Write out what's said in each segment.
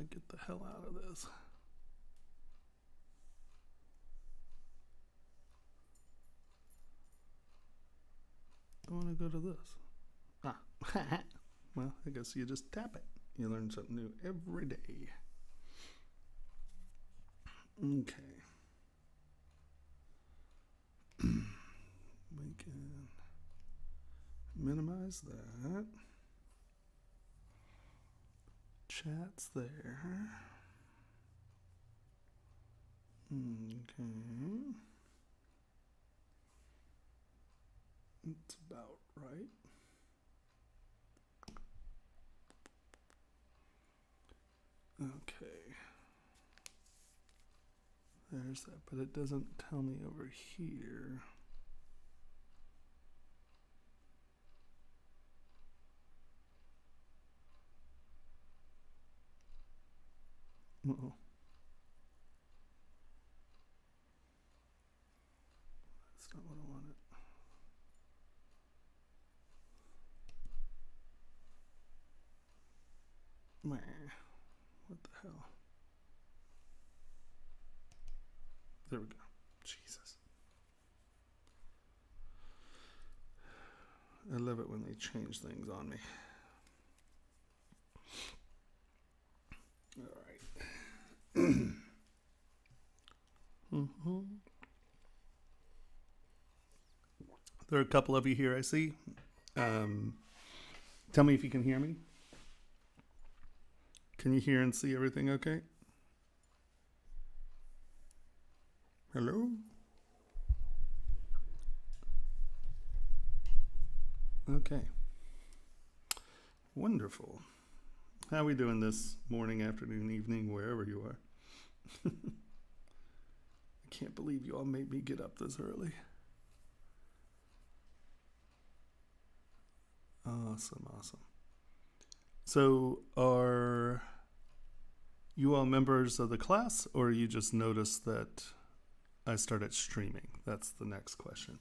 to get the hell out of this. I want to go to this. Ah, well, I guess you just tap it. You learn something new every day. Okay. We can minimize that. Chat's there. Okay. It's about right. Okay. There's that, but it doesn't tell me over here. Uh-oh. That's not what I wanted. Meh. What the hell? There we go. Jesus. I love it when they change things on me. All right. There are a couple of you here, I see. Tell me if you can hear me. Can you hear and see everything okay? Hello? Okay. Wonderful. How are we doing this morning, afternoon, evening, wherever you are? I can't believe you all made me get up this early. Awesome, awesome. So are you all members of the class, or you just noticed that I started streaming? That's the next question.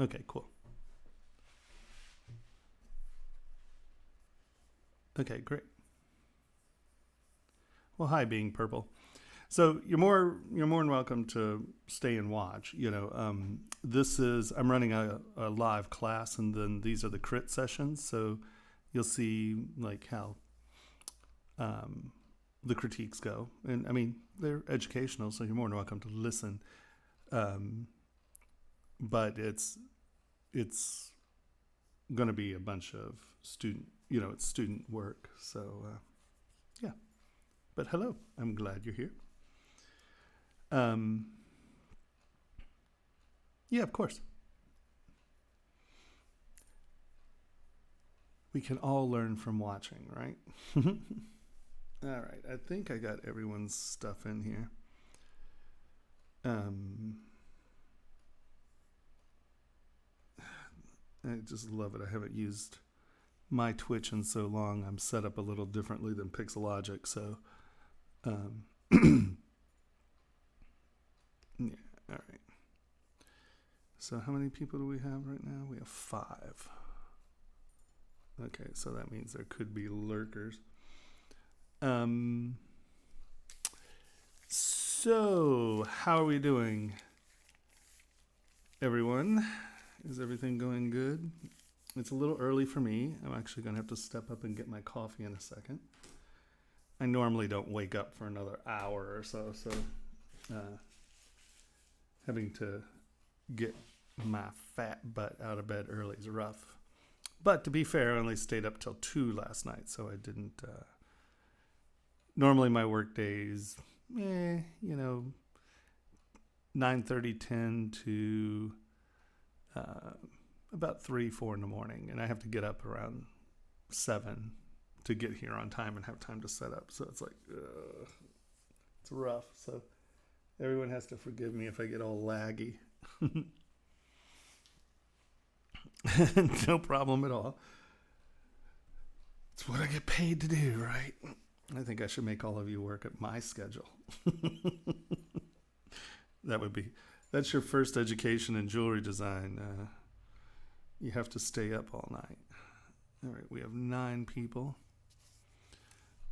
Okay, cool. Okay, great. Well, hi, being purple. So you're more than welcome to stay and watch. This is I'm running a live class, and then these are the crit sessions. So you'll see like how the critiques go, and I mean they're educational, so you're more than welcome to listen. But it's going to be a bunch of it's student work. So yeah. But hello, I'm glad you're here. Yeah, of course. We can all learn from watching, right? All right, I think I got everyone's stuff in here. I just love it. I haven't used my Twitch in so long. I'm set up a little differently than Pixelogic, so yeah, all right. So how many people do we have right now? We have 5. Okay, so that means there could be lurkers. So how are we doing, everyone? Is everything going good? It's a little early for me. I'm actually going to have to step up and get my coffee in a second. I normally don't wake up for another hour or so, having to get my fat butt out of bed early is rough. But to be fair, I only stayed up till 2 last night, so I didn't... normally my work days, 9:30, 10 to about 3, 4 in the morning. And I have to get up around 7 to get here on time and have time to set up. So it's like, it's rough. So everyone has to forgive me if I get all laggy. No problem at all. It's what I get paid to do, right? I think I should make all of you work at my schedule. That's your first education in jewelry design. You have to stay up all night. All right, we have 9 people.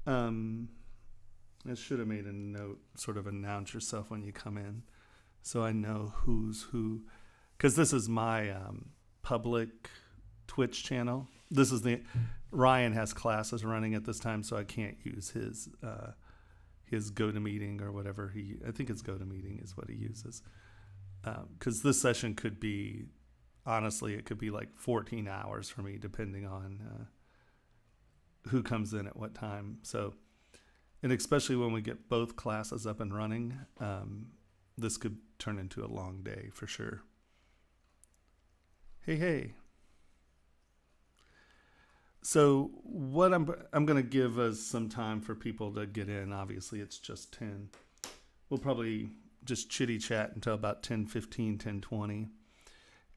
I should have made a note, sort of announce yourself when you come in, so I know who's who. Because this is my public Twitch channel. This is Ryan has classes running at this time, so I can't use his GoToMeeting or whatever I think it's GoToMeeting is what he uses. Because this session could be, honestly, it could be like 14 hours for me, depending on who comes in at what time. So, and especially when we get both classes up and running, this could turn into a long day for sure. Hey. So what I'm going to give us some time for people to get in. Obviously, it's just 10. We'll probably just chitty chat until about 10:15, 10:20.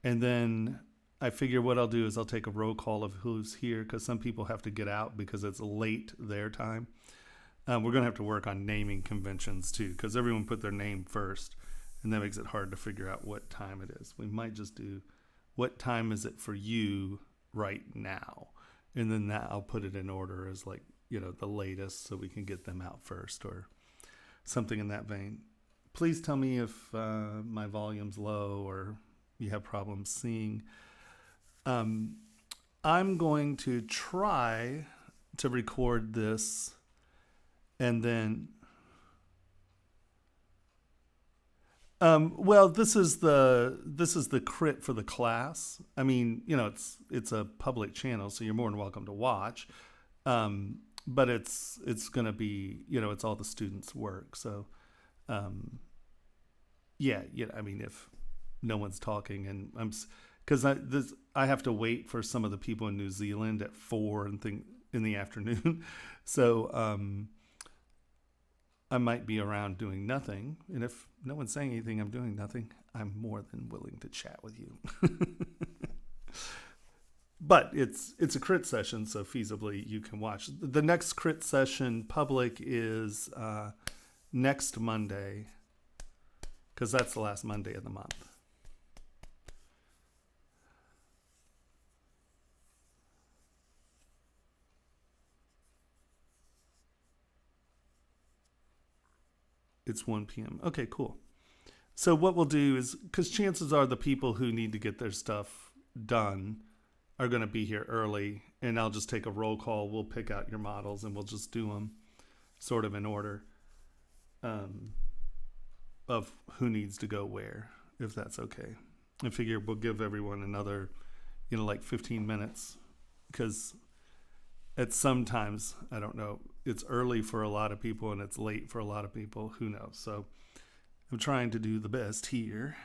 And then I figure what I'll do is I'll take a roll call of who's here, because some people have to get out because it's late their time. We're going to have to work on naming conventions too, because everyone put their name first, and that makes it hard to figure out what time it is. We might just do, what time is it for you right now? And then that I'll put it in order as like, the latest, so we can get them out first or something in that vein. Please tell me if my volume's low or you have problems seeing. I'm going to try to record this, and then well, this is the crit for the class. I mean, it's a public channel, so you're more than welcome to watch. But it's going to be, it's all the students' work. So, yeah. I mean, if no one's talking, and because I have to wait for some of the people in New Zealand at 4 in the afternoon, so I might be around doing nothing, and if no one's saying anything, I'm doing nothing, I'm more than willing to chat with you. But it's a crit session, so feasibly you can watch. The next crit session public is next Monday, because that's the last Monday of the month. It's 1 p.m. Okay, cool. So what we'll do is, because chances are the people who need to get their stuff done are going to be here early, and I'll just take a roll call. We'll pick out your models, and we'll just do them sort of in order of who needs to go where, if that's okay. I figure we'll give everyone another, like 15 minutes, because at sometimes, I don't know, it's early for a lot of people and it's late for a lot of people. Who knows? So I'm trying to do the best here.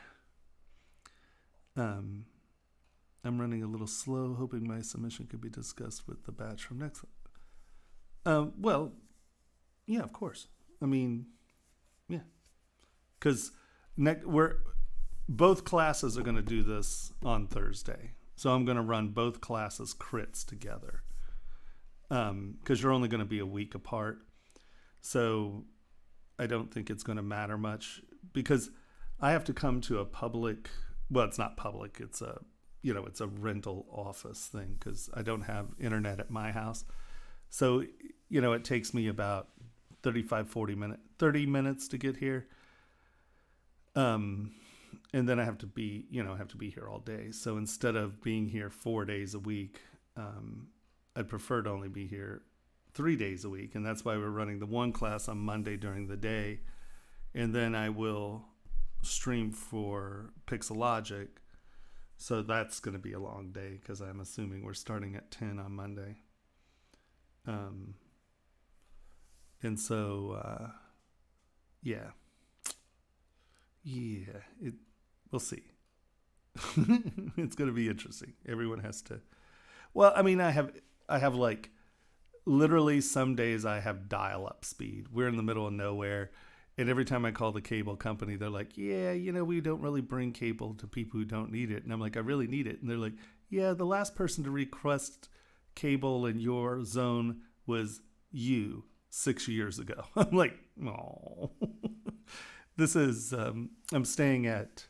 I'm running a little slow, hoping my submission could be discussed with the batch from next. Well, yeah, of course. I mean, yeah, because both classes are going to do this on Thursday, so I'm going to run both classes crits together. Because you're only going to be a week apart, so I don't think it's going to matter much, because I have to come to a public. Well, it's not public. It's a rental office thing, because I don't have internet at my house. So, it takes me about 30 minutes to get here. And then I have to be here all day. So instead of being here 4 days a week, I'd prefer to only be here 3 days a week. And that's why we're running the one class on Monday during the day. And then I will stream for Pixelogic. So that's going to be a long day, because I'm assuming we're starting at 10 on Monday. And so, yeah, we'll see. It's going to be interesting. Everyone has to, well, I mean, I have like, literally some days I have dial-up speed. We're in the middle of nowhere. And every time I call the cable company, they're like, yeah, we don't really bring cable to people who don't need it. And I'm like, I really need it. And they're like, yeah, the last person to request cable in your zone was you 6 years ago. I'm like, oh. This is, I'm staying at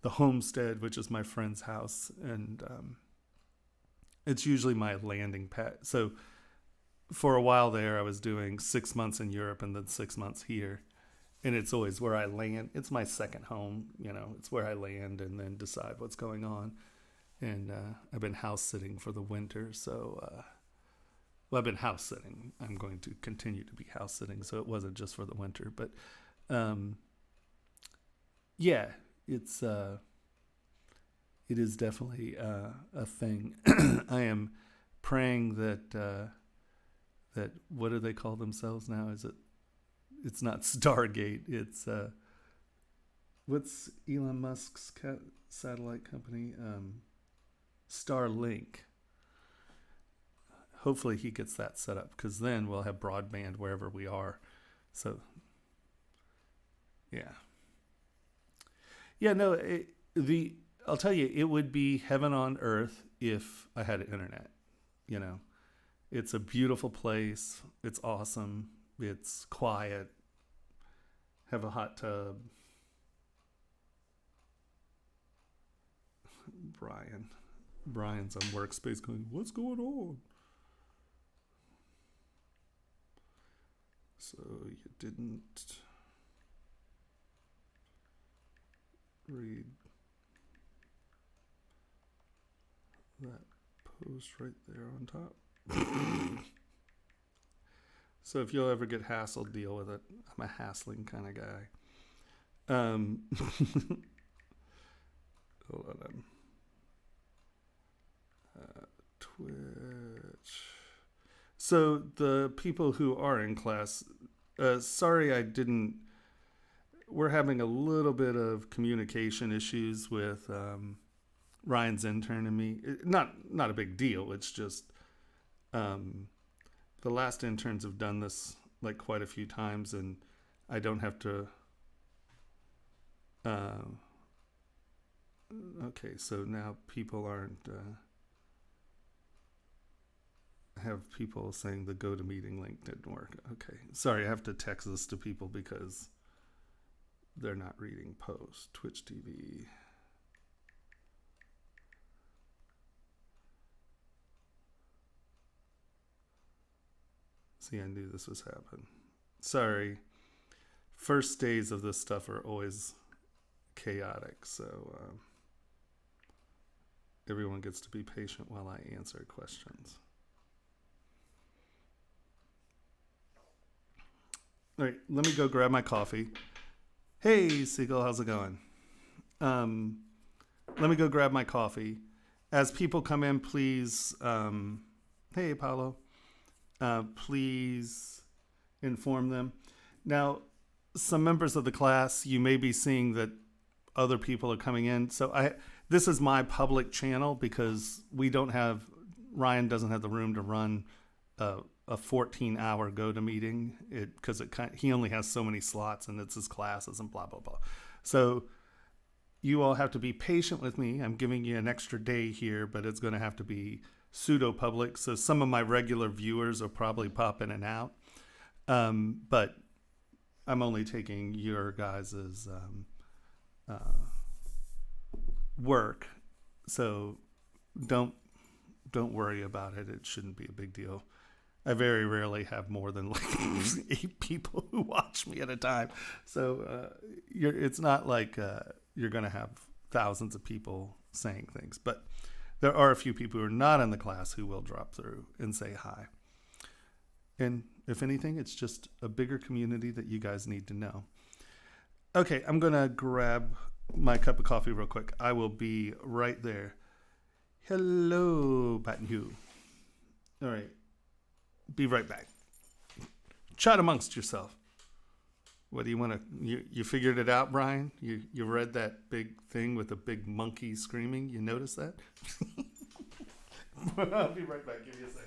the Homestead, which is my friend's house. And It's usually my landing pad. So for a while there, I was doing 6 months in Europe and then 6 months here. And it's always where I land. It's my second home, it's where I land and then decide what's going on. And I've been house sitting for the winter. So, well, I've been house sitting. I'm going to continue to be house sitting. So it wasn't just for the winter. But um, yeah, it is definitely a thing. I am praying that what do they call themselves now? It's not Stargate. It's what's Elon Musk's satellite company? Starlink. Hopefully he gets that set up because then we'll have broadband wherever we are. So yeah, yeah. No, I'll tell you, it would be heaven on earth if I had internet. You know, it's a beautiful place. It's awesome. It's quiet. Have a hot tub. Brian's on workspace going, what's going on? So you didn't read that post right there on top. So if you'll ever get hassled, deal with it. I'm a hassling kind of guy. Hold on. Twitch. So the people who are in class, sorry I didn't. We're having a little bit of communication issues with Ryan's intern and me. Not a big deal. It's just the last interns have done this like quite a few times, and I don't have to. Okay, so now people aren't. Have people saying the GoToMeeting link didn't work. Okay, sorry, I have to text this to people because they're not reading posts. Twitch TV. See, I knew this was happening. Sorry. First days of this stuff are always chaotic, so everyone gets to be patient while I answer questions. All right, let me go grab my coffee. Hey, Siegel, how's it going? Let me go grab my coffee. As people come in, please, hey, Paulo, please inform them. Now, some members of the class, you may be seeing that other people are coming in. So this is my public channel because Ryan doesn't have the room to run a 14-hour GoToMeeting because he only has so many slots and it's his classes and blah, blah, blah. So you all have to be patient with me. I'm giving you an extra day here, but it's going to have to be pseudo-public. So some of my regular viewers will probably pop in and out. But I'm only taking your guys' work. So don't worry about it. It shouldn't be a big deal. I very rarely have more than like 8 people who watch me at a time. So it's not like you're going to have thousands of people saying things. But there are a few people who are not in the class who will drop through and say hi. And if anything, it's just a bigger community that you guys need to know. Okay, I'm going to grab my cup of coffee real quick. I will be right there. Hello, Baton Hugh. All right. Be right back. Chat amongst yourself. What do you want to... You figured it out, Brian? You read that big thing with a big monkey screaming? You noticed that? I'll be right back. Give me a sec.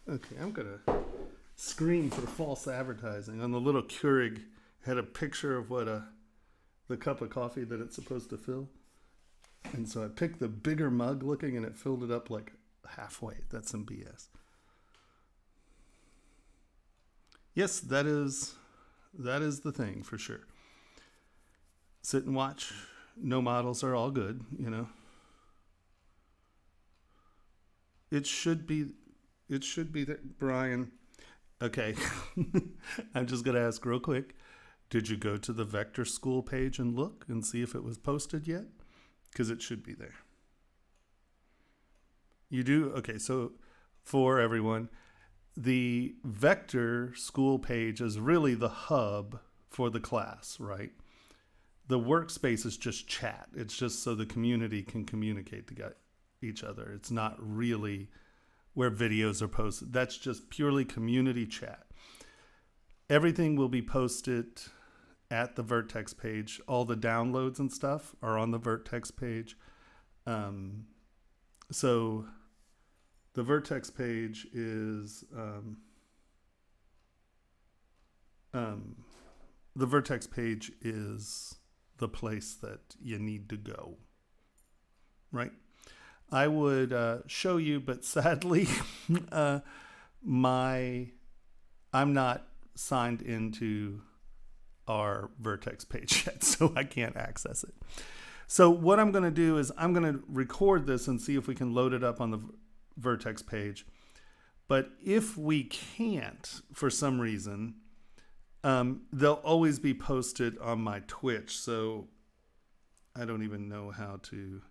Okay, I'm gonna screen for false advertising. On the little Keurig had a picture of what the cup of coffee that it's supposed to fill, and so I picked the bigger mug looking, and it filled it up like halfway. That's some BS. Yes, that is the thing for sure. Sit and watch. No models are all good, you know. It should be that Brian. Okay. I'm just going to ask real quick. Did you go to the VertexSchool page and look and see if it was posted yet? Because it should be there. You do? Okay, so for everyone, the VertexSchool page is really the hub for the class, right? The workspace is just chat. It's just so the community can communicate to each other. It's not really where videos are posted. That's just purely community chat. Everything will be posted at the Vertex page. All the downloads and stuff are on the Vertex page. So the Vertex page is the place that you need to go, right? I would show you, but sadly, I'm not signed into our Vertex page yet, so I can't access it. So what I'm going to do is I'm going to record this and see if we can load it up on the Vertex page. But if we can't, for some reason, they'll always be posted on my Twitch. So I don't even know how to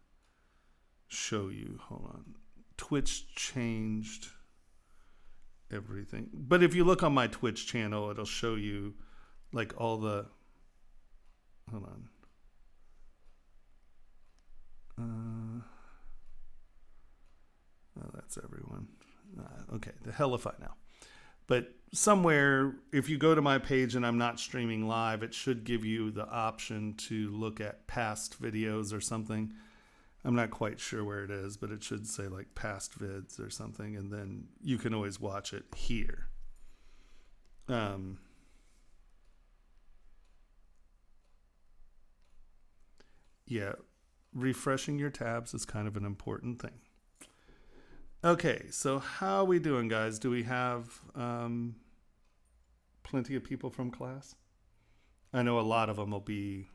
show you. Hold on. Twitch changed everything. But if you look on my Twitch channel, it'll show you like all the, hold on. Oh, that's everyone. Okay, the hell if I know. But somewhere, if you go to my page and I'm not streaming live, it should give you the option to look at past videos or something. I'm not quite sure where it is, but it should say like past vids or something, and then you can always watch it here. Yeah, refreshing your tabs is kind of an important thing. Okay, so how are we doing, guys? Do we have plenty of people from class? I know a lot of them will be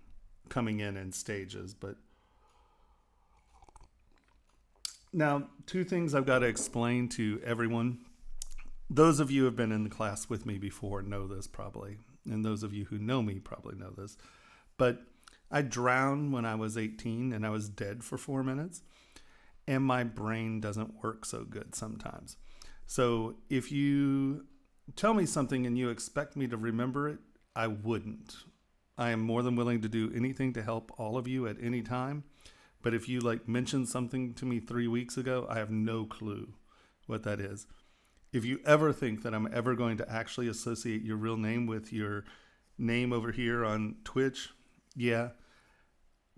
coming in stages, but now, two things I've got to explain to everyone. Those of you who have been in the class with me before know this probably, and those of you who know me probably know this. But I drowned when I was 18 and I was dead for 4 minutes, and my brain doesn't work so good sometimes. So if you tell me something and you expect me to remember it, I wouldn't. I am more than willing to do anything to help all of you at any time. But if you like mentioned something to me 3 weeks ago, I have no clue what that is. If you ever think that I'm ever going to actually associate your real name with your name over here on Twitch, yeah,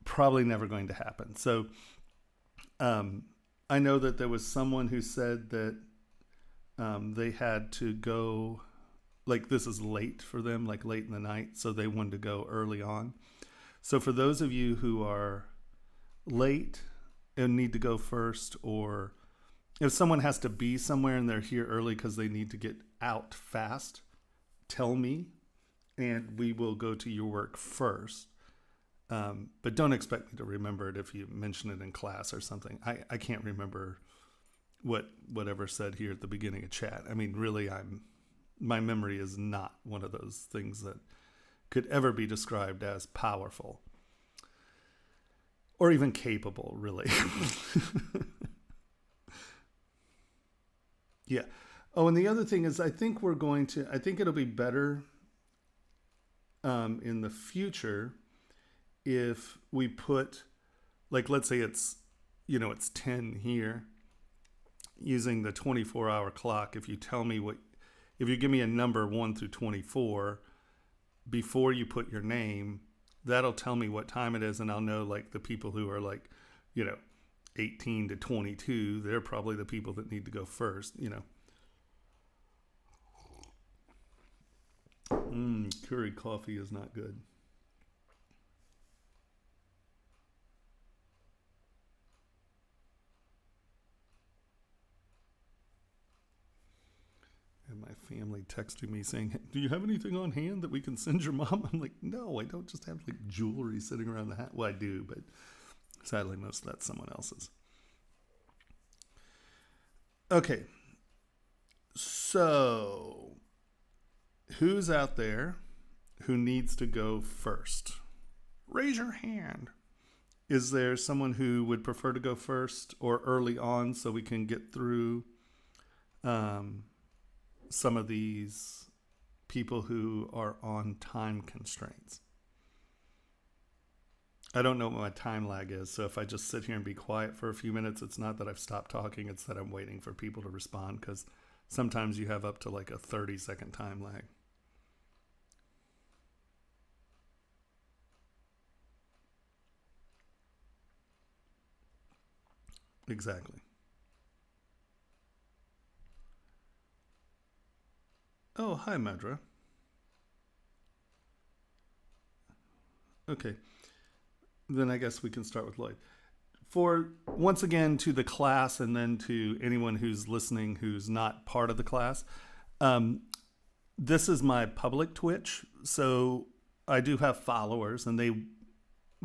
probably never going to happen. So I know that there was someone who said that they had to go, like this is late for them, like late in the night, so they wanted to go early on. So for those of you who are late and need to go first, or if someone has to be somewhere and they're here early because they need to get out fast, tell me and we will go to your work first. But don't expect me to remember it if you mention it in class or something. I can't remember whatever said here at the beginning of chat. I mean, really, my memory is not one of those things that could ever be described as powerful. Or even capable, really. Yeah. Oh, and the other thing is I think it'll be better in the future if we put, like, let's say it's 10 here, using the 24-hour clock. If you give me a number 1 through 24, before you put your name, that'll tell me what time it is, and I'll know like the people who are like, 18 to 22, they're probably the people that need to go first, Curry coffee is not good. And my family texted me saying, "Do you have anything on hand that we can send your mom?" I'm like, "No, I don't just have like jewelry sitting around the house." Well, I do, but sadly, most of that's someone else's. Okay, so who's out there who needs to go first? Raise your hand. Is there someone who would prefer to go first or early on so we can get through um, some of these people who are on time constraints? I don't know what my time lag is, so if I just sit here and be quiet for a few minutes, it's not that I've stopped talking, it's that I'm waiting for people to respond because sometimes you have up to like a 30-second time lag. Exactly. Oh, hi, Medra. Okay, then I guess we can start with Lloyd. For once again to the class and then to anyone who's listening who's not part of the class, um, this is my public Twitch, so I do have followers and they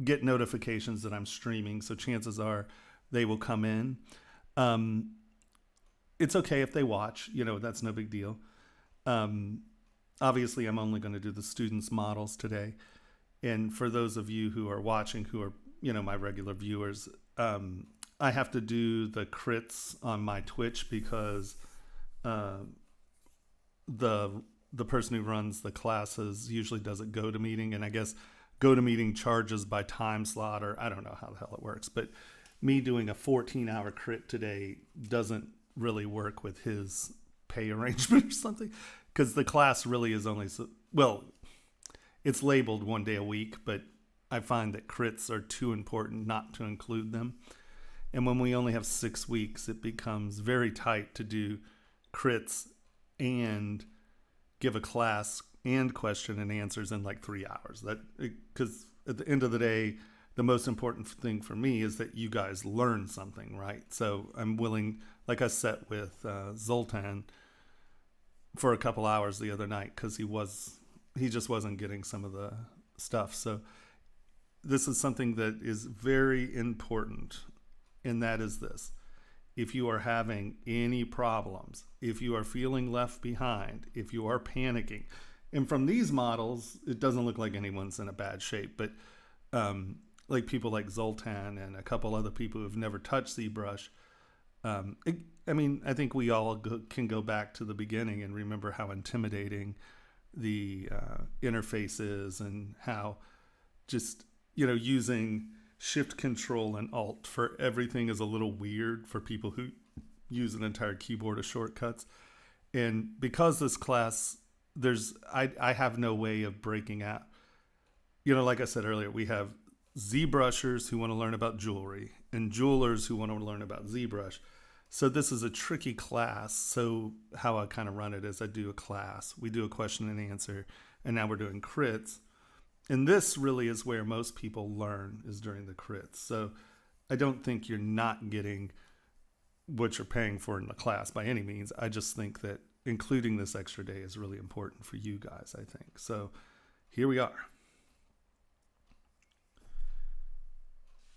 get notifications that I'm streaming. So chances are they will come in. Um, it's okay if they watch, that's no big deal. Um, Obviously, I'm only going to do the students' models today. And for those of you who are watching, who are, my regular viewers, I have to do the crits on my Twitch because uh, the the person who runs the classes usually does a GoToMeeting, and I guess GoToMeeting charges by time slot, or I don't know how the hell it works. But me doing a 14-hour crit today doesn't really work with his pay arrangement or something, because the class really is only well, it's labeled one day a week, but I find that crits are too important not to include them. And when we only have 6 weeks, it becomes very tight to do crits and give a class and question and answers in like 3 hours. That because at the end of the day, the most important thing for me is that you guys learn something, right? So I'm willing, like I sat with Zoltan for a couple hours the other night because he just wasn't getting some of the stuff. So this is something that is very important, and that is this: if you are having any problems, if you are feeling left behind, if you are panicking, and from these models, it doesn't look like anyone's in a bad shape, but like people like Zoltan and a couple other people who've never touched ZBrush, I think we all can go back to the beginning and remember how intimidating the interface is, and how just, using Shift, Control, and Alt for everything is a little weird for people who use an entire keyboard of shortcuts. And because this class, I have no way of breaking out. Like I said earlier, we have ZBrushers who want to learn about jewelry and jewelers who want to learn about ZBrush. So this is a tricky class. So how I kind of run it is I do a class, we do a question and answer, and now we're doing crits. And this really is where most people learn, is during the crits. So I don't think you're not getting what you're paying for in the class by any means. I just think that including this extra day is really important for you guys, I think. So here we are.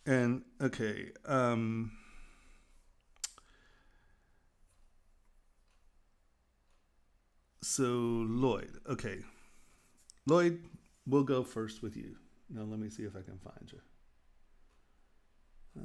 And okay, so Lloyd, okay. Lloyd, we'll go first with you. Now let me see if I can find you. No.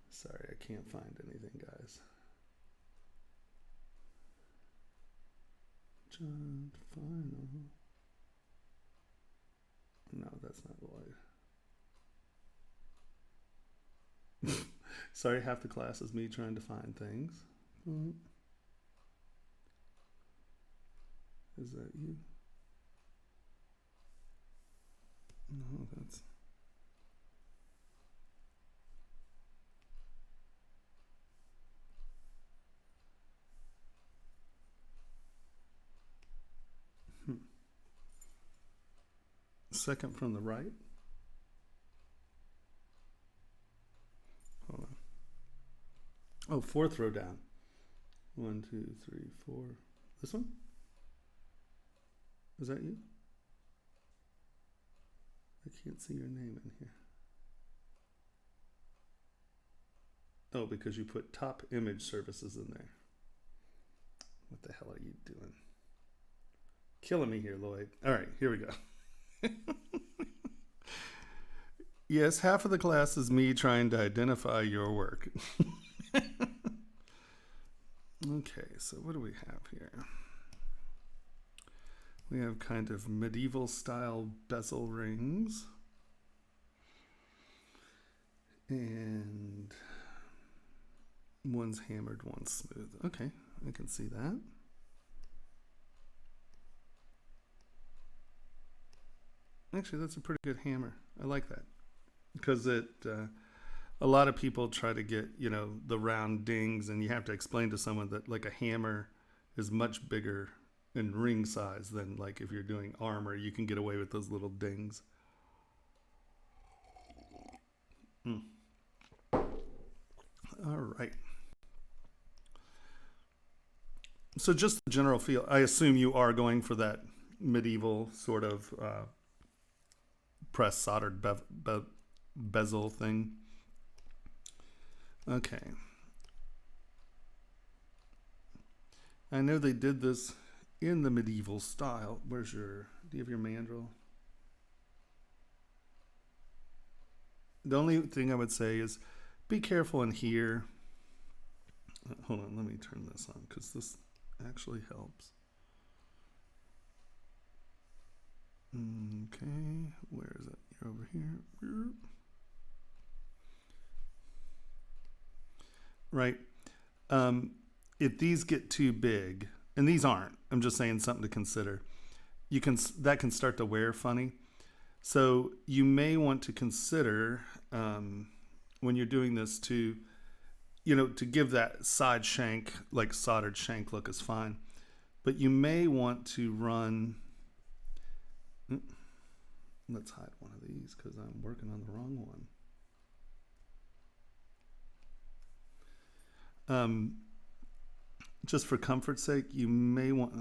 Sorry, I can't find anything, guys. John Final. No, that's not Lloyd. Sorry, half the class is me trying to find things. Is that you? No, that's... Second from the right. Hold on. Oh, fourth row down. 1, 2, 3, 4. This one? Is that you? I can't see your name in here. Oh, because you put top image services in there. What the hell are you doing? Killing me here, Lloyd. All right, here we go. Yes, half of the class is me trying to identify your work. Okay, so what do we have here? We have kind of medieval style bezel rings. And one's hammered, one's smooth. Okay, I can see that. Actually, that's a pretty good hammer. I like that. Because a lot of people try to get, the round dings, and you have to explain to someone that like a hammer is much bigger in ring size than like if you're doing armor, you can get away with those little dings. All right. So just the general feel. I assume you are going for that medieval sort of pressed soldered bezel thing. Okay. I know they did this in the medieval style. Do you have your mandrel? The only thing I would say is be careful in here. Hold on, let me turn this on because this actually helps. Okay, where is it? You're over here. Right. If these get too big, and these aren't, I'm just saying something to consider. That can start to wear funny. So you may want to consider when you're doing this to give that side shank, like soldered shank look is fine. But you may want to run, let's hide one of these because I'm working on the wrong one. Just for comfort's sake, you may want,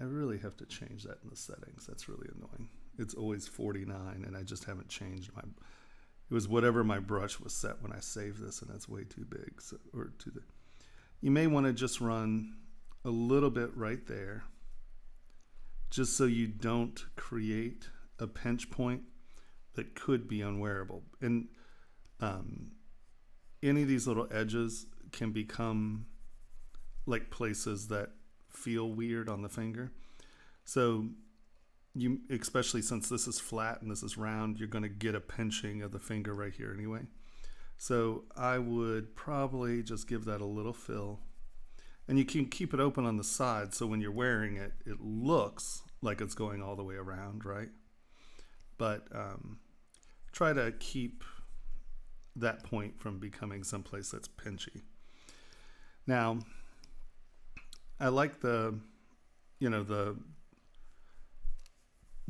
I really have to change that in the settings. That's really annoying. It's always 49 and I just haven't changed it was whatever my brush was set when I saved this, and that's way too big. You may want to just run a little bit right there, just so you don't create a pinch point that could be unwearable. And any of these little edges can become like places that feel weird on the finger. So especially since this is flat and this is round, you're going to get a pinching of the finger right here anyway. So I would probably just give that a little fill. And you can keep it open on the side, so when you're wearing it, it looks like it's going all the way around, right? But try to keep that point from becoming someplace that's pinchy. Now, I like the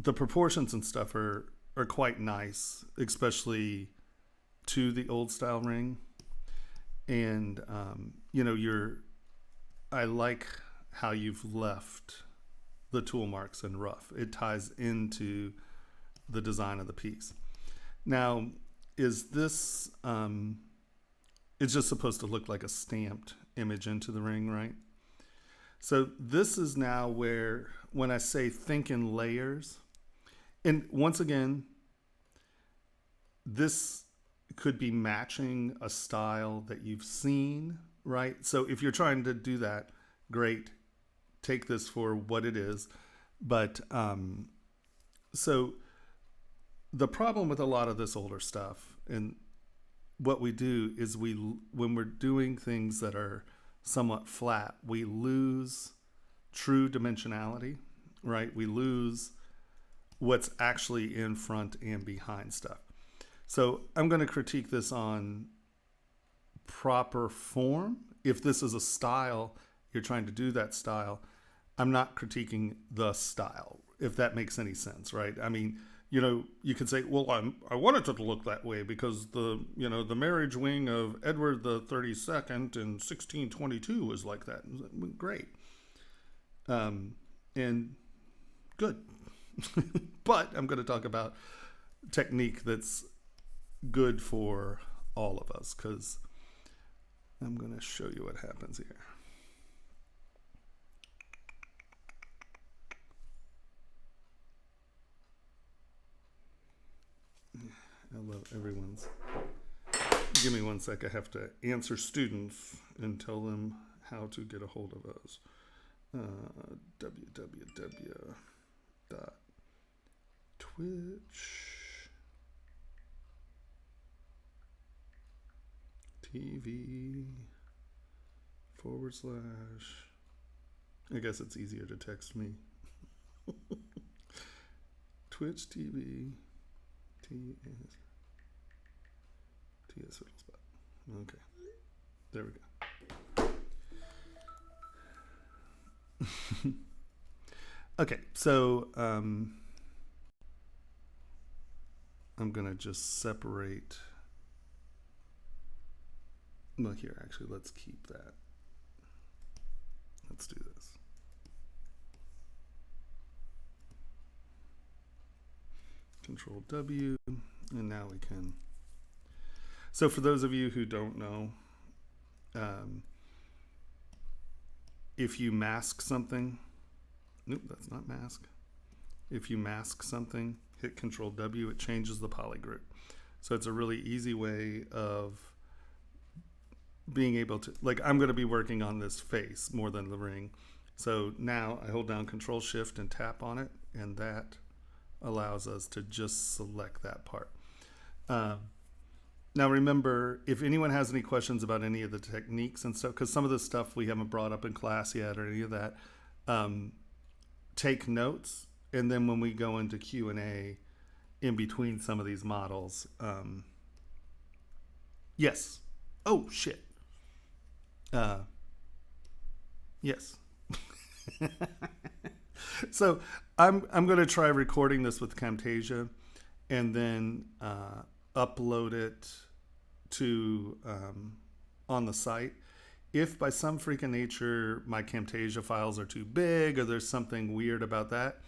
proportions and stuff are quite nice, especially to the old style ring. And I like how you've left the tool marks in rough. It ties into the design of the piece. Now, is this it's just supposed to look like a stamped image into the ring, right? So this is now where, when I say think in layers, and once again, this could be matching a style that you've seen, right? So if you're trying to do that, great, take this for what it is. But so the problem with a lot of this older stuff, and what we do is when we're doing things that are somewhat flat, we lose true dimensionality, right? We lose what's actually in front and behind stuff. So I'm going to critique this on proper form. If this is a style, you're trying to do that style. I'm not critiquing the style, if that makes any sense, right? I mean, you could say, well, I want it to look that way because the marriage wing of Edward the 32nd in 1622 was like that. Great. And good. But I'm going to talk about technique that's good for all of us, because I'm going to show you what happens here. I love everyone's. Give me 1 sec. I have to answer students and tell them how to get a hold of us. www.twitch.tv/. I guess it's easier to text me. Twitch TV. TS spot. Okay. There we go. Okay, so I'm going to just separate. Well, here, actually, let's keep that. Let's do this. Control W, and now we can. So for those of you who don't know, if you mask something, nope, that's not mask. If you mask something, hit Control W, it changes the polygroup. So it's a really easy way of being able to, like, I'm going to be working on this face more than the ring. So now I hold down Control Shift and tap on it, and that allows us to just select that part. Now remember, if anyone has any questions about any of the techniques and stuff, because some of the stuff we haven't brought up in class yet or any of that, take notes, and then when we go into Q&A in between some of these models, yes. Oh, shit. Yes. So I'm going to try recording this with Camtasia and then upload it to on the site. If by some freaking nature my Camtasia files are too big or there's something weird about that,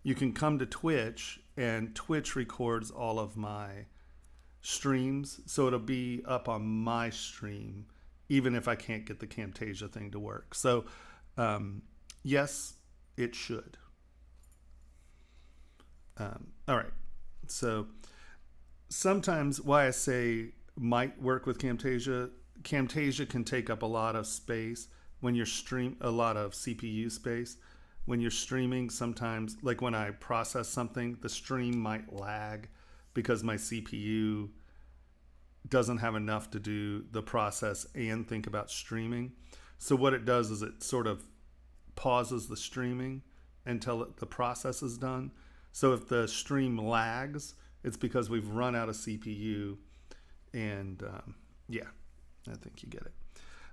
you can come to Twitch, and Twitch records all of my streams, so it'll be up on my stream even if I can't get the Camtasia thing to work. So yes, it should. All right, so sometimes why I say might work with Camtasia can take up a lot of space when you're a lot of CPU space. When you're streaming, sometimes, like when I process something, the stream might lag because my CPU doesn't have enough to do the process and think about streaming. So what it does is it sort of pauses the streaming until the process is done. So if the stream lags, it's because we've run out of CPU. And yeah, I think you get it.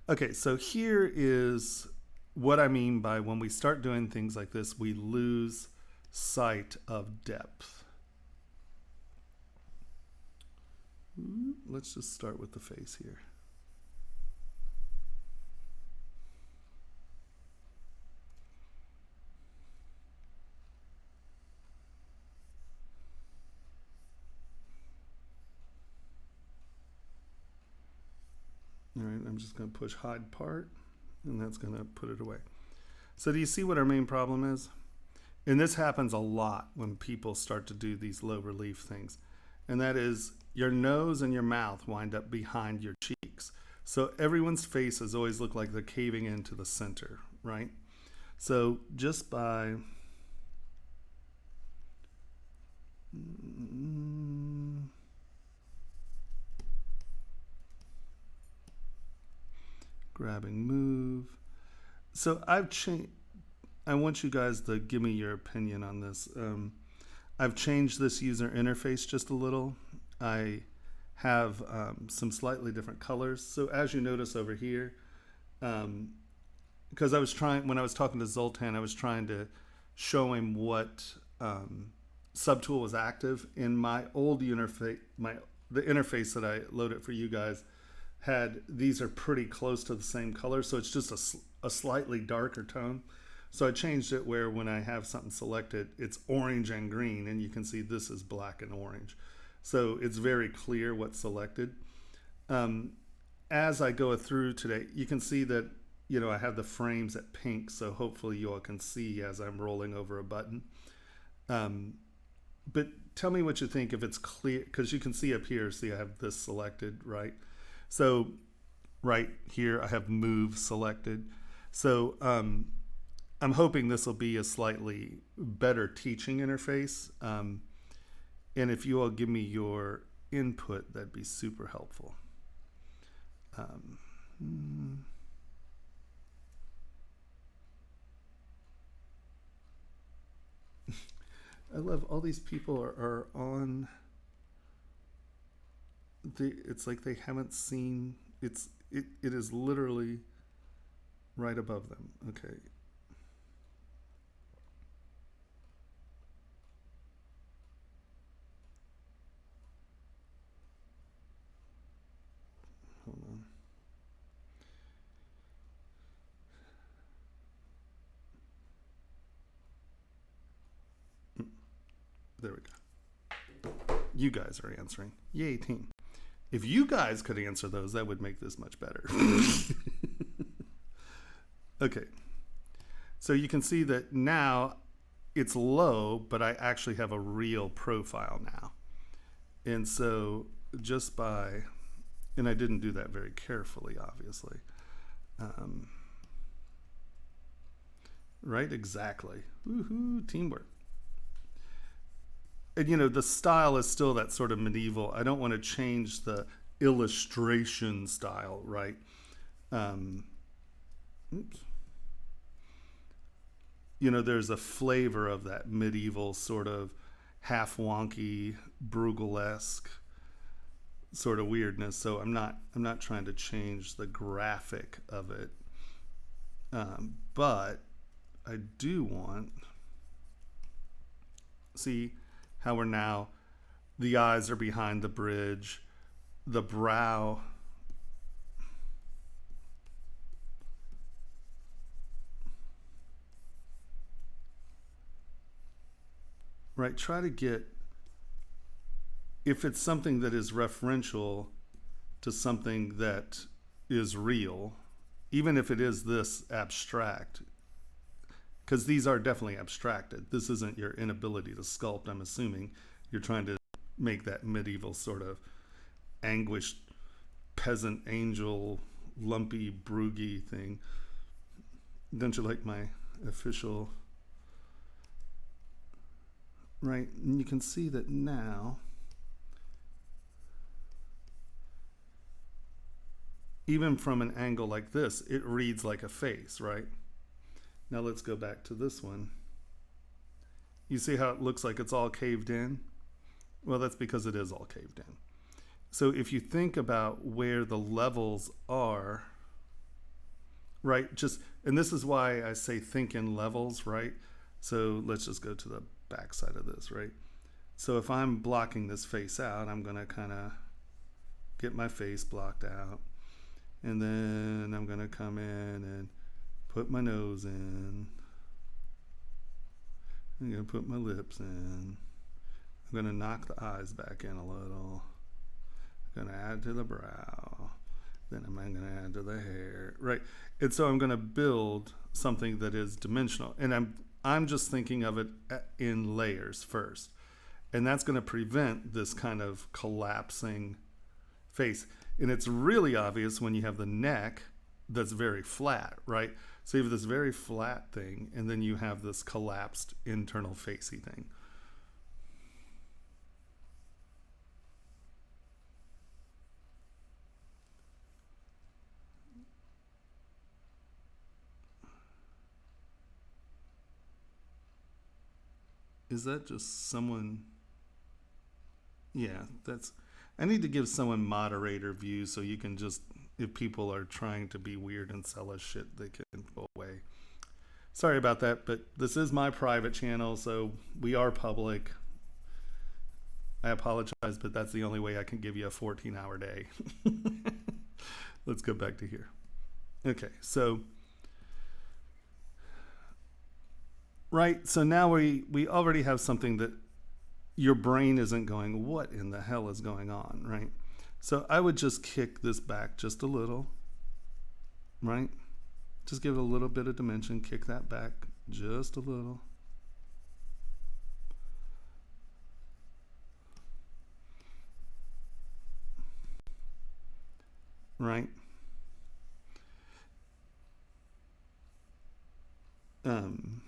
Okay, so here is what I mean by when we start doing things like this, we lose sight of depth. Let's just start with the face here. All right, I'm just going to push hide part, and that's going to put it away. So do you see what our main problem is? And this happens a lot when people start to do these low relief things. And that is your nose and your mouth wind up behind your cheeks. So everyone's faces always look like they're caving into the center, right? So just by grabbing move. So I've I want you guys to give me your opinion on this. I've changed this user interface just a little. I have some slightly different colors. So as you notice over here, because when I was talking to Zoltan, I was trying to show him what subtool was active. In my old interface, the interface that I loaded for you guys these are pretty close to the same color, so it's just a slightly darker tone. So I changed it where when I have something selected, it's orange and green, and you can see this is black and orange. So it's very clear what's selected. As I go through today, you can see that, I have the frames at pink, so hopefully you all can see as I'm rolling over a button. But tell me what you think if it's clear, because you can see up here, see I have this selected, right? So right here I have move selected. So I'm hoping this will be a slightly better teaching interface. And if you all give me your input, that'd be super helpful. I love all these people are on it's like they haven't seen it is literally right above them. Okay. Hold on. There we go. You guys are answering. Yay, team. If you guys could answer those, that would make this much better. Okay. So you can see that now it's low, but I actually have a real profile now. And so and I didn't do that very carefully, obviously. Right, exactly. Woohoo, teamwork. And the style is still that sort of medieval. I don't want to change the illustration style, right? Oops. There's a flavor of that medieval sort of half wonky, Bruegel-esque sort of weirdness. So I'm not trying to change the graphic of it, but I do want see how we're now, the eyes are behind the bridge, the brow. Right, try to get, if it's something that is referential to something that is real, even if it is this abstract, because these are definitely abstracted. This isn't your inability to sculpt, I'm assuming. You're trying to make that medieval sort of anguished peasant angel, lumpy, Brueggy thing. Don't you like my official? Right, and you can see that now, even from an angle like this, it reads like a face, right? Now let's go back to this one. You see how it looks like it's all caved in? Well, that's because it is all caved in. So if you think about where the levels are, right, and this is why I say think in levels, right? So let's just go to the back side of this, right? So if I'm blocking this face out, I'm gonna kind of get my face blocked out, and then I'm gonna come in and put my nose in. I'm gonna put my lips in. I'm gonna knock the eyes back in a little. I'm gonna add to the brow. Then I'm gonna add to the hair, right? And so I'm gonna build something that is dimensional, and I'm just thinking of it in layers first, and that's gonna prevent this kind of collapsing face. And it's really obvious when you have the neck that's very flat, right? So you have this very flat thing, and then you have this collapsed internal facey thing. Is that just someone? Yeah, that's. I need to give someone moderator view so you can just, if people are trying to be weird and sell us shit, they can go away. Sorry about that, but this is my private channel, so we are public. I apologize, but that's the only way I can give you a 14-hour day. Let's go back to here. Okay, so right, so now we already have something that your brain isn't going, what in the hell is going on, right? So I would just kick this back just a little, right? Just give it a little bit of dimension, kick that back just a little. Right? Um,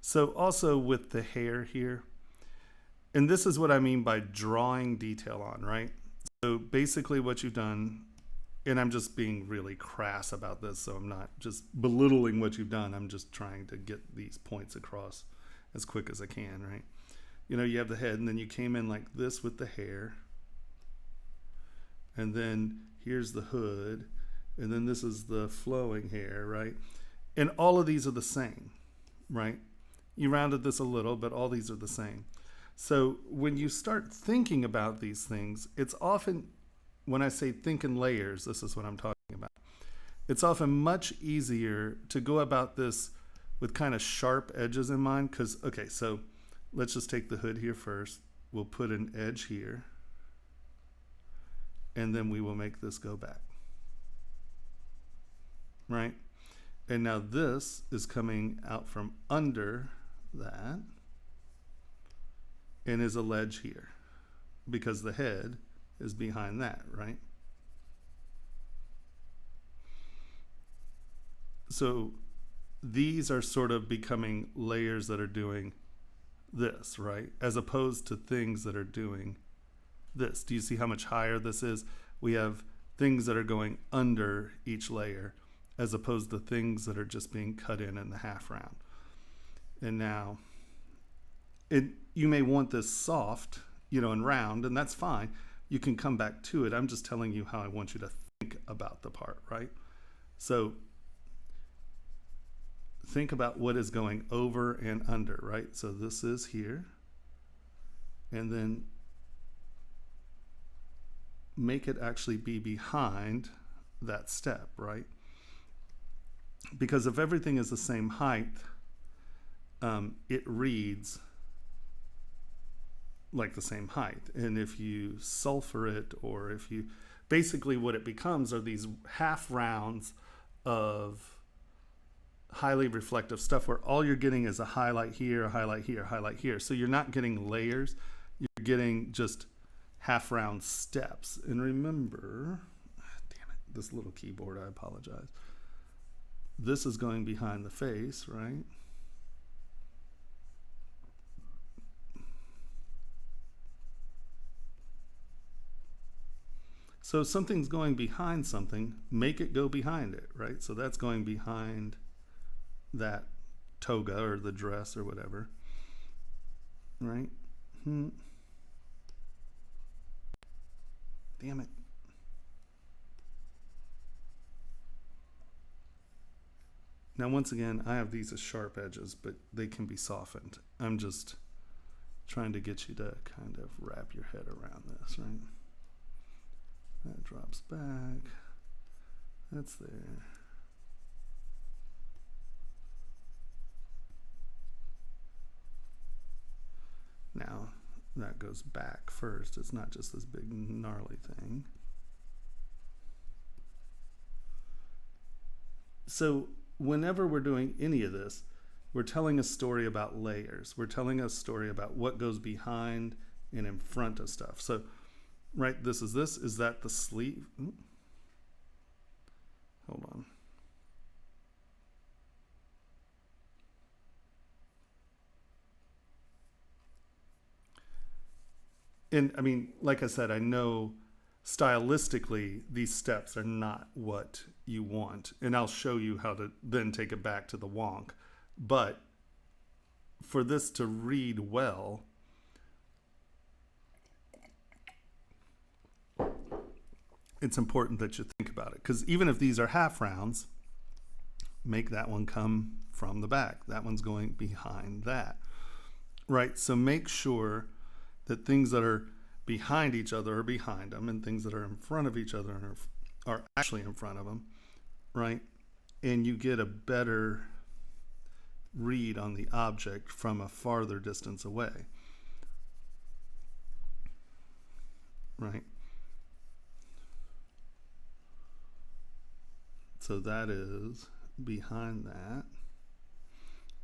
so also with the hair here, and this is what I mean by drawing detail on, right? So basically what you've done, and I'm just being really crass about this, so I'm not just belittling what you've done. I'm just trying to get these points across as quick as I can, right? You know, you have the head, and then you came in like this with the hair, and then here's the hood, and then this is the flowing hair, right? And all of these are the same, right? You rounded this a little, but all these are the same. So when you start thinking about these things, it's often, when I say think in layers, this is what I'm talking about. It's often much easier to go about this with kind of sharp edges in mind, because, okay, so let's just take the hood here first. We'll put an edge here, and then we will make this go back, right? And now this is coming out from under that and is a ledge here because the head is behind that, right? So these are sort of becoming layers that are doing this, right? As opposed to things that are doing this. Do you see how much higher this is? We have things that are going under each layer as opposed to things that are just being cut in the half round. And now you may want this soft, you know, and round, and that's fine. You can come back to it. I'm just telling you how I want you to think about the part, right? So think about what is going over and under, right? So this is here, and then make it actually be behind that step, right? Because if everything is the same height, it reads like the same height. And if you sulfur it, or if you, basically what it becomes are these half rounds of highly reflective stuff where all you're getting is a highlight here, a highlight here, a highlight here. So you're not getting layers, you're getting just half round steps. And remember, damn it, this little keyboard, I apologize. This is going behind the face, right? So if something's going behind something, make it go behind it, right? So that's going behind that toga or the dress or whatever, right? Damn it. Now, once again, I have these as sharp edges, but they can be softened. I'm just trying to get you to kind of wrap your head around this, right? That drops back. That's there. Now, that goes back first. It's not just this big gnarly thing. So whenever we're doing any of this, we're telling a story about layers. We're telling a story about what goes behind and in front of stuff. So, right, this. Is that the sleeve? Ooh. Hold on. And I mean, like I said, I know stylistically these steps are not what you want, and I'll show you how to then take it back to the wonk. But for this to read well, it's important that you think about it. Because even if these are half rounds, make that one come from the back. That one's going behind that. Right? So make sure that things that are behind each other are behind them, and things that are in front of each other are actually in front of them. Right? And you get a better read on the object from a farther distance away. Right? So that is behind that,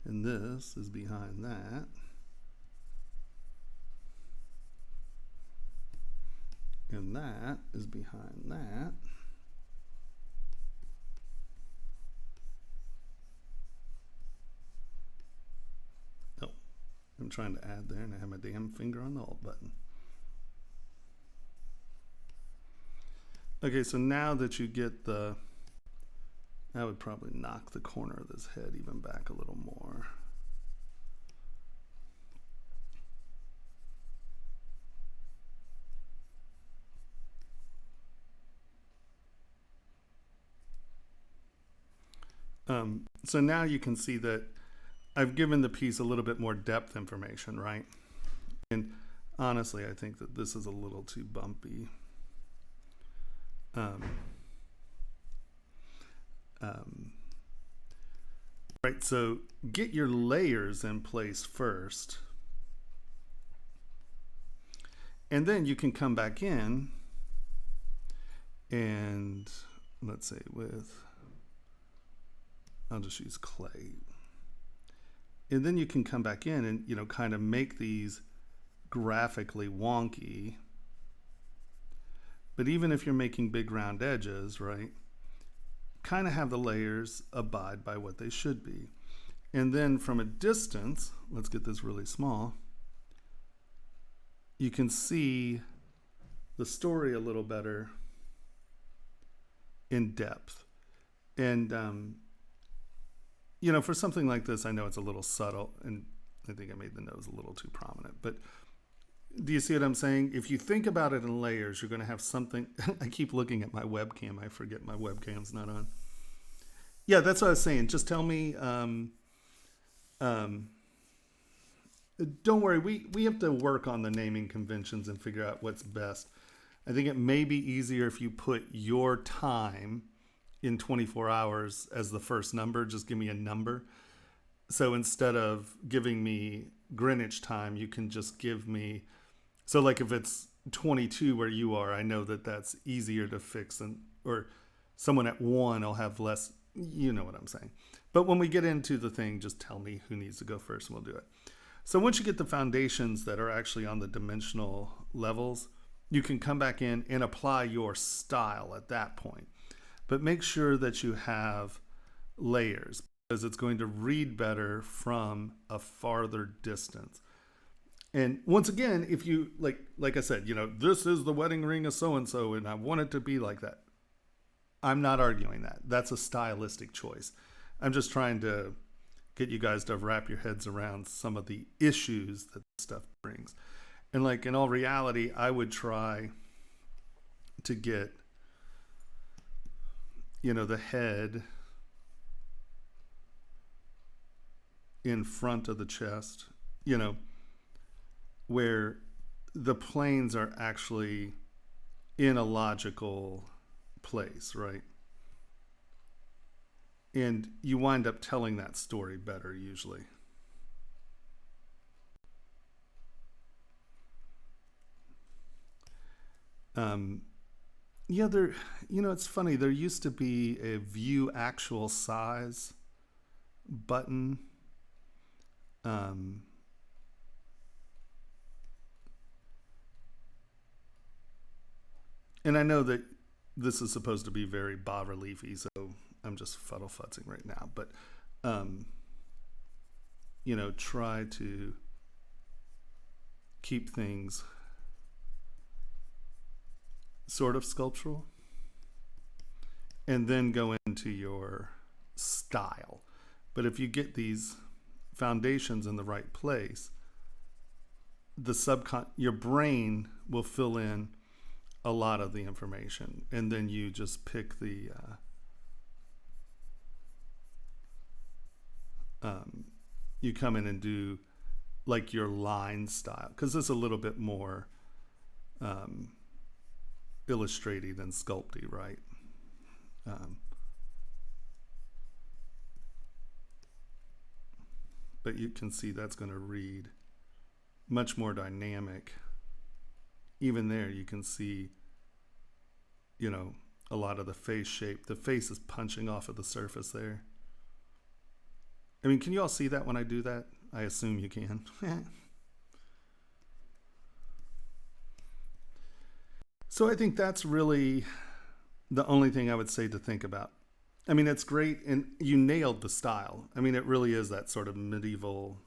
and this is behind that, and that is behind that. Oh, I'm trying to add there and I have my damn finger on the Alt button. Okay, so now that you get the, I would probably knock the corner of this head even back a little more. So now you can see that I've given the piece a little bit more depth information, right? And honestly, I think that this is a little too bumpy. Right, so get your layers in place first, and then you can come back in and let's say I'll just use clay, and then you can come back in and, you know, kind of make these graphically wonky. But even if you're making big round edges, right, kind of have the layers abide by what they should be. And then from a distance, let's get this really small, you can see the story a little better in depth. And, you know, for something like this, I know it's a little subtle, and I think I made the nose a little too prominent, but do you see what I'm saying? If you think about it in layers, you're going to have something. I keep looking at my webcam. I forget my webcam's not on. Yeah, that's what I was saying. Just tell me. Don't worry. We have to work on the naming conventions and figure out what's best. I think it may be easier if you put your time in 24 hours as the first number. Just give me a number. So instead of giving me Greenwich time, you can just give me. So like if it's 22 where you are, I know that that's easier to fix, or someone at 1 will have less, you know what I'm saying. But when we get into the thing, just tell me who needs to go first and we'll do it. So once you get the foundations that are actually on the dimensional levels, you can come back in and apply your style at that point. But make sure that you have layers, because it's going to read better from a farther distance. And once again, if you, like I said, you know, this is the wedding ring of so-and-so, and I want it to be like that. I'm not arguing that. That's a stylistic choice. I'm just trying to get you guys to wrap your heads around some of the issues that this stuff brings. And like in all reality, I would try to get, you know, the head in front of the chest, you know, where the planes are actually in a logical place, right? And you wind up telling that story better usually. Yeah, you know, it's funny. There used to be a view actual size button. And I know that this is supposed to be very bas-reliefy, so I'm just fuddle-futzing right now. But, you know, try to keep things sort of sculptural, and then go into your style. But if you get these foundations in the right place, your brain will fill in a lot of the information, and then you just pick the you come in and do like your line style, because it's a little bit more illustrative than sculpty, right? But you can see that's going to read much more dynamic. Even there, you can see, a lot of the face shape. The face is punching off of the surface there. I mean, can you all see that when I do that? I assume you can. So I think that's really the only thing I would say to think about. I mean, it's great, and you nailed the style. I mean, it really is that sort of medieval,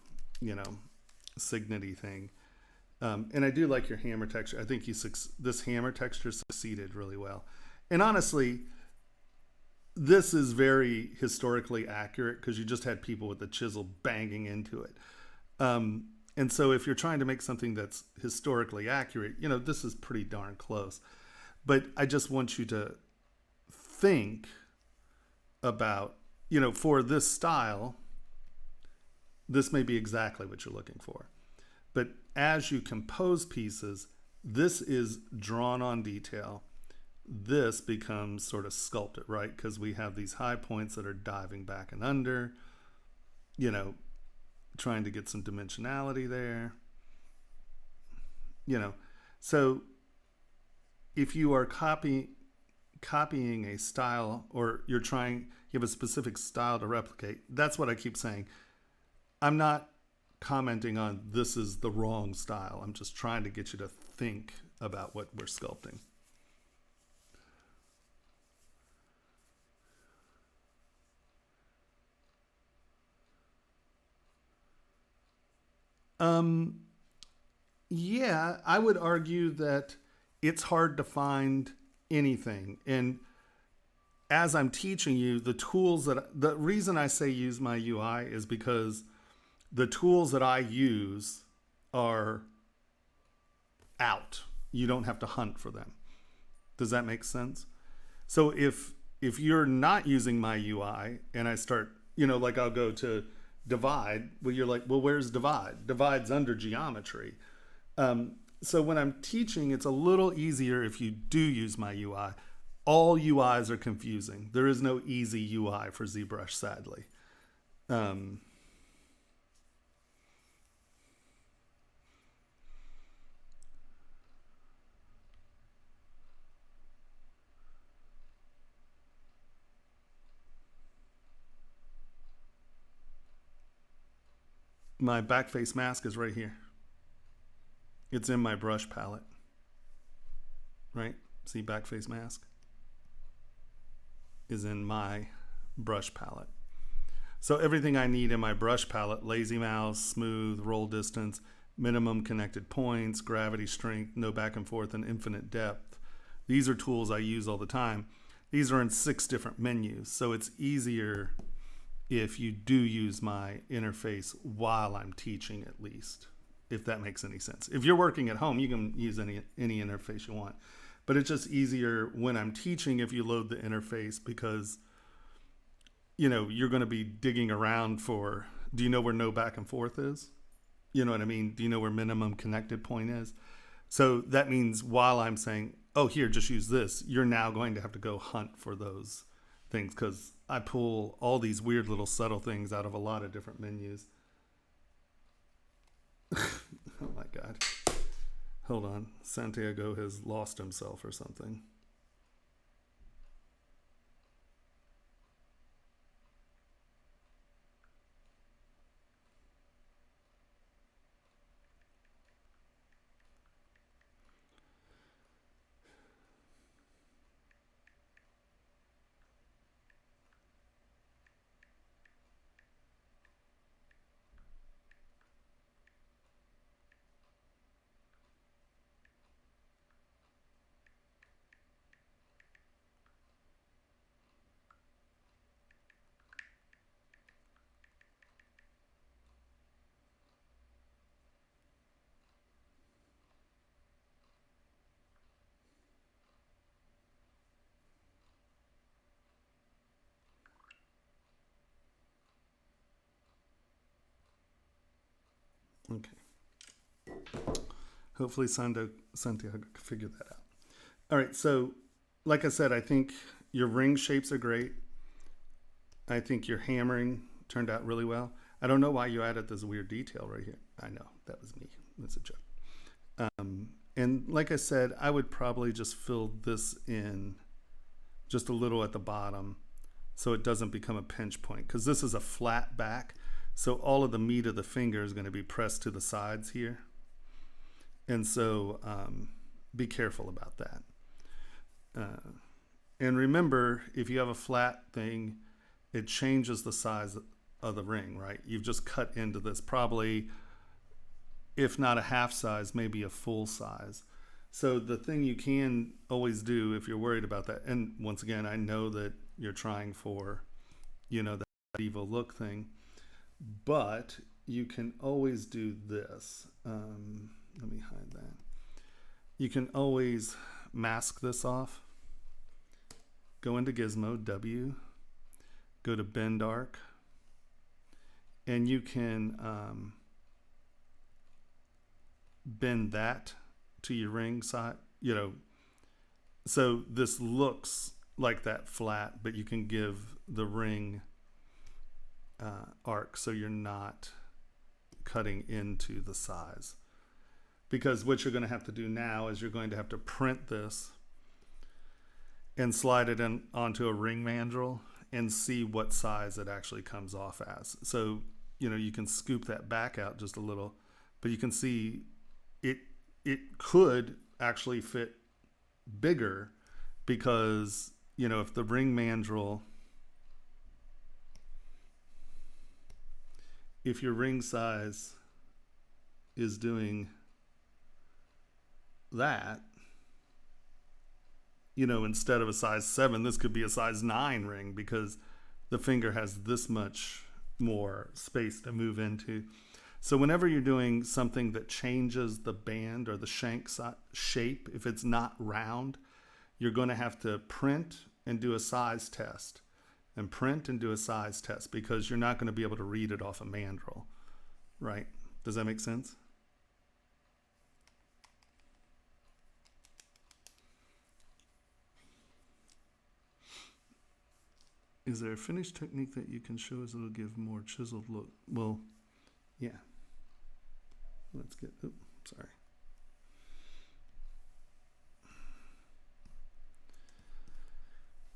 signet-y thing. And I do like your hammer texture. I think this hammer texture succeeded really well. And honestly, this is very historically accurate because you just had people with the chisel banging into it. And so if you're trying to make something that's historically accurate, this is pretty darn close. But I just want you to think about, for this style, this may be exactly what you're looking for. But as you compose pieces, this is drawn on detail. This becomes sort of sculpted, right? Because we have these high points that are diving back and under, trying to get some dimensionality there. So if you are copying a style, or you have a specific style to replicate, that's what I keep saying. I'm not commenting on this is the wrong style. I'm just trying to get you to think about what we're sculpting. Yeah, I would argue that it's hard to find anything. And as I'm teaching you, the reason I say use my UI is because the tools that I use are out. You don't have to hunt for them. Does that make sense? So if you're not using my UI and I start, like I'll go to divide, well, you're like, well, where's divide? Divide's under geometry. So when I'm teaching, it's a little easier if you do use my UI. All UIs are confusing. There is no easy UI for ZBrush, sadly. My backface mask is right here. It's in my brush palette. Right? See, backface mask is in my brush palette. So everything I need in my brush palette, lazy mouse, smooth, roll distance, minimum connected points, gravity strength, no back and forth, and infinite depth. These are tools I use all the time. These are in 6 different menus. So it's easier if you do use my interface while I'm teaching, at least, if that makes any sense. If you're working at home, you can use any interface you want. But it's just easier when I'm teaching if you load the interface, because you're going to be digging around for, do you know where no back and forth is? You know what I mean? Do you know where minimum connected point is? So that means while I'm saying, oh, here, just use this, you're now going to have to go hunt for those things, because I pull all these weird little subtle things out of a lot of different menus. Oh my God. Hold on. Santiago has lost himself or something. Okay. Hopefully Santiago can figure that out. All right. So, like I said, I think your ring shapes are great. I think your hammering turned out really well. I don't know why you added this weird detail right here. I know that was me. That's a joke. And like I said, I would probably just fill this in just a little at the bottom so it doesn't become a pinch point, because this is a flat back. So all of the meat of the finger is going to be pressed to the sides here. And so be careful about that. And remember, if you have a flat thing, it changes the size of the ring, right? You've just cut into this, probably, if not a half size, maybe a full size. So the thing you can always do if you're worried about that, and once again, I know that you're trying for, that evil look thing, but you can always do this. Let me hide that. You can always mask this off. Go into Gizmo, W, go to Bend Arc, and you can bend that to your ring side, so this looks like that flat, but you can give the ring arc so you're not cutting into the size. Because what you're going to have to do now is you're going to have to print this and slide it in onto a ring mandrel and see what size it actually comes off as. So, you can scoop that back out just a little, but you can see it could actually fit bigger, because, if the ring mandrel, if your ring size is doing that, instead of a size 7, this could be a size 9 ring, because the finger has this much more space to move into. So whenever you're doing something that changes the band or the shank shape, if it's not round, you're going to have to print and do a size test, and print and do a size test, because you're not going to be able to read it off a mandrel, right? Does that make sense? Is there a finish technique that you can show us that'll give more chiseled look? Well, yeah. Let's get, sorry.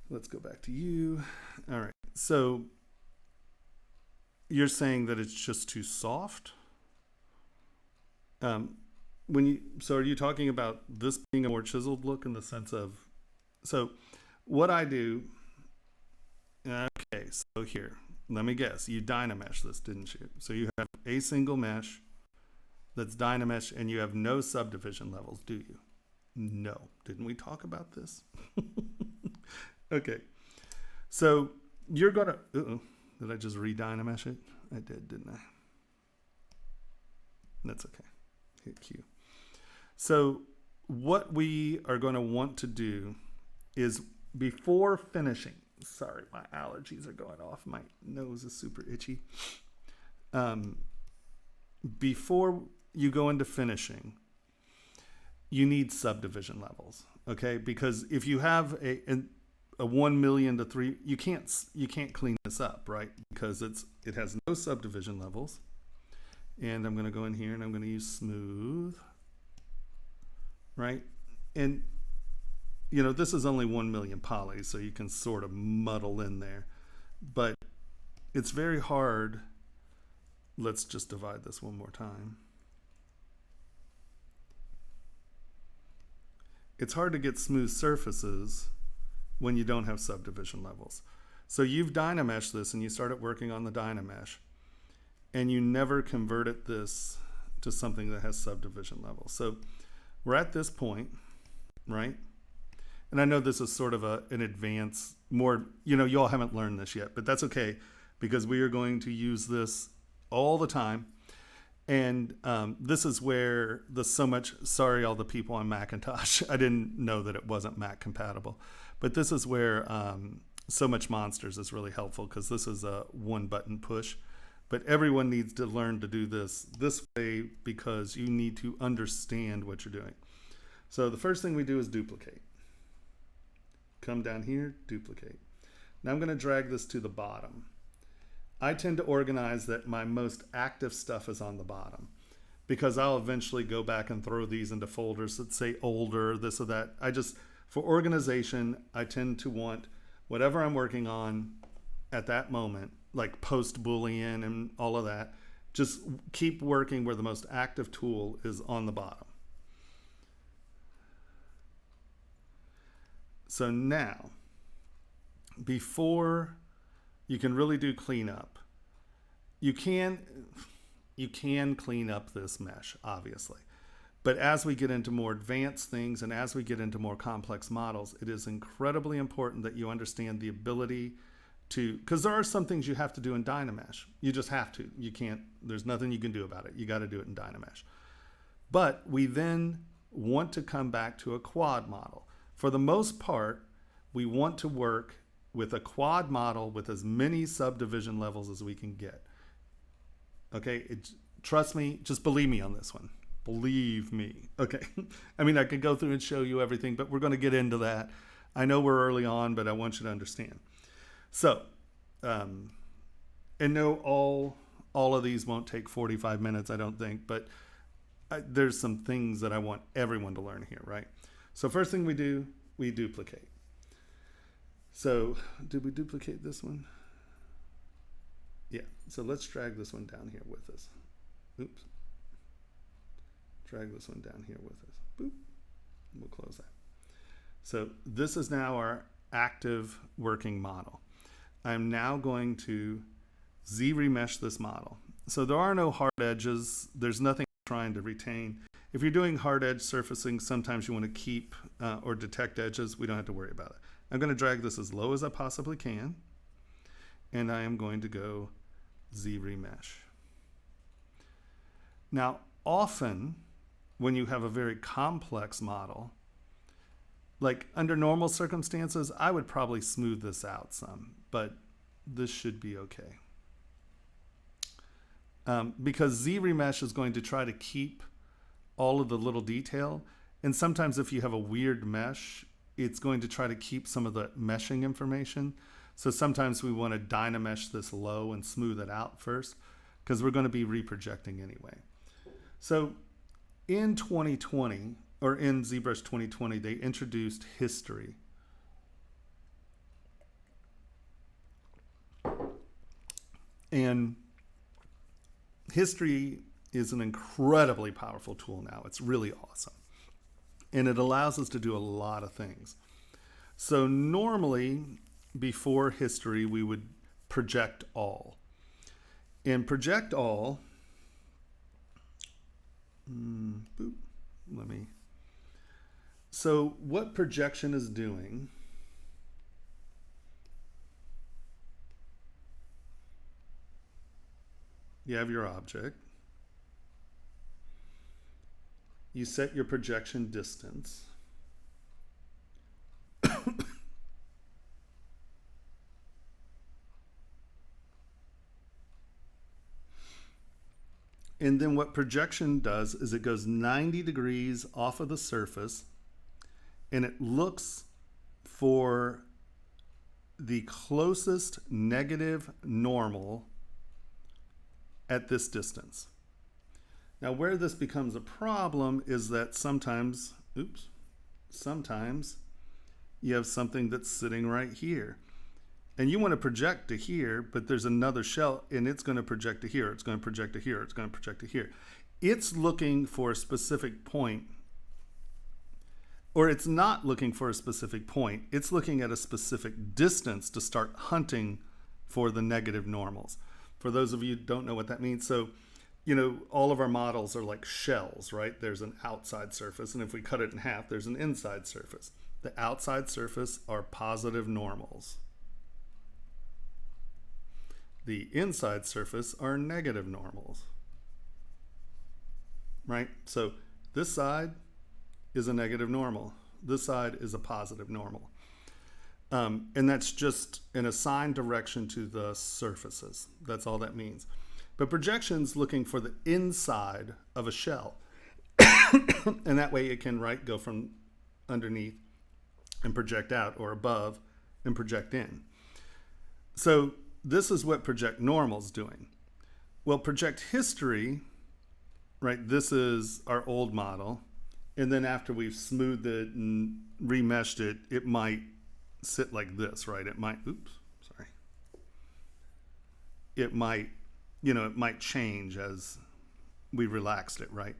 Let's go back to you. All right. So you're saying that it's just too soft? So are you talking about this being a more chiseled look in the sense of, so what I do, okay, so here, let me guess, you Dynamesh this, didn't you? So you have a single mesh that's Dynamesh, and you have no subdivision levels, do you? No. Didn't we talk about this? Okay. So you're going to, did I just re-Dynamesh it? I did, didn't I? That's okay. Hit Q. So what we are going to want to do is, before finishing, sorry, my allergies are going off. My nose is super itchy. Before you go into finishing, you need subdivision levels, okay? Because if you have a 1 million to 3, you can't clean this up, right? Because it has no subdivision levels. And I'm going to go in here and I'm going to use smooth, right? And this is only 1 million polys, so you can sort of muddle in there, but it's very hard. Let's just divide this one more time. It's hard to get smooth surfaces when you don't have subdivision levels. So you've Dynameshed this and you started working on the Dynamesh, and you never converted this to something that has subdivision levels. So we're at this point, right? And I know this is sort of an advanced, more, you all haven't learned this yet, but that's okay, because we are going to use this all the time. And this is where sorry, all the people on Macintosh, I didn't know that it wasn't Mac compatible, but this is where So Much Monsters is really helpful, because this is a one button push. But everyone needs to learn to do this way because you need to understand what you're doing. So the first thing we do is duplicate. Come down here, duplicate. Now I'm going to drag this to the bottom. I tend to organize that my most active stuff is on the bottom because I'll eventually go back and throw these into folders that say older, this or that. For organization, I tend to want whatever I'm working on at that moment, like post Boolean and all of that, just keep working where the most active tool is on the bottom. So now, before you can really do cleanup, you can clean up this mesh, obviously. But as we get into more advanced things and as we get into more complex models, it is incredibly important that you understand the ability to, because there are some things you have to do in Dynamesh. You just have to. You can't, there's nothing you can do about it. You got to do it in Dynamesh. But we then want to come back to a quad model. For the most part, we want to work with a quad model with as many subdivision levels as we can get. Okay, trust me, just believe me on this one. Believe me. Okay, I mean, I could go through and show you everything, but we're going to get into that. I know we're early on, but I want you to understand. So, and no, all of these won't take 45 minutes, I don't think, but there's some things that I want everyone to learn here, right? So first thing we do, we duplicate. So did we duplicate this one? Yeah, so let's drag this one down here with us. Oops. Drag this one down here with us. Boop. We'll close that. So this is now our active working model. I'm now going to Z-remesh this model. So there are no hard edges. There's nothing I'm trying to retain. If you're doing hard edge surfacing, sometimes you want to keep or detect edges. We don't have to worry about it. I'm going to drag this as low as I possibly can. And I am going to go Z-remesh. Now, often when you have a very complex model, like under normal circumstances, I would probably smooth this out some, but this should be okay. Because Z-remesh is going to try to keep all of the little detail. And sometimes if you have a weird mesh, it's going to try to keep some of the meshing information. So sometimes we want to Dynamesh this low and smooth it out first because we're going to be reprojecting anyway. So in 2020, or in ZBrush 2020, they introduced history. And history is an incredibly powerful tool now. It's really awesome. And it allows us to do a lot of things. So normally, before history, we would project all. And project all, boop, so what projection is doing you have your object. You set your projection distance. And then what projection does is it goes 90 degrees off of the surface and it looks for the closest negative normal at this distance. Now where this becomes a problem is that sometimes you have something that's sitting right here. And you want to project to here, but there's another shell and it's going to project to here, it's going to project to here, it's going to project to here. It's looking for a specific point, or it's not looking for a specific point. It's looking at a specific distance to start hunting for the negative normals. For those of you who don't know what that means, so you know, all of our models are like shells, right? There's an outside surface, and if we cut it in half, there's an inside surface. The outside surface are positive normals. The inside surface are negative normals, right? So this side is a negative normal. This side is a positive normal. And that's just an assigned direction to the surfaces. That's all that means. But projection's looking for the inside of a shell. And that way it can, right, go from underneath and project out, or above and project in. So this is what project normal's doing. Well, project history, right, this is our old model. And then after we've smoothed it and remeshed it, it might sit like this, right? It might, it might, it might change as we relaxed it, right?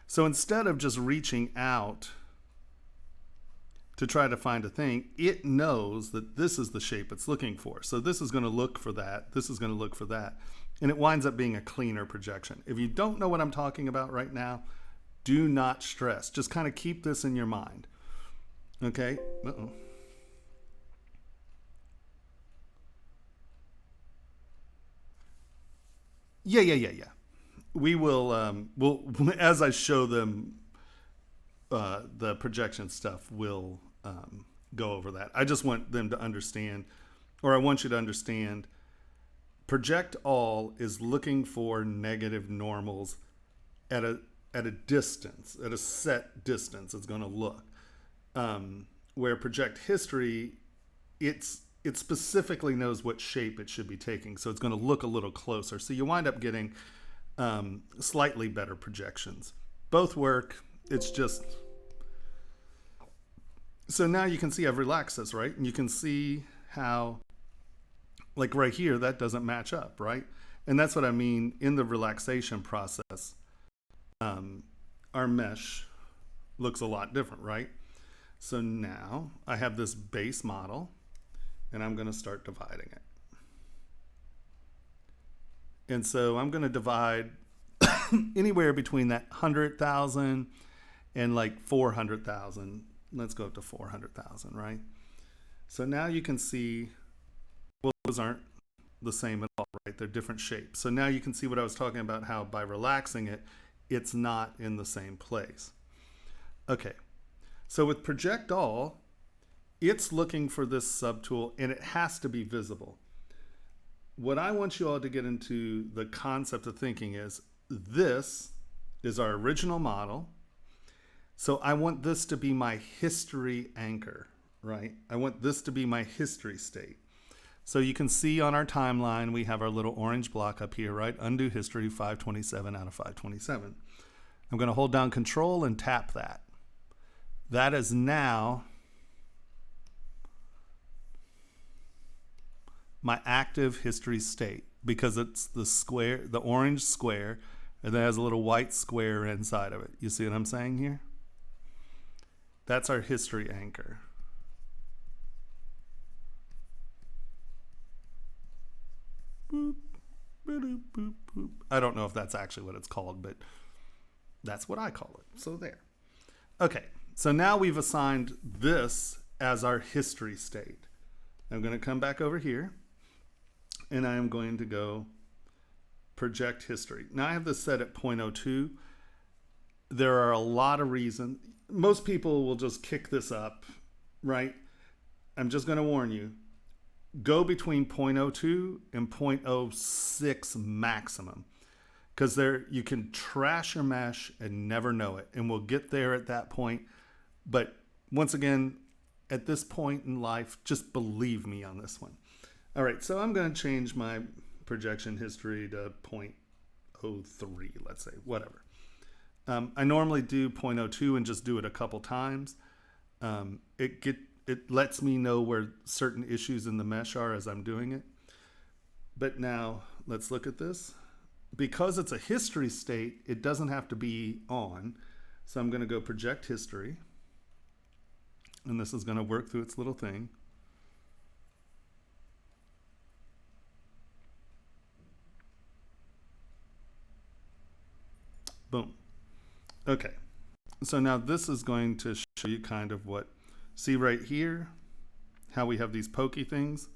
So instead of just reaching out to try to find a thing, it knows that this is the shape it's looking for. So this is going to look for that. This is going to look for that. And it winds up being a cleaner projection. If you don't know what I'm talking about right now, do not stress. Just kind of keep this in your mind. Okay? Uh-oh. Yeah. We will, we'll, as I show them the projection stuff, we'll go over that. I just want them to understand, or I want you to understand, project all is looking for negative normals at a distance, at a set distance. It's going to look. Where project history, it specifically knows what shape it should be taking, so it's going to look a little closer. So you wind up getting slightly better projections. Both work. It's just, so now you can see I've relaxed this, right? And you can see how, like right here, that doesn't match up, right? And that's what I mean in the relaxation process. Our mesh looks a lot different, right? So now I have this base model, and I'm going to start dividing it. And so I'm going to divide anywhere between that 100,000 and like 400,000. Let's go up to 400,000, right? So now you can see, well, those aren't the same at all, right? They're different shapes. So now you can see what I was talking about, how by relaxing it, it's not in the same place. Okay, so with project all, it's looking for this subtool, and it has to be visible. What I want you all to get into the concept of thinking is, this is our original model. So I want this to be my history anchor, right? I want this to be my history state. So you can see on our timeline, we have our little orange block up here, right? Undo history, 527 out of 527. I'm going to hold down Control and tap that. That is now my active history state, because it's the square, the orange square, and it has a little white square inside of it. You see what I'm saying here? That's our history anchor. Boop, boop, boop, boop. I don't know if that's actually what it's called, but that's what I call it. So there. Okay, so now we've assigned this as our history state. I'm going to come back over here, and I am going to go project history. Now I have this set at 0.02. There are a lot of reasons. Most people will just kick this up, right? I'm just going to warn you. Go between 0.02 and 0.06 maximum, because there you can trash your mesh and never know it, and we'll get there at that point. But once again, at this point in life, just believe me on this one. All right, so I'm going to change my projection history to 0.03, let's say, whatever. I normally do 0.02 and just do it a couple times. It lets me know where certain issues in the mesh are as I'm doing it. But now let's look at this. Because it's a history state, it doesn't have to be on. So I'm going to go project history. And this is going to work through its little thing. Boom. Okay. So now this is going to show you kind of what, see right here, how we have these pokey things.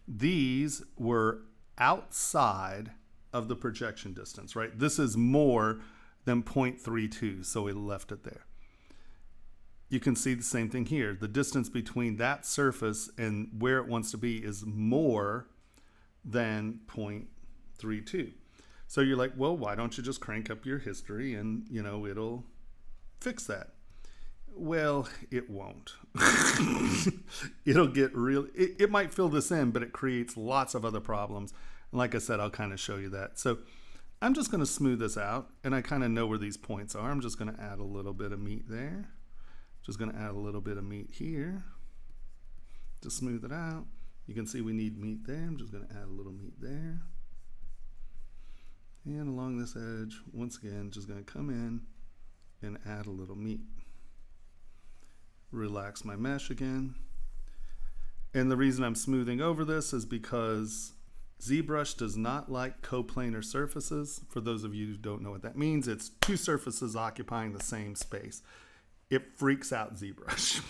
These were outside of the projection distance, right? This is more than 0.32, so we left it there. You can see the same thing here. The distance between that surface and where it wants to be is more than 0.32. So you're like, well, why don't you just crank up your history and, it'll fix that? Well, it won't. It'll get real. It might fill this in, but it creates lots of other problems. And like I said, I'll kind of show you that. So I'm just going to smooth this out, and I kind of know where these points are. I'm just going to add a little bit of meat there. Just going to add a little bit of meat here to smooth it out. You can see we need meat there. I'm just going to add a little meat there. And along this edge, once again, just going to come in and add a little meat. Relax my mesh again. And the reason I'm smoothing over this is because ZBrush does not like coplanar surfaces. For those of you who don't know what that means, it's two surfaces occupying the same space. It freaks out ZBrush.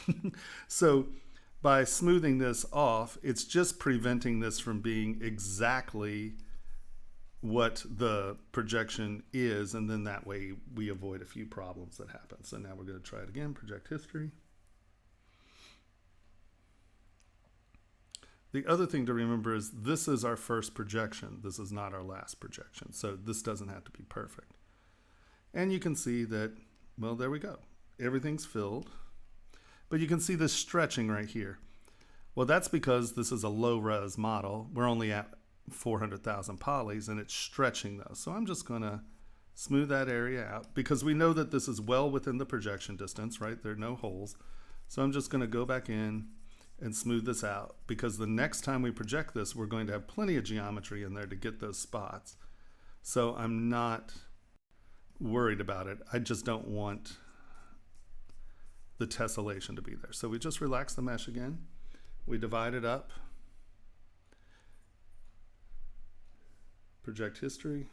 So by smoothing this off, it's just preventing this from being exactly what the projection is, and then that way we avoid a few problems that happen. So now we're going to try it again, project history. The other thing to remember is this is our first projection. This is not our last projection. So this doesn't have to be perfect. And you can see that, well, there we go. Everything's filled. But you can see this stretching right here. Well, that's because this is a low-res model. We're only at 400,000 polys, and it's stretching those. So I'm just going to smooth that area out because we know that this is well within the projection distance, right? There are no holes. So I'm just going to go back in and smooth this out because the next time we project this, we're going to have plenty of geometry in there to get those spots. So I'm not worried about it. I just don't want the tessellation to be there. So we just relax the mesh again. We divide it up. Project history.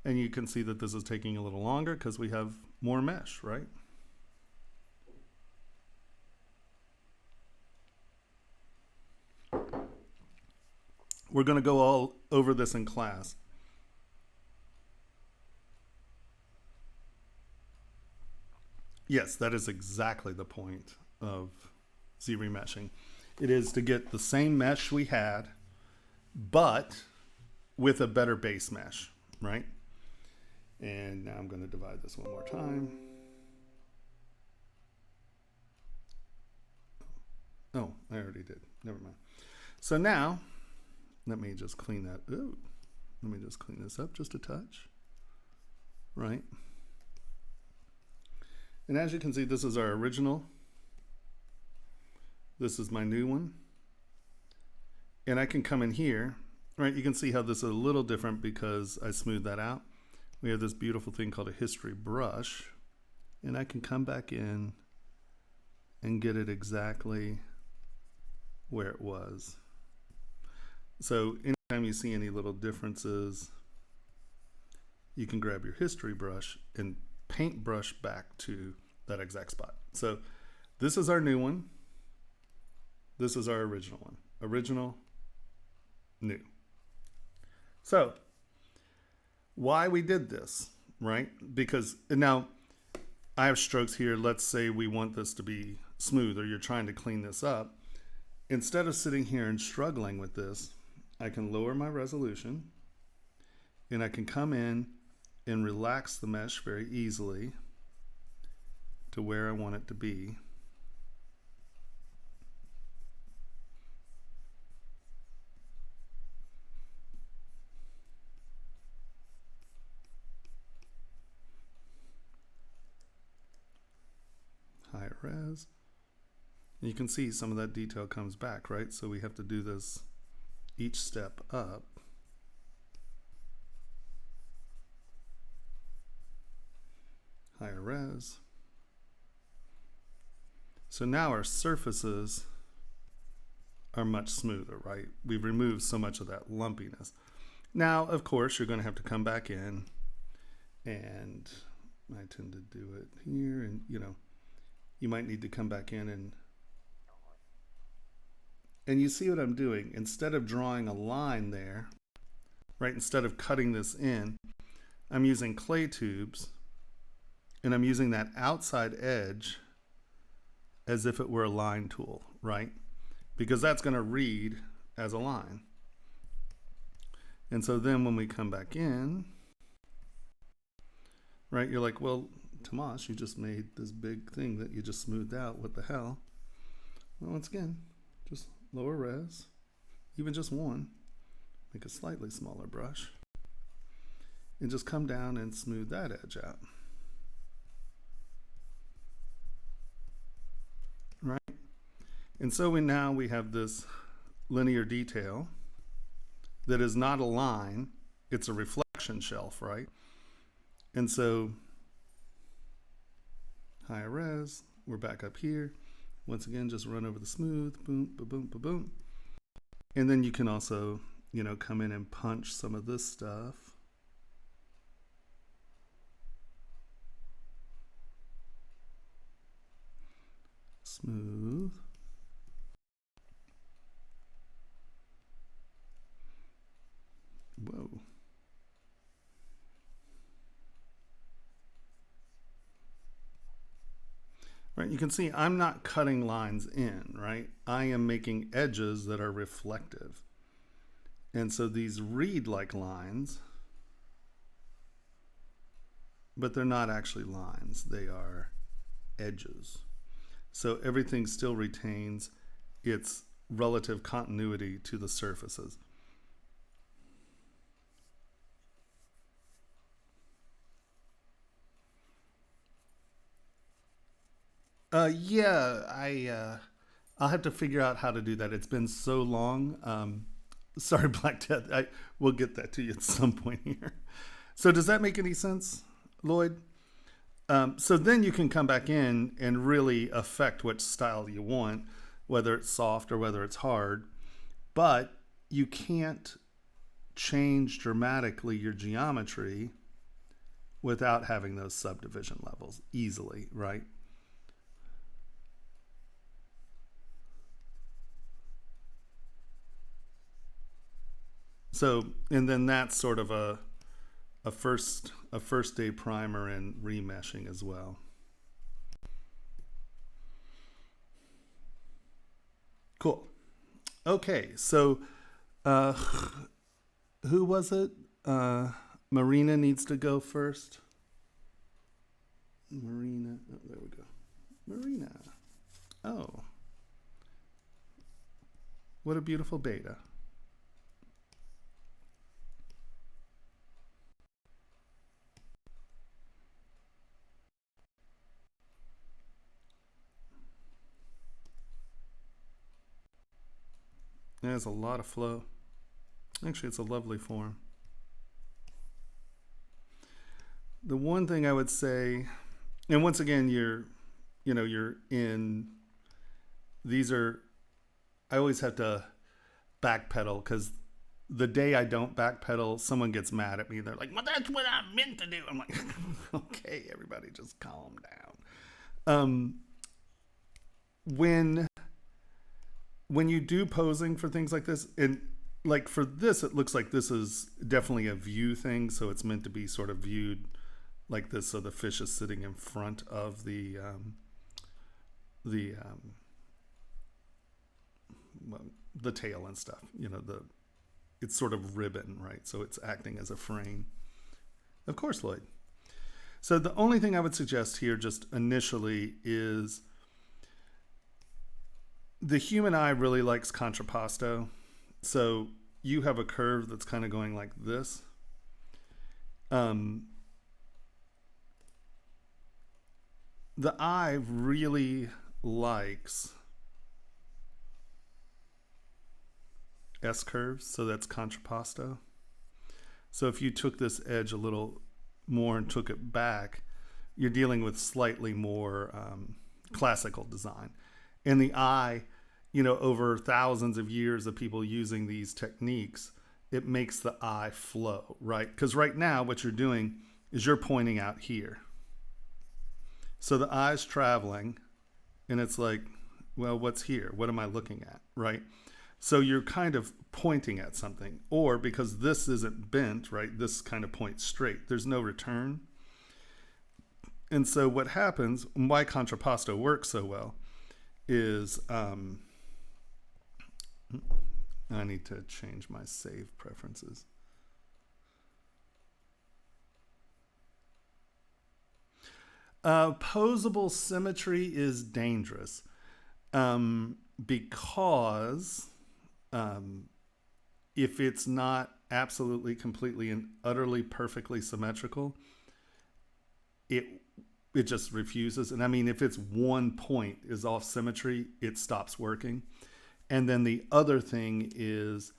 And you can see that this is taking a little longer because we have more mesh, right? We're going to go all over this in class. Yes, that is exactly the point of Z-remeshing. It is to get the same mesh we had, but with a better base mesh, right? And now I'm going to divide this one more time. Oh, I already did. Never mind. So now, let me just clean that. Ooh, let me just clean this up just a touch, right? And as you can see, this is our original. This is my new one. And I can come in here, right? You can see how this is a little different because I smoothed that out. We have this beautiful thing called a history brush. And I can come back in and get it exactly where it was. So anytime you see any little differences, you can grab your history brush and paintbrush back to that exact spot. So this is our new one. This is our original one. Original, new. So why we did this, right? Because now I have strokes here. Let's say we want this to be smooth or you're trying to clean this up. Instead of sitting here and struggling with this, I can lower my resolution and I can come in and relax the mesh very easily to where I want it to be. Higher res. And you can see some of that detail comes back, right? So we have to do this each step up. Higher res. So now our surfaces are much smoother, right? We've removed so much of that lumpiness. Now, of course, you're going to have to come back in, and I tend to do it here, and you might need to come back in and And you see what I'm doing? Instead of drawing a line there, right, instead of cutting this in, I'm using clay tubes, and I'm using that outside edge as if it were a line tool, right? Because that's going to read as a line. And so then when we come back in, right, you're like, well, Tomas, you just made this big thing that you just smoothed out. What the hell? Well, once again, just lower res, even just one, make a slightly smaller brush, and just come down and smooth that edge out. Right? And so now we have this linear detail that is not a line, it's a reflection shelf, right? And so higher res, we're back up here. Once again, just run over the smooth, boom, ba boom, ba boom. And then you can also, you know, come in and punch some of this stuff. Smooth. Whoa. Right, you can see I'm not cutting lines in, right? I am making edges that are reflective. And so these read like lines, but they're not actually lines, they are edges. So everything still retains its relative continuity to the surfaces. I'll have to figure out how to do that. It's been so long. Sorry, Black Death. We'll get that to you at some point here. So does that make any sense, Lloyd? So then you can come back in and really affect which style you want, whether it's soft or whether it's hard. But you can't change dramatically your geometry without having those subdivision levels easily, right? So, and then that's sort of a first day primer and remeshing as well. Cool. Okay, so who was it? Marina needs to go first. Marina, oh, there we go. Marina. Oh, what a beautiful beta. There's a lot of flow. Actually, it's a lovely form. The one thing I would say, and once again, you're in, these are, I always have to backpedal because the day I don't backpedal, someone gets mad at me. They're like, well, that's what I meant to do. I'm like, okay, everybody just calm down. When you do posing for things like this, and like for this, it looks like this is definitely a view thing. So it's meant to be sort of viewed like this. So the fish is sitting in front of the tail and stuff, it's sort of ribbon, right? So it's acting as a frame. Of course, Lloyd. So the only thing I would suggest here just initially is the human eye really likes contrapposto. So you have a curve that's kind of going like this. The eye really likes S curves, so that's contrapposto. So if you took this edge a little more and took it back, you're dealing with slightly more classical design. And the eye, over thousands of years of people using these techniques, it makes the eye flow, right? Because right now what you're doing is you're pointing out here. So the eye's traveling and it's like, well, what's here? What am I looking at, right? So you're kind of pointing at something, or because this isn't bent, right? This kind of points straight. There's no return. And so what happens, and why contrapposto works so well, is I need to change my save preferences. Posable symmetry is dangerous because if it's not absolutely, completely, and utterly perfectly symmetrical, it just refuses. And I mean, if it's one point is off symmetry, it stops working. And then the other thing is,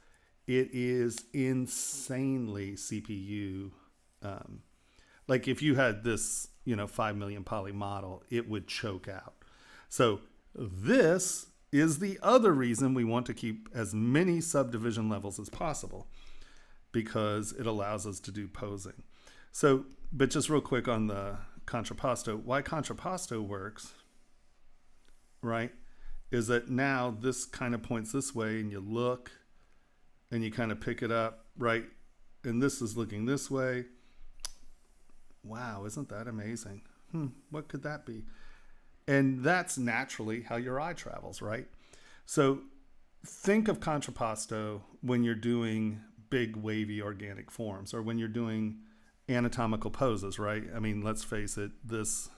it is insanely CPU. Like if you had this, 5 million poly model, it would choke out. So this is the other reason we want to keep as many subdivision levels as possible, because it allows us to do posing. So, but just real quick on the contrapposto, why contrapposto works, right, is that now this kind of points this way and you look and you kind of pick it up, right, and this is looking this way. Wow, isn't that amazing? What could that be? And that's naturally how your eye travels, right? So think of contrapposto when you're doing big wavy organic forms, or when you're doing anatomical poses, right? I mean, let's face it, this,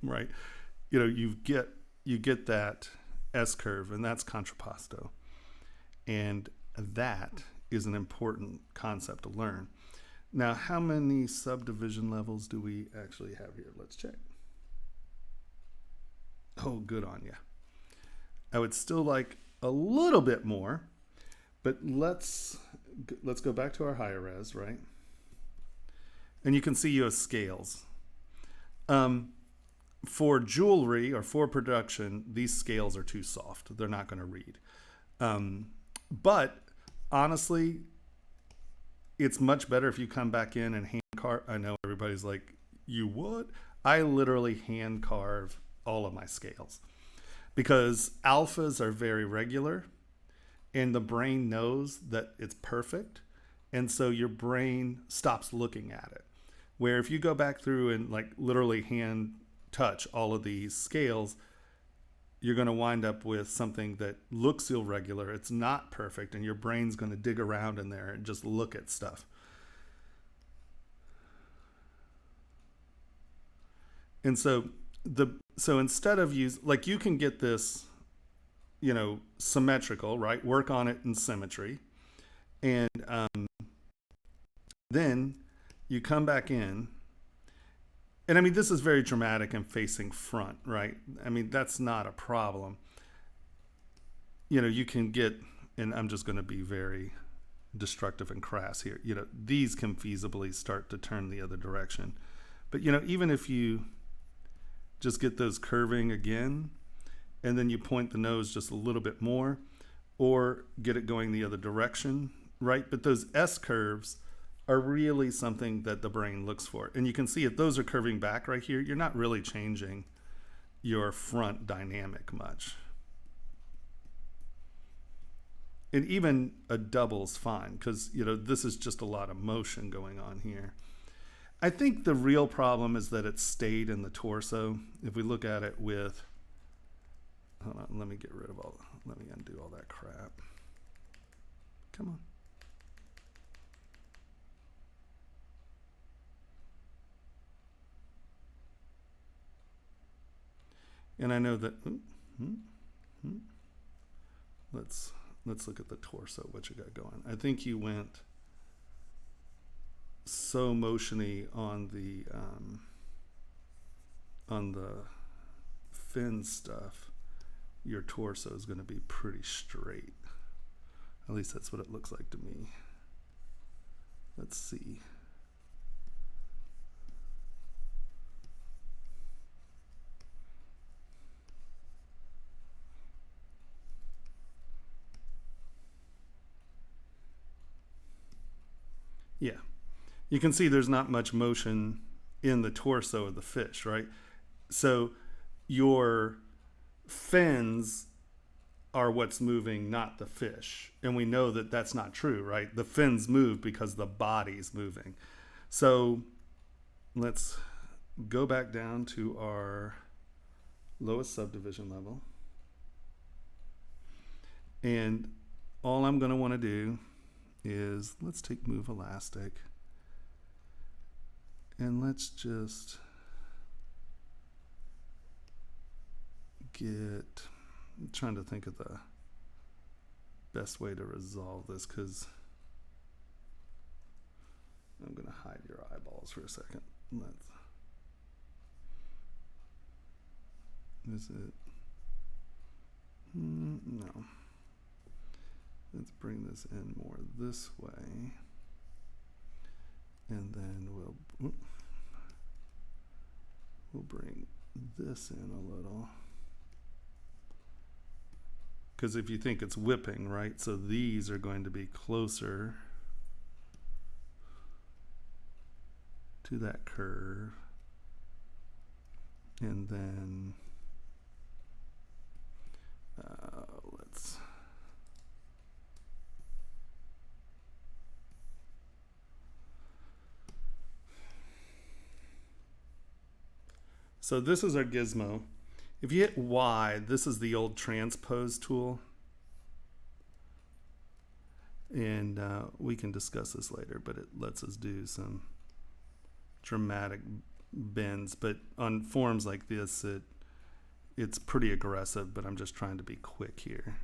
right? You get that S curve, and that's contrapposto. And that is an important concept to learn. Now, how many subdivision levels do we actually have here? Let's check. Oh, good on you. I would still like a little bit more, but let's go back to our higher res, right? And you can see you have scales. For jewelry or for production, these scales are too soft. They're not going to read. But honestly, it's much better if you come back in and hand carve. I know everybody's like, you what? I literally hand carve all of my scales, because alphas are very regular and the brain knows that it's perfect. And so your brain stops looking at it. Where if you go back through and like literally hand touch all of these scales, you're going to wind up with something that looks irregular. It's not perfect, and your brain's going to dig around in there and just look at stuff. And so instead of you can get this, symmetrical, right? Work on it in symmetry, and then you come back in. And I mean, this is very dramatic and facing front, right? I mean, that's not a problem. You can get, and I'm just going to be very destructive and crass here. These can feasibly start to turn the other direction. But, even if you just get those curving again, and then you point the nose just a little bit more, or get it going the other direction, right? But those S curves are really something that the brain looks for. And you can see if those are curving back right here, you're not really changing your front dynamic much. And even a double's fine, because this is just a lot of motion going on here. I think the real problem is that it stayed in the torso. If we look at it with, hold on, let me undo all that crap. Come on. And I know that, let's look at the torso, what you got going. I think you went so motiony on the fin stuff. Your torso is going to be pretty straight. At least that's what it looks like to me. Let's see. Yeah, you can see there's not much motion in the torso of the fish, right? So your fins are what's moving, not the fish. And we know that that's not true, right? The fins move because the body's moving. So let's go back down to our lowest subdivision level. And all I'm going to want to do is, let's take move elastic. And let's just I'm trying to think of the best way to resolve this, because I'm going to hide your eyeballs for a second. Is it? No. Let's bring this in more this way. And then we'll bring this in a little. Because if you think it's whipping, right? So these are going to be closer to that curve. And then let's so this is our gizmo. If you hit Y, this is the old transpose tool. And we can discuss this later, but it lets us do some dramatic bends. But on forms like this, it's pretty aggressive, but I'm just trying to be quick here.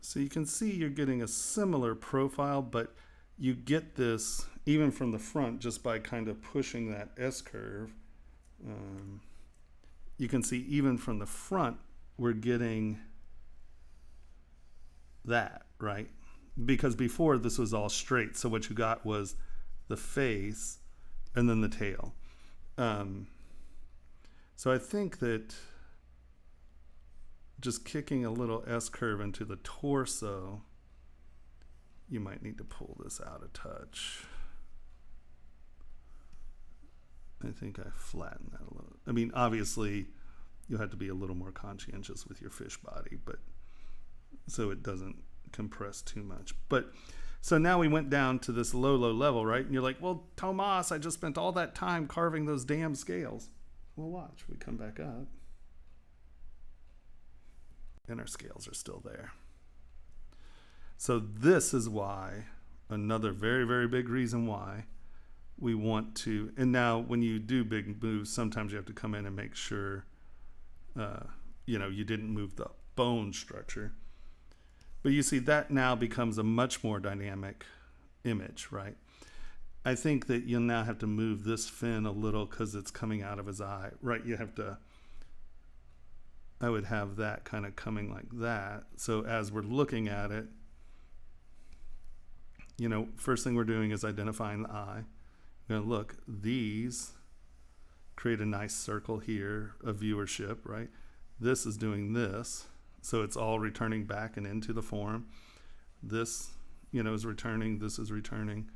So you can see you're getting a similar profile, but you get this even from the front just by kind of pushing that S-curve. You can see even from the front, we're getting that, right? Because before this was all straight. So what you got was the face and then the tail. So I think that just kicking a little S-curve into the torso, you might need to pull this out a touch. I think I flattened that a little. I mean, obviously, you'll have to be a little more conscientious with your fish body, but so it doesn't compress too much. But so now we went down to this low level, right? And you're like, well, Tomas, I just spent all that time carving those damn scales. Well, watch, we come back up. And our scales are still there. So this is why, another very, very big reason why we want to, and now when you do big moves, sometimes you have to come in and make sure, you didn't move the bone structure. But you see that now becomes a much more dynamic image, right? I think that you'll now have to move this fin a little because it's coming out of his eye, right? I would have that kind of coming like that. So as we're looking at it, first thing we're doing is identifying the eye. We're going to look, these create a nice circle here of viewership, right? This is doing this. So it's all returning back and into the form. This, is returning, this is returning.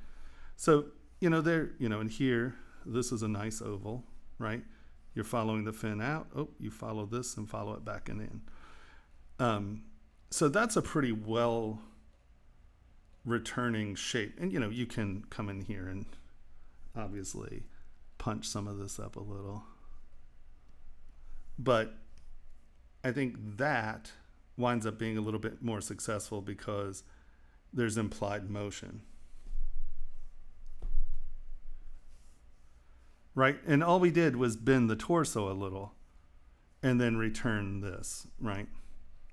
So, and here, this is a nice oval, right? You're following the fin out. Oh, you follow this and follow it back and in. So that's a pretty well returning shape. And, you can come in here and obviously punch some of this up a little. But I think that winds up being a little bit more successful because there's implied motion. Right? And all we did was bend the torso a little and then return this, right?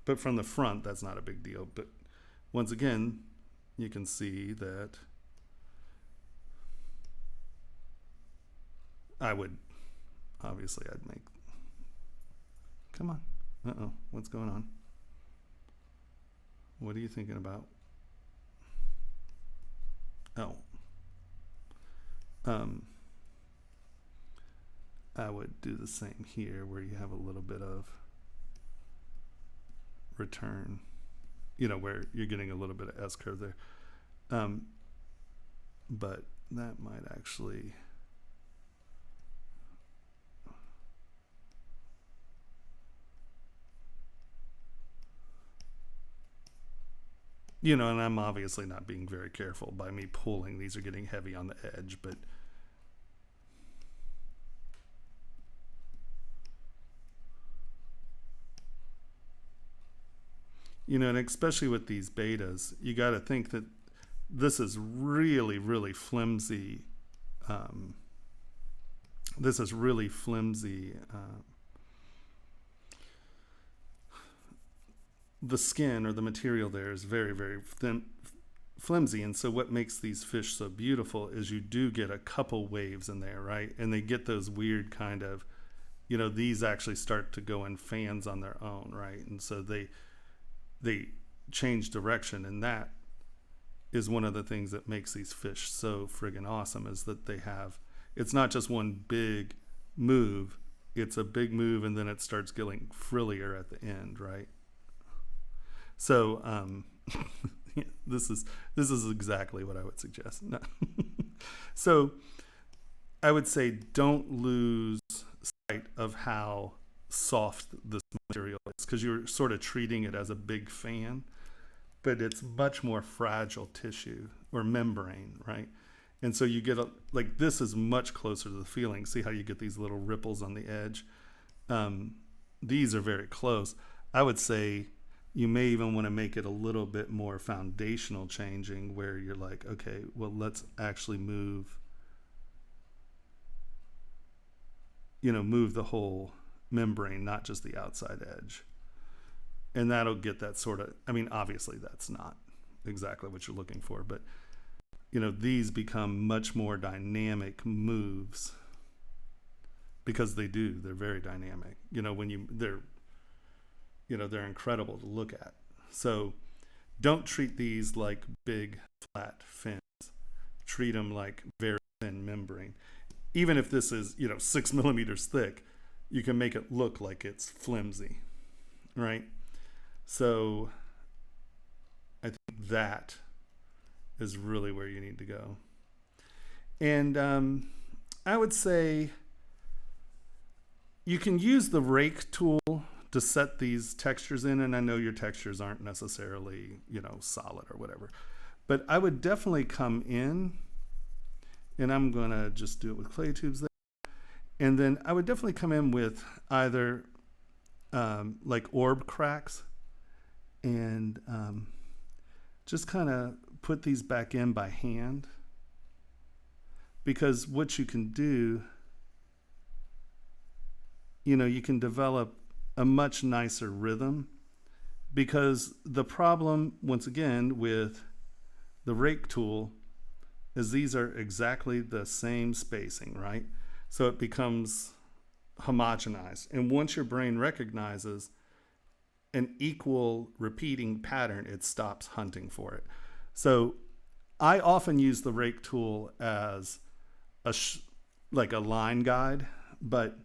But from the front, that's not a big deal. But once again, you can see that I'd make, come on. What's going on? What are you thinking about? Oh, um, I would do the same here where you have a little bit of return, where you're getting a little bit of S curve there. But that might actually, and I'm obviously not being very careful by me pulling. These are getting heavy on the edge, but and especially with these betas, you got to think that this is really, really flimsy. This is really flimsy. The skin or the material there is very, very thin, flimsy. And so what makes these fish so beautiful is you do get a couple waves in there, right? And they get those weird kind of, these actually start to go in fans on their own, right? And so they change direction, and that is one of the things that makes these fish so friggin' awesome, is that it's not just one big move, it's a big move and then it starts getting frillier at the end, right? So this is exactly what I would suggest. No. So I would say don't lose sight of how soft this material is, because you're sort of treating it as a big fan, but it's much more fragile tissue or membrane, right? And so you get this is much closer to the feeling. See how you get these little ripples on the edge? These are very close. I would say you may even want to make it a little bit more foundational changing, where you're like, okay, well, let's actually move the whole membrane, not just the outside edge. And that'll get that sort of, obviously that's not exactly what you're looking for, but these become much more dynamic moves, because they're very dynamic. They're incredible to look at. So don't treat these like big flat fins. Treat them like very thin membrane. Even if this is 6 millimeters thick, you can make it look like it's flimsy, right? So I think that is really where you need to go. And I would say you can use the rake tool to set these textures in, and I know your textures aren't necessarily solid or whatever, but I would definitely come in, and I'm gonna just do it with clay tubes there, and then I would definitely come in with either like orb cracks, and just kind of put these back in by hand, because what you can do, you can develop a much nicer rhythm, because the problem, once again, with the rake tool is these are exactly the same spacing, right? So it becomes homogenized. And once your brain recognizes an equal repeating pattern, it stops hunting for it. So I often use the rake tool as like a line guide, but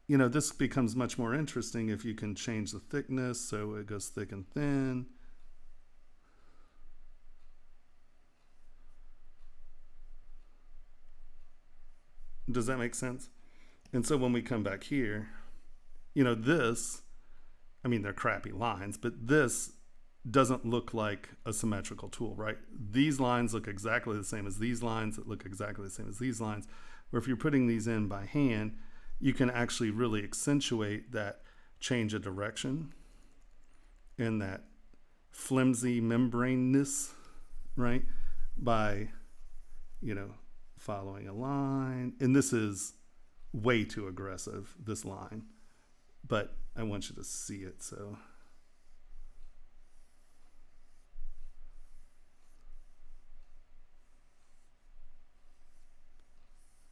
this becomes much more interesting if you can change the thickness so it goes thick and thin. Does that make sense? And so when we come back here, this, they're crappy lines, but this doesn't look like a symmetrical tool, right? These lines look exactly the same as these lines that look exactly the same as these lines, where if you're putting these in by hand, you can actually really accentuate that change of direction and that flimsy membraneness, right? By, following a line. And this is way too aggressive, this line, but I want you to see it. So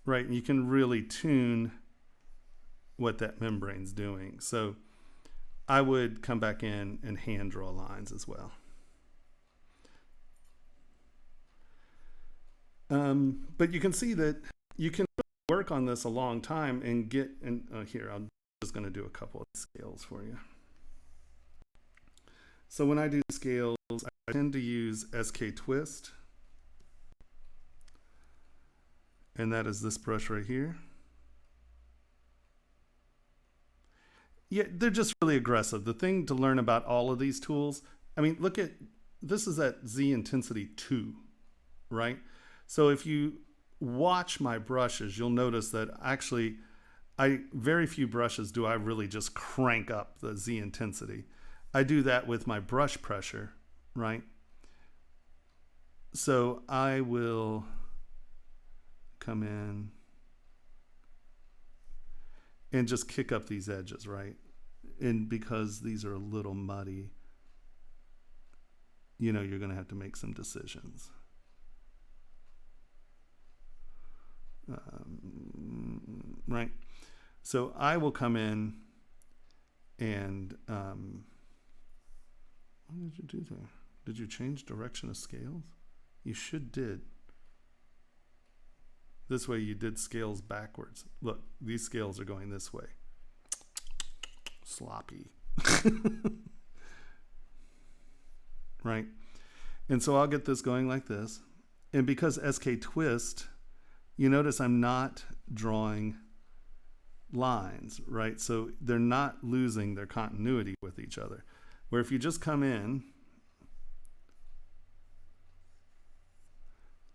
right, and you can really tune what that membrane's doing. So I would come back in and hand draw lines as well. But you can see that you can work on this a long time and get, and here, I'm just going to do a couple of scales for you. So when I do scales, I tend to use SK Twist. And that is this brush right here. Yeah, they're just really aggressive. The thing to learn about all of these tools, I mean, look at, this is at Z intensity 2, right? So if you watch my brushes, you'll notice that actually, very few brushes do I really just crank up the Z intensity. I do that with my brush pressure, right? So I will come in and just kick up these edges, right? And because these are a little muddy, you know, you're going to have to make some decisions. Right? So I will come in and what did you do there? Did you change direction of scales? You did. This way you did scales backwards. Look, these scales are going this way. Sloppy. Right? And so I'll get this going like this. And because SK Twist, you notice I'm not drawing lines, right? So they're not losing their continuity with each other. Where if you just come in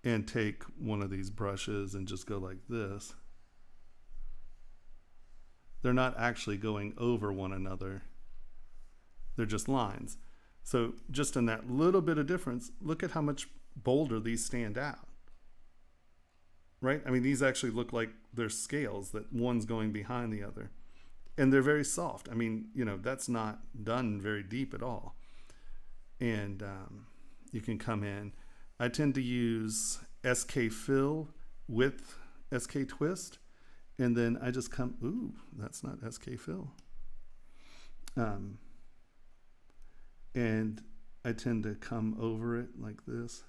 and take one of these brushes and just go like this, they're not actually going over one another. They're just lines. So just in that little bit of difference, look at how much bolder these stand out. Right? I mean, these actually look like they're scales, that one's going behind the other. And they're very soft. I mean, you know, that's not done very deep at all. And you can come in. I tend to use SK Fill with SK Twist. And then I just come, ooh, that's not SK Fill. And I tend to come over it like this.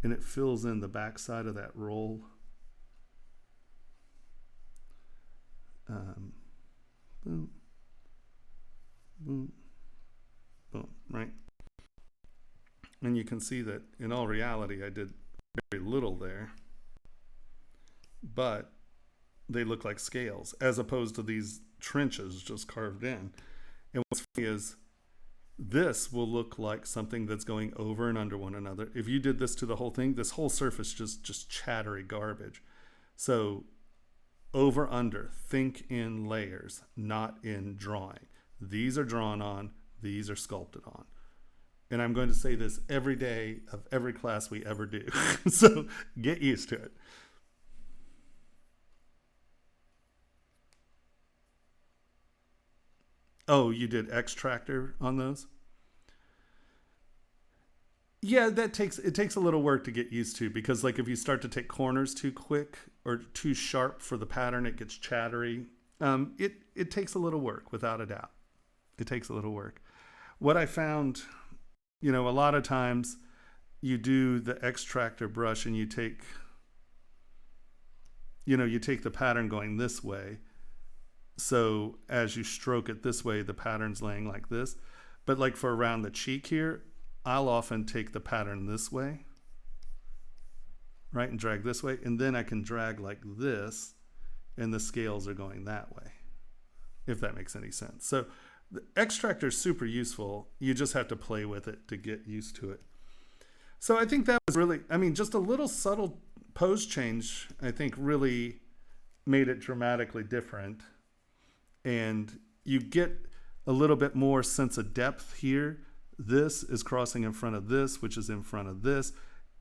And it fills in the back side of that roll. Boom, boom, boom, right? And you can see that in all reality, I did very little there, but they look like scales as opposed to these trenches just carved in. And what's funny is this will look like something that's going over and under one another. If you did this to the whole thing, this whole surface just chattery garbage. So over, under, think in layers, not in drawing. These are drawn on, these are sculpted on. And I'm going to say this every day of every class we ever do. So get used to it. Oh, you did extractor on those? Yeah, it takes a little work to get used to, because like if you start to take corners too quick or too sharp for the pattern, it gets chattery. It takes a little work, without a doubt. It takes a little work. What I found, you know, a lot of times you do the extractor brush and you take the pattern going this way. So as you stroke it this way, the pattern's laying like this. But like for around the cheek here, I'll often take the pattern this way, right, and drag this way, and then I can drag like this, and the scales are going that way, if that makes any sense. So the extractor is super useful. You just have to play with it to get used to it. So I think that was really, I mean, just a little subtle pose change, I think really made it dramatically different. And you get a little bit more sense of depth here. This is crossing in front of this, which is in front of this.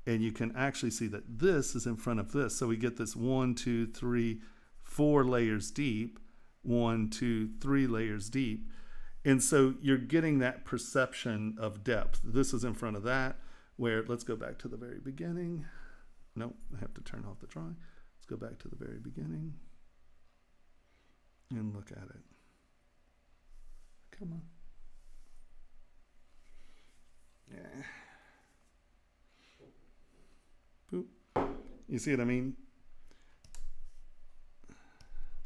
And you can actually see that this is in front of this. So we get this 1, 2, 3, 4 layers deep, 1, 2, 3 layers deep. And so you're getting that perception of depth. This is in front of that, where let's go back to the very beginning. Nope, I have to turn off the drawing. Let's go back to the very beginning and look at it. Come on. Yeah. Boop. You see what I mean?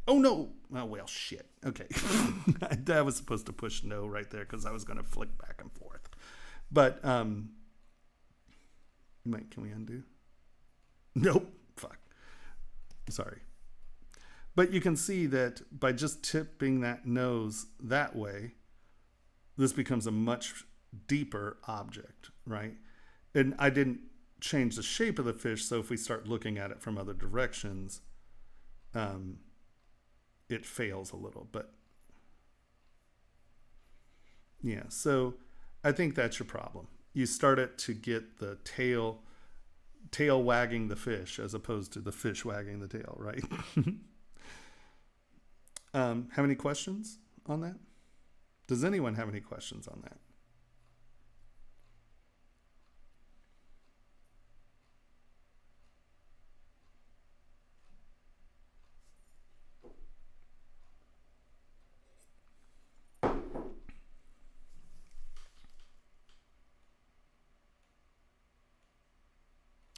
Oh no! Oh well, shit. Okay. I was supposed to push no right there because I was going to flick back and forth. But, wait, can we undo? Nope. Fuck. Sorry. But you can see that by just tipping that nose that way, this becomes a much deeper object, right? And I didn't change the shape of the fish, so if we start looking at it from other directions, it fails a little. But yeah, so I think that's your problem. You start it to get the tail wagging the fish as opposed to the fish wagging the tail, right? Have any questions on that? Does anyone have any questions on that?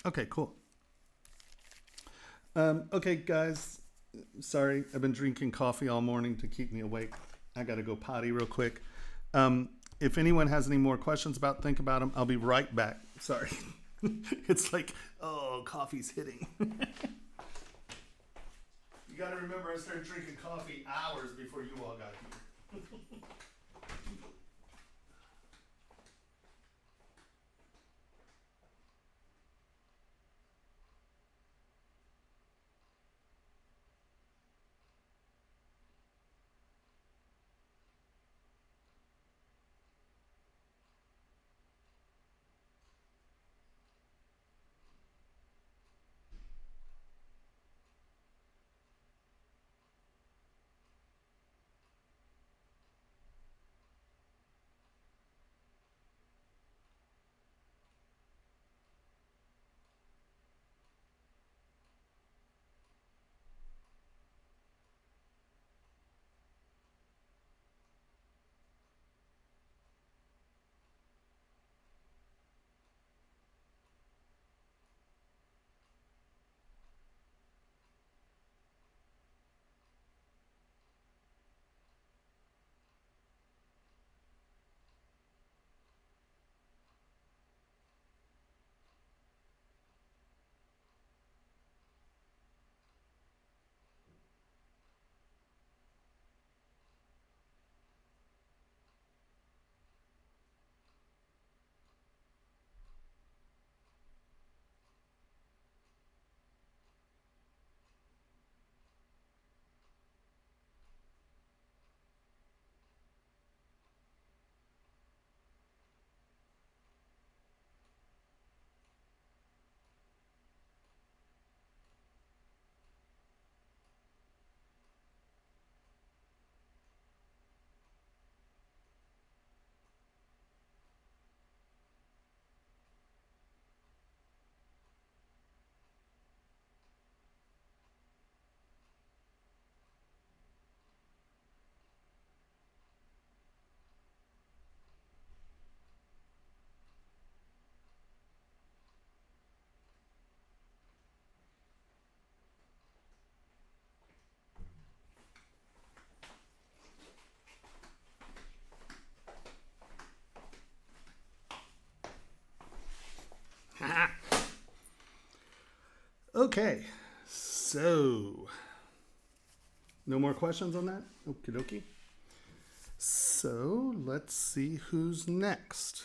Okay, cool. Okay, guys, sorry, I've been drinking coffee all morning to keep me awake. I got to go potty real quick. If anyone has any more questions about Think About Them, I'll be right back. Sorry. It's like, oh, coffee's hitting. You got to remember, I started drinking coffee hours before you all got here. Okay, so no more questions on that? Okie dokie. So let's see who's next.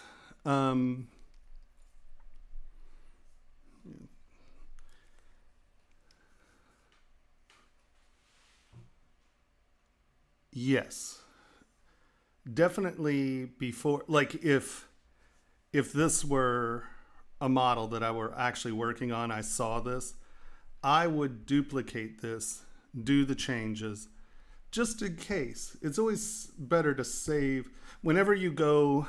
Yes, definitely before, like if this were a model that I were actually working on, I saw this, I would duplicate this, do the changes, just in case. It's always better to save. Whenever you go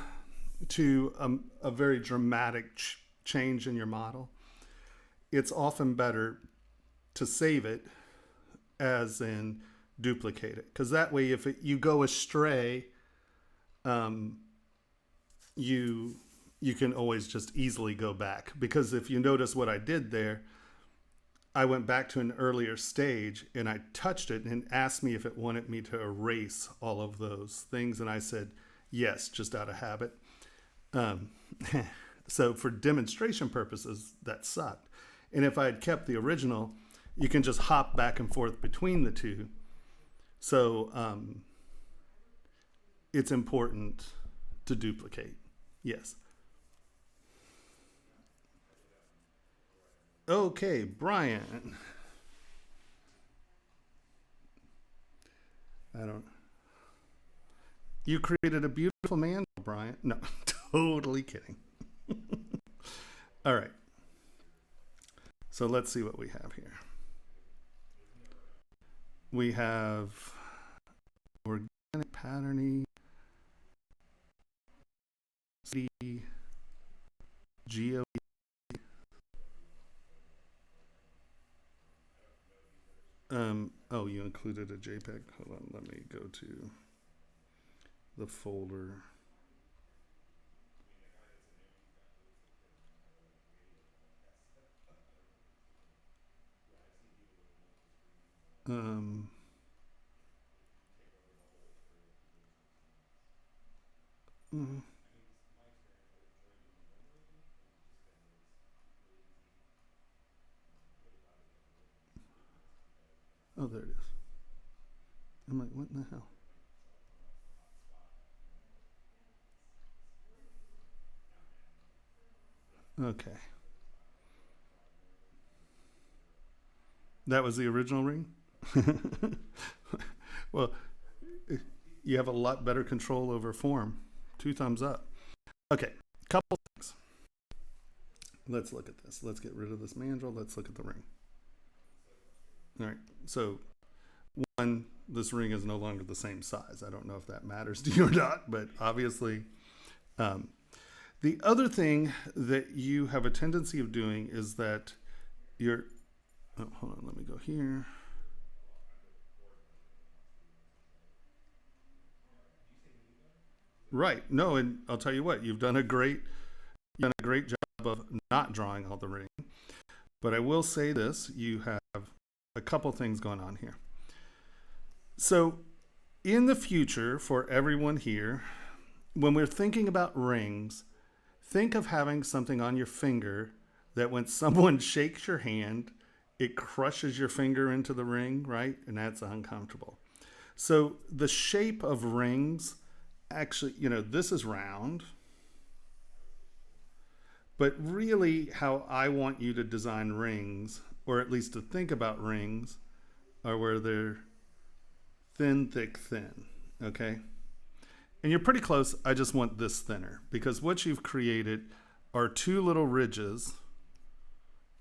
to a very dramatic change in your model, it's often better to save it as in duplicate it. Because that way, if you go astray, um, you you can always just easily go back, because if you notice what I did there, I went back to an earlier stage and I touched it and asked me if it wanted me to erase all of those things, and I said yes, just out of habit. Um, so for demonstration purposes, that sucked. And if I had kept the original, you can just hop back and forth between the two. So it's important to duplicate. Yes. Okay, Brian. I don't. You created a beautiful man, Brian. No, totally kidding. All right. So let's see what we have here. We have organic patterning, C, geo. Oh, you included a JPEG. Hold on, let me go to the folder. Um, mm, oh, there it is. I'm like, what in the hell? Okay. That was the original ring? Well, you have a lot better control over form. 2 thumbs up. Okay, couple things. Let's look at this. Let's get rid of this mandrel. Let's look at the ring. All right, so one, this ring is no longer the same size. I don't know if that matters to you or not, but obviously. Um, the other thing that you have a tendency of doing is that you're, oh, hold on, let me go here. Right. No, and I'll tell you what, you've done a great job of not drawing all the ring. But I will say this, you have a couple things going on here. So in the future, for everyone here, when we're thinking about rings, think of having something on your finger that when someone shakes your hand, it crushes your finger into the ring, right? And that's uncomfortable. So the shape of rings, actually, this is round, but really how I want you to design rings, or at least to think about rings, are where they're thin, thick, thin, okay? And you're pretty close. I just want this thinner, because what you've created are 2 little ridges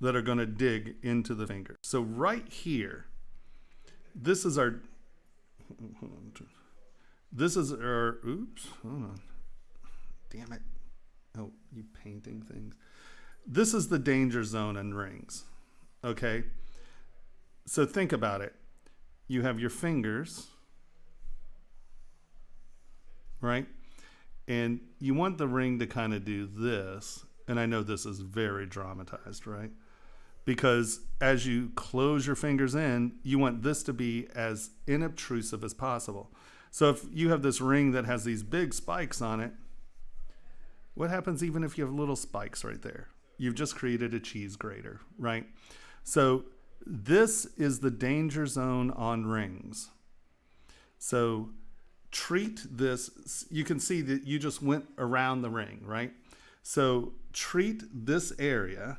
that are going to dig into the finger. So right here, this is our, oops, hold on. Damn it. Oh, you painting things. This is the danger zone in rings, okay? So think about it. You have your fingers, right? And you want the ring to kind of do this. And I know this is very dramatized, right? Because as you close your fingers in, you want this to be as inobtrusive as possible. So if you have this ring that has these big spikes on it, what happens even if you have little spikes right there? You've just created a cheese grater, right? So this is the danger zone on rings. So treat this, you can see that you just went around the ring, right? So treat this area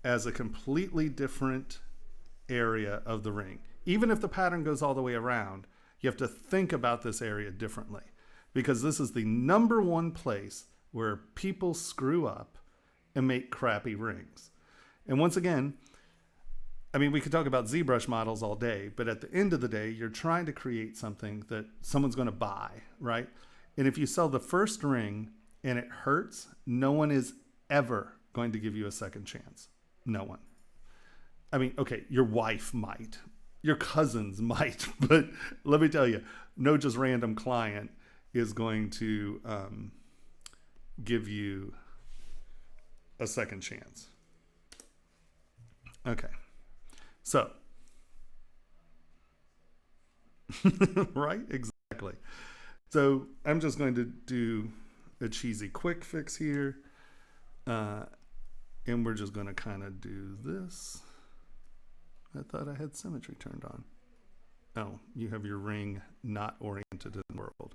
as a completely different area of the ring. Even if the pattern goes all the way around, you have to think about this area differently, because this is the number one place where people screw up and make crappy rings. And once again, I mean, we could talk about ZBrush models all day, but at the end of the day, you're trying to create something that someone's going to buy, right? And if you sell the first ring and it hurts, no one is ever going to give you a second chance. No one. I mean, okay, your wife might, your cousins might, but let me tell you, no just random client is going to give you a second chance. Okay, so right, exactly. So I'm just going to do a cheesy quick fix here, and we're just going to kind of do this. I thought I had symmetry turned on. Oh, you have your ring not oriented in the world.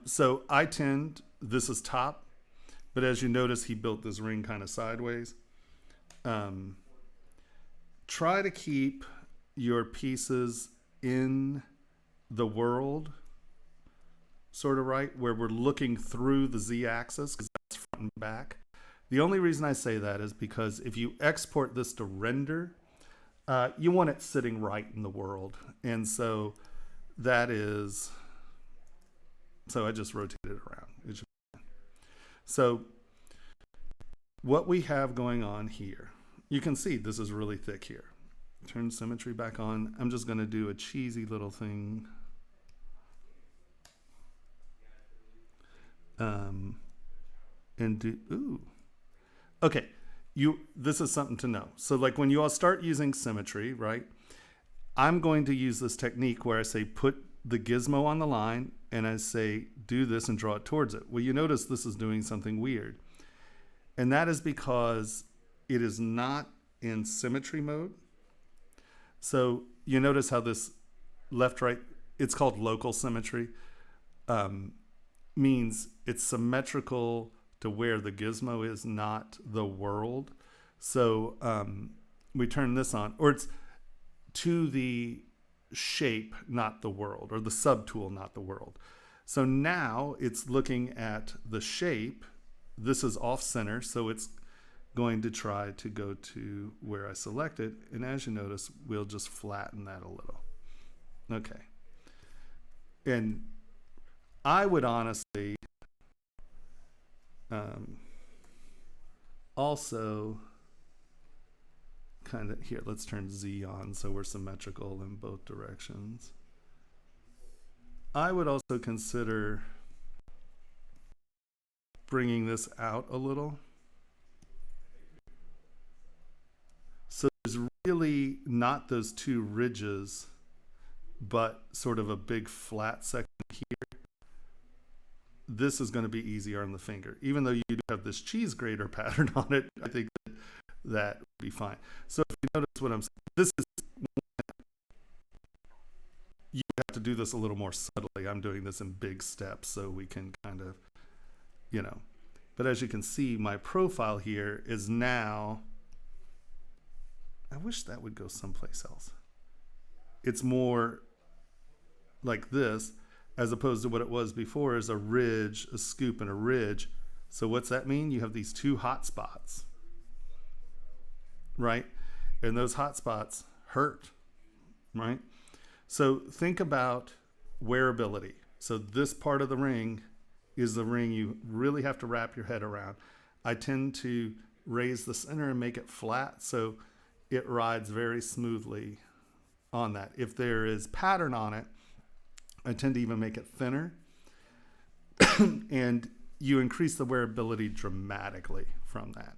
So I tend, this is top, but as you notice, he built this ring kind of sideways. Try to keep your pieces in the world, sort of right, where we're looking through the z-axis, because that's front and back. The only reason I say that is because if you export this to render, you want it sitting right in the world. And so that is, so I just rotate it around. So what we have going on here, you can see this is really thick here. Turn symmetry back on. I'm just going to do a cheesy little thing. And do, ooh. Okay, this is something to know. So like when you all start using symmetry, right? I'm going to use this technique where I say put the gizmo on the line and I say do this and draw it towards it. Well, you notice this is doing something weird. And that is because it is not in symmetry mode. So you notice how this left-right, it's called local symmetry, means it's symmetrical to where the gizmo is, not the world. So we turn this on, or it's to the shape, not the world, or the subtool, not the world. So now it's looking at the shape. This is off center, so it's going to try to go to where I selected. And as you notice, we'll just flatten that a little. Okay. And I would honestly also kind of, here, let's turn Z on so we're symmetrical in both directions. I would also consider bringing this out a little. So there's really not those two ridges, but sort of a big flat section here. This is going to be easier on the finger. Even though you do have this cheese grater pattern on it, I think that would be fine. So if you notice what I'm saying, this is, you have to do this a little more subtly. I'm doing this in big steps so we can kind of, you know. But as you can see, my profile here is now, I wish that would go someplace else. It's more like this, as opposed to what it was before is a ridge, a scoop, and a ridge. So what's that mean? You have these two hot spots, right? And those hot spots hurt, right? So think about wearability. So this part of the ring is the ring you really have to wrap your head around. I tend to raise the center and make it flat so it rides very smoothly on that. If there is pattern on it, I tend to even make it thinner. And you increase the wearability dramatically from that.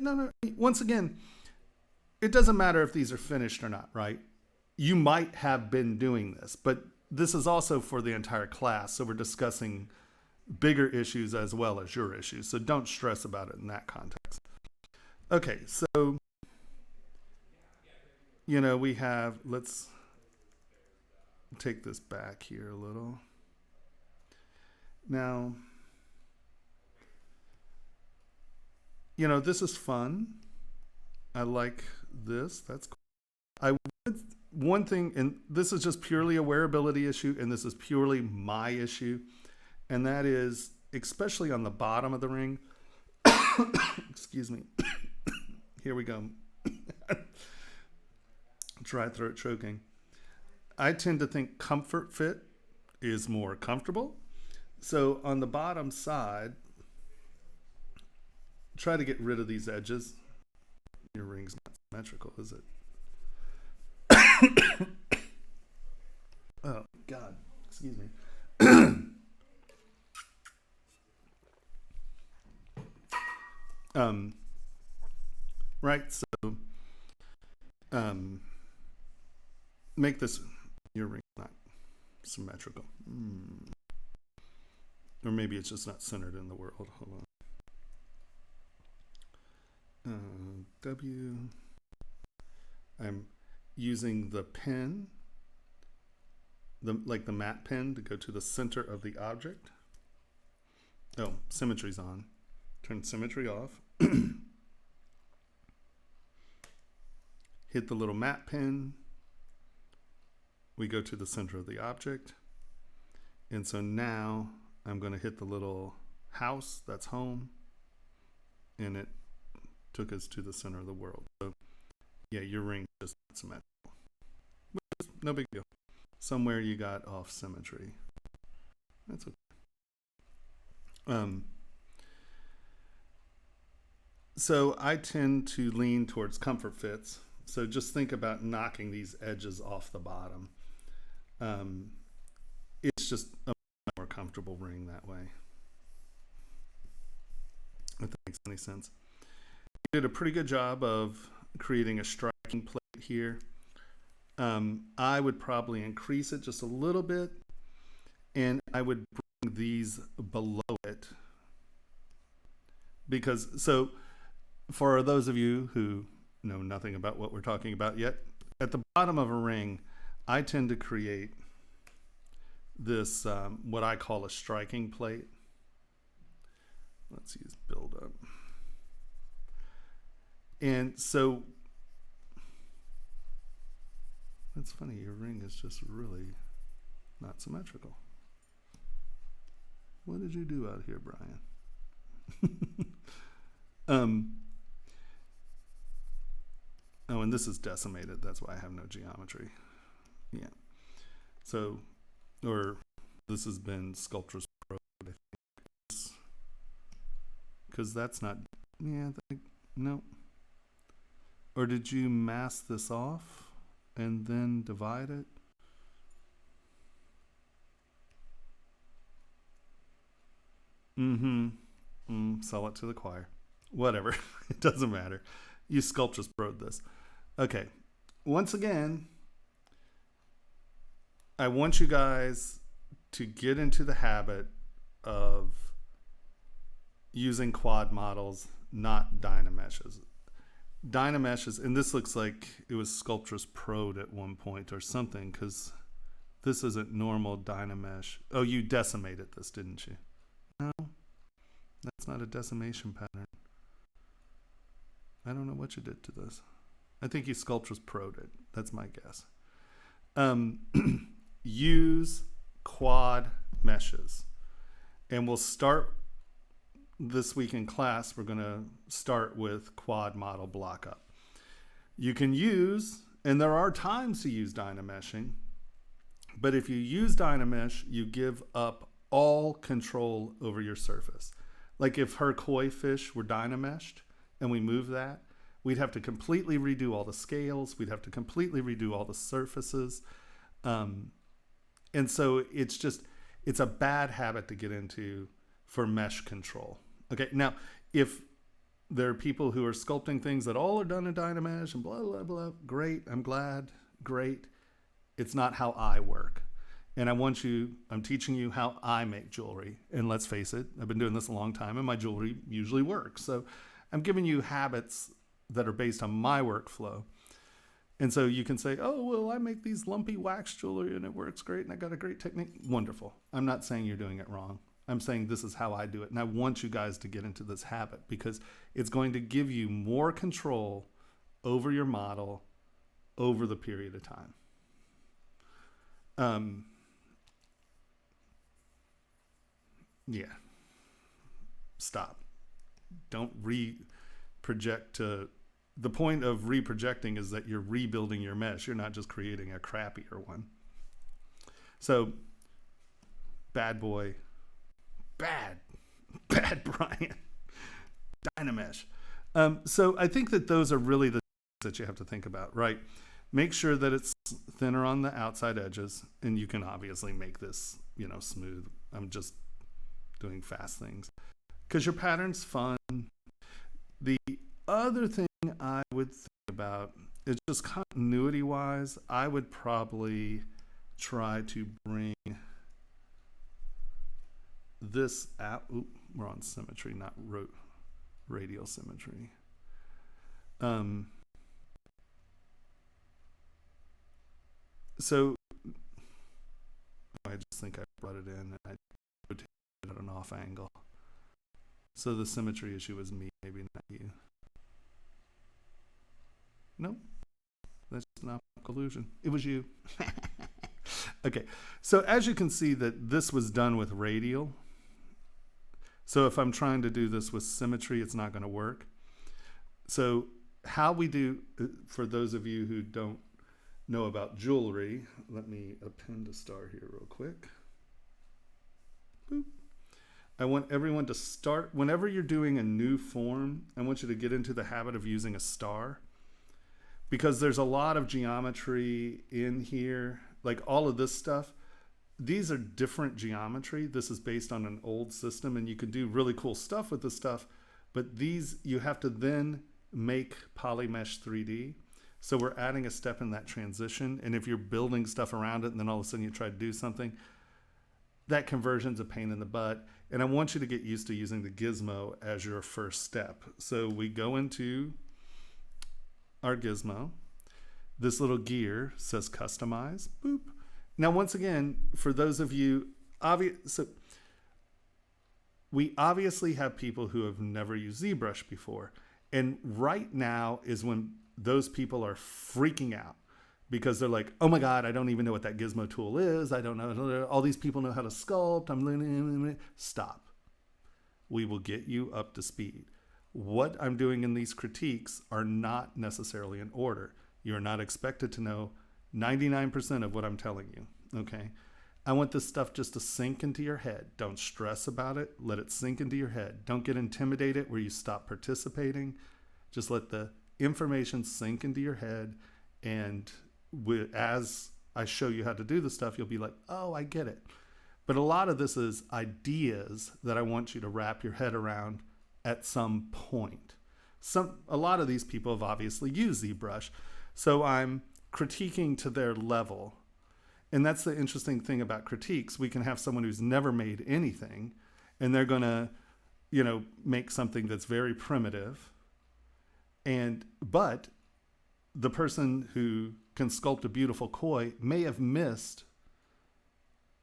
No. Once again, it doesn't matter if these are finished or not, right? You might have been doing this, but this is also for the entire class. So we're discussing bigger issues as well as your issues. So don't stress about it in that context. Okay, so, you know, we have, let's take this back here a little. Now, you know, this is fun. I like this. That's cool. I would, one thing, and this is just purely a wearability issue, and this is purely my issue, and that is, especially on the bottom of the ring, excuse me, here we go, dry throat choking. I tend to think comfort fit is more comfortable. So on the bottom side, try to get rid of these edges. Your ring's not symmetrical, is it? Oh, God. Excuse me. Right, so make this your ring not symmetrical. Or maybe it's just not centered in the world. Hold on. W. I'm using the pen, like the matte pen, to go to the center of the object. Oh, symmetry's on. Turn symmetry off. Hit the little matte pen. We go to the center of the object. And so now I'm going to hit the little house, that's home. And it took us to the center of the world. So yeah, your ring is just not symmetrical. No big deal. Somewhere you got off symmetry. That's okay. So I tend to lean towards comfort fits. So just think about knocking these edges off the bottom. It's just a more comfortable ring that way, if that makes any sense. You did a pretty good job of creating a striking plate here. I would probably increase it just a little bit, and I would bring these below it. Because, so for those of you who know nothing about what we're talking about yet, at the bottom of a ring, I tend to create this, what I call a striking plate. Let's use build up. And so, that's funny, your ring is just really not symmetrical. What did you do out here, Brian? Oh, and this is decimated. That's why I have no geometry. Yeah. So, or this has been Sculptris Pro, I think. Because that's not, yeah, no. Or did you mask this off and then divide it? Sell it to the choir. Whatever. It doesn't matter. You Sculptris Pro'd this. Okay. Once again, I want you guys to get into the habit of using quad models, not Dynameshes. Dynameshes, and this looks like it was Sculptris Pro'd at one point or something, because this isn't normal Dynamesh. Oh, you decimated this, didn't you? No, that's not a decimation pattern. I don't know what you did to this. I think you Sculptris Pro'd it. That's my guess. Use quad meshes. And we'll start this week in class. We're going to start with quad model block up. You can use, and there are times to use Dynameshing, but if you use Dynamesh, you give up all control over your surface. Like if her koi fish were Dynameshed and we move that, we'd have to completely redo all the scales. We'd have to completely redo all the surfaces. And so it's a bad habit to get into for mesh control. Okay, now, if there are people who are sculpting things that all are done in Dynamesh and blah, blah, blah, great, I'm glad, great. It's not how I work. And I'm teaching you how I make jewelry. And let's face it, I've been doing this a long time and my jewelry usually works. So I'm giving you habits that are based on my workflow. And so you can say, oh, well, I make these lumpy wax jewelry and it works great and I got a great technique. Wonderful. I'm not saying you're doing it wrong. I'm saying this is how I do it. And I want you guys to get into this habit because it's going to give you more control over your model over the period of time. Yeah. Stop. Don't re-project to... The point of reprojecting is that you're rebuilding your mesh. You're not just creating a crappier one. So, bad boy. Bad Brian. Dynamesh. So I think that those are really the that you have to think about, right? Make sure that it's thinner on the outside edges, and you can obviously make this, smooth. I'm just doing fast things because your pattern's fun. The other thing I would think about is just continuity wise, I would probably try to bring this out. Oop, we're on symmetry, not radial symmetry. So I just think I brought it in and I rotated it at an off angle. So the symmetry issue was me, maybe not you. Nope, that's not collusion. It was you. Okay, so as you can see that this was done with radial. So if I'm trying to do this with symmetry, it's not going to work. So how we do, for those of you who don't know about jewelry, let me append a star here real quick. Boop. I want everyone to start, whenever you're doing a new form, I want you to get into the habit of using a star, because there's a lot of geometry in here, like all of this stuff. These are different geometry. This is based on an old system, and you can do really cool stuff with this stuff, but these you have to then make polymesh 3D. So we're adding a step in that transition, and if you're building stuff around it and then all of a sudden you try to do something, that conversion's a pain in the butt. And I want you to get used to using the gizmo as your first step. So we go into our gizmo. This little gear says customize. Boop. Now, once again, for those of you, so we obviously have people who have never used ZBrush before. And right now is when those people are freaking out, because they're like, oh my God, I don't even know what that gizmo tool is. I don't know. All these people know how to sculpt. I'm learning. Stop. We will get you up to speed. What I'm doing in these critiques are not necessarily in order. You're not expected to know 99% of what I'm telling you, okay? I want this stuff just to sink into your head. Don't stress about it. Let it sink into your head. Don't get intimidated where you stop participating. Just let the information sink into your head, and as I show you how to do the stuff, you'll be like, oh, I get it. But a lot of this is ideas that I want you to wrap your head around at some point. A lot of these people have obviously used ZBrush, so I'm critiquing to their level. And that's the interesting thing about critiques. We can have someone who's never made anything, and they're going to, make something that's very primitive. But the person who can sculpt a beautiful koi may have missed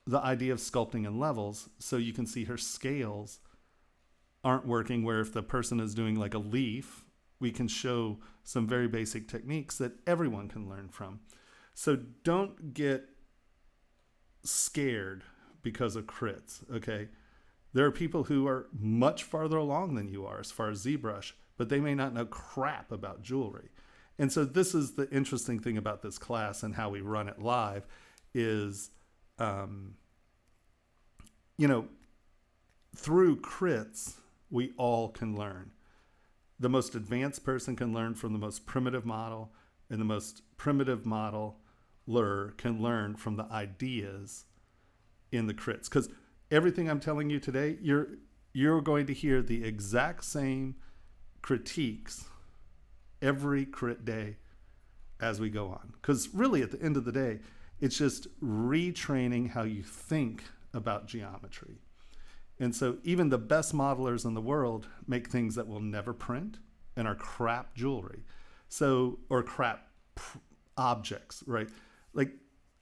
the idea of sculpting in levels. So you can see her scales aren't working, where if the person is doing like a leaf, we can show some very basic techniques that everyone can learn from. So don't get scared because of crits, okay? There are people who are much farther along than you are as far as ZBrush, but they may not know crap about jewelry. And so this is the interesting thing about this class and how we run it live is, through crits, we all can learn. The most advanced person can learn from the most primitive model, and the most primitive modeler can learn from the ideas in the crits. Because everything I'm telling you today, you're going to hear the exact same critiques every crit day as we go on. Because really, at the end of the day, it's just retraining how you think about geometry. And so even the best modelers in the world make things that will never print and are crap jewelry. So, or crap objects, right? Like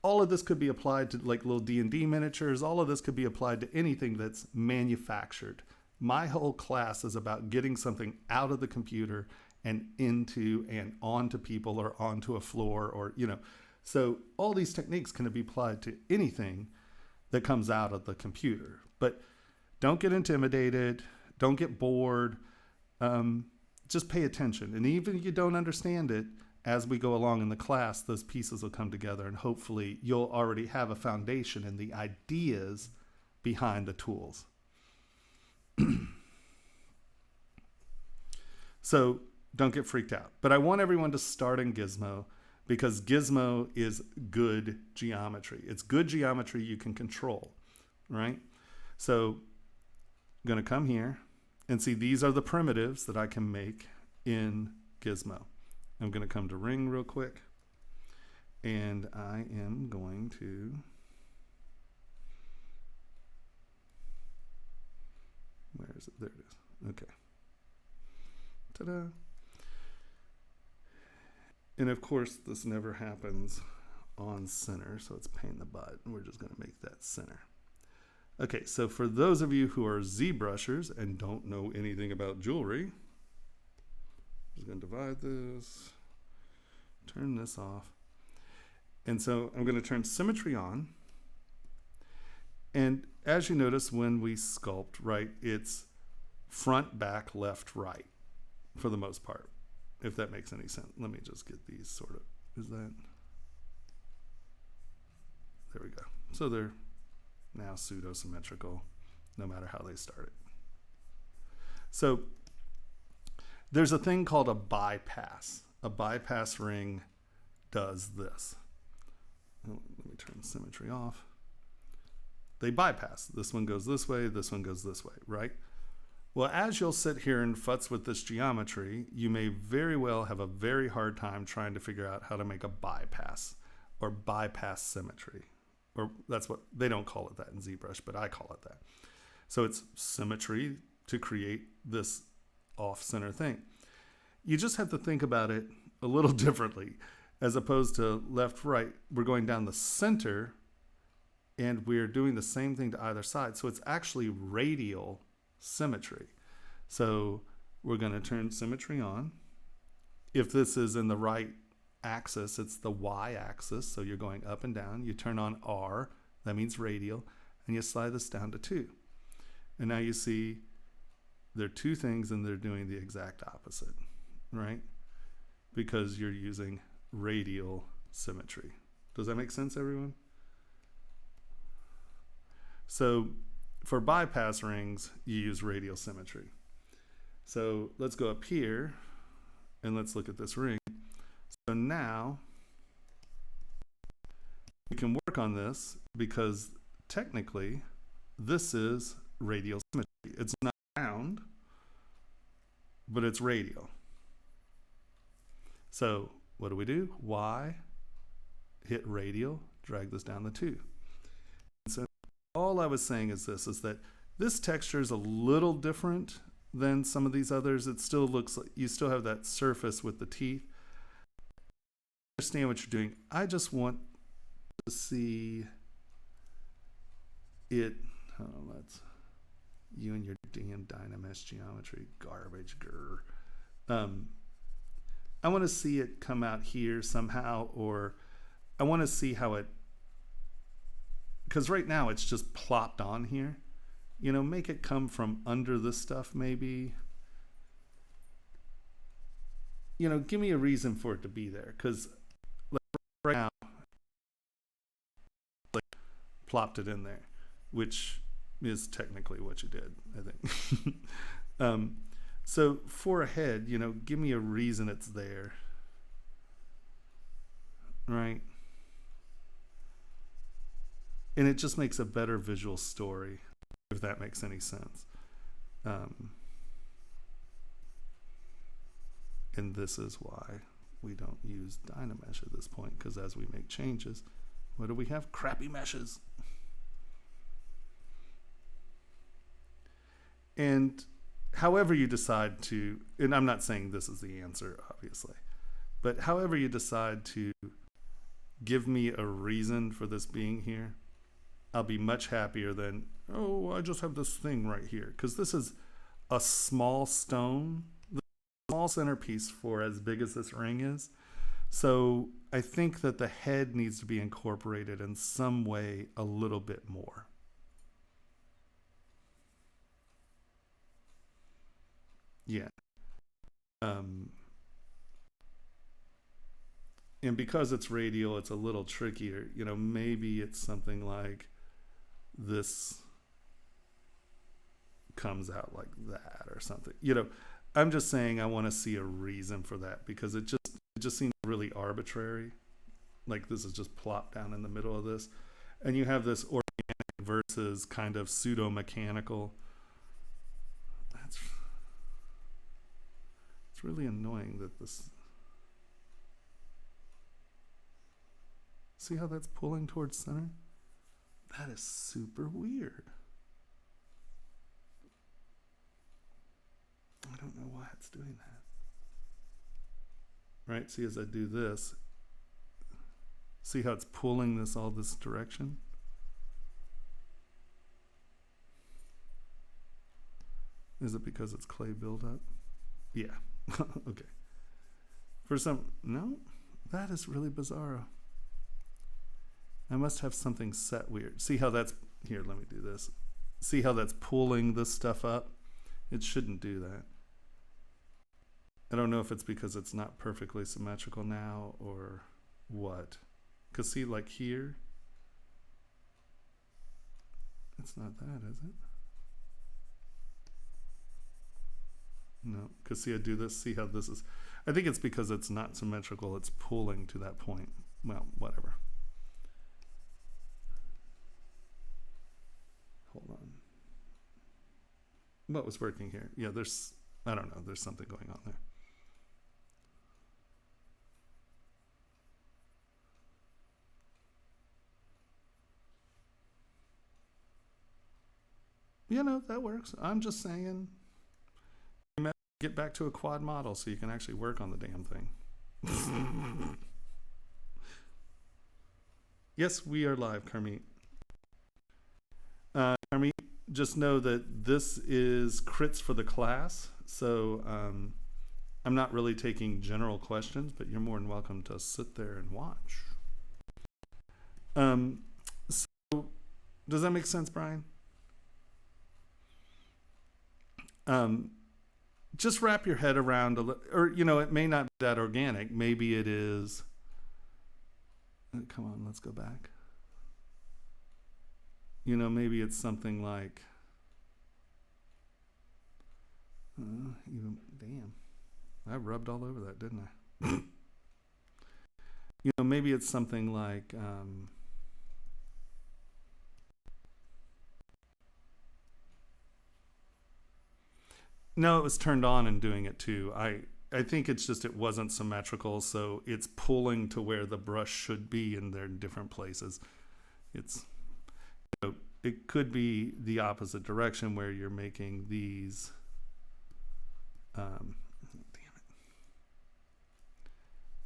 all of this could be applied to like little D&D miniatures. All of this could be applied to anything that's manufactured. My whole class is about getting something out of the computer and into and onto people or onto a floor or, so all these techniques can be applied to anything that comes out of the computer. But don't get intimidated. Don't get bored. Just pay attention. And even if you don't understand it, as we go along in the class, those pieces will come together, and hopefully you'll already have a foundation in the ideas behind the tools. So Don't get freaked out. But I want everyone to start in Gizmo because Gizmo is good geometry. It's good geometry you can control, right? So I'm going to come here and see these are the primitives that I can make in Gizmo. I'm going to come to ring real quick, and I am going to where is it? There it is. Okay. Ta-da. And of course, this never happens on center, so it's a pain in the butt. We're just going to make that center. Okay, so for those of you who are ZBrushers and don't know anything about jewelry, I'm just going to divide this, turn this off. And so I'm going to turn symmetry on. And as you notice, when we sculpt, right, it's front, back, left, right for the most part, if that makes any sense. Let me just get these sort of, is that, there we go. So they're now pseudo-symmetrical, no matter how they started. So there's a thing called a bypass. A bypass ring does this. Oh, let me turn symmetry off. They bypass. This one goes this way, this one goes this way, right? Well, as you'll sit here and futz with this geometry, you may very well have a very hard time trying to figure out how to make a bypass or bypass symmetry. Or that's what, they don't call it that in ZBrush, but I call it that. So it's symmetry to create this off-center thing. You just have to think about it a little differently. As opposed to left, right, we're going down the center and we're doing the same thing to either side. So it's actually radial symmetry. So we're going to turn symmetry on. If this is in the right axis, it's the y-axis. So you're going up and down. You turn on R, that means radial, and you slide this down to 2. And now you see there are two things and they're doing the exact opposite, right? Because you're using radial symmetry. Does that make sense, everyone? So for bypass rings, you use radial symmetry. So let's go up here and let's look at this ring. So now we can work on this because technically this is radial symmetry. It's not round, but it's radial. So what do? Y, hit radial, drag this down to 2. And so all I was saying is this, is that this texture is a little different than some of these others. It still looks like you still have that surface with the teeth. I understand what you're doing. I just want to see it. Oh, that's you and your damn Dynamesh geometry garbage. Grr. I want to see it come out here somehow, or I want to see how it, because right now it's just plopped on here. You know, make it come from under this stuff maybe. You know, give me a reason for it to be there, because like right now, like plopped it in there, which is technically what you did, I think. So for a head, you know, give me a reason it's there, right? And it just makes a better visual story, if that makes any sense. And this is why we don't use Dynamesh at this point, because as we make changes, what do we have? Crappy meshes. And however you decide to, and I'm not saying this is the answer, obviously, but however you decide to give me a reason for this being here, I'll be much happier than, oh, I just have this thing right here. Because this is a small stone, the small centerpiece for as big as this ring is. So I think that the head needs to be incorporated in some way a little bit more. Yeah. And because it's radial, it's a little trickier. You know, maybe it's something like this comes out like that or something. You know, I'm just saying I want to see a reason for that because it just seems really arbitrary. Like this is just plopped down in the middle of this, and you have this organic versus kind of pseudo mechanical. That's it's really annoying that this. See how that's pulling towards center? That is super weird. I don't know why it's doing that. Right? See, as I do this, see how it's pulling this all this direction? Is it because it's clay buildup? Yeah. Okay. No, that is really bizarre. I must have something set weird. See how that's, here, let me do this. See how that's pulling this stuff up? It shouldn't do that. I don't know if it's because it's not perfectly symmetrical now or what. Because see, like here, it's not that, is it? No, because see, I do this, see how this is. I think it's because it's not symmetrical, it's pulling to that point. Well, whatever. Hold on. What was working here? Yeah, I don't know, there's something going on there. You know, that works. I'm just saying, get back to a quad model so you can actually work on the damn thing. Yes, we are live, Carmit. Carmit, just know that this is crits for the class, so I'm not really taking general questions, but you're more than welcome to sit there and watch. So, does that make sense, Brian? Just wrap your head around or it may not be that organic. Maybe it is. Come on, let's go back. Maybe it's something like, damn, I rubbed all over that, didn't I? Maybe it's something like, no, it was turned on and doing it too. I think it's just it wasn't symmetrical, so it's pulling to where the brush should be, and they're in different places. It could be the opposite direction where you're making these. Damn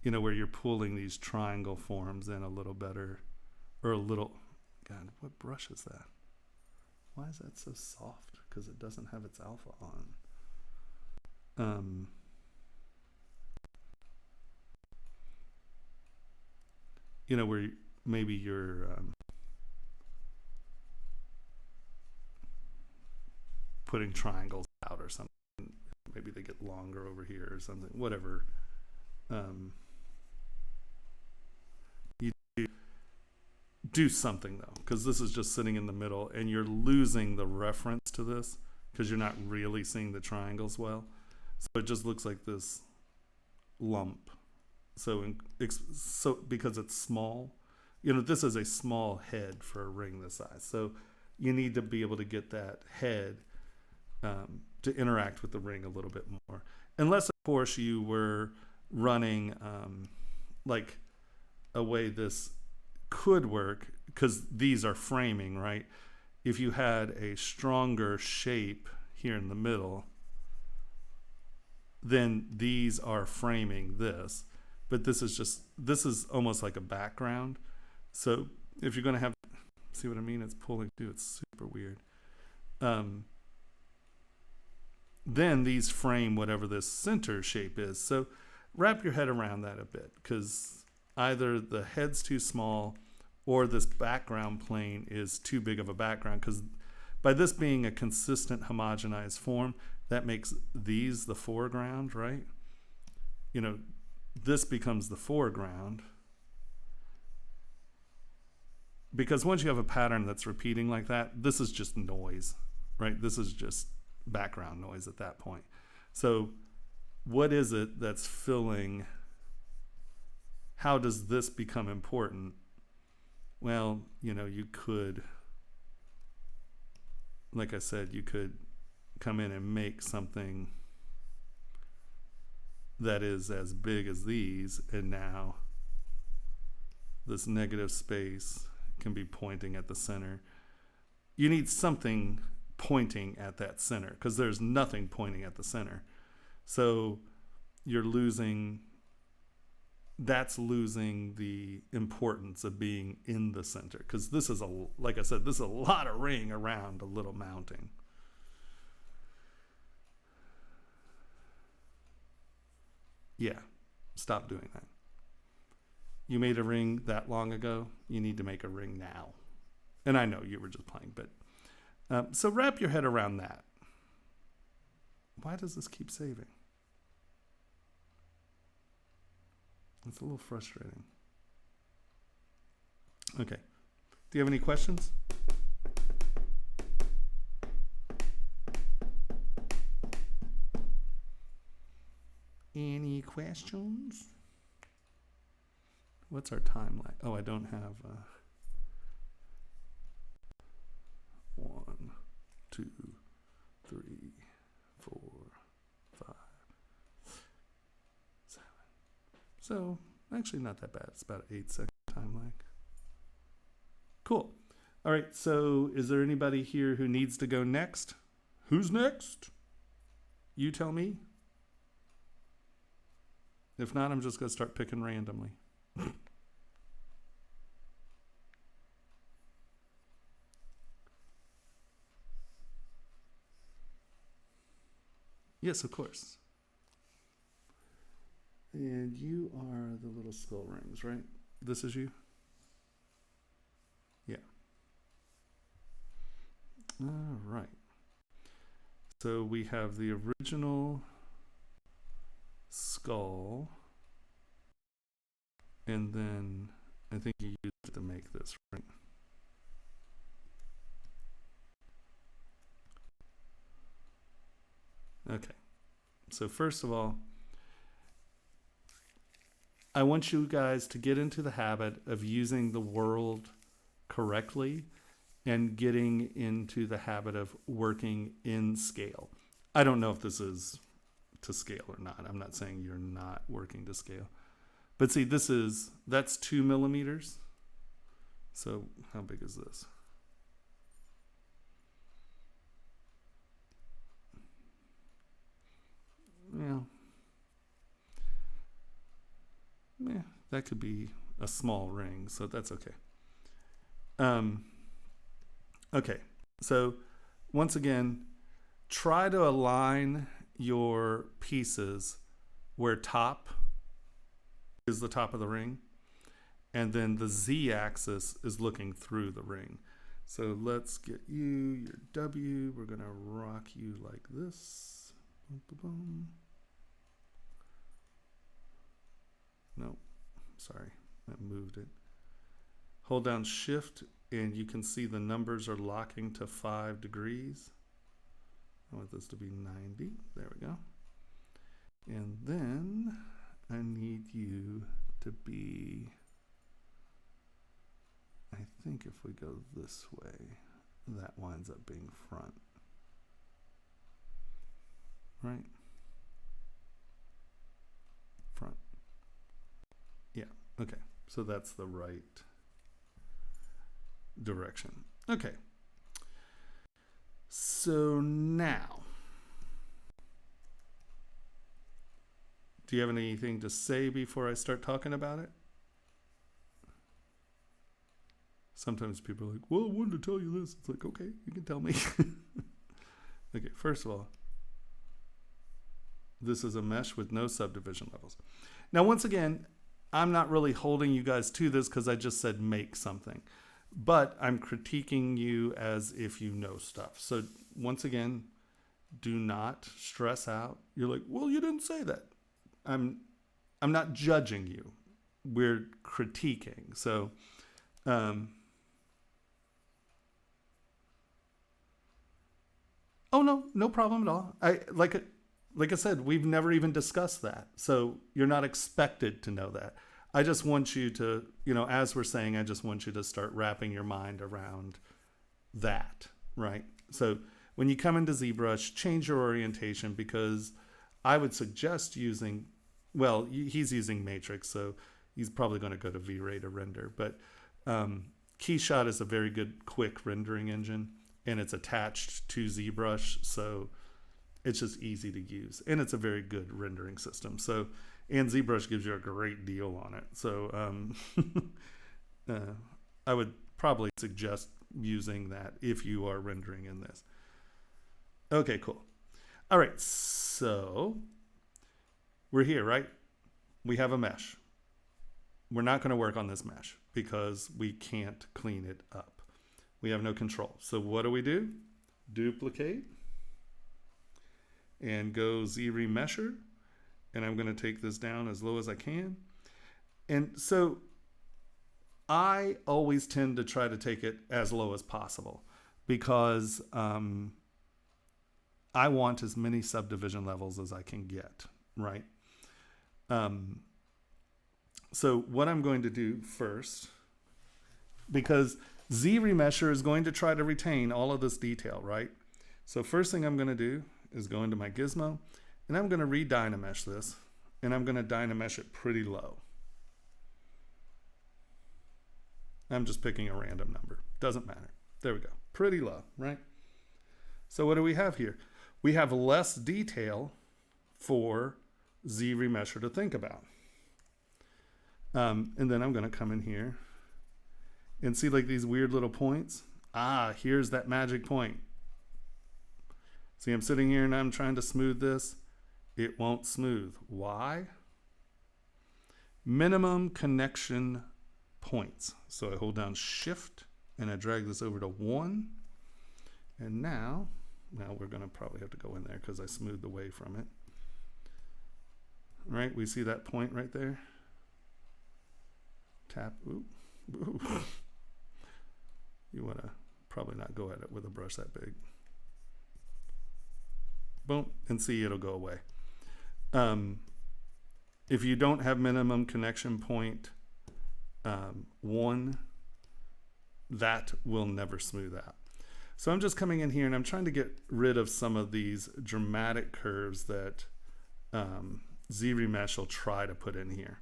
it. Where you're pulling these triangle forms in a little better, or a little. God, what brush is that? Why is that so soft? Because it doesn't have its alpha on. Where maybe you're putting triangles out or something. Maybe they get longer over here or something. Whatever. You do something though, because this is just sitting in the middle, and you're losing the reference to this because you're not really seeing the triangles well. So it just looks like this lump. So because it's small, this is a small head for a ring this size. So you need to be able to get that head to interact with the ring a little bit more. Unless, of course, you were running like a way this could work, because these are framing, right? If you had a stronger shape here in the middle, then these are framing this, but this is almost like a background. So if you're going to have, see what I mean? It's pulling too. It's super weird. Then these frame whatever this center shape is. So wrap your head around that a bit, because either the head's too small or this background plane is too big of a background, because by this being a consistent homogenized form, that makes these the foreground, right? This becomes the foreground. Because once you have a pattern that's repeating like that, this is just noise, right? This is just background noise at that point. So what is it that's filling? How does this become important? Well, you could, like I said, you could come in and make something that is as big as these, and now this negative space can be pointing at the center. You need something pointing at that center because there's nothing pointing at the center. So you're losing, that's losing the importance of being in the center, because this is like I said, this is a lot of ring around a little mounting. Yeah, stop doing that. You made a ring that long ago. You need to make a ring now. And I know you were just playing, but so wrap your head around that. Why does this keep saving? It's a little frustrating. Okay. Do you have any questions? Any questions? What's our time like? Oh, I don't have 1, 2, 3, 4, 5, 7. So actually not that bad. It's about 8-second time lag. Cool. All right. So is there anybody here who needs to go next? Who's next? You tell me. If not, I'm just going to start picking randomly. Yes, of course. And you are the little skull rings, right? This is you? Yeah. All right. So we have the original skull, and then I think you used it to make this, right? Okay. So first of all, I want you guys to get into the habit of using the world correctly and getting into the habit of working in scale. I don't know if this is to scale or not. I'm not saying you're not working to scale. But see, that's 2 millimeters. So how big is this? Yeah, that could be a small ring, so that's okay. Okay, so once again, try to align your pieces where top is the top of the ring, and then the z-axis is looking through the ring. So let's get you your W. We're going to rock you like this. Boom, boom, boom. No, sorry, I moved it. Hold down Shift, and you can see the numbers are locking to 5 degrees. I want this to be 90. There we go. And then I need you to be, I think if we go this way, that winds up being front. Right? Front. Yeah, okay. So that's the right direction. Okay. So now, do you have anything to say before I start talking about it? Sometimes people are like, well, I wanted to tell you this. It's like, okay, you can tell me. Okay, first of all, this is a mesh with no subdivision levels. Now, once again, I'm not really holding you guys to this because I just said make something. But I'm critiquing you as if you know stuff. So once again, do not stress out. You're like, well, you didn't say that. I'm not judging you. We're critiquing. So oh no problem at all. like I said, we've never even discussed that. So you're not expected to know that. I just want you to, as we're saying, I just want you to start wrapping your mind around that, right? So when you come into ZBrush, change your orientation, because I would suggest using, well, he's using Matrix, so he's probably going to go to V-Ray to render. But Keyshot is a very good quick rendering engine, and it's attached to ZBrush, so it's just easy to use. And it's a very good rendering system. So, and ZBrush gives you a great deal on it. So I would probably suggest using that if you are rendering in this. Okay, cool. All right, so we're here, right? We have a mesh. We're not going to work on this mesh because we can't clean it up. We have no control. So what do? Duplicate and go Z remesher. And I'm going to take this down as low as I can. And so I always tend to try to take it as low as possible, because I want as many subdivision levels as I can get, right? So what I'm going to do first, because Z remesher is going to try to retain all of this detail, right? So first thing I'm going to do is go into my gizmo, and I'm going to re-dynamesh this, and I'm going to dynamesh it pretty low. I'm just picking a random number. Doesn't matter. There we go. Pretty low, right? So what do we have here? We have less detail for Z remesher to think about. And then I'm going to come in here and see like these weird little points. Here's that magic point. See, I'm sitting here and I'm trying to smooth this. It won't smooth. Why? Minimum connection points. So I hold down Shift and I drag this over to 1. And now we're going to probably have to go in there because I smoothed away from it. Right? We see that point right there. Tap. Ooh. Ooh. You want to probably not go at it with a brush that big. Boom. And see, it'll go away. If you don't have minimum connection point 1, that will never smooth out. So I'm just coming in here and I'm trying to get rid of some of these dramatic curves that Z-Remesh will try to put in here.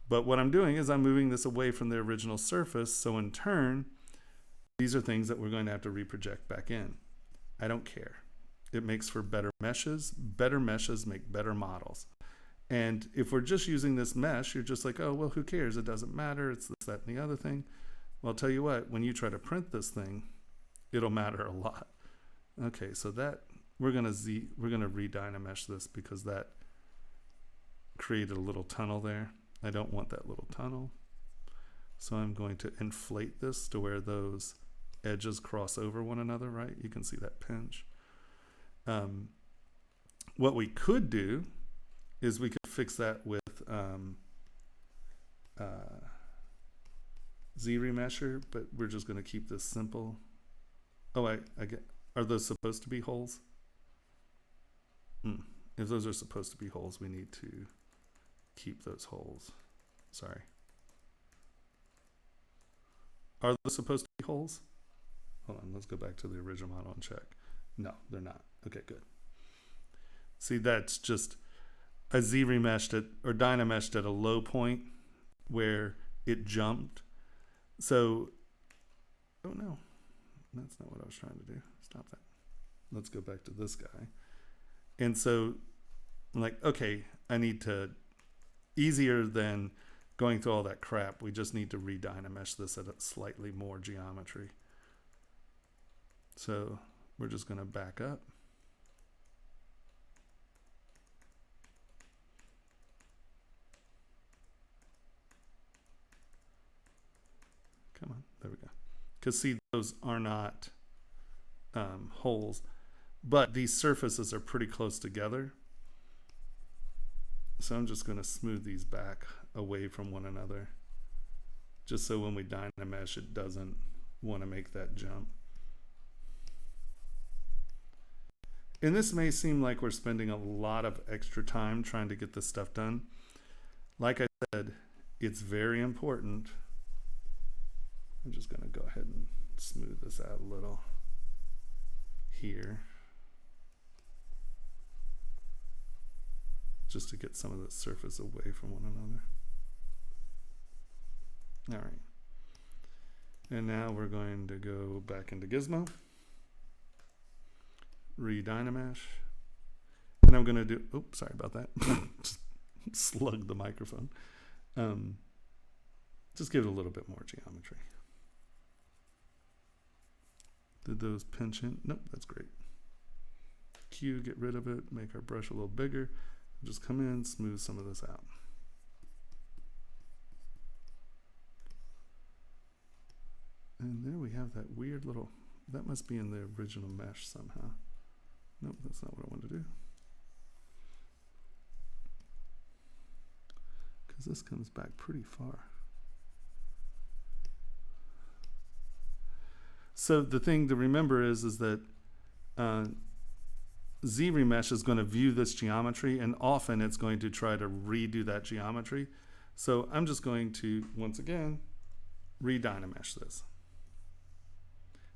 But what I'm doing is I'm moving this away from the original surface, so in turn, these are things that we're going to have to reproject back in. I don't care. It makes for better meshes. Better meshes make better models. And if we're just using this mesh, you're just like, oh, well, who cares? It doesn't matter. It's this, that, and the other thing. Well, I'll tell you what, when you try to print this thing, it'll matter a lot. Okay, so that we're gonna re-dynamesh this because that created a little tunnel there. I don't want that little tunnel. So I'm going to inflate this to where those edges cross over one another, right? You can see that pinch. What we could do is we could fix that with Z-Remesher, but we're just going to keep this simple. Oh, I get. Are those supposed to be holes? If those are supposed to be holes, we need to keep those holes. Sorry. Are those supposed to be holes? Hold on, let's go back to the original model and check. No, they're not. Okay, good. See, that's just a Z-remeshed it or dynameshed at a low point where it jumped. So, oh no, that's not what I was trying to do. Stop that. Let's go back to this guy. And so I'm like, okay, I need to, easier than going through all that crap, we just need to re-dynamesh this at a slightly more geometry. So we're just going to back up. Come on, there we go. Because see, those are not holes, but these surfaces are pretty close together. So I'm just going to smooth these back away from one another, just so when we dynamesh, it doesn't want to make that jump. And this may seem like we're spending a lot of extra time trying to get this stuff done. Like I said, it's very important. I'm just going to go ahead and smooth this out a little here, just to get some of the surface away from one another. All right. And now we're going to go back into Gizmo, re-Dynamesh, and I'm going to do, oops, sorry about that. Just slugged the microphone. Just give it a little bit more geometry. Did those pinch in? Nope, that's great. Q, get rid of it, make our brush a little bigger. Just come in, smooth some of this out. And there we have that weird little, that must be in the original mesh somehow. Nope, that's not what I want to do. Because this comes back pretty far. So the thing to remember is that ZRemesh is going to view this geometry, and often it's going to try to redo that geometry. So I'm just going to, once again, re-Dynamesh this,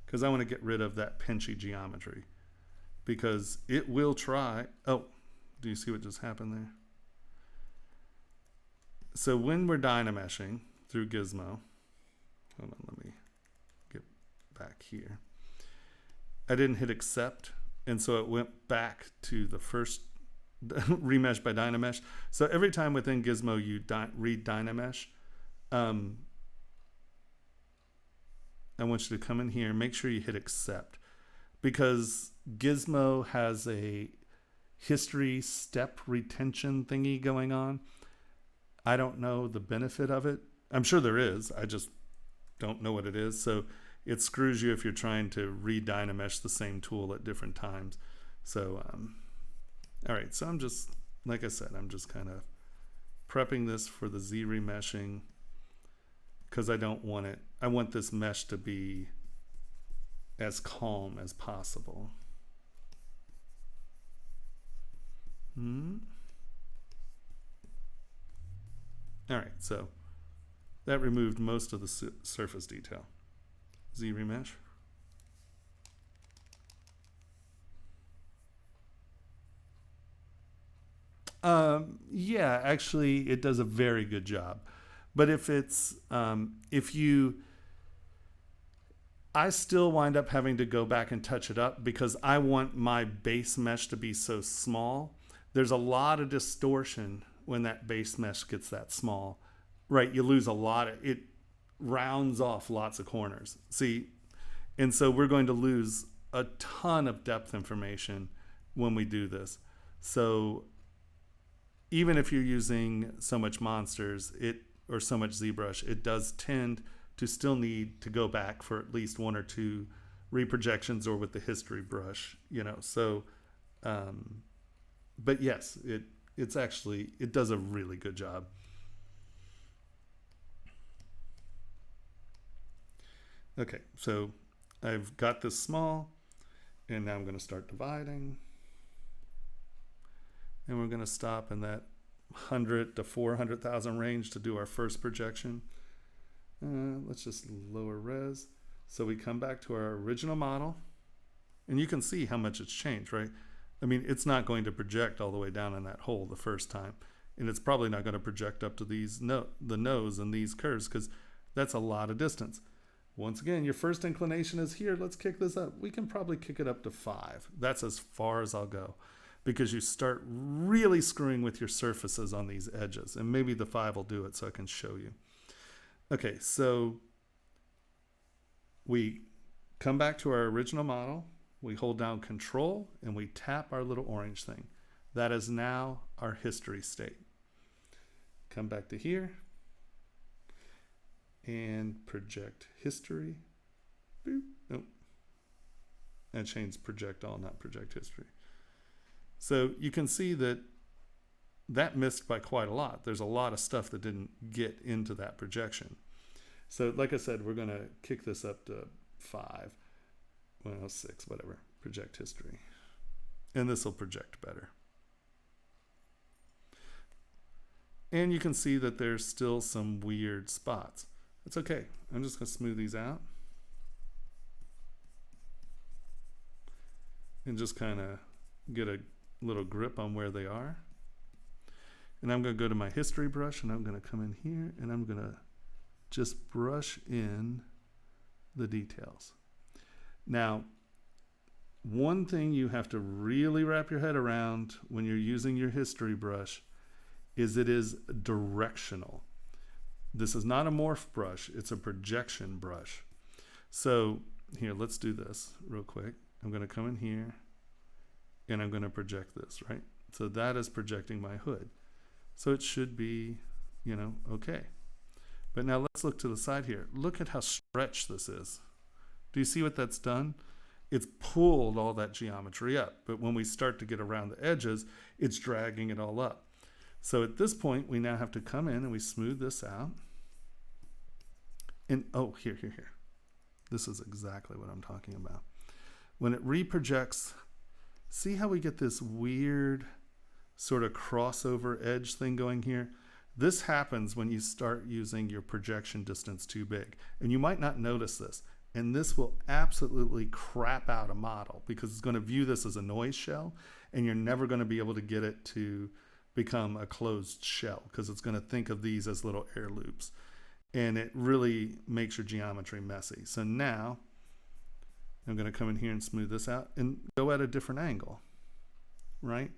because I want to get rid of that pinchy geometry, because it will try. Oh, do you see what just happened there? So when we're Dynameshing through Gizmo, hold on, let me get back here. I didn't hit accept, and so it went back to the first remesh by Dynamesh. So every time within Gizmo you read Dynamesh, I want you to come in here, make sure you hit accept, because Gizmo has a history step retention thingy going on. I don't know the benefit of it. I'm sure there is. I just don't know what it is. So it screws you if you're trying to re-Dynamesh the same tool at different times. So, all right. So I'm just, like I said, I'm just kind of prepping this for the Z remeshing, because I don't want it. I want this mesh to be as calm as possible. All right, so that removed most of the surface detail. Z remesh. Yeah, actually, it does a very good job. But if it's, I still wind up having to go back and touch it up, because I want my base mesh to be so small. There's a lot of distortion when that base mesh gets that small, right? You lose a lot of, it rounds off lots of corners. See, and so we're going to lose a ton of depth information when we do this. So even if you're using so much monsters, or so much ZBrush, it does tend to still need to go back for at least one or two reprojections, or with the history brush, you know. So, but yes, it's actually, it does a really good job. Okay, so I've got this small, and now I'm going to start dividing. And we're going to stop in that 100 to 400,000 range to do our first projection. Let's just lower res. So we come back to our original model, and you can see how much it's changed, right? I mean, it's not going to project all the way down in that hole the first time, and it's probably not going to project up to these the nose and these curves, because that's a lot of distance. Once again, your first inclination is here. Let's kick this up. We can probably kick it up to 5. That's as far as I'll go, because you start really screwing with your surfaces on these edges, and maybe the 5 will do it so I can show you. Okay, so we come back to our original model. We hold down Control, and we tap our little orange thing. That is now our history state. Come back to here and project history. Boop. Nope. And change project all, not project history. So you can see that that missed by quite a lot. There's a lot of stuff that didn't get into that projection. So like I said, we're going to kick this up to 5. Well, 6, whatever. Project history. And this will project better. And you can see that there's still some weird spots. It's okay. I'm just going to smooth these out. And just kind of get a little grip on where they are. And I'm going to go to my history brush, and I'm going to come in here, and I'm going to just brush in the details. Now, one thing you have to really wrap your head around when you're using your history brush is it is directional. This is not a morph brush, it's a projection brush. So here, let's do this real quick. I'm going to come in here and I'm going to project this, right? So that is projecting my hood. So it should be, you know, okay. But now let's look to the side here. Look at how stretched this is. Do you see what that's done? It's pulled all that geometry up. But when we start to get around the edges, it's dragging it all up. So at this point, we now have to come in and we smooth this out. And oh, here. This is exactly what I'm talking about. When it reprojects, see how we get this weird sort of crossover edge thing going here? This happens when you start using your projection distance too big. And you might not notice this. And this will absolutely crap out a model because it's going to view this as a noise shell, and you're never going to be able to get it to become a closed shell because it's going to think of these as little air loops. And it really makes your geometry messy. So now I'm going to come in here and smooth this out and go at a different angle, right?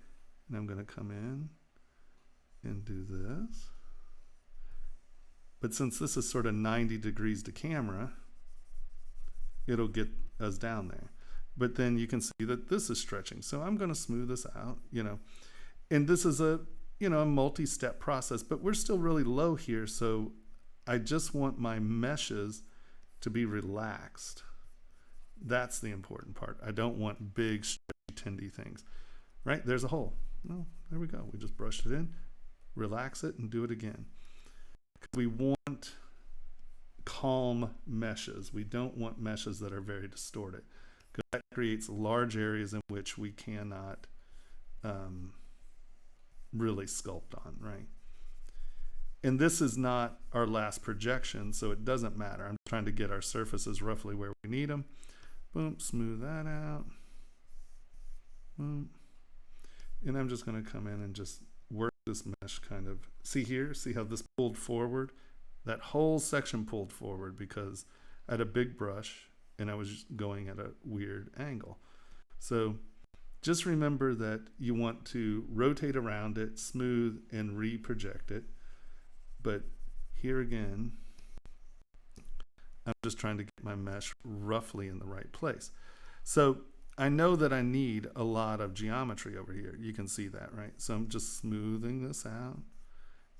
And I'm going to come in and do this. But since this is sort of 90 degrees to camera, it'll get us down there. But then you can see that this is stretching. So I'm going to smooth this out, you know. And this is a, you know, a multi-step process, but we're still really low here. So I just want my meshes to be relaxed. That's the important part. I don't want big, stretchy, tendy things, right? There's a hole. Well, there we go. We just brushed it in, relax it, and do it again. We want calm meshes. We don't want meshes that are very distorted because that creates large areas in which we cannot really sculpt on, right? And this is not our last projection, so it doesn't matter. I'm trying to get our surfaces roughly where we need them. Boom, smooth that out. Boom. And I'm just going to come in and just work this mesh kind of. See here? See how this pulled forward? That whole section pulled forward because I had a big brush and I was just going at a weird angle. So just remember that you want to rotate around it, smooth, and reproject it. But here again, I'm just trying to get my mesh roughly in the right place. So I know that I need a lot of geometry over here. You can see that, right? So I'm just smoothing this out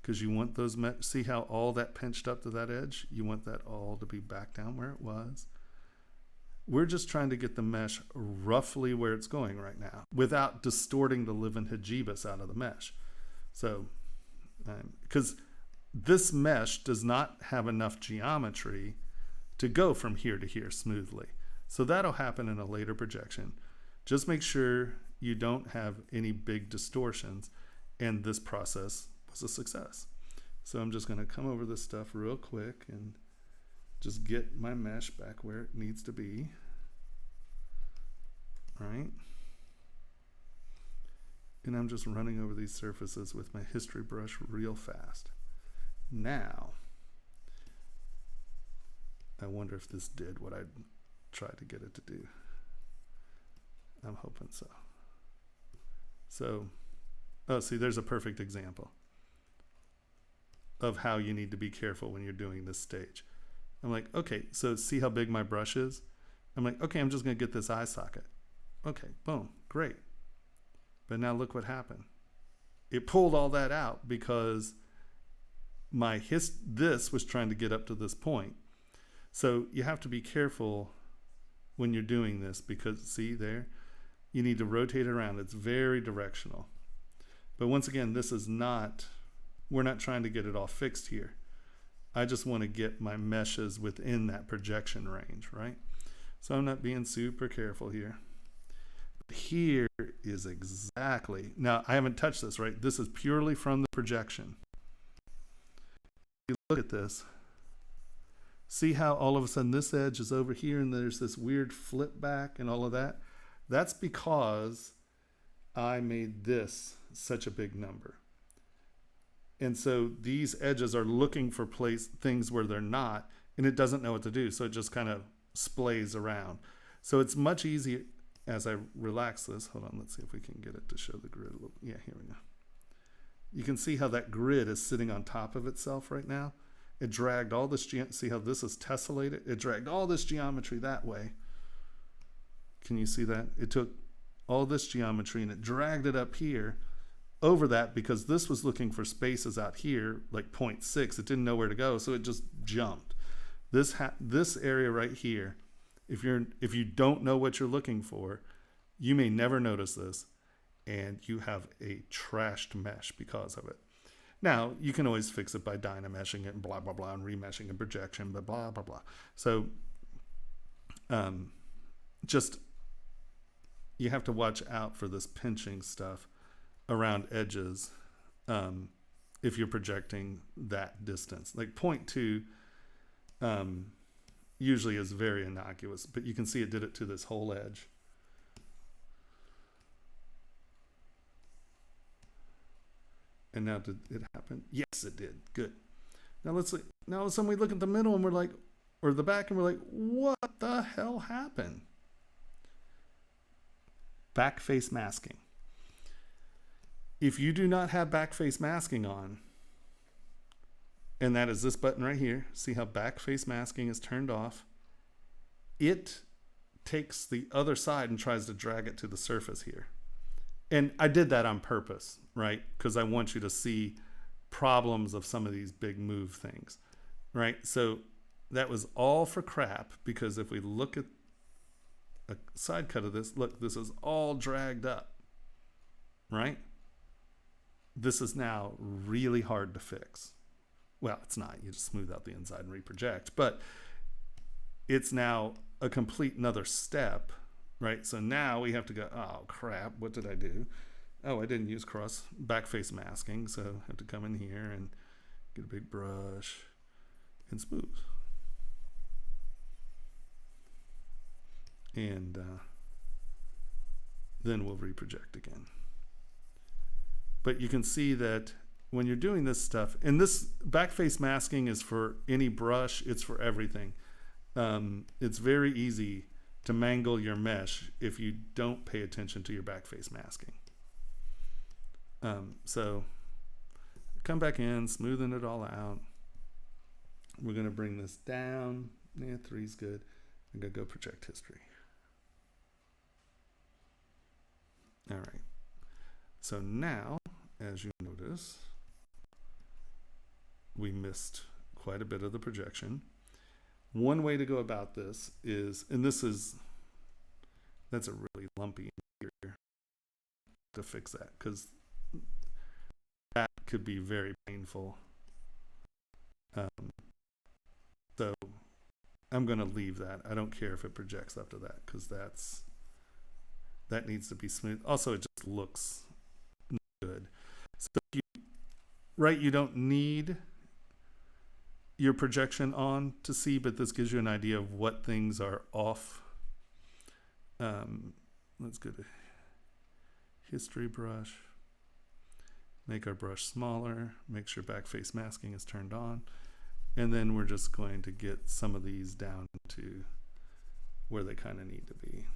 because you want those, see how all that pinched up to that edge? You want that all to be back down where it was. We're just trying to get the mesh roughly where it's going right now without distorting the living hijibus out of the mesh. So, because this mesh does not have enough geometry to go from here to here smoothly. So that'll happen in a later projection. Just make sure you don't have any big distortions, and this process was a success. So I'm just going to come over this stuff real quick and just get my mesh back where it needs to be, right? And I'm just running over these surfaces with my history brush real fast. Now, I wonder if this did what I tried to get it to do. I'm hoping so. So, oh, see, there's a perfect example of how you need to be careful when you're doing this stage. I'm like, okay, so see how big my brush is? I'm like, okay, I'm just going to get this eye socket. Okay, boom, great. But now look what happened. It pulled all that out because this was trying to get up to this point. So you have to be careful when you're doing this because, see there, you need to rotate around. It's very directional. But once again, this is not, we're not trying to get it all fixed here. I just want to get my meshes within that projection range, right? So I'm not being super careful here. here is exactly, now I haven't touched this, right? This is purely from the projection. You look at this, see how all of a sudden this edge is over here and there's this weird flip back and all of that? That's because I made this such a big number. And so these edges are looking for things where they're not, and it doesn't know what to do. So it just kind of splays around. So it's much easier as I relax this. Hold on, let's see if we can get it to show the grid a little. Yeah, here we go. You can see how that grid is sitting on top of itself right now. It dragged all this, see how this is tessellated? It dragged all this geometry that way. Can you see that? It took all this geometry and it dragged it up here over that because this was looking for spaces out here, like 0.6. It didn't know where to go, so it just jumped. This area right here, if you don't know what you're looking for, you may never notice this, and you have a trashed mesh because of it. Now, you can always fix it by dynameshing it and blah, blah, blah, and remeshing and projection, blah, blah, blah, blah. So just, you have to watch out for this pinching stuff around edges if you're projecting that distance. Like 0.2 usually is very innocuous, but you can see it did it to this whole edge. And now did it happen? Yes, it did. Good. Now let's look. Now all of a sudden we look at the middle and we're like, or the back, and we're like, what the hell happened? Back face masking. If you do not have back face masking on, and that is this button right here, see how back face masking is turned off, it takes the other side and tries to drag it to the surface here. And I did that on purpose, right? Because I want you to see problems of some of these big move things, right? So that was all for crap, because if we look at a side cut of this, look, this is all dragged up, right? This is now really hard to fix. Well, it's not. You just smooth out the inside and reproject, but it's now a complete another step, right? So now we have to go, oh crap, what did I do? Oh, I didn't use back face masking, so I have to come in here and get a big brush and smooth. And then we'll reproject again. But you can see that when you're doing this stuff, and this back face masking is for any brush, it's for everything. It's very easy to mangle your mesh if you don't pay attention to your back face masking. So come back in, smoothing it all out. We're going to bring this down. Yeah, 3's good. I'm going to go project history. All right. So now, as you notice, we missed quite a bit of the projection. One way to go about this is, and that's a really lumpy here to fix that, because that could be very painful. So I'm going to leave that. I don't care if it projects up to that, because that needs to be smooth. Also, it just looks good. So you don't need your projection on to see, but this gives you an idea of what things are off. Let's go to history brush, make our brush smaller, make sure back face masking is turned on, and then we're just going to get some of these down to where they kind of need to be.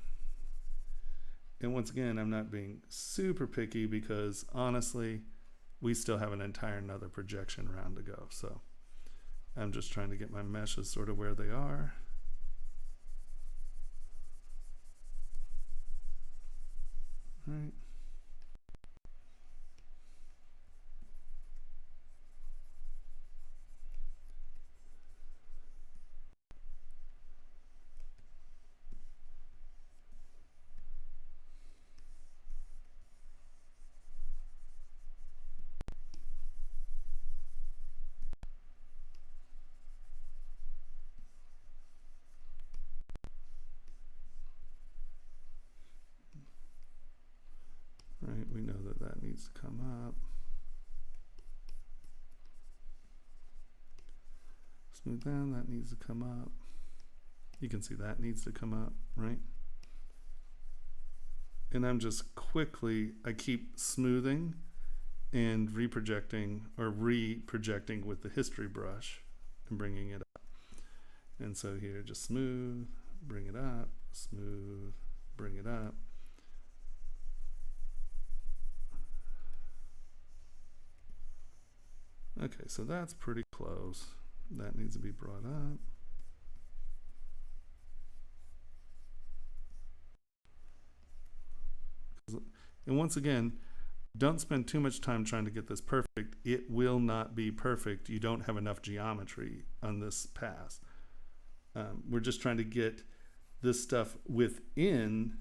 And once again, I'm not being super picky, because honestly, we still have an entire another projection round to go. So I'm just trying to get my meshes sort of where they are. All right. needs to come up. Smooth down, that needs to come up. You can see that needs to come up, right? And I'm just quickly, I keep smoothing and reprojecting or reprojecting with the history brush and bringing it up. And so here, just smooth, bring it up, smooth, bring it up. Okay, so that's pretty close. That needs to be brought up. And once again, don't spend too much time trying to get this perfect. It will not be perfect. You don't have enough geometry on this pass. We're just trying to get this stuff within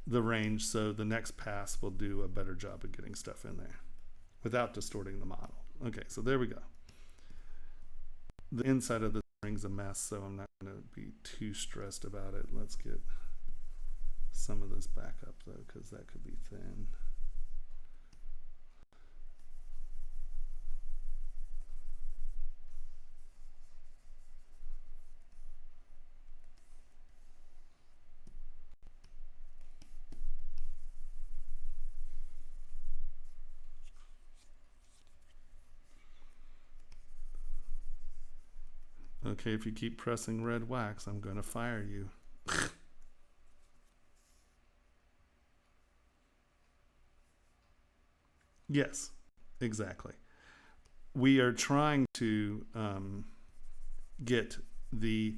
the range so the next pass will do a better job of getting stuff in there without distorting the model. Okay, so there we go. The inside of this ring's a mess, so I'm not going to be too stressed about it. Let's get some of this back up though, because that could be thin. Okay, if you keep pressing red wax, I'm going to fire you. Yes, exactly. We are trying to get the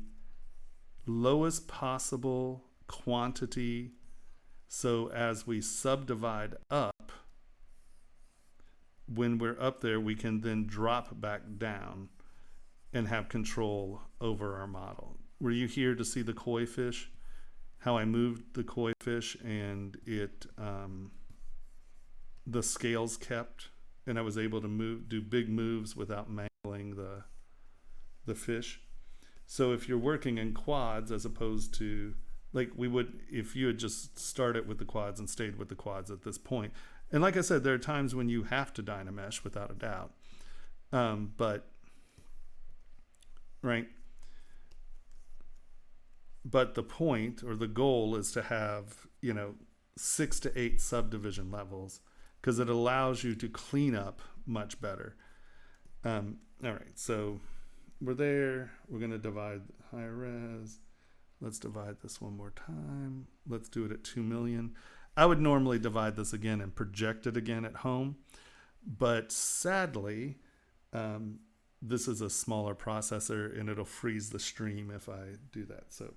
lowest possible quantity, so as we subdivide up, when we're up there, we can then drop back down and have control over our model. Were you here to see the koi fish? How I moved the koi fish and it the scales kept, and I was able to do big moves without mangling the fish. So if you're working in quads, as opposed to like we would if you had just started with the quads and stayed with the quads at this point. And like I said, there are times when you have to dynamesh without a doubt. But right. But the point or the goal is to have, 6 to 8 subdivision levels, because it allows you to clean up much better. All right, so we're there. We're going to divide high res. Let's divide this one more time. Let's do it at 2 million. I would normally divide this again and project it again at home, but sadly, this is a smaller processor and it'll freeze the stream if I do that. So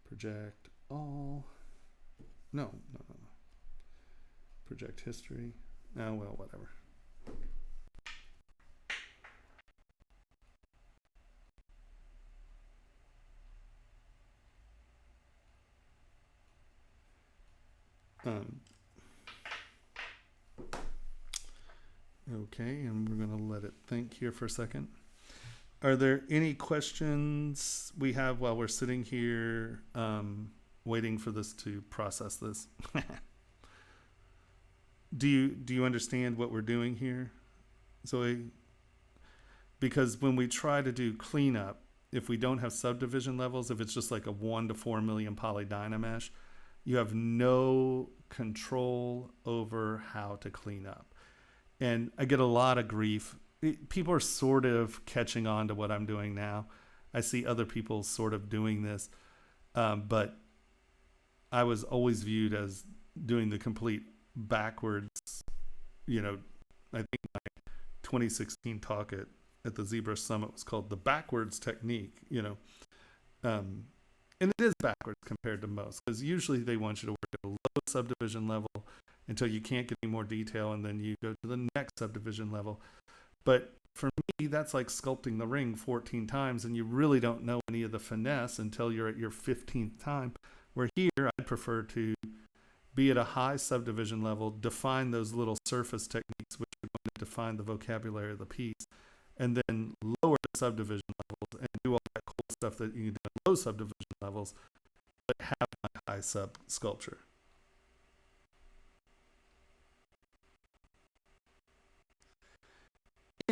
project all. No. Project history. Oh, well, whatever. Okay, and we're going to let it think here for a second. Are there any questions we have while we're sitting here waiting for this to process this? Do you understand what we're doing here? So because when we try to do cleanup, if we don't have subdivision levels, if it's just like a 1 to 4 million poly dynamesh, you have no control over how to clean up. And I get a lot of grief. People are sort of catching on to what I'm doing now. I see other people sort of doing this, but I was always viewed as doing the complete backwards. I think my 2016 talk at the Zebra Summit was called the backwards technique. And it is backwards compared to most, because usually they want you to work at a low subdivision level until you can't get any more detail, and then you go to the next subdivision level. But for me, that's like sculpting the ring 14 times, and you really don't know any of the finesse until you're at your 15th time. Where here, I'd prefer to be at a high subdivision level, define those little surface techniques which are going to define the vocabulary of the piece, and then lower the subdivision levels and do all that cool stuff that you can do at low subdivision levels, but have my high sub sculpture.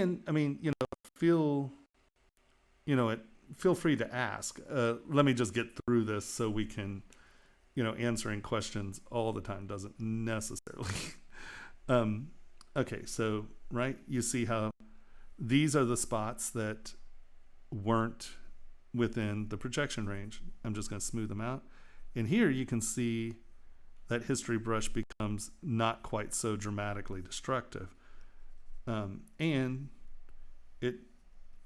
And I mean, feel, it, feel free to ask. Let me just get through this so we can, answering questions all the time doesn't necessarily. um, okay, so, right, you see how these are the spots that weren't within the projection range. I'm just going to smooth them out. And here you can see that history brush becomes not quite so dramatically destructive. And it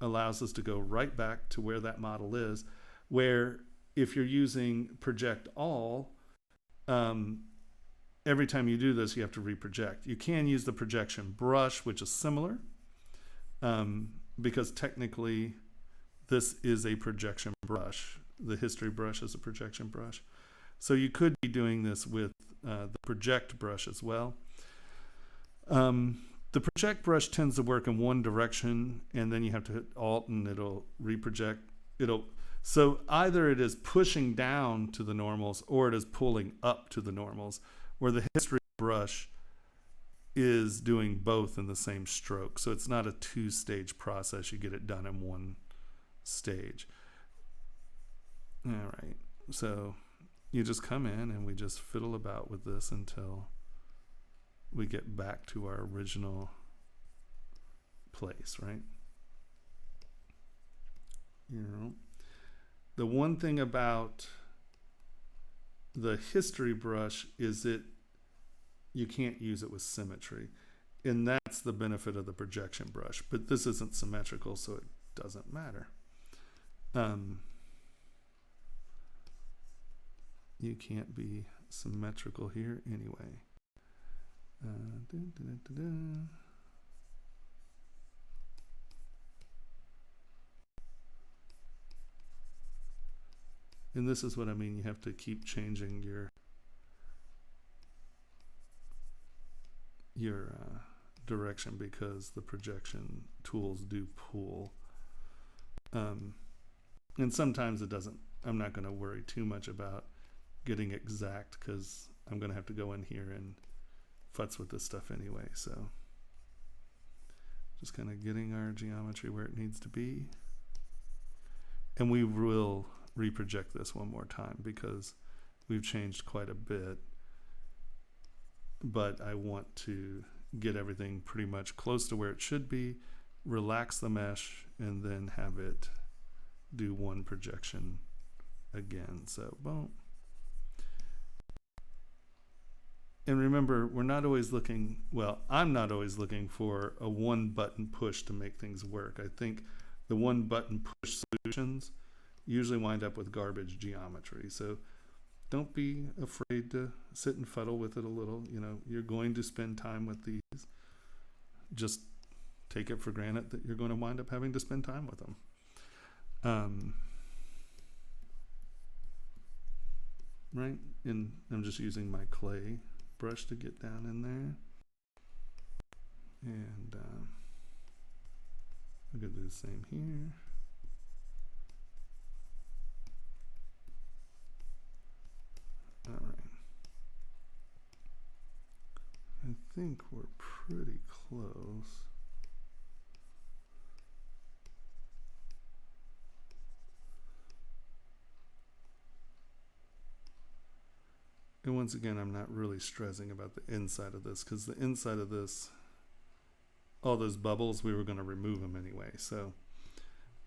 allows us to go right back to where that model is, where if you're using project all, every time you do this, you have to reproject. You can use the projection brush, which is similar, because technically this is a projection brush. The history brush is a projection brush. So you could be doing this with the project brush as well. The project brush tends to work in one direction, and then you have to hit Alt and it'll reproject. So either it is pushing down to the normals or it is pulling up to the normals, where the history brush is doing both in the same stroke. So it's not a two-stage process. You get it done in one stage. All right. So you just come in and we just fiddle about with this until we get back to our original place, right? The one thing about the history brush is you can't use it with symmetry, and that's the benefit of the projection brush. But this isn't symmetrical, so it doesn't matter. You can't be symmetrical here anyway. And this is what I mean. You have to keep changing your direction, because the projection tools do pull. And sometimes it doesn't. I'm not going to worry too much about getting exact, because I'm going to have to go in here and futz with this stuff anyway. So just kind of getting our geometry where it needs to be. And we will reproject this one more time because we've changed quite a bit. But I want to get everything pretty much close to where it should be, relax the mesh, and then have it do one projection again. So boom. And remember, we're not always looking, well, I'm not always looking for a one button push to make things work. I think the one button push solutions usually wind up with garbage geometry. So don't be afraid to sit and fuddle with it a little. You're going to spend time with these. Just take it for granted that you're going to wind up having to spend time with them. Right? And I'm just using my clay brush to get down in there. And I'm going to do the same here. All right. I think we're pretty close. And once again, I'm not really stressing about the inside of this, because the inside of this, all those bubbles, we were going to remove them anyway. So,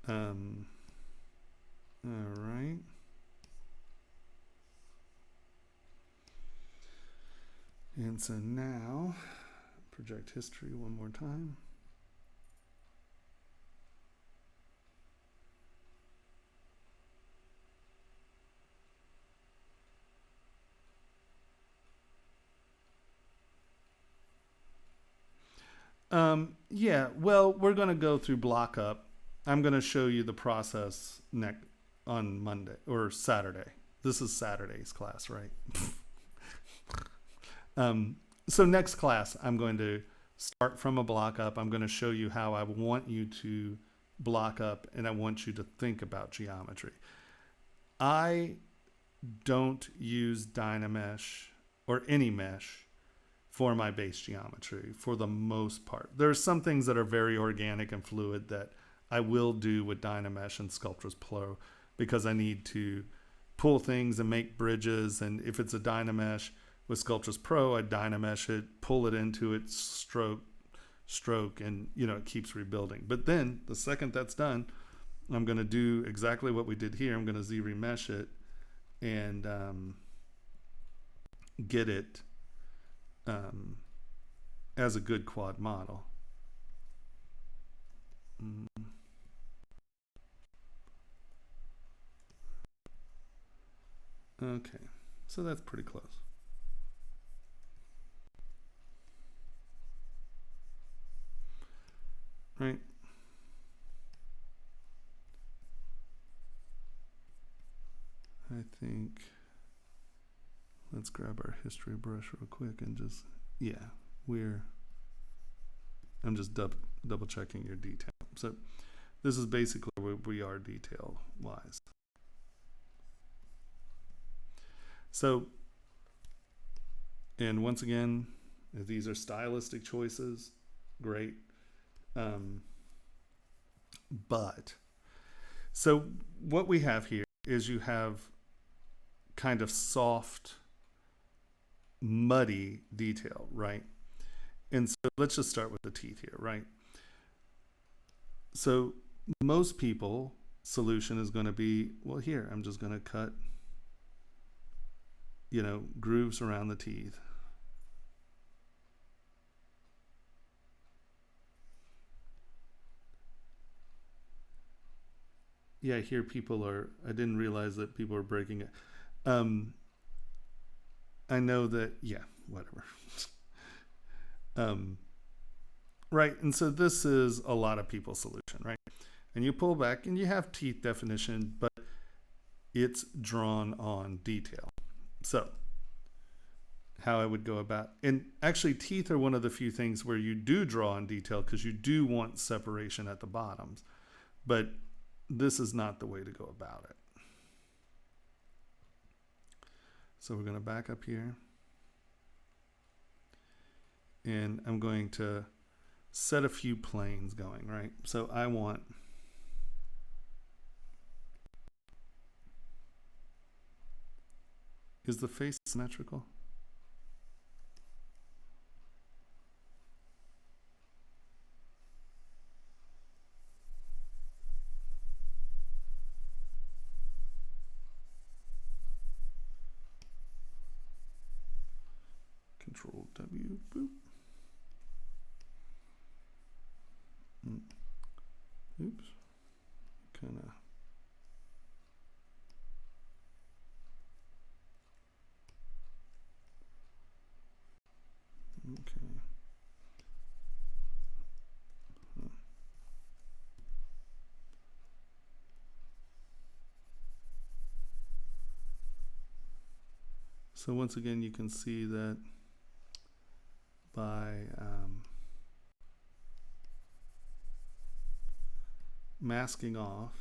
all right. And so now, project history one more time. Yeah, well, we're going to go through block up. I'm going to show you the process on Monday or Saturday. This is Saturday's class, right? So next class, I'm going to start from a block up. I'm going to show you how I want you to block up, and I want you to think about geometry. I don't use Dynamesh or any mesh for my base geometry for the most part. There are some things that are very organic and fluid that I will do with Dynamesh and Sculptris Pro because I need to pull things and make bridges. And if it's a Dynamesh with Sculptris Pro, I Dynamesh it, pull it into it, stroke, and it keeps rebuilding. But then the second that's done, I'm going to do exactly what we did here. I'm going to Z remesh it and get it as a good quad model. Okay, so that's pretty close. Right. I think let's grab our history brush real quick and just, I'm just double checking your detail. So this is basically where we are detail wise. So, and once again, if these are stylistic choices, great. But, so what we have here is you have kind of soft, muddy detail, right? And so let's just start with the teeth here, right? So most people solution is going to be, well, here, I'm just going to cut, grooves around the teeth. Yeah, here people are, I didn't realize that people are breaking it. I know that, whatever. Right, and so this is a lot of people's solution, right? And you pull back and you have teeth definition, but it's drawn on detail. So how I would go about, and actually teeth are one of the few things where you do draw on detail because you do want separation at the bottoms, but this is not the way to go about it. So we're going to back up here. And I'm going to set a few planes going, right? So I want is the face symmetrical? Control W, boop. Oops, kind of. Okay. So once again, you can see that by masking off,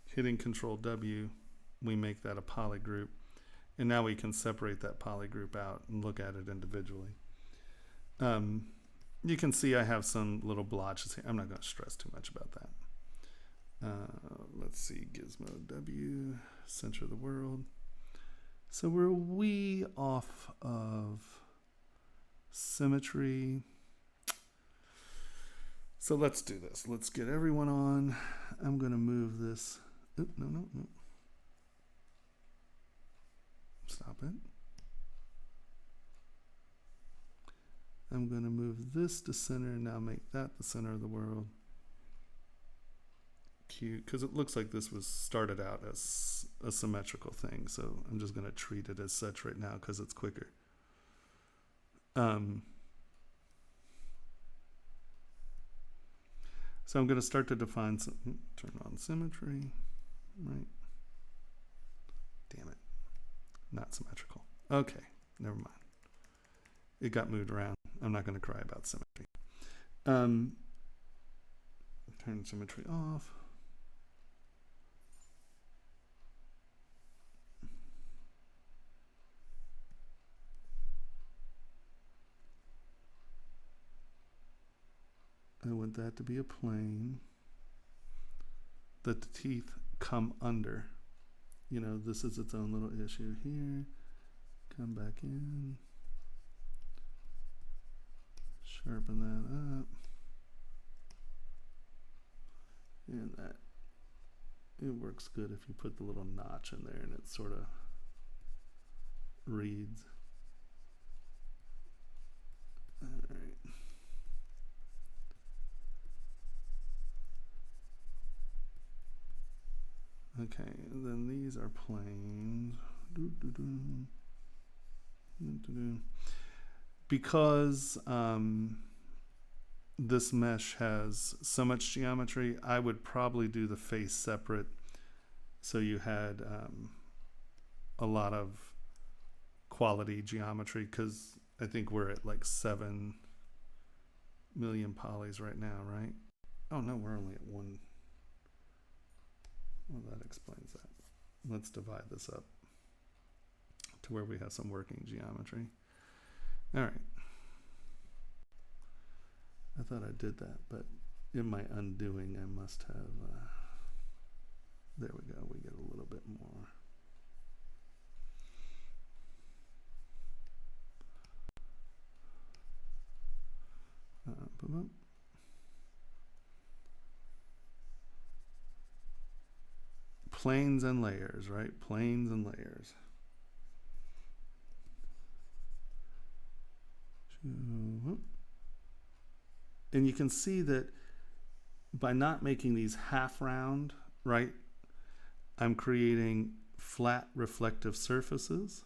hitting Control W, we make that a polygroup. And now we can separate that polygroup out and look at it individually. You can see I have some little blotches here. I'm not going to stress too much about that. Let's see, Gizmo W, center of the world. So we're a wee off of symmetry. So let's do this. Let's get everyone on. I'm going to move this. Oop, no. Stop it. I'm going to move this to center and now make that the center of the world. Cute, because it looks like this was started out as a symmetrical thing. So I'm just going to treat it as such right now because it's quicker. So I'm going to start to define some, turn on symmetry, right? Damn it. Not symmetrical. Okay, never mind. It got moved around. I'm not going to cry about symmetry. Turn symmetry off. want that to be a plane that the teeth come under. You know, this is its own little issue here. Come back in. Sharpen that up. And that, it works good if you put the little notch in there and it sort of reads. All right. Okay, and then these are planes. Because this mesh has so much geometry, I would probably do the face separate so you had a lot of quality geometry, because I think we're at like 7 million polys right now, right? Oh no, we're only at 1. Well, that explains that. Let's divide this up to where we have some working geometry. All right. I thought I did that, but in my undoing, I must have, there we go, we get a little bit more. Planes and layers, right? Planes and layers. And you can see that by not making these half round, right, I'm creating flat reflective surfaces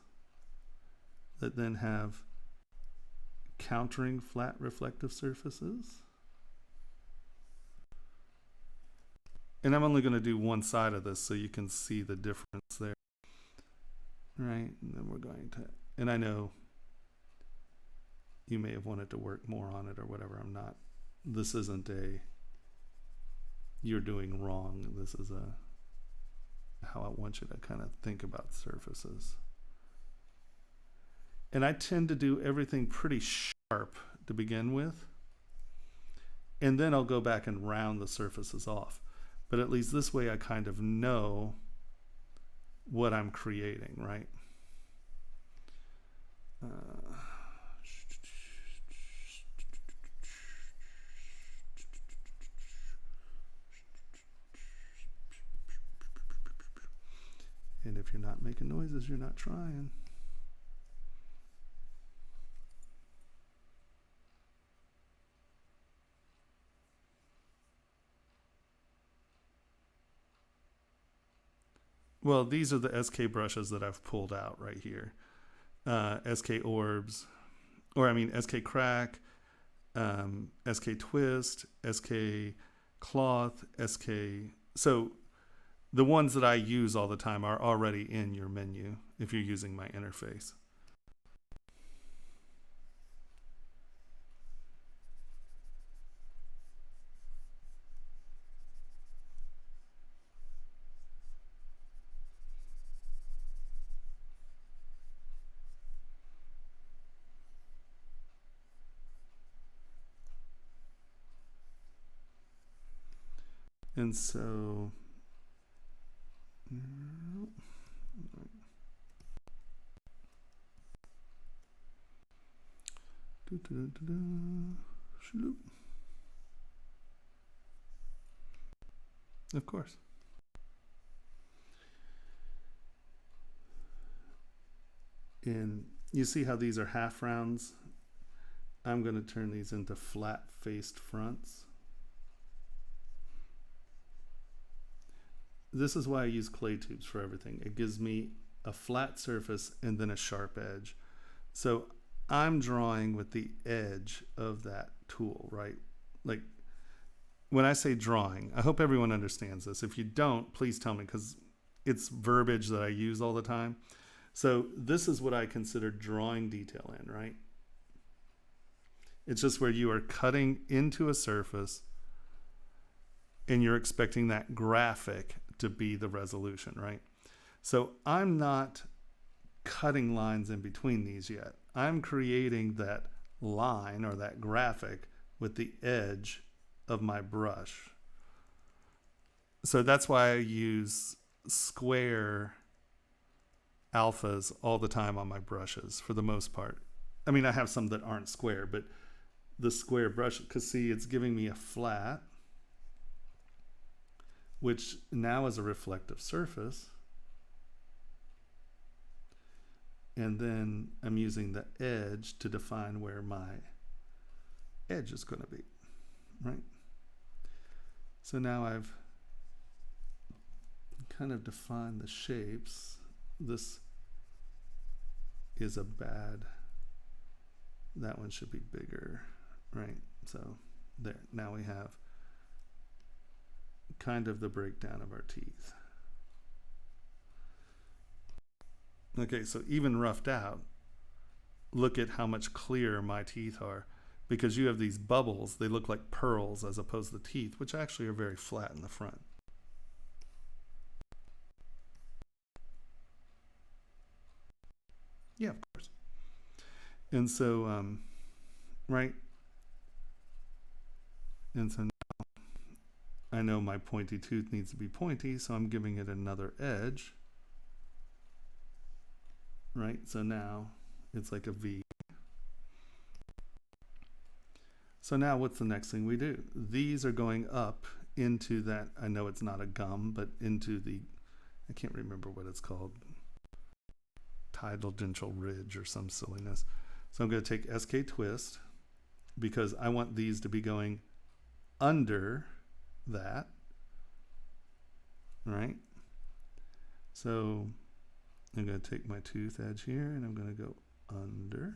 that then have countering flat reflective surfaces. And I'm only going to do one side of this so you can see the difference there. Right, and then we're going to, and I know you may have wanted to work more on it or whatever. I'm not, this isn't a, you're doing wrong. This is a, how I want you to kind of think about surfaces. And I tend to do everything pretty sharp to begin with. And then I'll go back and round the surfaces off. But at least this way I kind of know what I'm creating, right? And if you're not making noises, you're not trying. Well, these are the SK brushes that I've pulled out right here. SK orbs, or I mean SK crack, SK twist, SK cloth, SK. So the ones that I use all the time are already in your menu if you're using my interface. And so, of course. And you see how these are half rounds? I'm going to turn these into flat faced fronts. This is why I use clay tubes for everything. It gives me a flat surface and then a sharp edge. So I'm drawing with the edge of that tool, right? Like when I say drawing, I hope everyone understands this. If you don't, please tell me, because it's verbiage that I use all the time. So this is what I consider drawing detail in, right? It's just where you are cutting into a surface and you're expecting that graphic to be the resolution, right? So I'm not cutting lines in between these yet. I'm creating that line or that graphic with the edge of my brush. So that's why I use square alphas all the time on my brushes for the most part. I mean, I have some that aren't square, but the square brush, because see, it's giving me a flat, which now is a reflective surface. And then I'm using the edge to define where my edge is going to be, right? So now I've kind of defined the shapes. This is a bad, that one should be bigger, right? So there, now we have kind of the breakdown of our teeth. Okay, so even roughed out, look at how much clearer my teeth are, because you have these bubbles, they look like pearls as opposed to the teeth, which actually are very flat in the front. Yeah, of course. And so, right? And so now I know my pointy tooth needs to be pointy, so I'm giving it another edge. Right? So now it's like a V. So now what's the next thing we do? These are going up into that, I know it's not a gum, but into the, I can't remember what it's called, tidal dental ridge or some silliness. So I'm going to take SK twist because I want these to be going under that, right? So I'm going to take my tooth edge here and I'm going to go under.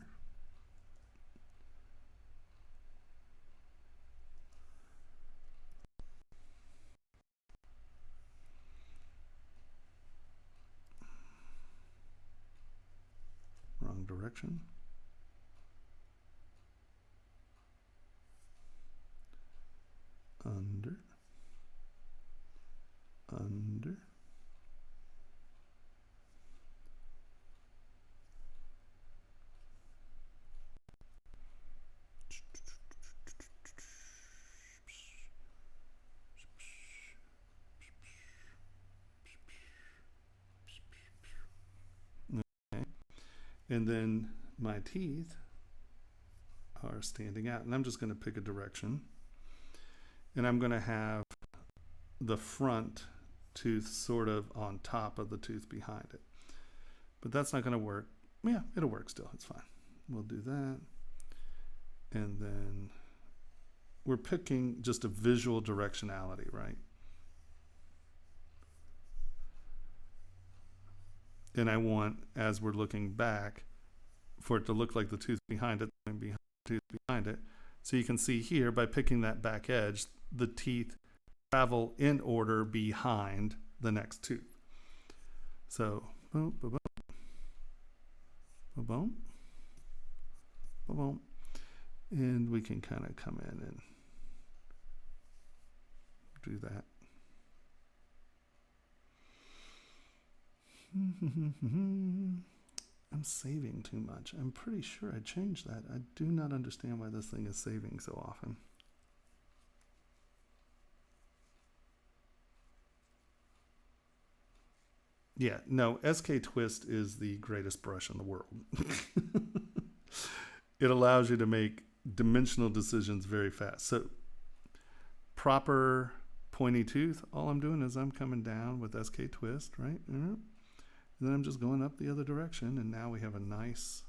Wrong direction. Under. Under. And then my teeth are standing out. And I'm just going to pick a direction. And I'm going to have the front tooth sort of on top of the tooth behind it. But that's not going to work. Yeah, it'll work still. It's fine. We'll do that. And then we're picking just a visual directionality, right? And I want, as we're looking back, for it to look like the tooth behind it, and behind the tooth behind it. So you can see here, by picking that back edge, the teeth travel in order behind the next tooth. So, boom, boom, boom, boom, boom, boom. And we can kind of come in and do that. I'm saving too much. I'm pretty sure I changed that. I do not understand why this thing is saving so often. Yeah, no, SK Twist is the greatest brush in the world. It allows you to make dimensional decisions very fast. So proper pointy tooth, all I'm doing is I'm coming down with SK Twist, right? And then I'm just going up the other direction, and now we have a nice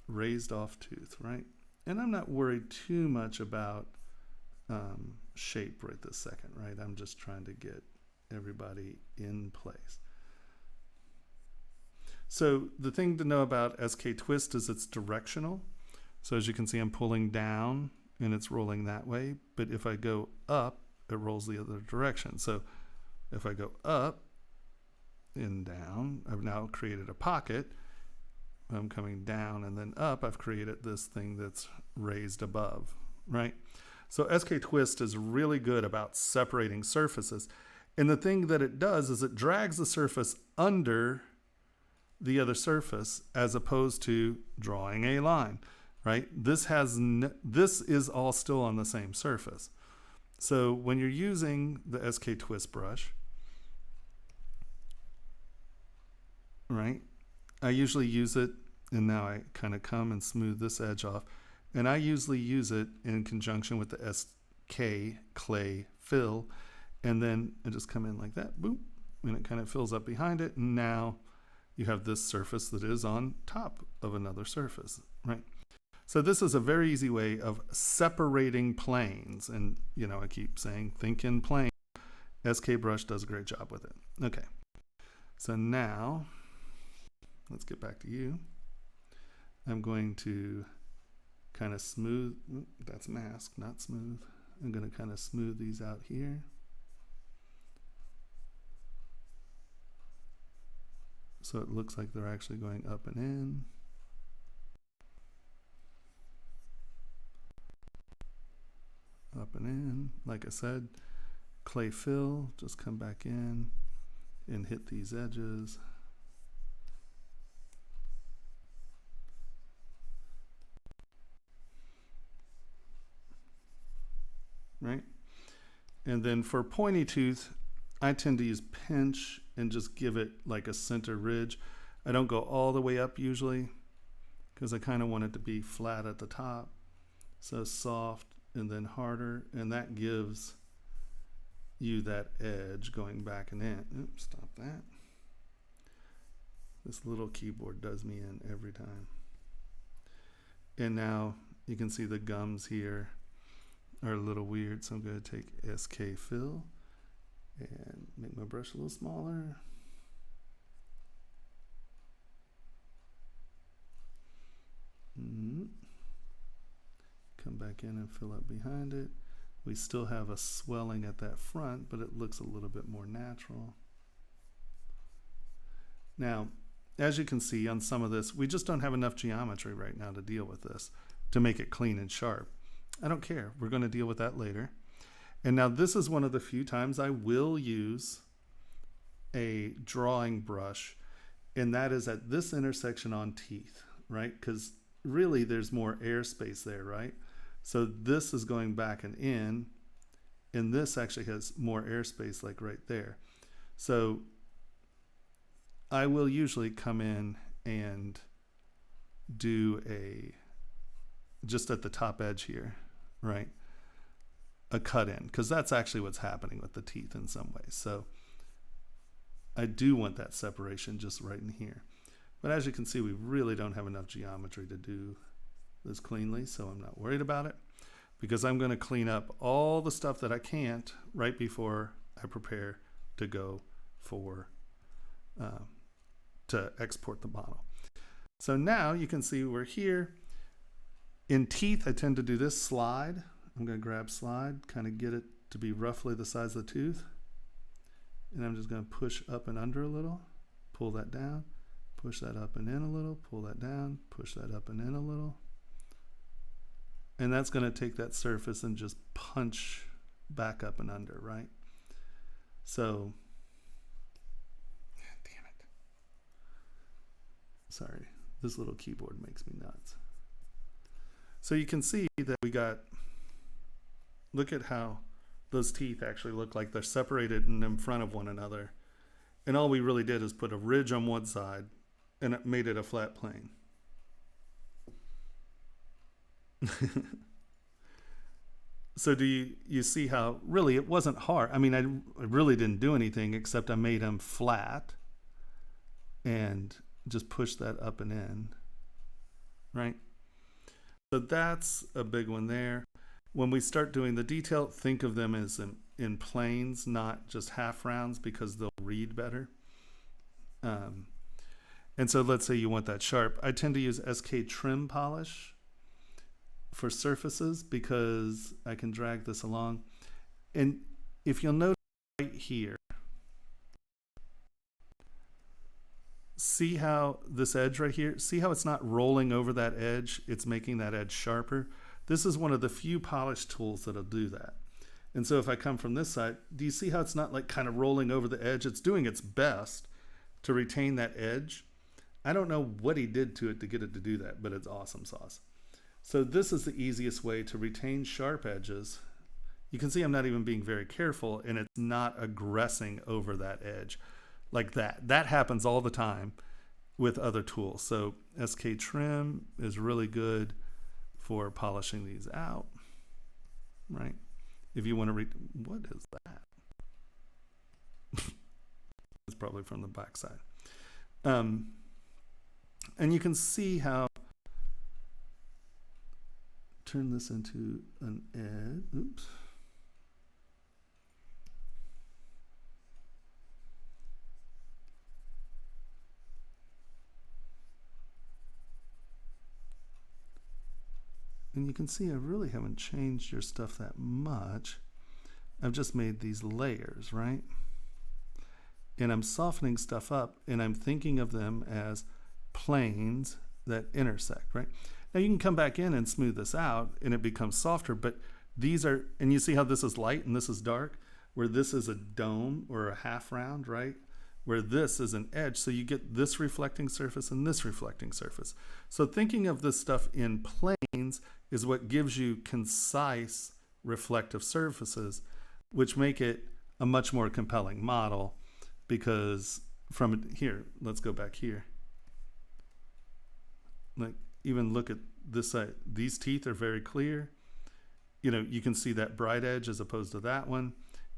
raised off tooth, right? And I'm not worried too much about shape right this second, right? I'm just trying to get everybody in place. So the thing to know about SK Twist is it's directional. So as you can see, I'm pulling down and it's rolling that way. But if I go up, it rolls the other direction. So if I go up and down, I've now created a pocket. I'm coming down and then up, I've created this thing that's raised above, right? So SK Twist is really good about separating surfaces. And the thing that it does is it drags the surface under the other surface as opposed to drawing a line. right? This is all still on the same surface. So when you're using the SK twist brush, right, I usually use it, and now I kind of come and smooth this edge off, and I usually use it in conjunction with the SK clay fill, and then I just come in like that, boop, and it kind of fills up behind it, and now you have this surface that is on top of another surface, right? So this is a very easy way of separating planes, and you know, I keep saying think in plane. SK brush does a great job with it. Okay, so now let's get back to you. I'm going to kind of smooth, that's mask, not smooth. I'm going to kind of smooth these out here. So it looks like they're actually going up and in. Up and in. Like I said, clay fill, just come back in and hit these edges. Right? And then for pointy tooth, I tend to use pinch and just give it like a center ridge. I don't go all the way up usually because I kind of want it to be flat at the top. So soft and then harder, and that gives you that edge going back and in. Oops, stop that. This little keyboard does me in every time. And now you can see the gums here are a little weird, so I'm going to take SK fill and make my brush a little smaller. Come back in and fill up behind it. We still have a swelling at that front, but it looks a little bit more natural. Now, as you can see on some of this, we just don't have enough geometry right now to deal with this, to make it clean and sharp. I don't care. We're going to deal with that later. And now this is one of the few times I will use a drawing brush, and that is at this intersection on teeth, right? Because really there's more airspace there, right? So this is going back and in, and this actually has more airspace like right there. So I will usually come in and do just at the top edge here, right? A cut in, because that's actually what's happening with the teeth in some ways. So I do want that separation just right in here. But as you can see, we really don't have enough geometry to do this cleanly, so I'm not worried about it, because I'm going to clean up all the stuff that I can't right before I prepare to go for to export the model. So now you can see we're here. In teeth, I tend to do this slide. I'm going to grab slide, kind of get it to be roughly the size of the tooth, and I'm just going to push up and under a little, pull that down, push that up and in a little, pull that down, push that up and in a little. And that's going to take that surface and just punch back up and under, right? So, damn it. Sorry, this little keyboard makes me nuts. So you can see that we got, look at how those teeth actually look like they're separated and in front of one another. And all we really did is put a ridge on one side and it made it a flat plane. So do you see how really it wasn't hard? I mean, I really didn't do anything except I made them flat and just push that up and in, right? So that's a big one there. When we start doing the detail, think of them as in planes, not just half rounds, because they'll read better. And so let's say you want that sharp. I tend to use SK trim polish for surfaces because I can drag this along. And if you'll notice right here, see how this edge right here, see how it's not rolling over that edge? It's making that edge sharper. This is one of the few polish tools that'll do that. And so if I come from this side, do you see how it's not like kind of rolling over the edge? It's doing its best to retain that edge. I don't know what he did to it to get it to do that, but it's awesome sauce. So this is the easiest way to retain sharp edges. You can see I'm not even being very careful, and it's not aggressing over that edge like that. That happens all the time with other tools. So SK trim is really good for polishing these out, right? If you want to read, what is that? It's probably from the back side. And you can see how, turn this into an edge, oops. And you can see I really haven't changed your stuff that much. I've just made these layers, right? And I'm softening stuff up, and I'm thinking of them as planes that intersect, right? Now you can come back in and smooth this out, and it becomes softer, but these are, and you see how this is light and this is dark, where this is a dome or a half round, right? Where this is an edge, so you get this reflecting surface and this reflecting surface. So thinking of this stuff in planes is what gives you concise reflective surfaces, which make it a much more compelling model, because from here, let's go back here. Like, even look at this side. These teeth are very clear. You know, you can see that bright edge as opposed to that one.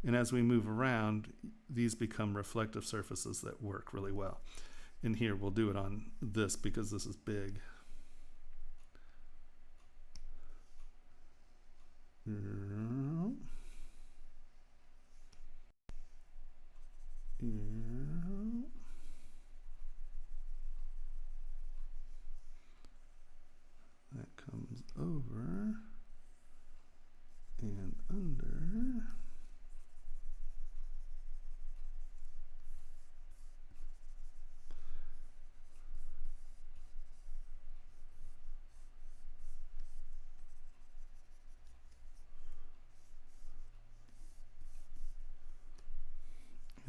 And as we move around, these become reflective surfaces that work really well. And here, we'll do it on this because this is big. That comes over and under.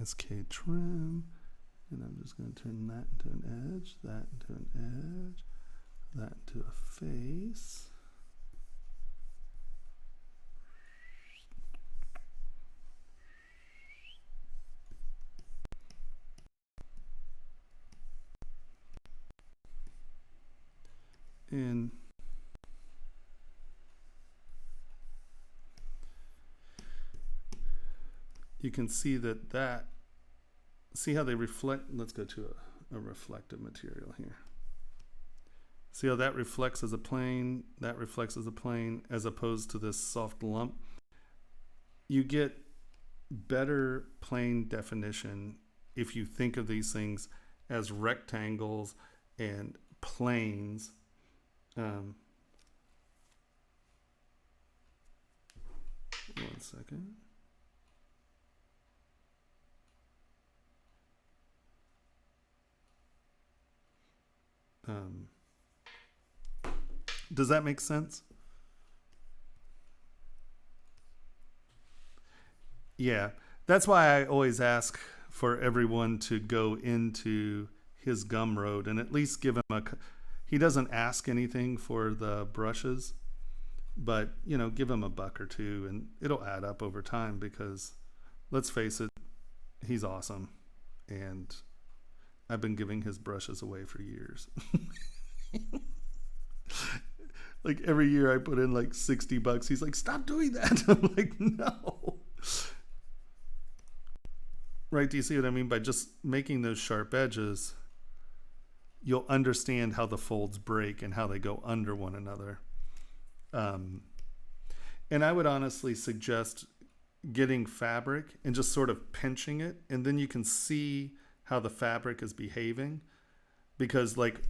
SK trim, and I'm just going to turn that into an edge, that into an edge, that into a face. And you can see that, see how they reflect. Let's go to a reflective material here. See how that reflects as a plane, that reflects as a plane, as opposed to this soft lump. You get better plane definition if you think of these things as rectangles and planes. One second. Does that make sense? Yeah, that's why I always ask for everyone to go into his Gumroad and at least give him he doesn't ask anything for the brushes, but you know, give him $1 or $2 and it'll add up over time, because let's face it, he's awesome. And I've been giving his brushes away for years. Like every year I put in like $60. He's like, stop doing that. I'm like, no. Right, do you see what I mean? By just making those sharp edges, you'll understand how the folds break and how they go under one another. And I would honestly suggest getting fabric and just sort of pinching it, and then you can see how the fabric is behaving. Because like,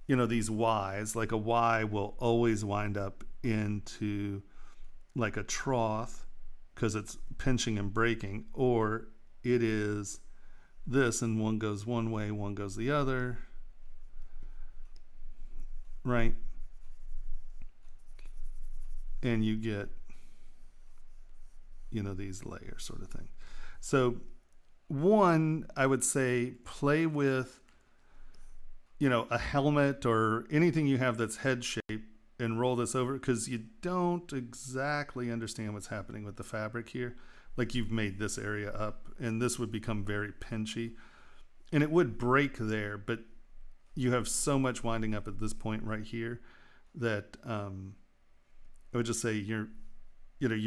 you know, these Ys, like a Y will always wind up into like a trough because it's pinching and breaking, or it is this and one goes one way, one goes the other, right? And you get, you know, these layers sort of thing. So one, I would say play with, you know, a helmet or anything you have that's head shaped, and roll this over because you don't exactly understand what's happening with the fabric here. Like you've made this area up and this would become very pinchy and it would break there, but you have so much winding up at this point right here that I would just say you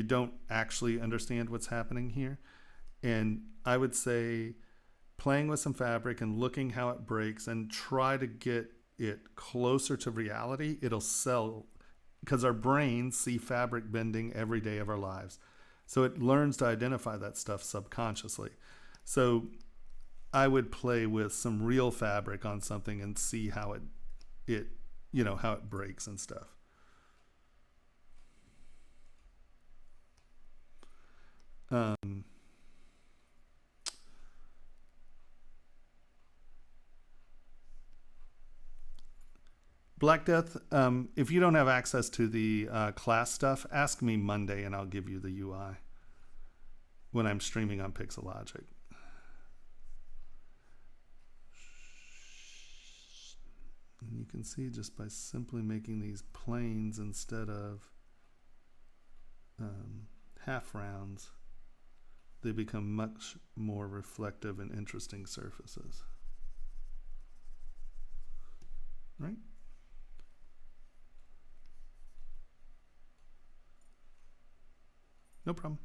don't actually understand what's happening here. And I would say playing with some fabric and looking how it breaks and try to get it closer to reality, it'll sell because our brains see fabric bending every day of our lives. So it learns to identify that stuff subconsciously. So I would play with some real fabric on something and see how how it breaks and stuff. Black Death, if you don't have access to the class stuff, ask me Monday and I'll give you the UI when I'm streaming on Pixelogic. And you can see just by simply making these planes instead of half rounds, they become much more reflective and interesting surfaces. Right? No problem.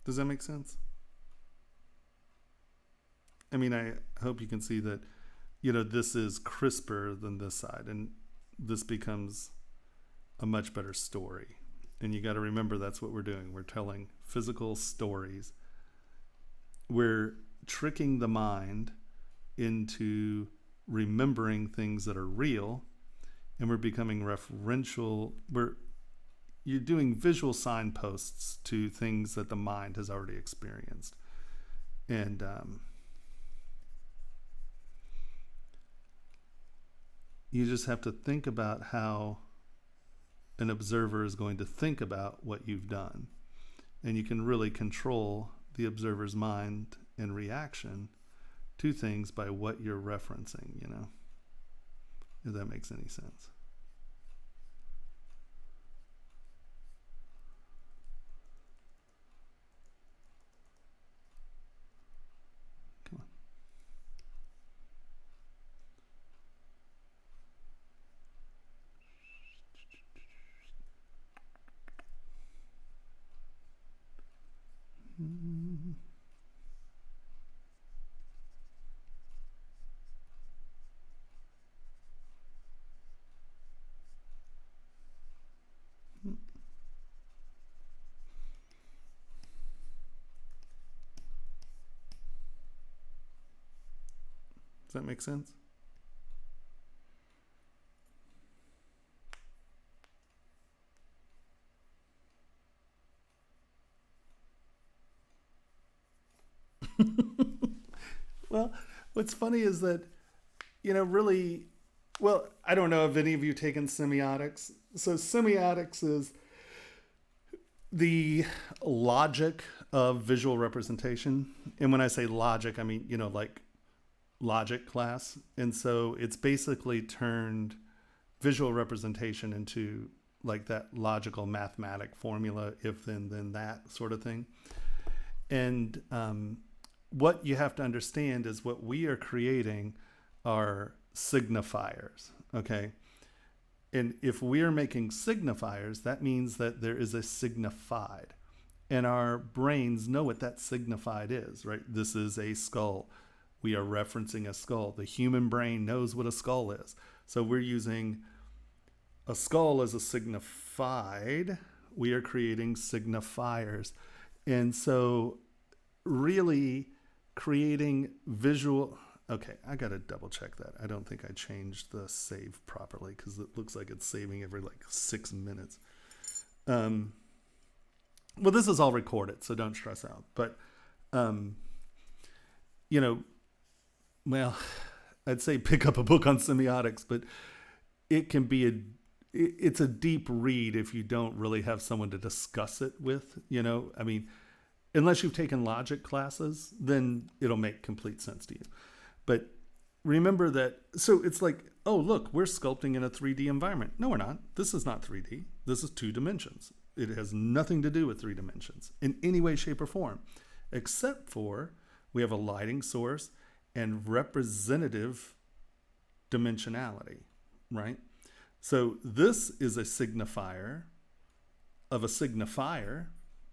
Does that make sense? I mean, I hope you can see that, this is crisper than this side, and this becomes a much better story. And you got to remember that's what we're doing. We're telling physical stories. We're tricking the mind into remembering things that are real, and we're becoming referential. You're doing visual signposts to things that the mind has already experienced. And you just have to think about how an observer is going to think about what you've done. And you can really control the observer's mind and reaction to things by what you're referencing, if that makes any sense. Come on. Does that make sense? Well, what's funny is that, really, well, I don't know if any of you taken semiotics. So semiotics is the logic of visual representation. And when I say logic, I mean, like logic class. And so it's basically turned visual representation into like that logical mathematic formula, if then that sort of thing. And what you have to understand is what we are creating are signifiers, okay? And if we're making signifiers, that means that there is a signified. And our brains know what that signified is, right? This is a skull. We are referencing a skull. The human brain knows what a skull is. So we're using a skull as a signified. We are creating signifiers. And so really creating visual... Okay, I got to double check that. I don't think I changed the save properly because it looks like it's saving every 6 minutes. Well, this is all recorded, so don't stress out. But, well, I'd say pick up a book on semiotics, but it can be it's a deep read if you don't really have someone to discuss it with, I mean, unless you've taken logic classes, then it'll make complete sense to you. But remember that, so it's like, oh, look, we're sculpting in a 3D environment. No, we're not. This is not 3D. This is 2 dimensions. It has nothing to do with 3 dimensions in any way, shape, or form, except for we have a lighting source and representative dimensionality, right? So this is a signifier of a signifier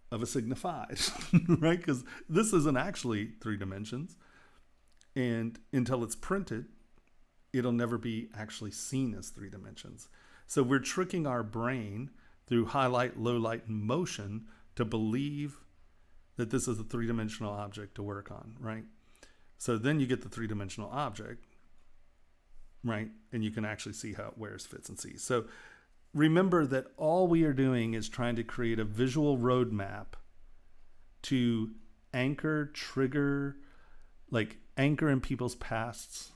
of a signified, right? Because this isn't actually 3 dimensions. And until it's printed, it'll never be actually seen as 3 dimensions. So we're tricking our brain through highlight, low light, and motion to believe that this is a 3-dimensional object to work on, right? So then you get the 3-dimensional object, right? And you can actually see how it wears, fits, and sees. So remember that all we are doing is trying to create a visual roadmap to anchor, trigger, like anchor in people's pasts,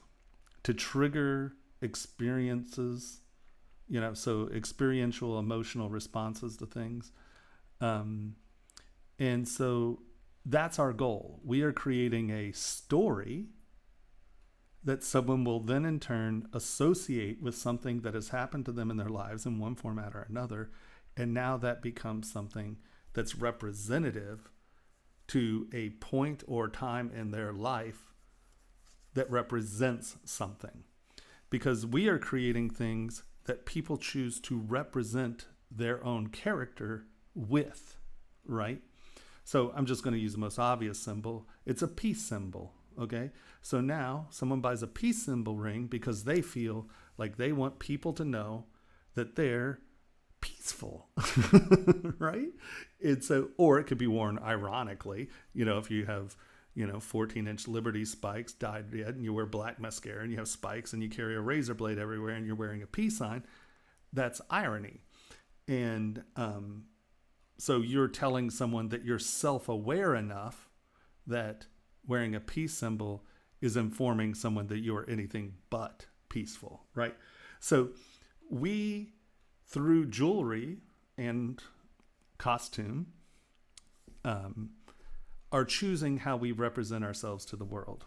to trigger experiences, so experiential emotional responses to things. And so that's our goal. We are creating a story that someone will then in turn associate with something that has happened to them in their lives in one format or another. And now that becomes something that's representative to a point or time in their life that represents something. Because we are creating things that people choose to represent their own character with, right? So I'm just going to use the most obvious symbol. It's a peace symbol, okay? So now someone buys a peace symbol ring because they feel like they want people to know that they're peaceful, right? Or it could be worn ironically, if you have, 14-inch Liberty spikes dyed red and you wear black mascara and you have spikes and you carry a razor blade everywhere and you're wearing a peace sign, that's irony. And so you're telling someone that you're self-aware enough that wearing a peace symbol is informing someone that you are anything but peaceful, right? So we, through jewelry and costume, are choosing how we represent ourselves to the world,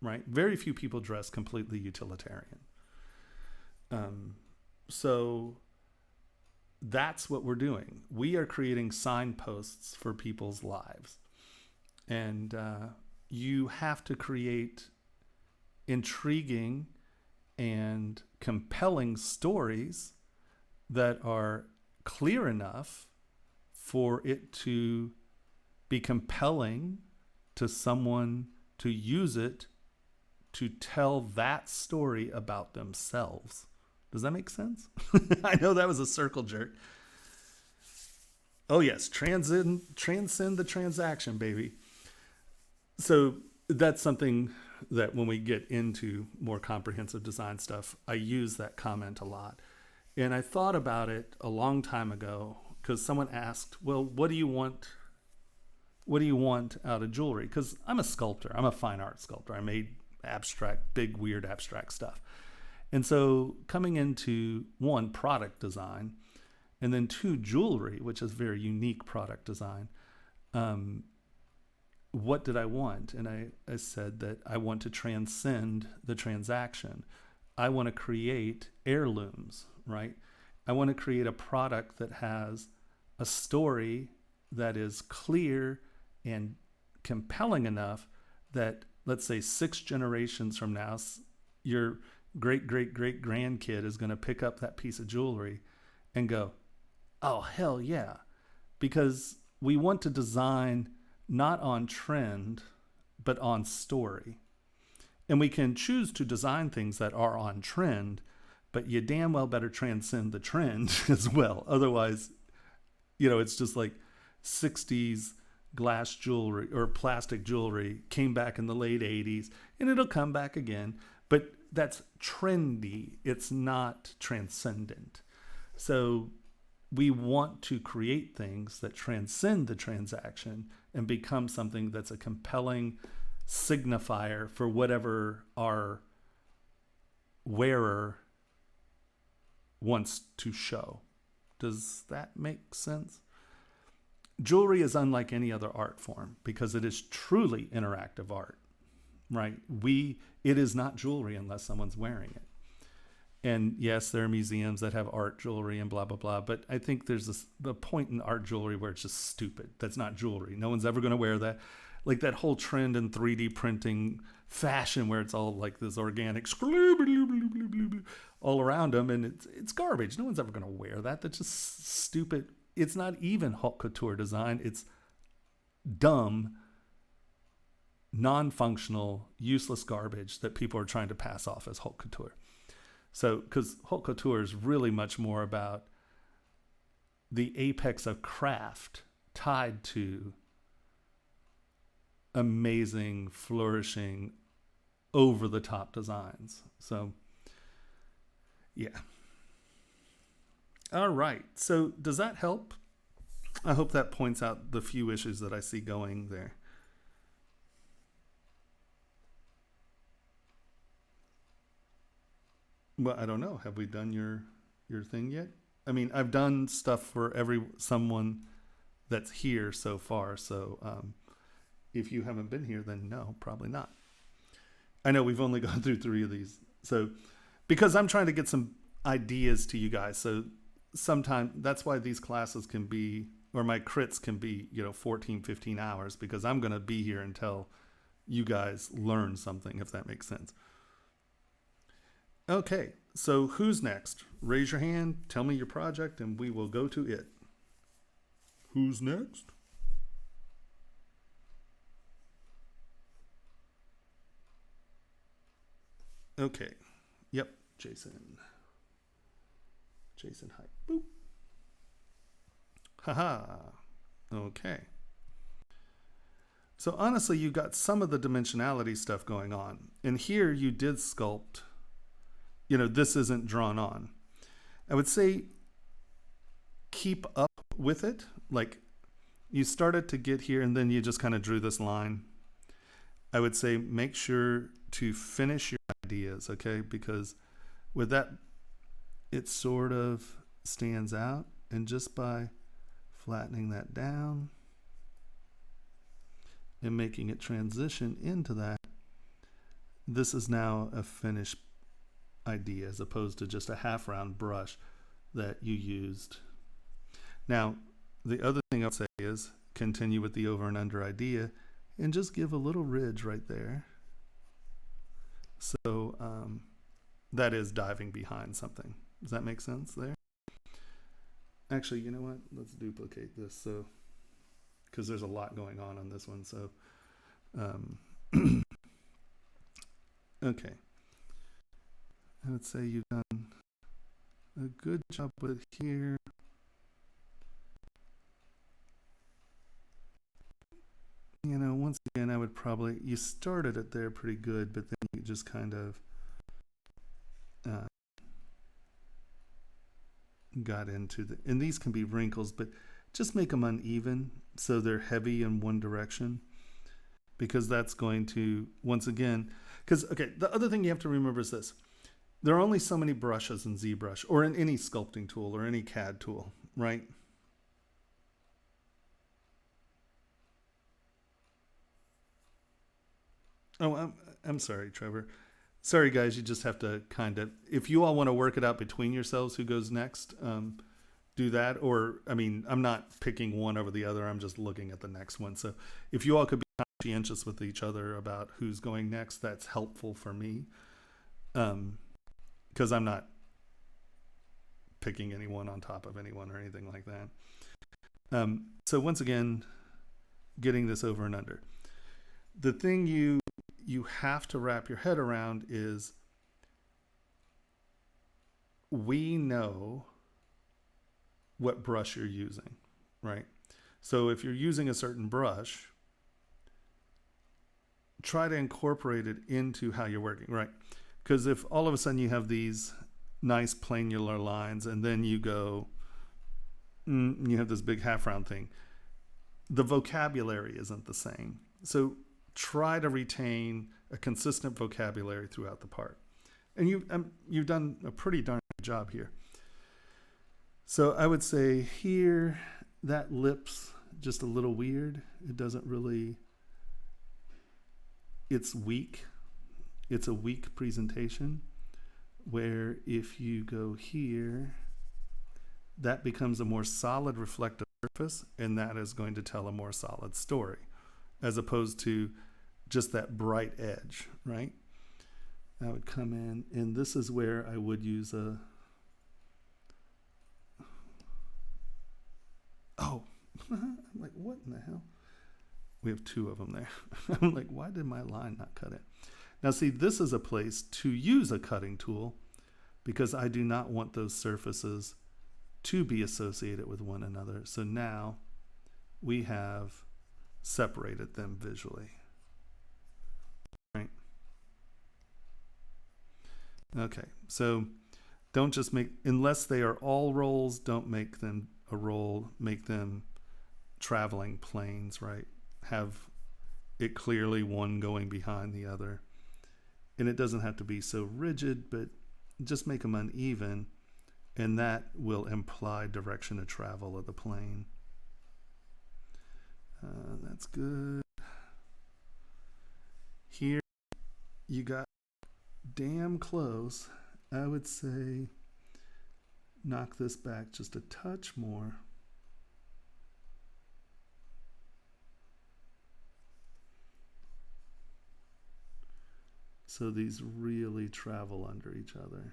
right? Very few people dress completely utilitarian. So that's what we're doing. We are creating signposts for people's lives. And you have to create intriguing and compelling stories that are clear enough for it to be compelling to someone to use it to tell that story about themselves. Does that make sense? I know that was a circle jerk. Oh yes, transcend the transaction, baby. So that's something that when we get into more comprehensive design stuff, I use that comment a lot. And I thought about it a long time ago because someone asked, well, what do you want? What do you want out of jewelry? Because I'm a sculptor. I'm a fine art sculptor. I made abstract, big, weird abstract stuff. And so coming into 1, product design, and then 2, jewelry, which is very unique product design, what did I want? And I said that I want to transcend the transaction. I want to create heirlooms, right? I want to create a product that has a story that is clear and compelling enough that, let's say, 6 generations from now, your great grandkid is going to pick up that piece of jewelry and go, oh, hell yeah. Because we want to design not on trend, but on story. And we can choose to design things that are on trend, but you damn well better transcend the trend as well. Otherwise, it's just like 60s glass jewelry or plastic jewelry came back in the late 80s, and it'll come back again. But that's trendy. It's not transcendent. So we want to create things that transcend the transaction and become something that's a compelling signifier for whatever our wearer wants to show. Does that make sense? Jewelry is unlike any other art form because it is truly interactive art, right? It is not jewelry unless someone's wearing it. And yes, there are museums that have art jewelry and blah, blah, blah. But I think there's a point in art jewelry where it's just stupid. That's not jewelry. No one's ever going to wear that. Like that whole trend in 3D printing fashion where it's all like this organic all around them. And it's garbage. No one's ever going to wear that. That's just stupid. It's not even haute couture design. It's dumb, non-functional, useless garbage that people are trying to pass off as haute couture. So, because haute couture is really much more about the apex of craft tied to amazing, flourishing, over-the-top designs. So, yeah. All right. So, does that help? I hope that points out the few issues that I see going there. Well, I don't know. Have we done your thing yet? I mean, I've done stuff for someone that's here so far. So if you haven't been here, then no, probably not. I know we've only gone through 3 of these. So because I'm trying to get some ideas to you guys. So sometimes that's why these classes can be, or my crits can be, 14, 15 hours, because I'm going to be here until you guys learn something, if that makes sense. Okay, so who's next? Raise your hand, tell me your project, and we will go to it. Who's next? Okay, yep, Jason. Jason, hi. Boop. Haha, okay. So honestly, you got some of the dimensionality stuff going on. And here you did sculpt. This isn't drawn on. I would say keep up with it. Like you started to get here and then you just kind of drew this line. I would say make sure to finish your ideas, okay? Because with that, it sort of stands out. And just by flattening that down and making it transition into that, this is now a finished idea as opposed to just a half round brush that you used. Now, the other thing I'll say is continue with the over and under idea and just give a little ridge right there. So that is diving behind something. Does that make sense there? Actually, you know what? Let's duplicate this. So, because there's a lot going on this one. So, okay. I would say you've done a good job with here. Once again, I would you started it there pretty good, but then you just kind of got into and these can be wrinkles, but just make them uneven so they're heavy in one direction, because that's going to, once again, the other thing you have to remember is this. There are only so many brushes in ZBrush or in any sculpting tool or any CAD tool, right? Oh, I'm sorry, Trevor. Sorry, guys. You just have to kind of, if you all want to work it out between yourselves, who goes next, do that. Or, I'm not picking one over the other. I'm just looking at the next one. So if you all could be conscientious with each other about who's going next, that's helpful for me. Because I'm not picking anyone on top of anyone or anything like that. So once again, getting this over and under. The thing you have to wrap your head around is we know what brush you're using, right? So if you're using a certain brush, try to incorporate it into how you're working, right? Because if all of a sudden you have these nice planular lines and then you go, you have this big half round thing, the vocabulary isn't the same. So try to retain a consistent vocabulary throughout the part. And you've done a pretty darn good job here. So I would say here, that lip's just a little weird. It doesn't really, it's weak. It's a weak presentation, where if you go here, that becomes a more solid reflective surface, and that is going to tell a more solid story, as opposed to just that bright edge, right? I would come in, and this is where I would use a, oh, I'm like, what in the hell? We have two of them there. I'm like, why did my line not cut it? Now see, this is a place to use a cutting tool, because I do not want those surfaces to be associated with one another. So now we have separated them visually. Right? Okay, so don't just make, unless they are all rolls, don't make them a roll, make them traveling planes, right? Have it clearly one going behind the other. And it doesn't have to be so rigid, but just make them uneven, and that will imply direction of travel of the plane. That's good. Here you got damn close. I would say knock this back just a touch more. So these really travel under each other.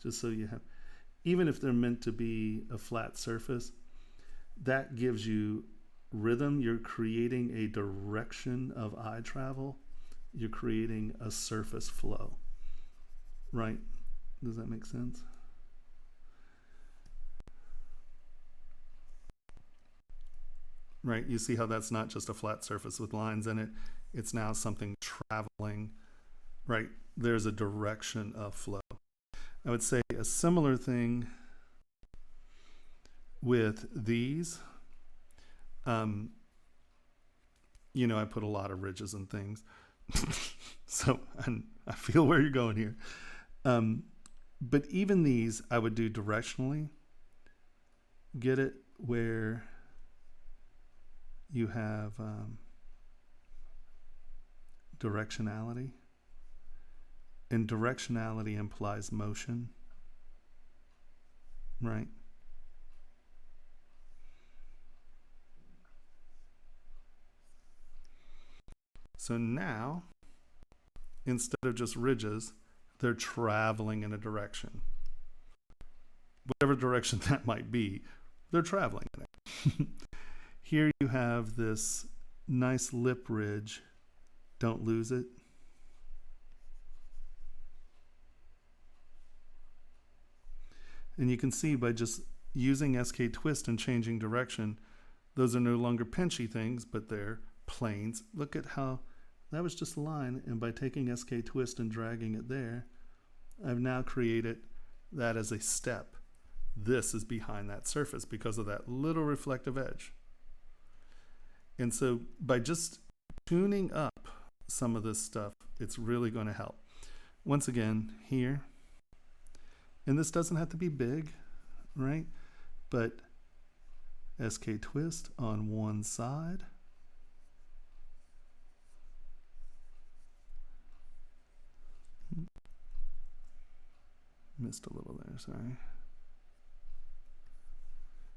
Just so you have, even if they're meant to be a flat surface, that gives you rhythm. You're creating a direction of eye travel. You're creating a surface flow, right? Does that make sense? Right, you see how that's not just a flat surface with lines in it. It's now something traveling, right? There's a direction of flow. I would say a similar thing with these. You know, I put a lot of ridges and things. So I feel where you're going here. But even these, I would do directionally. Get it where you have directionality. And directionality implies motion, right? So now, instead of just ridges, they're traveling in a direction. Whatever direction that might be, they're traveling in it. Here you have this nice lip ridge. Don't lose it. And you can see by just using SK twist and changing direction, those are no longer pinchy things, but they're planes. Look at how that was just a line, and by taking SK twist and dragging it there, I've now created that as a step. This is behind that surface because of that little reflective edge. And so by just tuning up some of this stuff, it's really going to help. Once again, here, and this doesn't have to be big, right? But SK twist on one side. Missed a little there, sorry.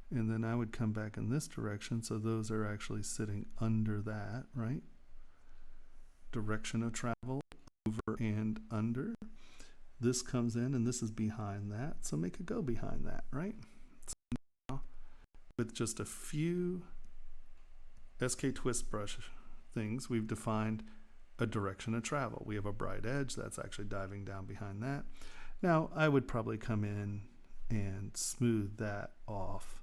And then I would come back in this direction, so those are actually sitting under that, right? Direction of travel, over and under. This comes in, and this is behind that, so make it go behind that, right? So now, with just a few SK twist brush things, we've defined a direction of travel. We have a bright edge that's actually diving down behind that. Now, I would probably come in and smooth that off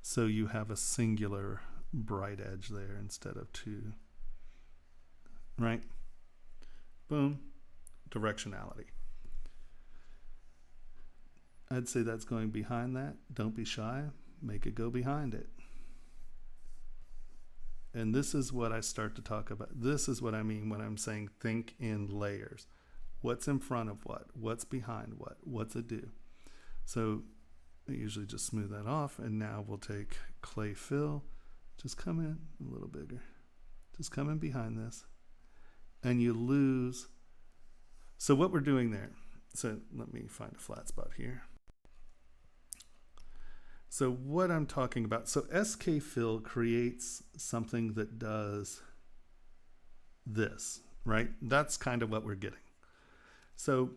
so you have a singular bright edge there instead of two, right? Boom, directionality. I'd say that's going behind that. Don't be shy, make it go behind it. And this is what I start to talk about. This is what I mean when I'm saying think in layers. What's in front of what? What's behind what? What's it do? So I usually just smooth that off. And now we'll take clay fill, just come in a little bigger, just come in behind this, and you lose. So what we're doing there, so let me find a flat spot here. So what I'm talking about, so SK fill creates something that does this, right? That's kind of what we're getting. So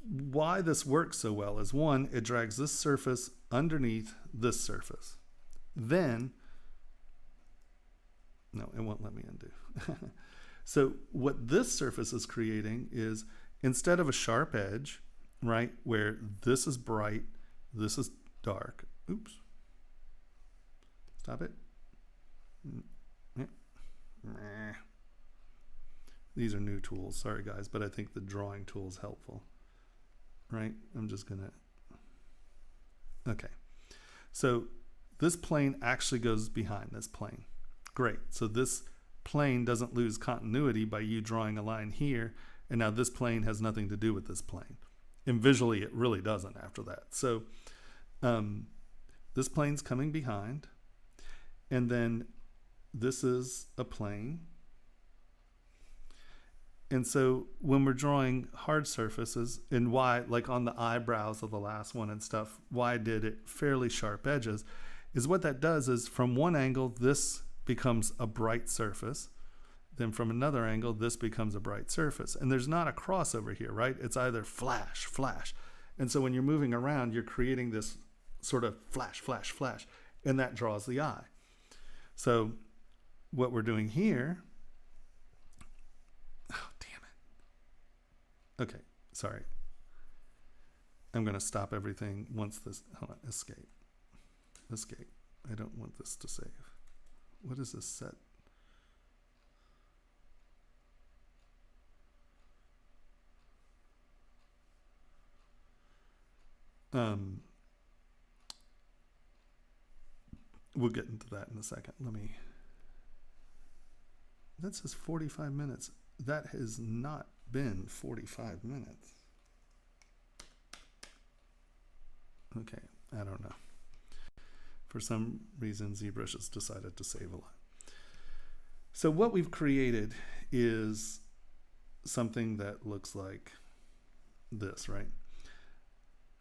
why this works so well is, one, it drags this surface underneath this surface. Then, no, it won't let me undo. So what this surface is creating is, instead of a sharp edge, right, where this is bright, this is dark. Oops. Stop it. These are new tools. Sorry, guys, but I think the drawing tool is helpful. Right? I'm just going to... Okay. So this plane actually goes behind this plane. Great. So this plane doesn't lose continuity by you drawing a line here, and now this plane has nothing to do with this plane. And visually, it really doesn't after that. So this plane's coming behind, and then this is a plane. And so when we're drawing hard surfaces, and why, like on the eyebrows of the last one and stuff, why did it fairly sharp edges, is what that does is, from one angle, this becomes a bright surface. Then from another angle, this becomes a bright surface. And there's not a crossover here, right? It's either flash, flash. And so when you're moving around, you're creating this sort of flash, flash, flash, and that draws the eye. So what we're doing here, oh, damn it. Okay, sorry. I'm going to stop everything once this, hold on, escape. Escape. I don't want this to save. What is this set? We'll get into that in a second. That says 45 minutes. That has not been 45 minutes. Okay, I don't know. For some reason, ZBrush has decided to save a lot. So what we've created is something that looks like this, right?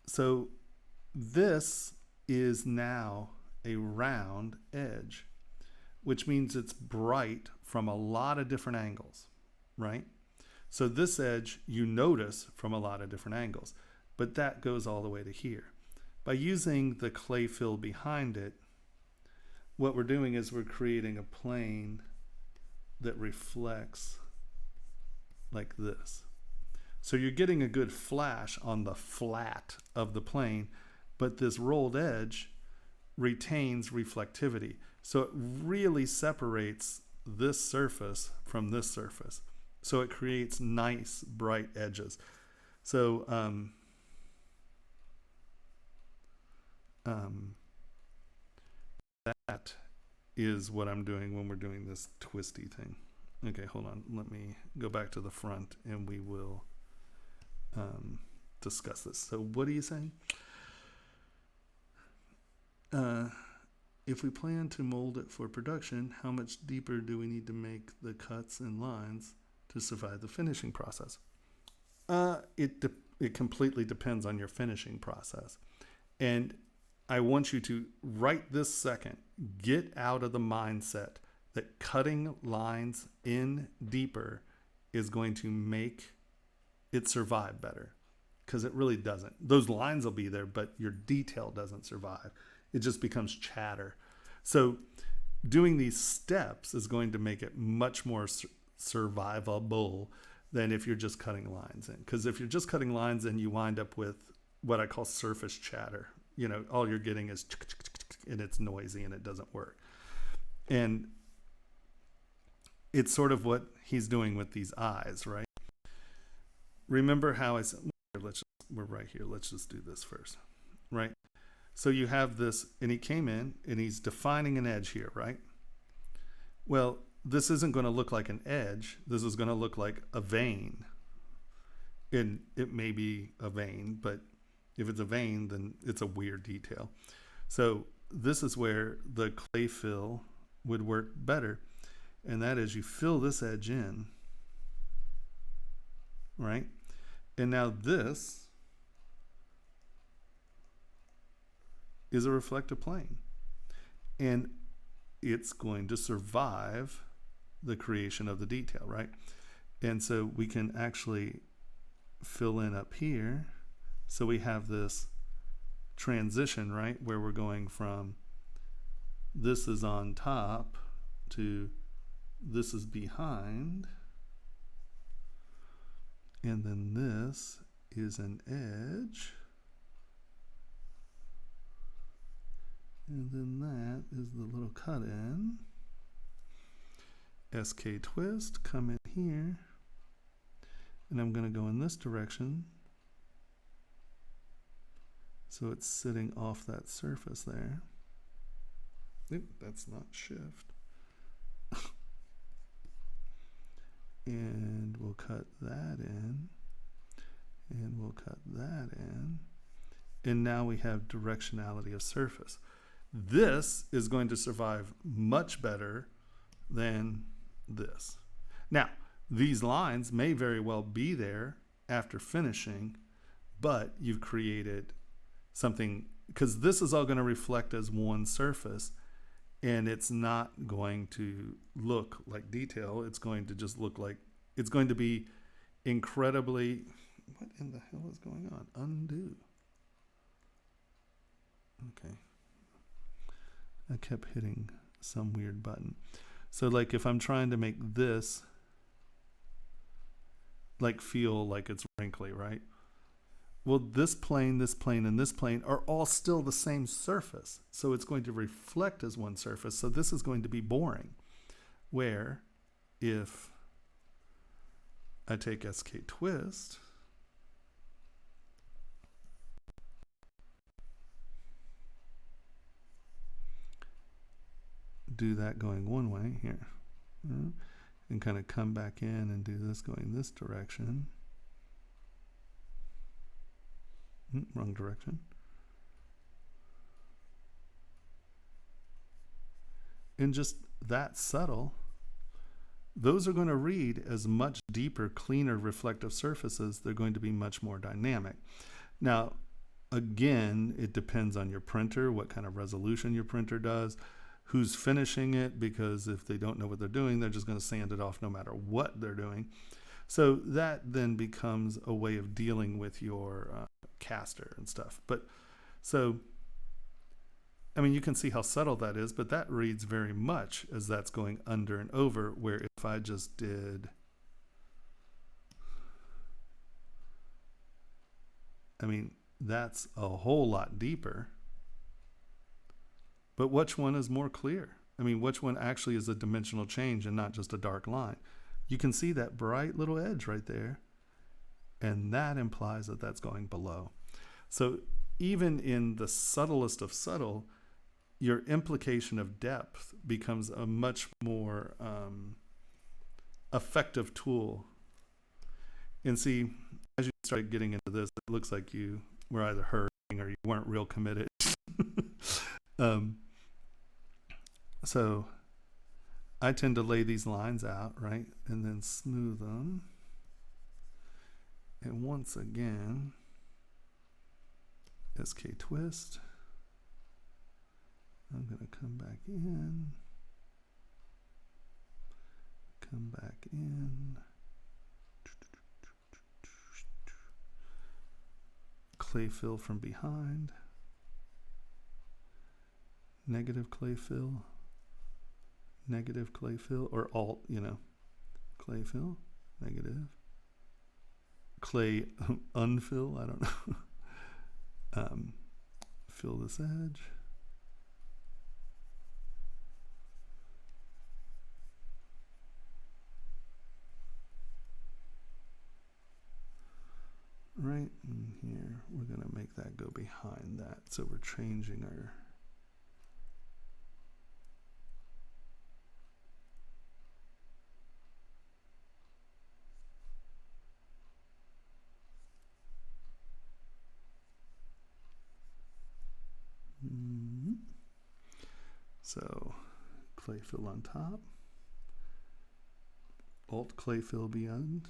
So this is now a round edge, which means it's bright from a lot of different angles, right? So this edge you notice from a lot of different angles, but that goes all the way to here. By using the clay fill behind it, what we're doing is we're creating a plane that reflects like this. So you're getting a good flash on the flat of the plane, but this rolled edge retains reflectivity. So it really separates this surface from this surface. So it creates nice bright edges. So that is what I'm doing when we're doing this twisty thing. Okay, hold on. Let me go back to the front and we will discuss this. So what are you saying? If we plan to mold it for production, how much deeper do we need to make the cuts and lines to survive the finishing process? It completely depends on your finishing process. And I want you to, right this second, get out of the mindset that cutting lines in deeper is going to make it survive better, because it really doesn't. Those lines will be there, but your detail doesn't survive. It just becomes chatter. So doing these steps is going to make it much more survivable than if you're just cutting lines in. Because if you're just cutting lines in, you wind up with what I call surface chatter. You know, all you're getting is and it's noisy and it doesn't work. And it's sort of what he's doing with these eyes, right? Remember how I said, we're right here. Let's just do this first, right? So you have this, and he came in and he's defining an edge here, right? Well, this isn't going to look like an edge. This is going to look like a vein. And it may be a vein, but If it's a vein, then it's a weird detail. So this is where the clay fill would work better. And that is you fill this edge in, right? And now this is a reflective plane. And it's going to survive the creation of the detail, right? And so we can actually fill in up here. So we have this transition, right, where we're going from this is on top to this is behind, and then this is an edge, and then that is the little cut in. SK twist, come in here, and I'm going to go in this direction, so it's sitting off that surface there. Oop, that's not shift. And we'll cut that in, and we'll cut that in, and now we have directionality of surface. This is going to survive much better than this. Now, these lines may very well be there after finishing, but you've created something, because this is all going to reflect as one surface, and it's not going to look like detail. It's going to just look like, it's going to be incredibly, what in the hell is going on? Undo. Okay. I kept hitting some weird button. So like if I'm trying to make this like feel like it's wrinkly, right? Well, this plane, and this plane are all still the same surface. So it's going to reflect as one surface. So this is going to be boring. Where if I take SK twist, do that going one way here, and kind of come back in and do this going this direction. Wrong direction. And just that subtle, those are going to read as much deeper, cleaner reflective surfaces. They're going to be much more dynamic. Now, again, it depends on your printer, what kind of resolution your printer does, who's finishing it, because if they don't know what they're doing, they're just going to sand it off no matter what they're doing. So that then becomes a way of dealing with your caster and stuff. But so, I mean, you can see how subtle that is, but that reads very much as that's going under and over, where if I just did, I mean, that's a whole lot deeper. But which one is more clear? I mean, which one actually is a dimensional change and not just a dark line? You can see that bright little edge right there, and that implies that that's going below. So even in the subtlest of subtle, your implication of depth becomes a much more effective tool. And see, as you start getting into this, it looks like you were either hurrying or you weren't real committed. So I tend to lay these lines out, right, and then smooth them. And once again, SK twist. I'm going to come back in, come back in, clay fill from behind, negative clay fill, or alt, clay fill, negative, clay unfill, I don't know. Fill this edge. Right in here, we're going to make that go behind that. So we're changing our So clay fill on top, alt clay fill beyond.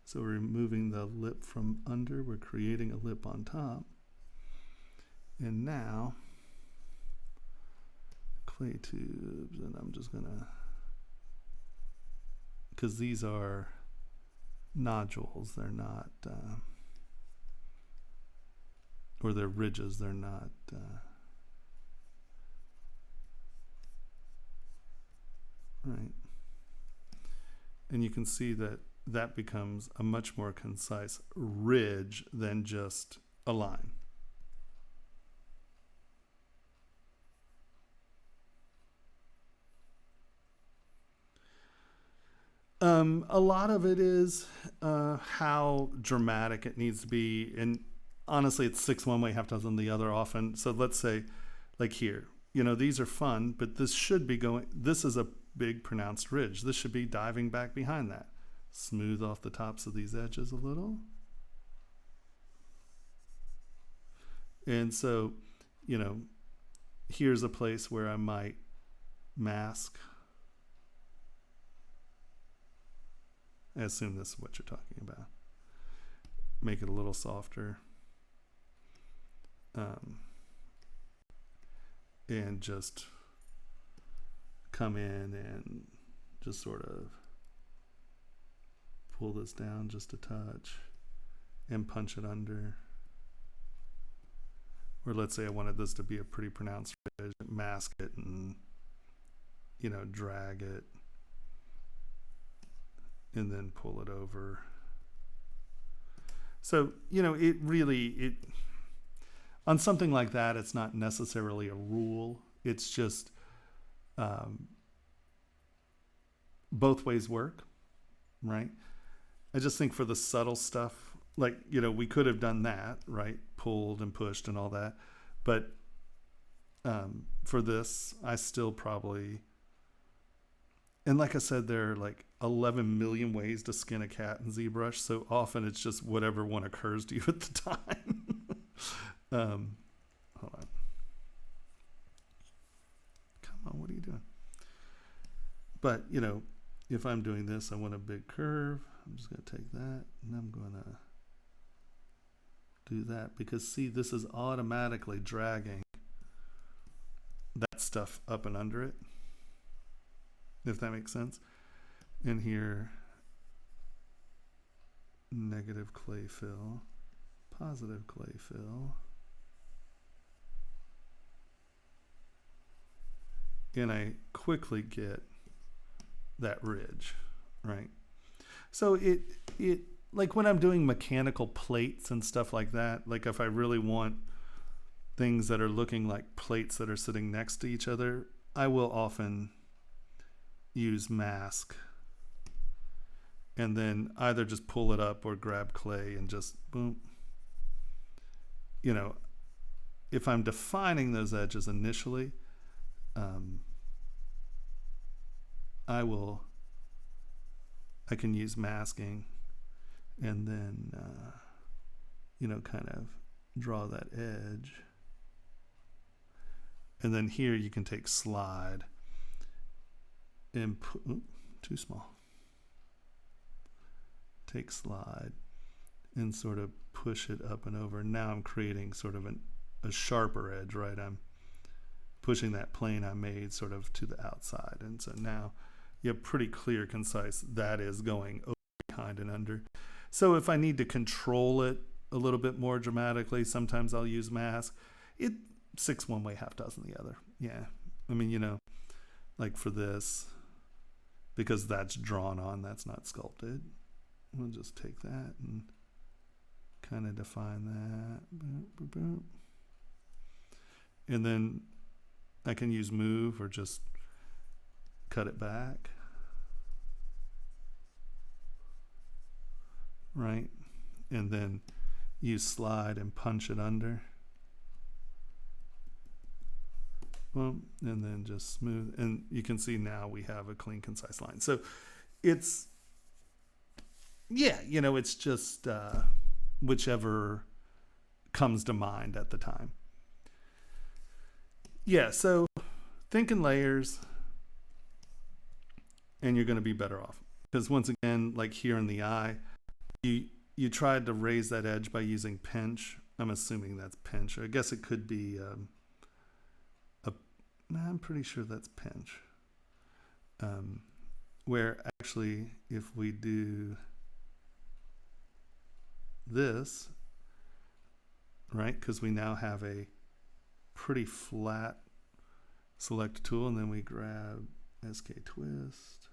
So we're removing the lip from under, we're creating a lip on top. And now, clay tubes, and I'm just gonna, because these are nodules, they're not, or they're ridges, they're not, right. And you can see that that becomes a much more concise ridge than just a line. A lot of it is how dramatic it needs to be. And honestly, it's 6 one way, half dozen the other often. So let's say, like here, these are fun, but this should be going, this is a big pronounced ridge. This should be diving back behind that. Smooth off the tops of these edges a little. And so, here's a place where I might mask. I assume this is what you're talking about. Make it a little softer. And just come in and just sort of pull this down just a touch and punch it under. Or let's say I wanted this to be a pretty pronounced ridge, mask it and, drag it. And then pull it over. So, it really, on something like that, it's not necessarily a rule. It's just both ways work, right? I just think for the subtle stuff, like, we could have done that, right? Pulled and pushed and all that. But for this, I still probably, and like I said, there are like 11 million ways to skin a cat in ZBrush. So often it's just whatever one occurs to you at the time. Hold on. Come on, what are you doing? But, if I'm doing this, I want a big curve. I'm just going to take that and I'm going to do that because see, this is automatically dragging that stuff up and under it. If that makes sense. And here, negative clay fill, positive clay fill. And I quickly get that ridge, right? So it like when I'm doing mechanical plates and stuff like that, like if I really want things that are looking like plates that are sitting next to each other, I will often use mask and then either just pull it up or grab clay and just boom. If I'm defining those edges initially, I can use masking and then kind of draw that edge. And then here you can take slide and too small. Take slide and sort of push it up and over. Now I'm creating sort of a sharper edge, right? I'm pushing that plane I made sort of to the outside. And so now you have pretty clear, concise, that is going over, behind, and under. So if I need to control it a little bit more dramatically, sometimes I'll use mask. 6 one way, half dozen the other. Yeah. I mean, like for this, because that's drawn on, that's not sculpted. We'll just take that and kind of define that. Boop, boop, boop. And then I can use move or just cut it back. Right? And then use slide and punch it under. Boom. And then just smooth. And you can see now we have a clean, concise line. So it's, yeah, it's just whichever comes to mind at the time. Yeah, so think in layers, and you're going to be better off. Because once again, like here in the eye, you tried to raise that edge by using pinch. I'm assuming that's pinch. I guess it could be I'm pretty sure that's pinch. Where actually, if we do this, right, because we now have a pretty flat select tool, and then we grab SK twist.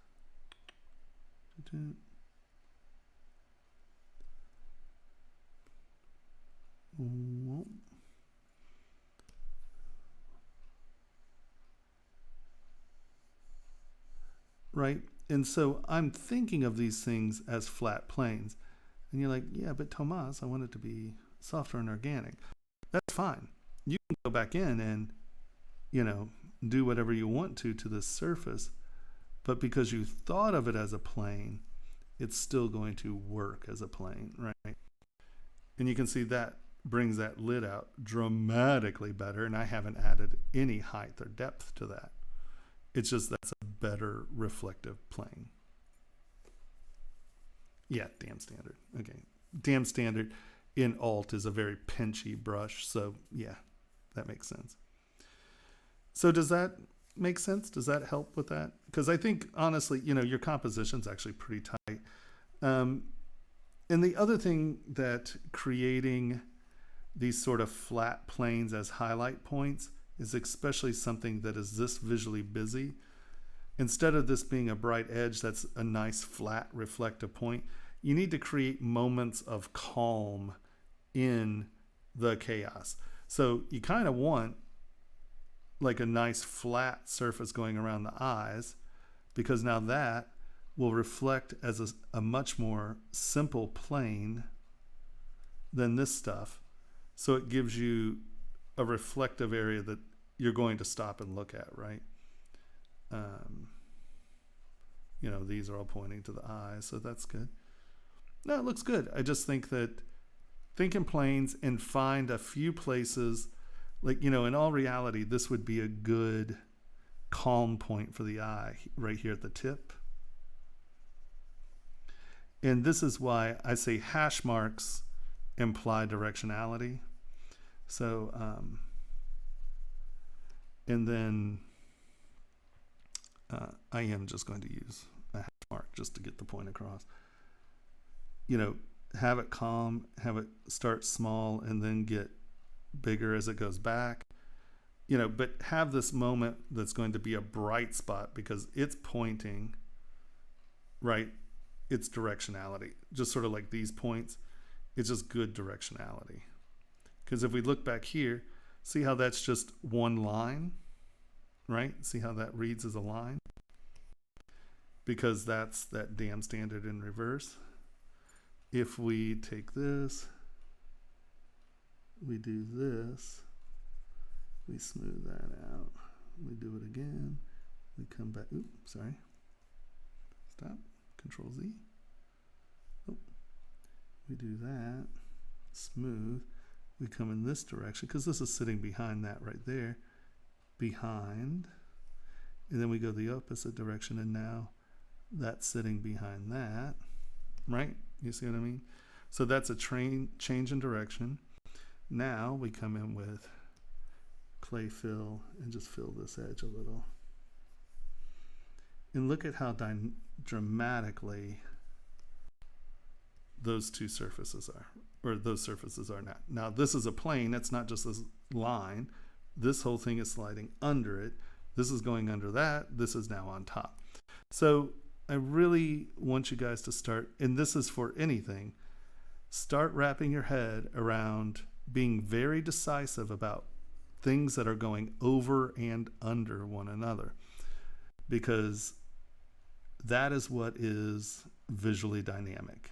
Right? And so I'm thinking of these things as flat planes. And you're like, yeah, but Tomas, I want it to be softer and organic. That's fine. You can go back in and, do whatever you want to this surface. But because you thought of it as a plane, it's still going to work as a plane, right? And you can see that brings that lid out dramatically better. And I haven't added any height or depth to that. It's just that's a better reflective plane. Yeah, damn standard. Okay. Damn standard in alt is a very pinchy brush. So yeah, that makes sense. So does that make sense? Does that help with that? Because I think honestly, your composition's actually pretty tight. And the other thing that creating these sort of flat planes as highlight points is especially something that is this visually busy. Instead of this being a bright edge that's a nice flat reflective point, you need to create moments of calm in the chaos. So you kind of want like a nice flat surface going around the eyes, because now that will reflect as a much more simple plane than this stuff. So it gives you a reflective area that you're going to stop and look at, right? These are all pointing to the eyes, so that's good. No, it looks good. I just think in planes and find a few places, like, in all reality, this would be a good calm point for the eye right here at the tip. And this is why I say hash marks imply directionality. So, and then I am just going to use a hash mark just to get the point across. Have it calm, have it start small, and then get bigger as it goes back. But have this moment that's going to be a bright spot because it's pointing, right? It's directionality. Just sort of like these points, it's just good directionality. Because if we look back here, see how that's just one line, right? See how that reads as a line? Because that's that damn standard in reverse. If we take this, we do this, we smooth that out, we do it again, we come back, oops, sorry, stop, Control Z, we do that, smooth, we come in this direction, because this is sitting behind that right there, behind, and then we go the opposite direction, and now that's sitting behind that, right? You see what I mean? So that's a change in direction. Now we come in with clay fill and just fill this edge a little. And look at how dramatically those two surfaces are, or those surfaces are now. Now this is a plane, it's not just this line. This whole thing is sliding under it. This is going under that. This is now on top. So I really want you guys to start, and this is for anything, start wrapping your head around being very decisive about things that are going over and under one another, because that is what is visually dynamic,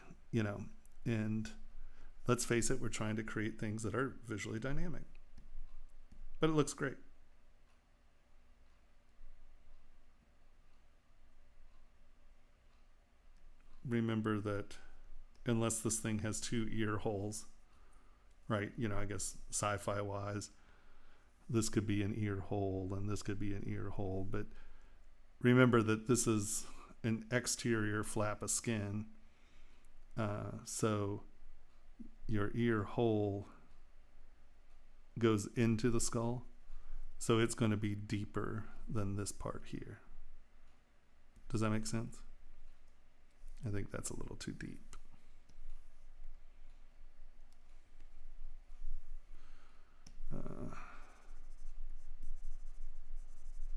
and let's face it, we're trying to create things that are visually dynamic, but it looks great. Remember that unless this thing has two ear holes, right? I guess sci-fi wise, this could be an ear hole and this could be an ear hole. But remember that this is an exterior flap of skin. So your ear hole goes into the skull. So it's going to be deeper than this part here. Does that make sense? I think that's a little too deep.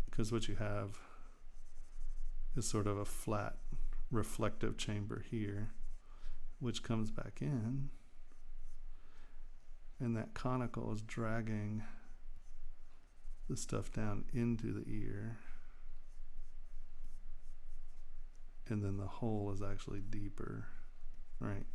Because what you have is sort of a flat reflective chamber here, which comes back in, and that conical is dragging the stuff down into the ear, and then the hole is actually deeper, right?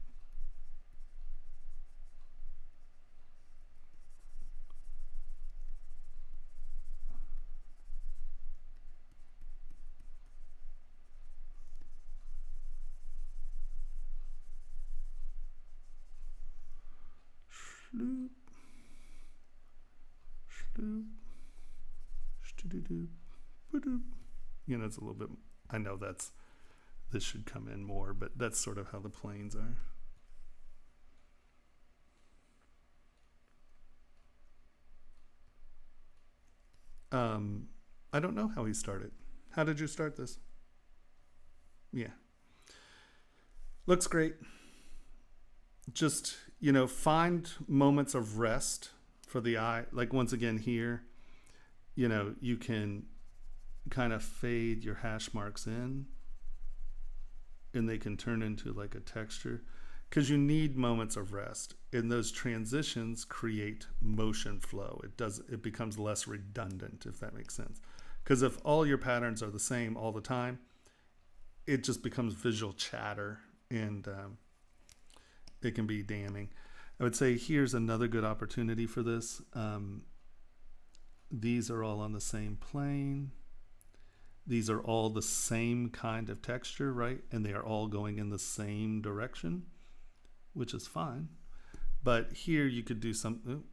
Shloop, shloop, shtoop, boop. You know, it's a little bit, I know this should come in more, but that's sort of how the planes are. I don't know how he started. How did you start this? Yeah. Looks great. Just, you know, find moments of rest for the eye. Like once again here, you know, you can kind of fade your hash marks in and they can turn into like a texture, because you need moments of rest, and those transitions create motion flow. It becomes less redundant, if that makes sense. Because if all your patterns are the same all the time, it just becomes visual chatter, and it can be damning. I would say here's another good opportunity for this. These are all on the same plane. These are all the same kind of texture, right? And they are all going in the same direction, which is fine. But here you could do something.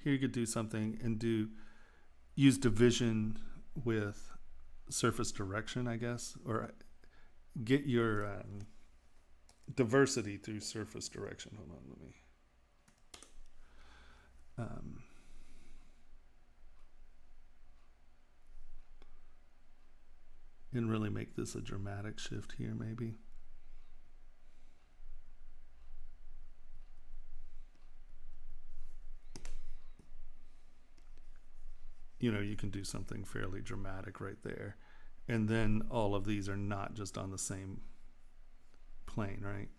Here you could do something and use division with surface direction, I guess, or get your diversity through surface direction. Hold on, let me. And really make this a dramatic shift here, maybe. You know, you can do something fairly dramatic right there. And then all of these are not just on the same plane, right?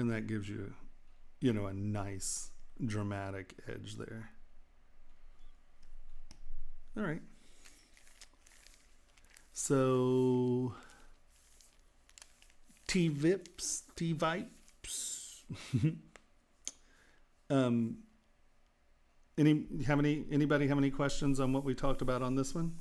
And that gives you, you know, a nice dramatic edge there. All right. So T-Vipes. Anybody have any questions on what we talked about on this one?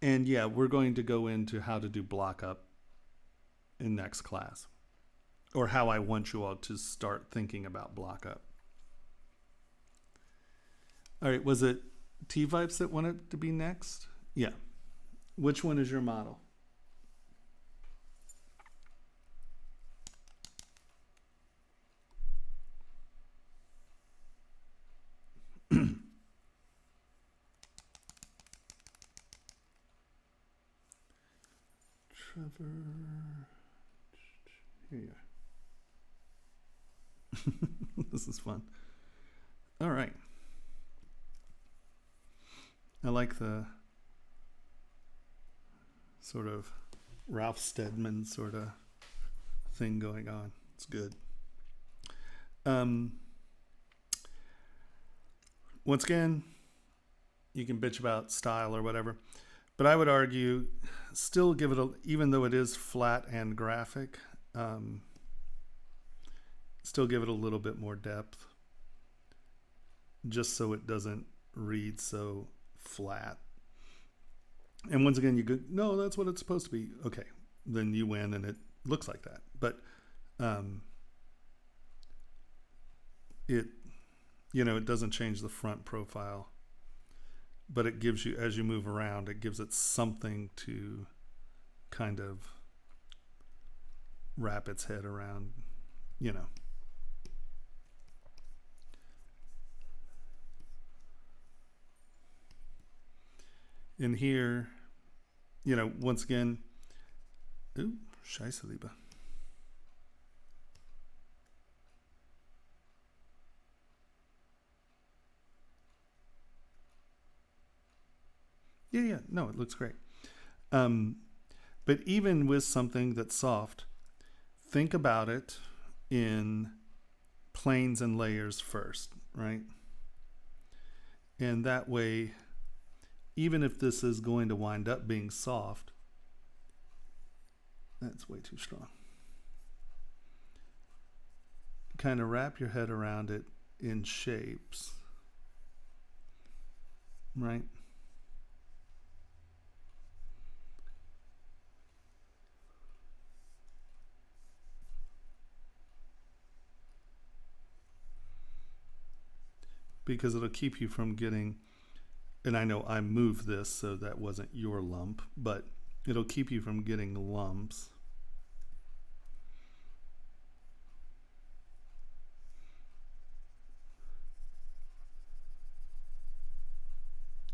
And yeah, we're going to go into how to do block up in next class, or how I want you all to start thinking about block up. All right, was it T-Vipes that wanted to be next? Yeah. Which one is your model? Trevor. Here you are. This is fun. All right. I like the sort of Ralph Steadman sort of thing going on. It's good. Once again, you can bitch about style or whatever, but I would argue still give it even though it is flat and graphic, Still give it a little bit more depth, just so it doesn't read so flat. And once again, you go, no, that's what it's supposed to be. Okay, then you win, and it looks like that. But it, it doesn't change the front profile, but it gives you, as you move around, it gives it something to kind of wrap its head around, In here, once again, ooh, Scheisse Liebe. Yeah, no, it looks great. But even with something that's soft, think about it in planes and layers first, right? And that way, even if this is going to wind up being soft, that's way too strong. Kind of wrap your head around it in shapes, right? Because it'll keep you from getting, and I know I moved this so that wasn't your lump, but it'll keep you from getting lumps.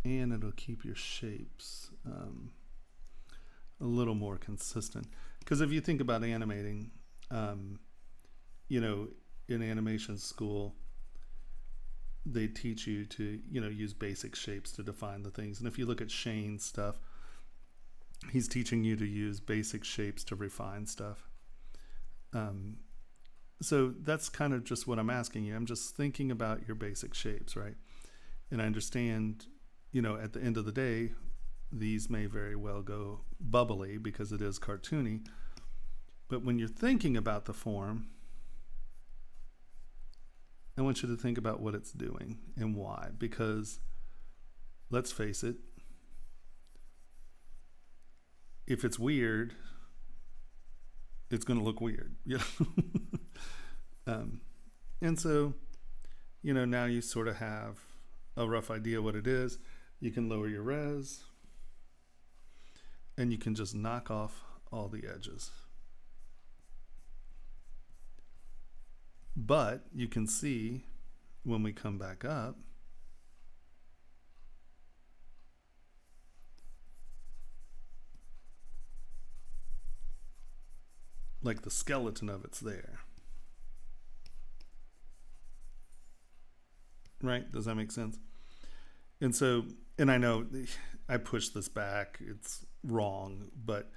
And it'll keep your shapes a little more consistent. Because if you think about animating, in animation school, they teach you to, use basic shapes to define the things. And if you look at Shane's stuff, he's teaching you to use basic shapes to refine stuff. So that's kind of just what I'm asking you. I'm just thinking about your basic shapes, right? And I understand, at the end of the day, these may very well go bubbly because it is cartoony. But when you're thinking about the form, I want you to think about what it's doing and why. Because let's face it, if it's weird, it's going to look weird. And so, now you sort of have a rough idea what it is. You can lower your res, and you can just knock off all the edges. But you can see when we come back up, like the skeleton of it's there. Right? Does that make sense? And so, and I know I pushed this back, it's wrong, but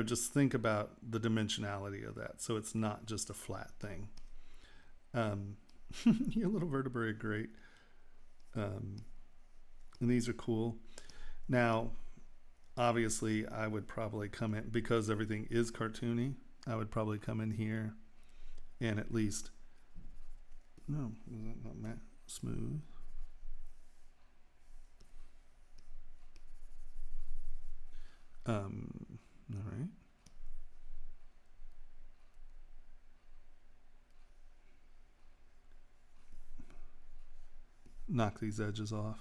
just think about the dimensionality of that. So it's not just a flat thing. Your little vertebrae are great. And these are cool. Now, obviously, I would probably come in, because everything is cartoony, I would probably come in here and at least, no, is that not matte? Smooth. All right. Knock these edges off.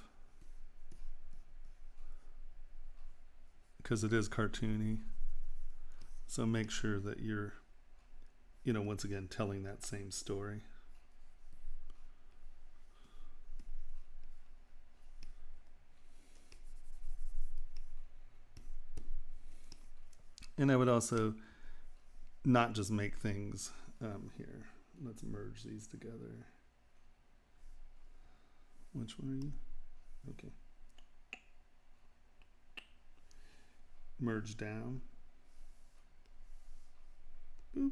Because it is cartoony. So make sure that you're, once again, telling that same story. And I would also not just make things here. Let's merge these together. Which one are you? Okay. Merge down. Boop.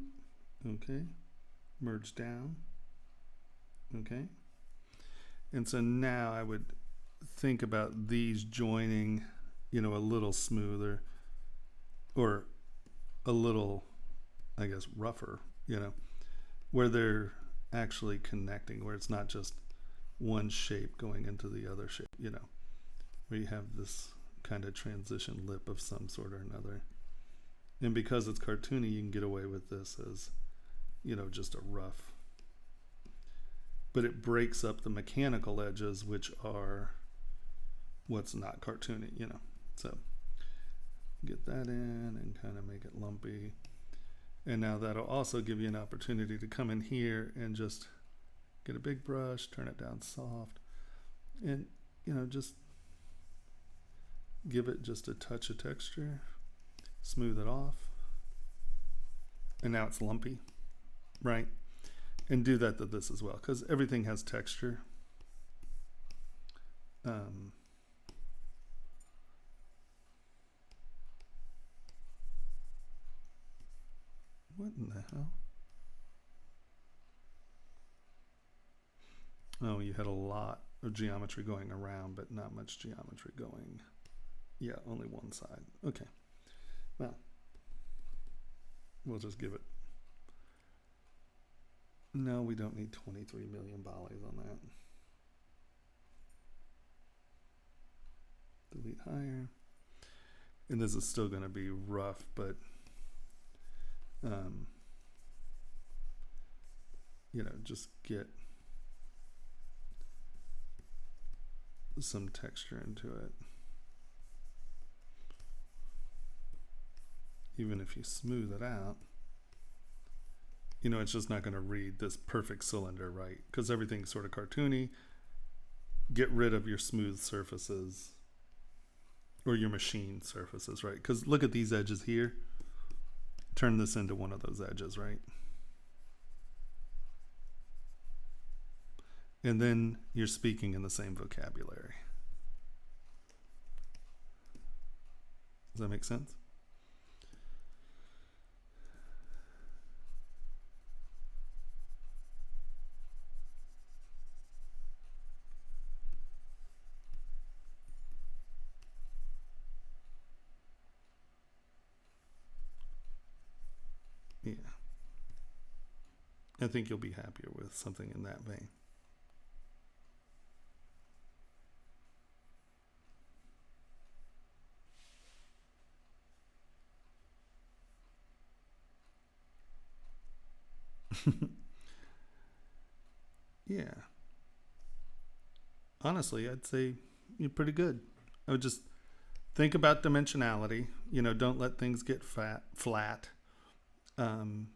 Okay. Merge down. Okay. And so now I would think about these joining, a little smoother, or a little, I guess, rougher, you know, where they're actually connecting, where it's not just one shape going into the other shape, you know, where you have this kind of transition lip of some sort or another. And because it's cartoony, you can get away with this as, you know, just a rough. But it breaks up the mechanical edges, which are what's not cartoony, you know. So get that in and kind of make it lumpy. And now that'll also give you an opportunity to come in here and just get a big brush, turn it down soft, and, you know, just give it just a touch of texture, smooth it off. And now it's lumpy, right? And do that to this as well, because everything has texture. What in the hell? Oh, you had a lot of geometry going around, but not much geometry going. Yeah, only one side. Okay. Well, we'll just give it. No, we don't need 23 million volleys on that. Delete higher. And this is still going to be rough, but you know, just get some texture into it. Even if you smooth it out, you know, it's just not going to read this perfect cylinder right, because everything's sort of cartoony. Get rid of your smooth surfaces or your machine surfaces, right? Because look at these edges here. Turn this into one of those edges, right? And then you're speaking in the same vocabulary. Does that make sense? Yeah. I think you'll be happier with something in that vein. Yeah. Honestly, I'd say you're pretty good. I would just think about dimensionality. You know, don't let things get flat. And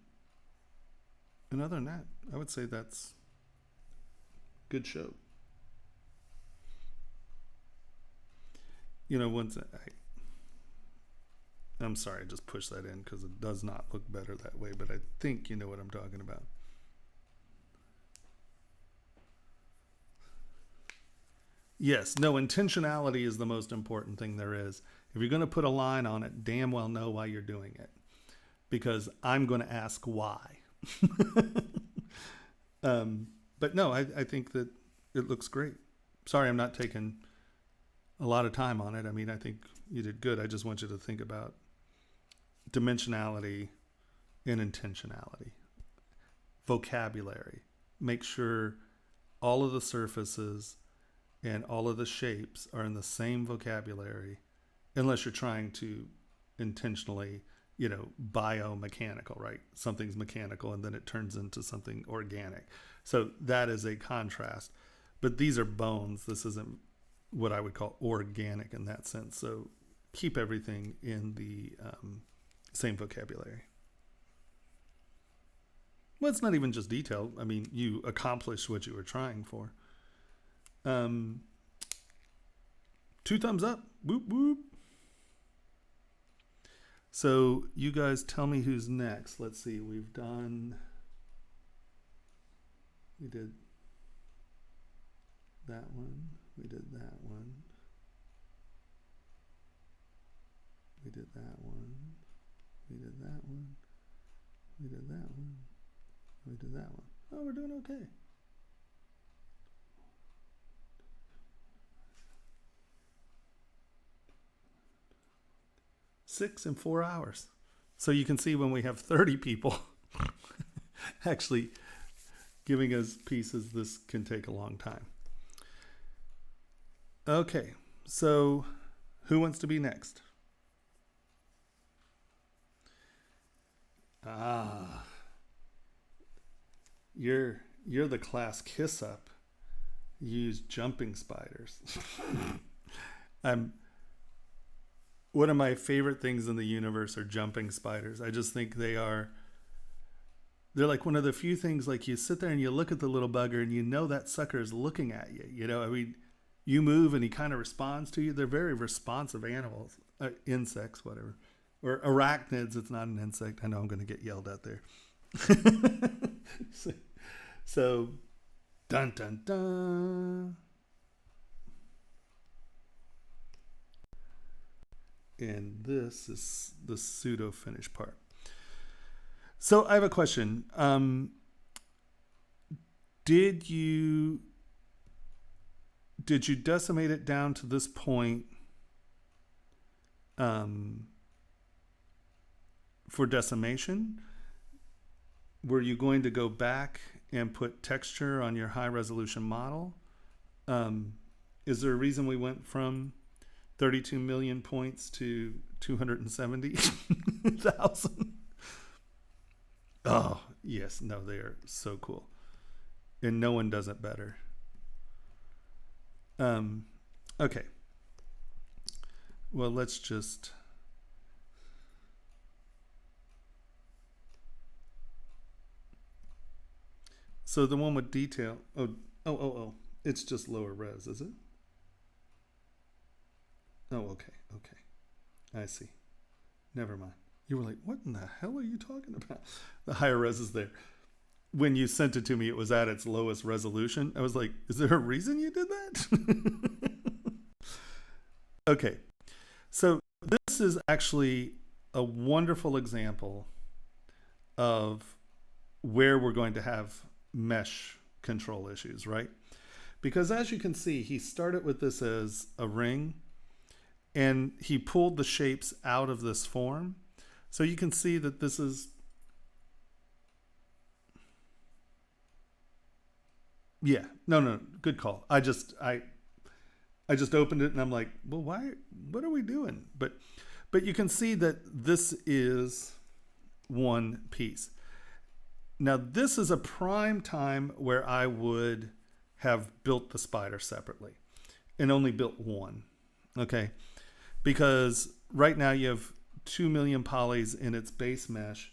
other than that, I would say that's good show. You know, I'm sorry, I just pushed that in because it does not look better that way, but I think you know what I'm talking about. Yes, no, intentionality is the most important thing there is. If you're going to put a line on it, damn well know why you're doing it, because I'm going to ask why. But no, I think that it looks great. Sorry, I'm not taking a lot of time on it. I mean, I think you did good. I just want you to think about dimensionality and intentionality. Vocabulary. Make sure all of the surfaces and all of the shapes are in the same vocabulary, unless you're trying to intentionally, you know, biomechanical, right? Something's mechanical and then it turns into something organic. So that is a contrast. But these are bones. This isn't what I would call organic in that sense. So keep everything in the same vocabulary. Well, it's not even just detail. I mean, you accomplished what you were trying for. 2 thumbs up. Whoop, whoop. So you guys tell me who's next. Let's see. We did that one. We did that one. We did that one. We did that one. We did that one. We did that one. Oh, we're doing okay. Six in 4 hours. So you can see when we have 30 people, Actually, giving us pieces, this can take a long time. Okay, so who wants to be next? Ah, you're the class kiss up. You use jumping spiders. I'm One of my favorite things in the universe are jumping spiders. I just think they're like one of the few things, like you sit there and you look at the little bugger and you know that sucker is looking at you. I mean, you move and he kind of responds to you. They're very responsive animals, insects, whatever. Or arachnids. It's not an insect. I know I'm going to get yelled at there. so, dun dun dun. And this is the pseudo finish part. So I have a question. Did you decimate it down to this point for decimation? Were you going to go back and put texture on your high resolution model? Is there a reason we went from 32 million points to 270,000? Oh, yes. No, they are so cool. And no one does it better. Okay. Well, let's just... So the one with detail... Oh. It's just lower res, is it? Oh, okay. I see. Never mind. You were like, what in the hell are you talking about? The higher res is there. When you sent it to me, it was at its lowest resolution. I was like, is there a reason you did that? Okay. So this is actually a wonderful example of where we're going to have mesh control issues, right? Because as you can see, he started with this as a ring, and he pulled the shapes out of this form. So you can see that this is, yeah, no, good call. I just opened it and I'm like, well, what are we doing? But you can see that this is one piece. Now this is a prime time where I would have built the spider separately and only built one, okay? Because right now you have 2 million polys in its base mesh.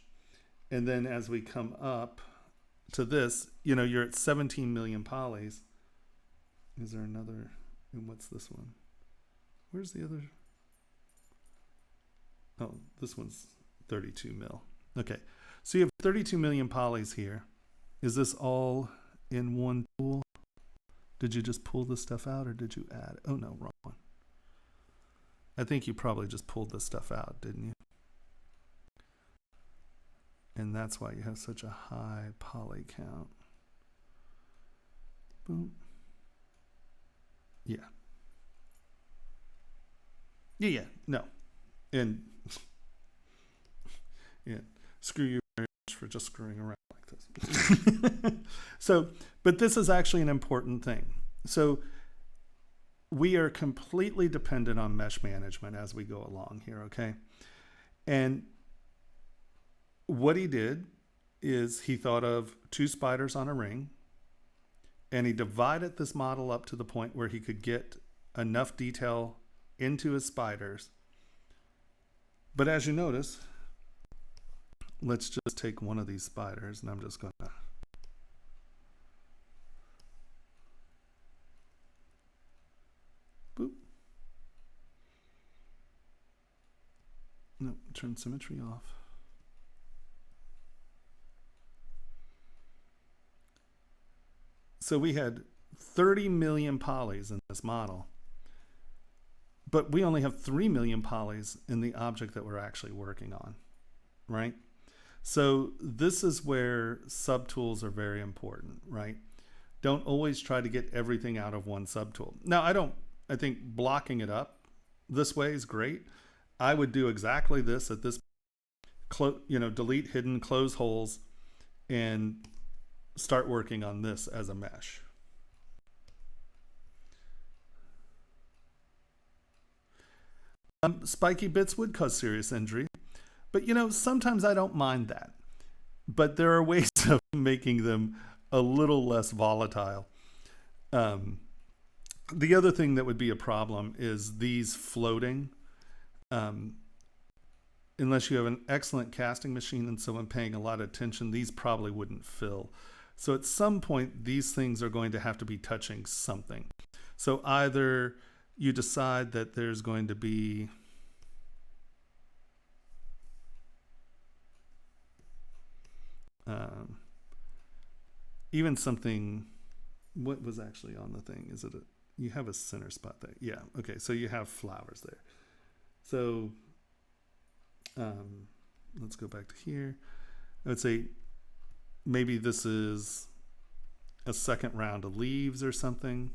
And then as we come up to this, you're at 17 million polys. Is there another? And what's this one? Where's the other? Oh, this one's 32 mil. Okay. So you have 32 million polys here. Is this all in one tool? Did you just pull this stuff out or did you add? Oh, no, wrong one. I think you probably just pulled this stuff out, didn't you? And that's why you have such a high poly count. Boom. Yeah. No. And yeah, screw you very much for just screwing around like this. So, but this is actually an important thing. So we are completely dependent on mesh management as we go along here, okay? And what he did is he thought of 2 spiders on a ring, and he divided this model up to the point where he could get enough detail into his spiders. But as you notice, let's just take one of these spiders, and I'm just going to... Boop. No, turn symmetry off. So we had 30 million polys in this model, but we only have 3 million polys in the object that we're actually working on, right? So this is where subtools are very important, right? Don't always try to get everything out of one subtool. Now, I think blocking it up this way is great. I would do exactly this at this, delete hidden, close holes, and start working on this as a mesh. Spiky bits would cause serious injury, but sometimes I don't mind that. But there are ways of making them a little less volatile. Um, the other thing that would be a problem is these floating. Um, unless you have an excellent casting machine and someone paying a lot of attention, these probably wouldn't fill. So at some point, these things are going to have to be touching something. So either you decide that there's going to be even something, what was actually on the thing? Is it you have a center spot there? Yeah, okay, so you have flowers there. So let's go back to here. I would say maybe this is a second round of leaves or something.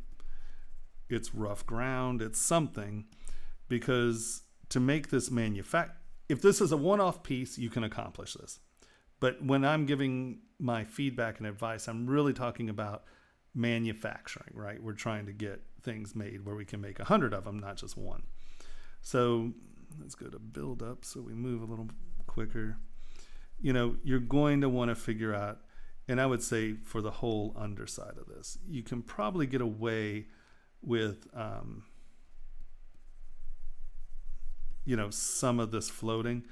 It's rough ground, it's something, because to make this if this is a one-off piece, you can accomplish this. But when I'm giving my feedback and advice, I'm really talking about manufacturing, right? We're trying to get things made where we can make 100 of them, not just one. So let's go to build up so we move a little quicker. You're going to want to figure out, and I would say for the whole underside of this, you can probably get away with some of this floating,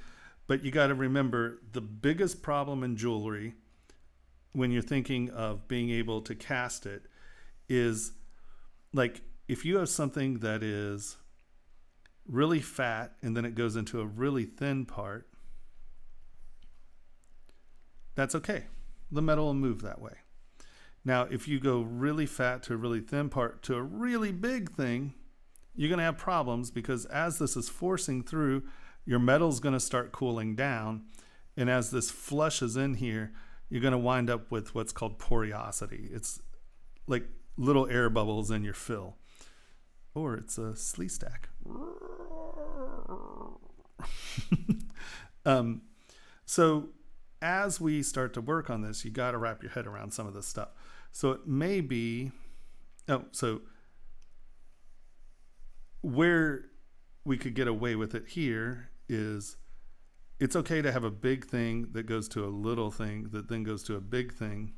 but you got to remember the biggest problem in jewelry when you're thinking of being able to cast it is, like, if you have something that is really fat and then it goes into a really thin part, that's okay. The metal will move that way. Now, if you go really fat to a really thin part to a really big thing, you're going to have problems, because as this is forcing through, your metal's going to start cooling down. And as this flushes in here, you're going to wind up with what's called porosity. It's like little air bubbles in your fill. Or it's a slee stack. So as we start to work on this, you got to wrap your head around some of this stuff. So it may be, so where we could get away with it here is it's okay to have a big thing that goes to a little thing that then goes to a big thing.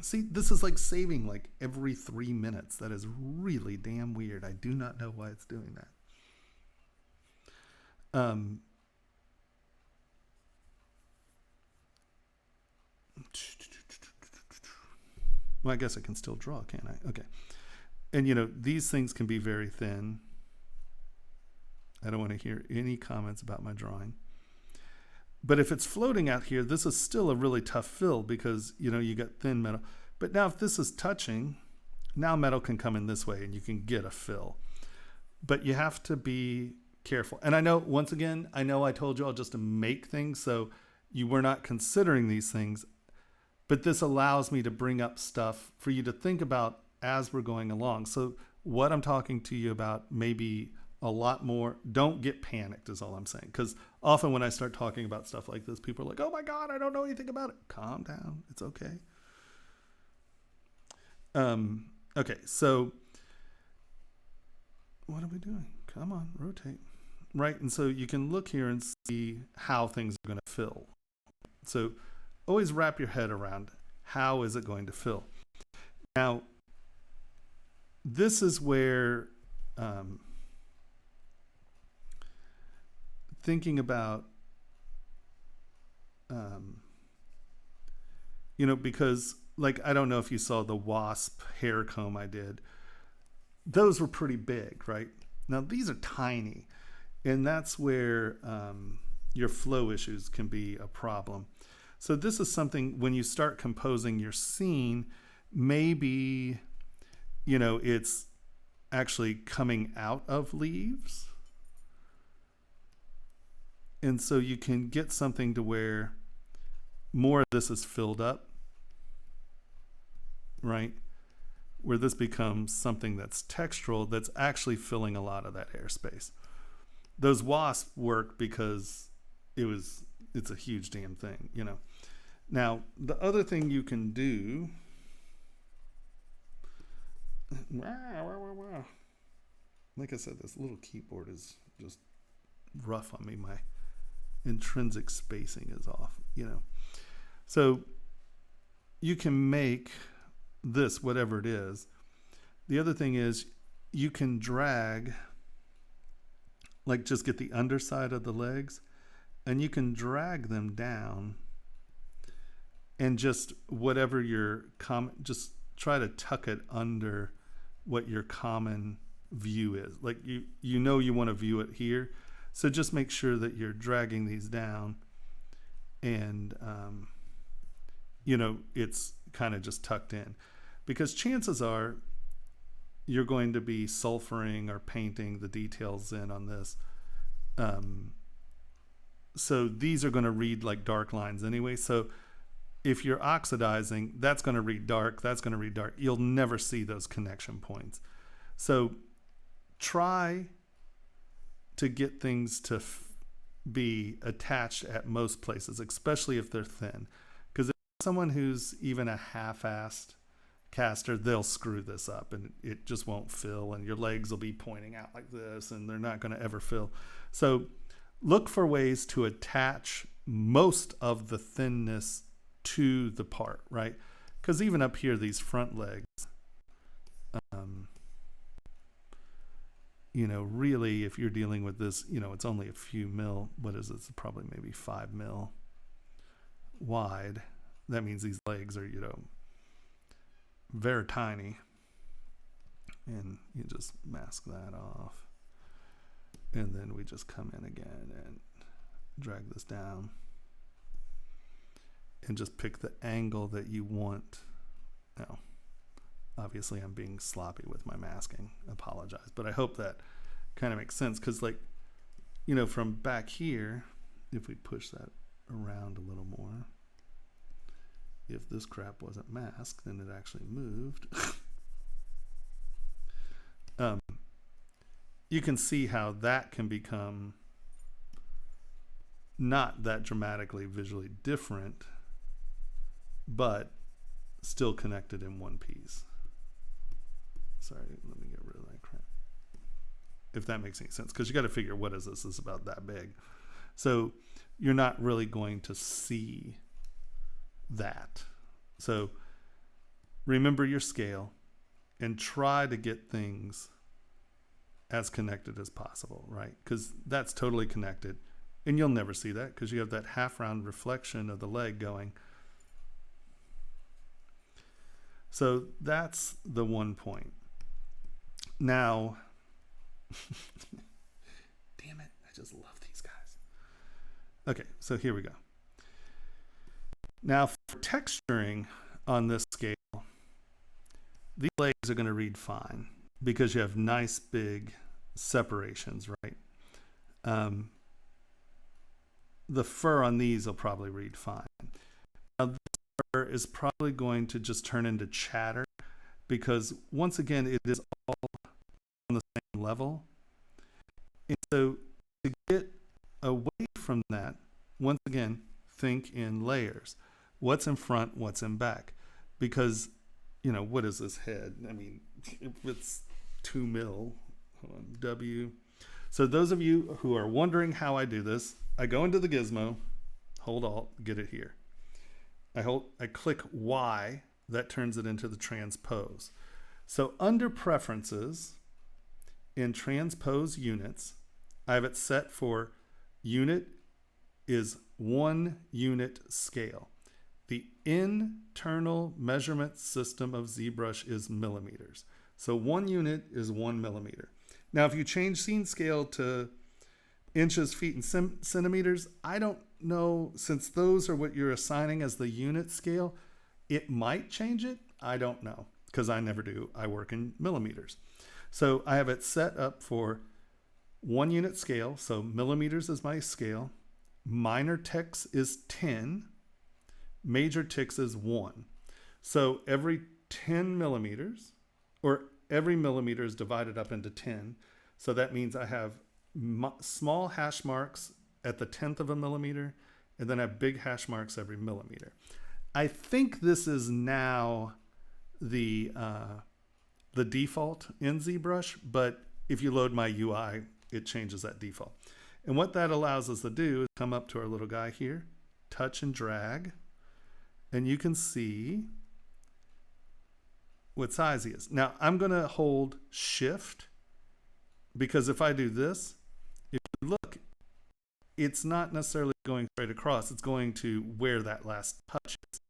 See, this is like saving like every 3 minutes. That is really damn weird. I do not know why it's doing that. Well, I guess I can still draw, can't I? Okay. And these things can be very thin. I don't want to hear any comments about my drawing. But if it's floating out here, this is still a really tough fill, because you got thin metal. But now if this is touching, now metal can come in this way and you can get a fill. But you have to be careful. And I know, once again, I told you all just to make things, so you were not considering these things. But this allows me to bring up stuff for you to think about as we're going along. So what I'm talking to you about may be a lot more. Don't get panicked is all I'm saying. Because often when I start talking about stuff like this, people are like, oh my God, I don't know anything about it. Calm down. It's okay. Okay, so what are we doing? Come on, rotate. Right, and so you can look here and see how things are going to fill. So always wrap your head around how is it going to fill. Now, this is where thinking about, because like, I don't know if you saw the wasp hair comb I did. Those were pretty big, right? Now these are tiny, and that's where your flow issues can be a problem. So this is something when you start composing your scene, maybe, it's actually coming out of leaves. And so you can get something to where more of this is filled up, right? Where this becomes something that's textural, that's actually filling a lot of that airspace. Those wasps work because it's a huge damn thing, Now, the other thing you can do, like I said, this little keyboard is just rough on me. My intrinsic spacing is off, you know. So you can make this whatever it is. The other thing is you can drag, like just get the underside of the legs, and you can drag them down and just whatever your just try to tuck it under what your common view is. Like you know you want to view it here, so just make sure that you're dragging these down and you know it's kind of just tucked in, because chances are you're going to be sulfuring or painting the details in on this. So these are going to read like dark lines anyway. So if you're oxidizing, that's going to read dark, that's going to read dark. You'll never see those connection points. So try to get things to be attached at most places, especially if they're thin. Because if someone who's even a half-assed caster, they'll screw this up and it just won't fill, and your legs will be pointing out like this and they're not going to ever fill. So look for ways to attach most of the thinness to the part, right? Because even up here, these front legs, you know, really, if you're dealing with this, you know, it's only a few mil. What is it? It's probably maybe 5 mil wide. That means these legs are, you know, very tiny. And you just mask that off. And then we just come in again and drag this down. And just pick the angle that you want. Now, obviously I'm being sloppy with my masking. I apologize. But I hope that kind of makes sense, because like, you know, from back here, if we push that around a little more, if this crap wasn't masked, then it actually moved. You can see how that can become not that dramatically visually different, but still connected in one piece. Sorry, let me get rid of that crap. If that makes any sense, because you got to figure, what is this? This is about that big. So you're not really going to see that. So remember your scale and try to get things as connected as possible, right? Because that's totally connected. And you'll never see that because you have that half round reflection of the leg going. So that's the one point. Now, damn it, I just love these guys. Okay, so here we go. Now for texturing on this scale, these legs are going to read fine because you have nice big separations, right? The fur on these will probably read fine. Now this fur is probably going to just turn into chatter because once again it is all on the same level. And so to get away from that, once again, think in layers. What's in front, what's in back? Because, you know, what is this head? I mean, if it's 2 mil, hold on, W. So those of you who are wondering how I do this, I go into the gizmo, hold Alt, get it here. I click Y, that turns it into the transpose. So under preferences, in transpose units, I have it set for unit is 1 unit scale. The internal measurement system of ZBrush is millimeters. So 1 unit is 1 millimeter. Now, if you change scene scale to inches, feet, and centimeters, I don't know, since those are what you're assigning as the unit scale, it might change it. I don't know, because I never do. I work in millimeters. So I have it set up for 1 unit scale. So millimeters is my scale. Minor ticks is 10. Major ticks is 1. So every 10 millimeters, or every millimeter is divided up into 10. So that means I have small hash marks at the 10th of a millimeter, and then I have big hash marks every millimeter. I think this is now the default in ZBrush, but if you load my UI, it changes that default. And what that allows us to do is come up to our little guy here, touch and drag, and you can see what size he is. Now I'm going to hold Shift, because if I do this, if you look, it's not necessarily going straight across. It's going to where that last touch is.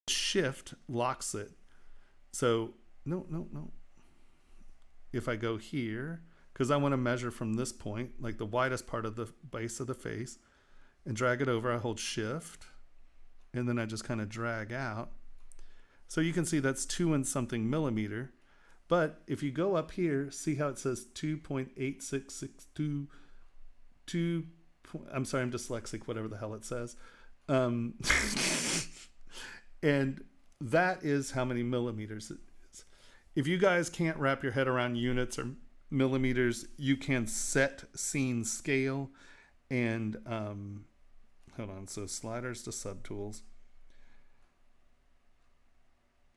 Shift locks it. So no. If I go here, because I want to measure from this point, like the widest part of the base of the face, and drag it over, I hold Shift, and then I just kind of drag out. So you can see that's 2 and something millimeter. But if you go up here, see how it says 2.8662, I'm sorry, I'm dyslexic, whatever the hell it says. And that is how many millimeters it is. If you guys can't wrap your head around units or millimeters, you can set scene scale and hold on, so sliders to subtools.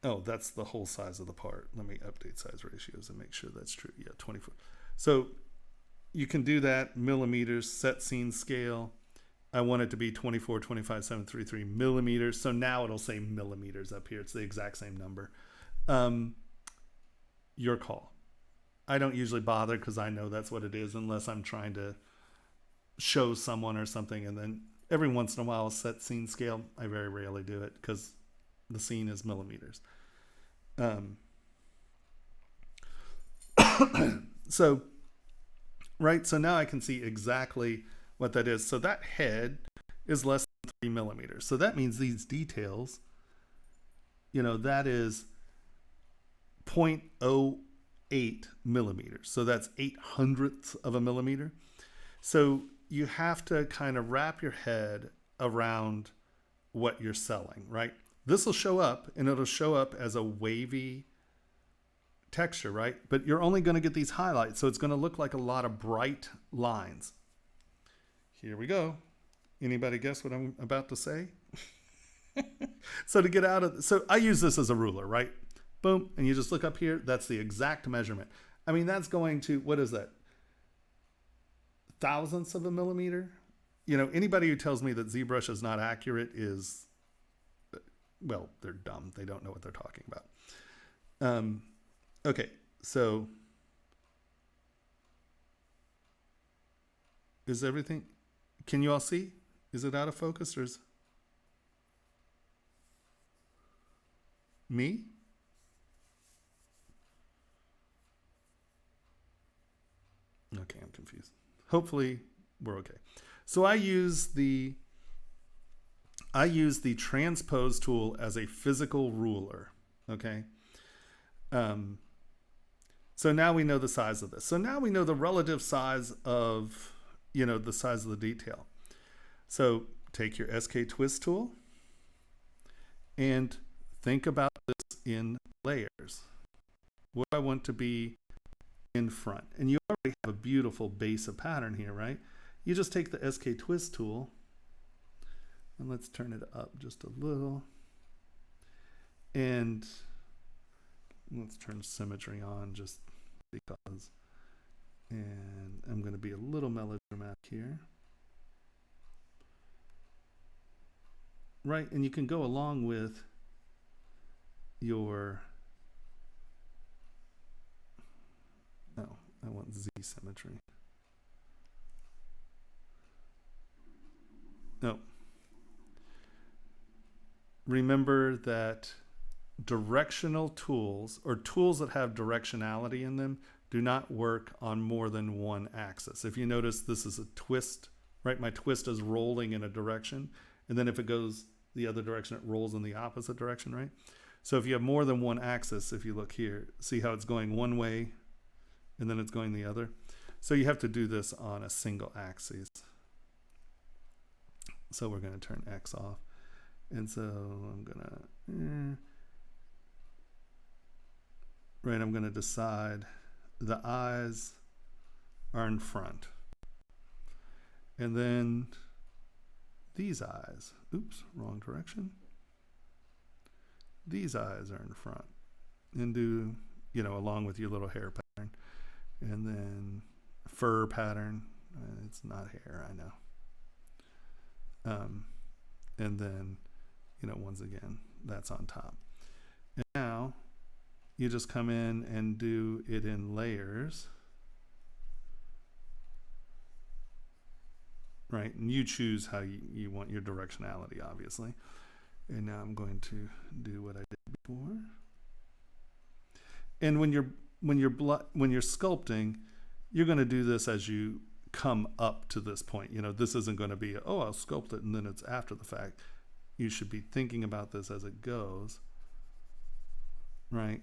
Oh, that's the whole size of the part. Let me update size ratios and make sure that's true. Yeah, 24. So you can do that, millimeters, set scene scale. I want it to be 24, 25, 733 millimeters. So now it'll say millimeters up here. It's the exact same number. Your call. I don't usually bother because I know that's what it is unless I'm trying to show someone or something. And then every once in a while, I'll set scene scale. I very rarely do it because the scene is millimeters. So, right, so now I can see exactly what that is. So that head is less than 3 millimeters. So that means these details, you know, that is 0.08 millimeters. So that's 8/100ths of a millimeter. So you have to kind of wrap your head around what you're selling, right? This will show up, and it'll show up as a wavy texture, right? But you're only going to get these highlights, so it's going to look like a lot of bright lines. Here we go. Anybody guess what I'm about to say? So to get out of, so I use this as a ruler, right? Boom, and you just look up here. That's the exact measurement. I mean, that's going to, what is that? Thousandths of a millimeter? You know, anybody who tells me that ZBrush is not accurate is, well, they're dumb. They don't know what they're talking about. Okay, so is everything, can you all see? Is it out of focus or is me? Okay, I'm confused. Hopefully we're okay. So I use the transpose tool as a physical ruler, okay? So now we know the size of this. So now we know the relative size of, you know, the size of the detail. So take your SK twist tool and think about this in layers. What I want to be in front. And you already have a beautiful base of pattern here, right? You just take the SK twist tool and let's turn it up just a little. And let's turn symmetry on just because. And I'm going to be a little melodramatic here. Right, and you can go along with your, oh, I want Z symmetry. No. Remember that directional tools, or tools that have directionality in them, do not work on more than one axis. If you notice, this is a twist, right? My twist is rolling in a direction, and then if it goes the other direction, it rolls in the opposite direction, right? So if you have more than one axis, if you look here, see how it's going one way, and then it's going the other? So you have to do this on a single axis. So we're going to turn X off. And so I'm going to, right, I'm going to decide the eyes are in front. And then these eyes, oops, wrong direction. these eyes are in front, and do, along with your little hair pattern, and then fur pattern. It's not hair, I know. And then, once again, that's on top. And now you just come in and do it in layers, right? And you choose how you want your directionality, obviously. And now I'm going to do what I did before. And when you're sculpting, you're going to do this as you come up to this point. This isn't going to be, oh, I'll sculpt it and then it's after the fact. You should be thinking about this as it goes, right?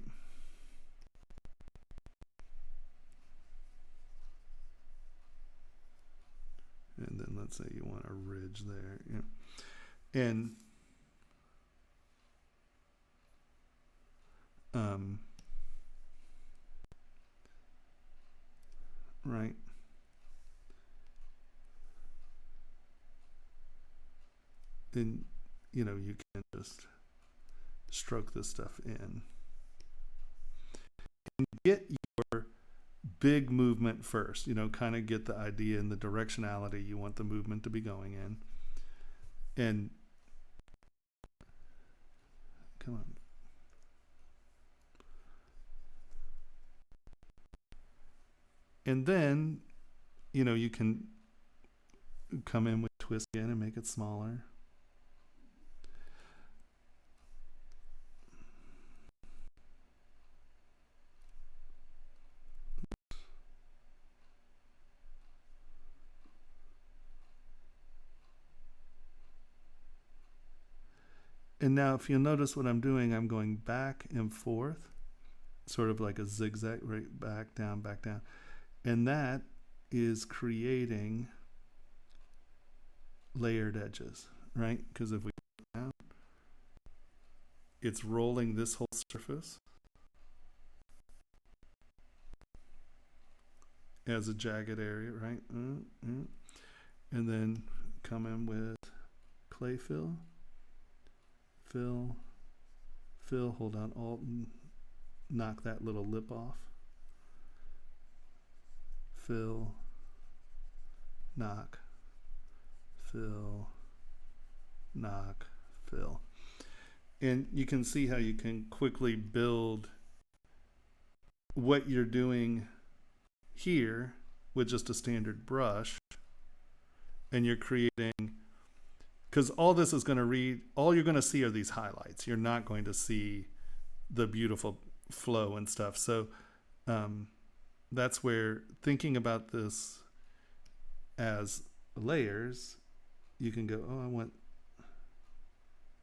And then let's say you want a ridge there, and right. And you can just stroke this stuff in and get your big movement first, kind of get the idea and the directionality you want the movement to be going in. And come on. And then, you can come in with twist again and make it smaller. And now if you'll notice what I'm doing, I'm going back and forth, sort of like a zigzag, right? Back down, back down. And that is creating layered edges, right? Because if we go down, it's rolling this whole surface as a jagged area, right? And then come in with clay fill. Fill, hold on, Alt, and knock that little lip off. Fill, knock, fill, knock, fill. And you can see how you can quickly build what you're doing here with just a standard brush, and you're creating, because all this is going to read, all you're going to see are these highlights. You're not going to see the beautiful flow and stuff. So that's where thinking about this as layers, you can go, oh, I want,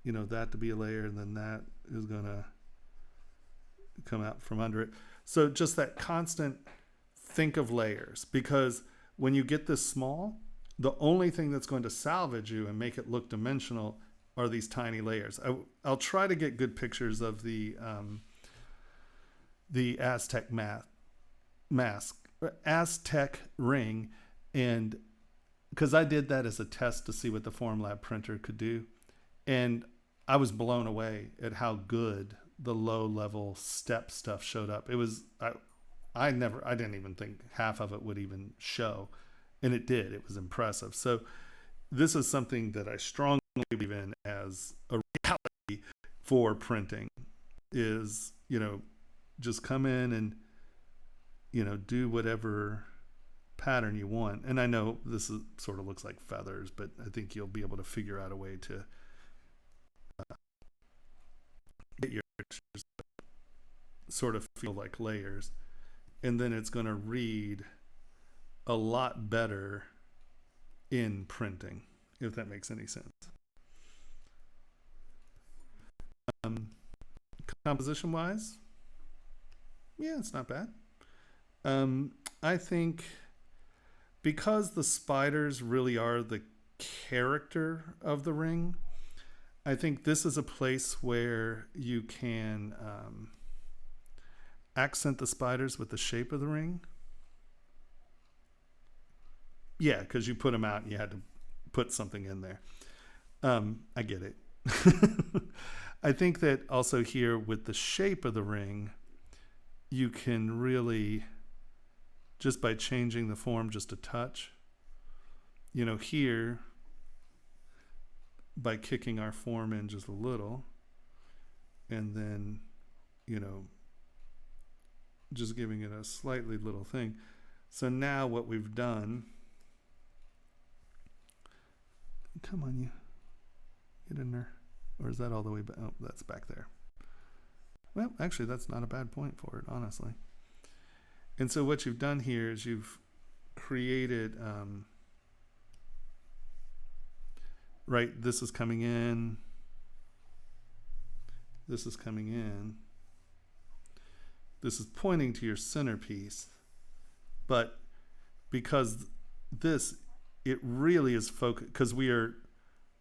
that to be a layer, and then that is going to come out from under it. So just that constant think of layers, because when you get this small, the only thing that's going to salvage you and make it look dimensional are these tiny layers. I'll try to get good pictures of the Aztec ring, and because I did that as a test to see what the Formlab printer could do, and I was blown away at how good the low level step stuff showed up. It was I didn't even think half of it would even show. And it did. It was impressive. So this is something that I strongly believe in as a reality for printing is, just come in and, do whatever pattern you want. And I know this sort of looks like feathers, but I think you'll be able to figure out a way to get your pictures sort of feel like layers. And then it's going to read a lot better in printing, if that makes any sense. Composition wise, yeah, it's not bad. I think because the spiders really are the character of the ring, I think this is a place where you can accent the spiders with the shape of the ring. Yeah, because you put them out and you had to put something in there. I get it. I think that also here with the shape of the ring, you can really, just by changing the form just a touch, here, by kicking our form in just a little, and then, just giving it a slightly little thing. So now what we've done, come on, you get in there. Or is that all the way back? Oh, that's back there. Well, actually, that's not a bad point for it, honestly. And so what you've done here is you've created, right, this is coming in. This is coming in. This is pointing to your centerpiece. But because it really is focused, because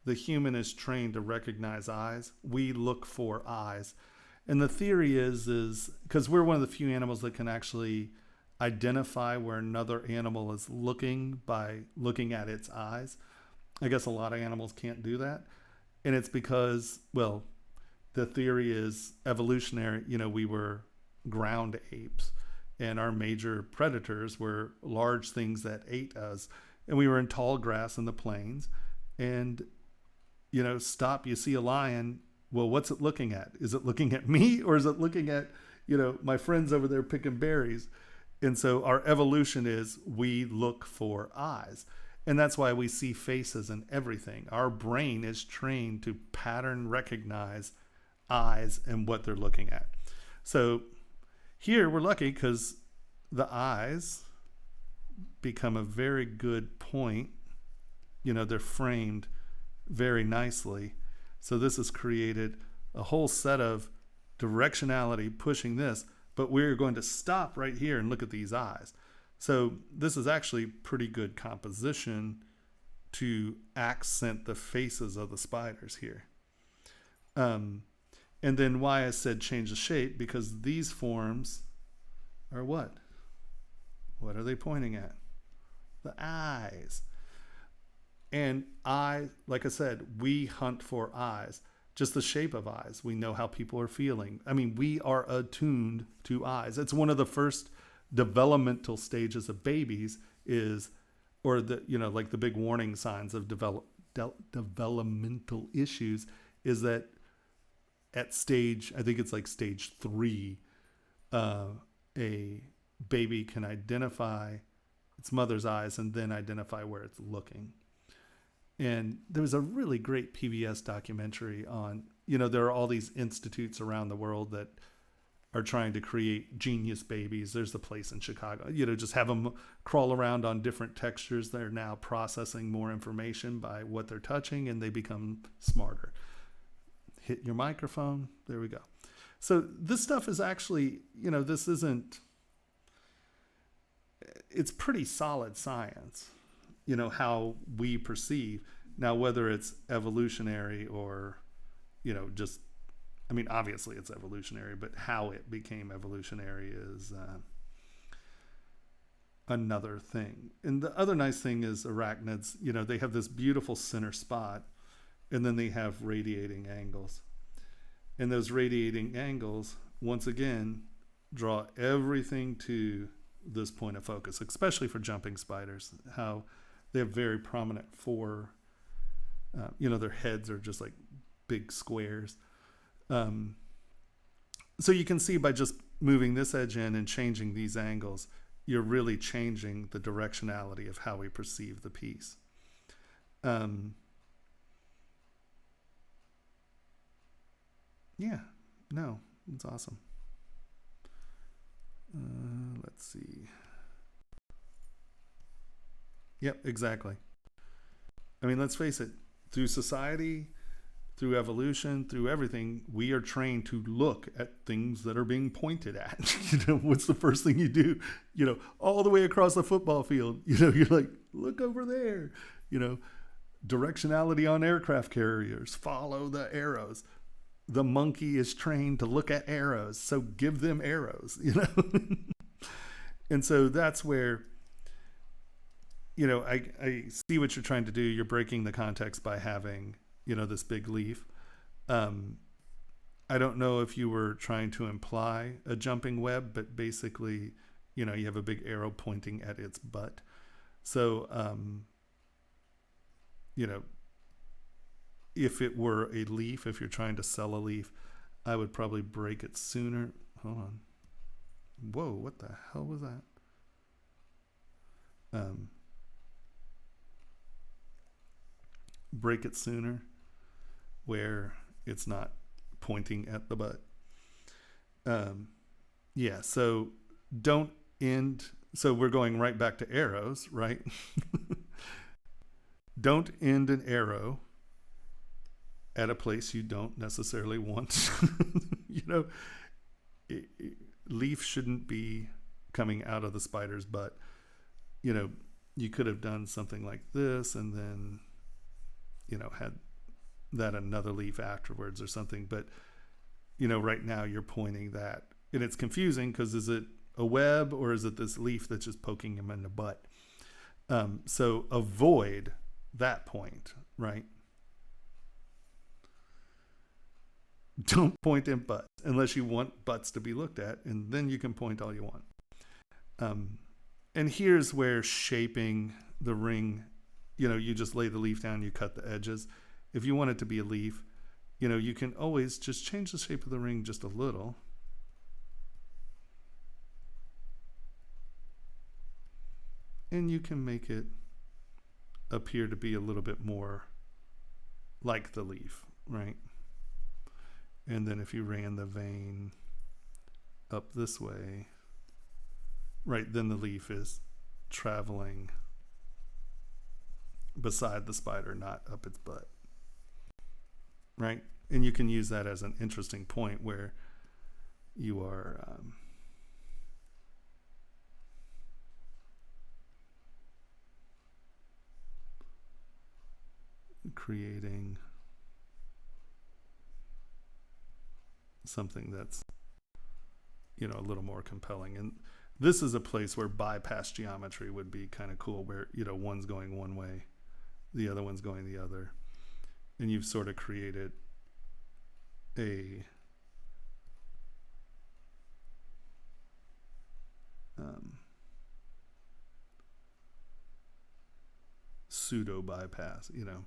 the human is trained to recognize eyes. We look for eyes. And the theory is because we're one of the few animals that can actually identify where another animal is looking by looking at its eyes. I guess a lot of animals can't do that. And it's because, well, the theory is evolutionary. We were ground apes, and our major predators were large things that ate us. And we were in tall grass in the plains. And, you see a lion. Well, what's it looking at? Is it looking at me, or is it looking at, my friends over there picking berries? And so our evolution is we look for eyes. And that's why we see faces and everything. Our brain is trained to pattern recognize eyes and what they're looking at. So here we're lucky because the eyes become a very good point. They're framed very nicely. So this has created a whole set of directionality pushing this, but we're going to stop right here and look at these eyes. So this is actually pretty good composition to accent the faces of the spiders here. And then why I said change the shape, because these forms are what? What are they pointing at? The eyes. And like I said, we hunt for eyes. Just the shape of eyes. We know how people are feeling. I mean, we are attuned to eyes. It's one of the first developmental stages of babies like the big warning signs of developmental issues is that at stage, I think it's like stage 3, a baby can identify its mother's eyes and then identify where it's looking. And there was a really great PBS documentary on, there are all these institutes around the world that are trying to create genius babies. There's the place in Chicago, just have them crawl around on different textures. They're now processing more information by what they're touching, and they become smarter. Hit your microphone. There we go. So this stuff is actually, it's pretty solid science. How we perceive. Now, whether it's evolutionary or, obviously it's evolutionary, but how it became evolutionary is another thing. And the other nice thing is arachnids, they have this beautiful center spot, and then they have radiating angles. And those radiating angles, once again, draw everything to this point of focus, especially for jumping spiders, how they have very prominent their heads are just like big squares. So you can see by just moving this edge in and changing these angles, you're really changing the directionality of how we perceive the piece. It's awesome. Let's see. Yep, exactly. Let's face it, through society, through evolution, through everything, we are trained to look at things that are being pointed at. What's the first thing you do? All the way across the football field, you're like, look over there. Directionality on aircraft carriers, follow the arrows. The monkey is trained to look at arrows, so give them arrows, And so that's where, I see what you're trying to do. You're breaking the context by having, this big leaf. I don't know if you were trying to imply a jumping web, but basically, you know, you have a big arrow pointing at its butt. So, you know, if it were a leaf, if you're trying to sell a leaf, I would probably break it sooner. Hold on. Whoa, what the hell was that? Break it sooner where it's not pointing at the butt. Yeah, so don't end. So we're going right back to arrows, right? Don't end an arrow at a place you don't necessarily want. You know, leaf shouldn't be coming out of the spider's butt. You know, you could have done something like this and then, you know, had that another leaf afterwards or something. But, you know, right now you're pointing that. And it's confusing because is it a web or is it this leaf that's just poking him in the butt? So avoid that point, right? Don't point in butts unless you want butts to be looked at, and then you can point all you want. And here's where shaping the ring, you know, you just lay the leaf down, you cut the edges. If you want it to be a leaf, you know, you can always just change the shape of the ring just a little. And you can make it appear to be a little bit more like the leaf, right? And then if you ran the vein up this way, right, then the leaf is traveling beside the spider, not up its butt, right? And you can use that as an interesting point where you are creating something that's, you know, a little more compelling. And this is a place where bypass geometry would be kind of cool, where, you know, one's going one way, the other one's going the other, and you've sort of created a pseudo bypass, you know.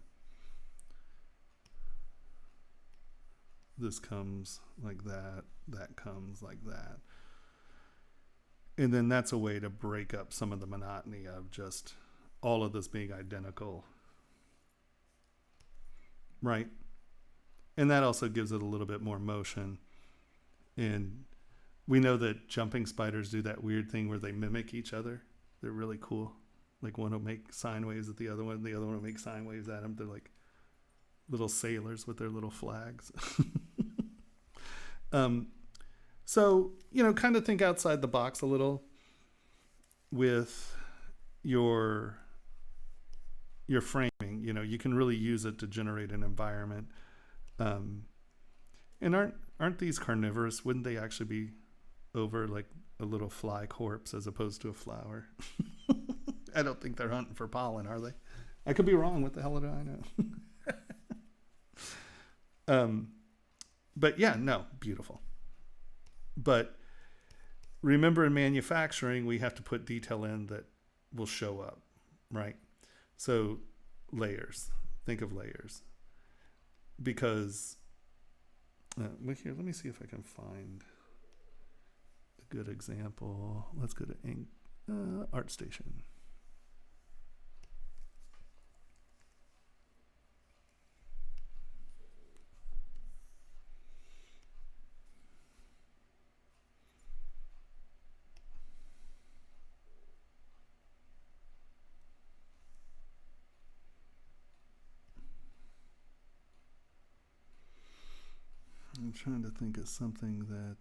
This comes like that, that comes like that. And then that's a way to break up some of the monotony of just all of this being identical, right? And that also gives it a little bit more motion. And we know that jumping spiders do that weird thing where they mimic each other. They're really cool. Like one will make sine waves at the other one will make sine waves at them. They're like little sailors with their little flags. So, you know, kind of think outside the box a little with your framing. You know, you can really use it to generate an environment. And aren't these carnivorous? Wouldn't they actually be over like a little fly corpse as opposed to a flower? I don't think they're hunting for pollen, are they? I could be wrong. What the hell do I know? But yeah, no, beautiful. But remember, in manufacturing, we have to put detail in that will show up, right? So layers, think of layers. Because, here, let me see if I can find a good example. Let's go to ArtStation. I'm trying to think of something that,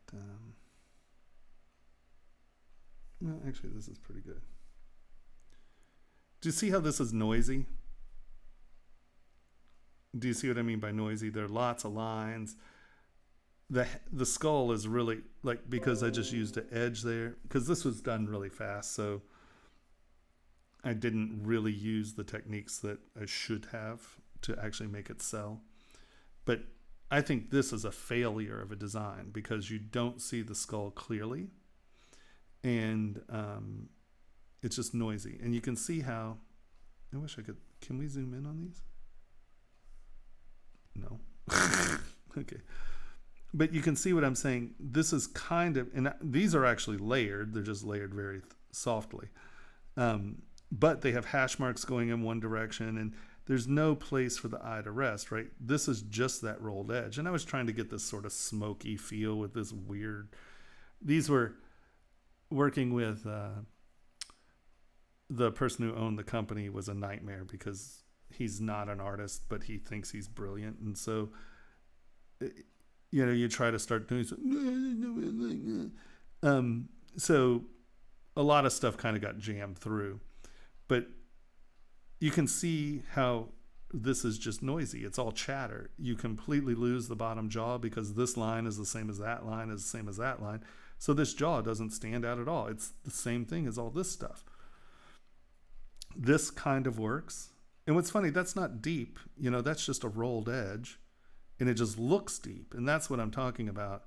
well, actually, this is pretty good. Do you see how this is noisy? Do you see what I mean by noisy? There are lots of lines. The skull is really, like, because I just used an edge there, because this was done really fast, so I didn't really use the techniques that I should have to actually make it sell. But I think this is a failure of a design because you don't see the skull clearly, and it's just noisy. And you can see how. I wish I could. Can we zoom in on these? No. Okay. But you can see what I'm saying. This is kind of, and these are actually layered. They're just layered very softly. But they have hash marks going in one direction, and there's no place for the eye to rest, right? This is just that rolled edge. And I was trying to get this sort of smoky feel with this weird. These were working with the person who owned the company was a nightmare because he's not an artist, but he thinks he's brilliant. And so, you try to start doing something. So a lot of stuff kind of got jammed through. But you can see how this is just noisy. It's all chatter. You completely lose the bottom jaw because this line is the same as that line is the same as that line. So this jaw doesn't stand out at all. It's the same thing as all this stuff. This kind of works. And what's funny, that's not deep. That's just a rolled edge. And it just looks deep. And that's what I'm talking about.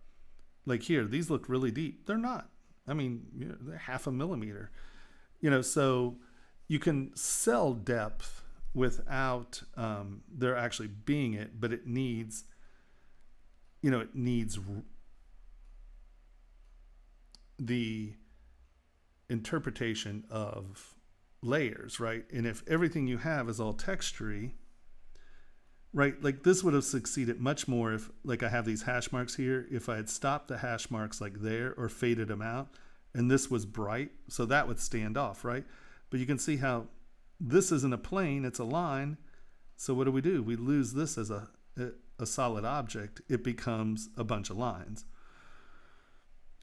Like here, these look really deep. They're not. I mean, they're 0.5 millimeter. So you can sell depth without there actually being it, but it needs, the interpretation of layers, right? And if everything you have is all textury, right? Like this would have succeeded much more if, like I have these hash marks here, if I had stopped the hash marks like there or faded them out, and this was bright, so that would stand off, right? But you can see how this isn't a plane, it's a line. So what do? We lose this as a solid object. It becomes a bunch of lines.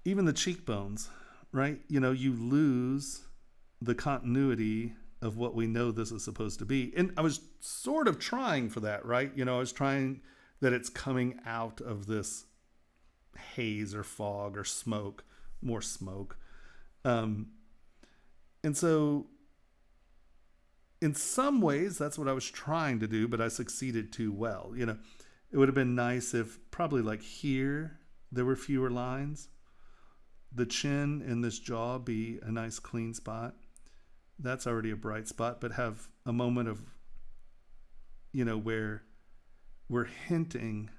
Even the cheekbones, right? You lose the continuity of what we know this is supposed to be. And I was sort of trying for that, right? I was trying that it's coming out of this haze or fog or smoke, more smoke. And so in some ways, that's what I was trying to do, but I succeeded too well. It would have been nice if probably like here, there were fewer lines. The chin and this jaw be a nice clean spot. That's already a bright spot, but have a moment of, where we're hinting,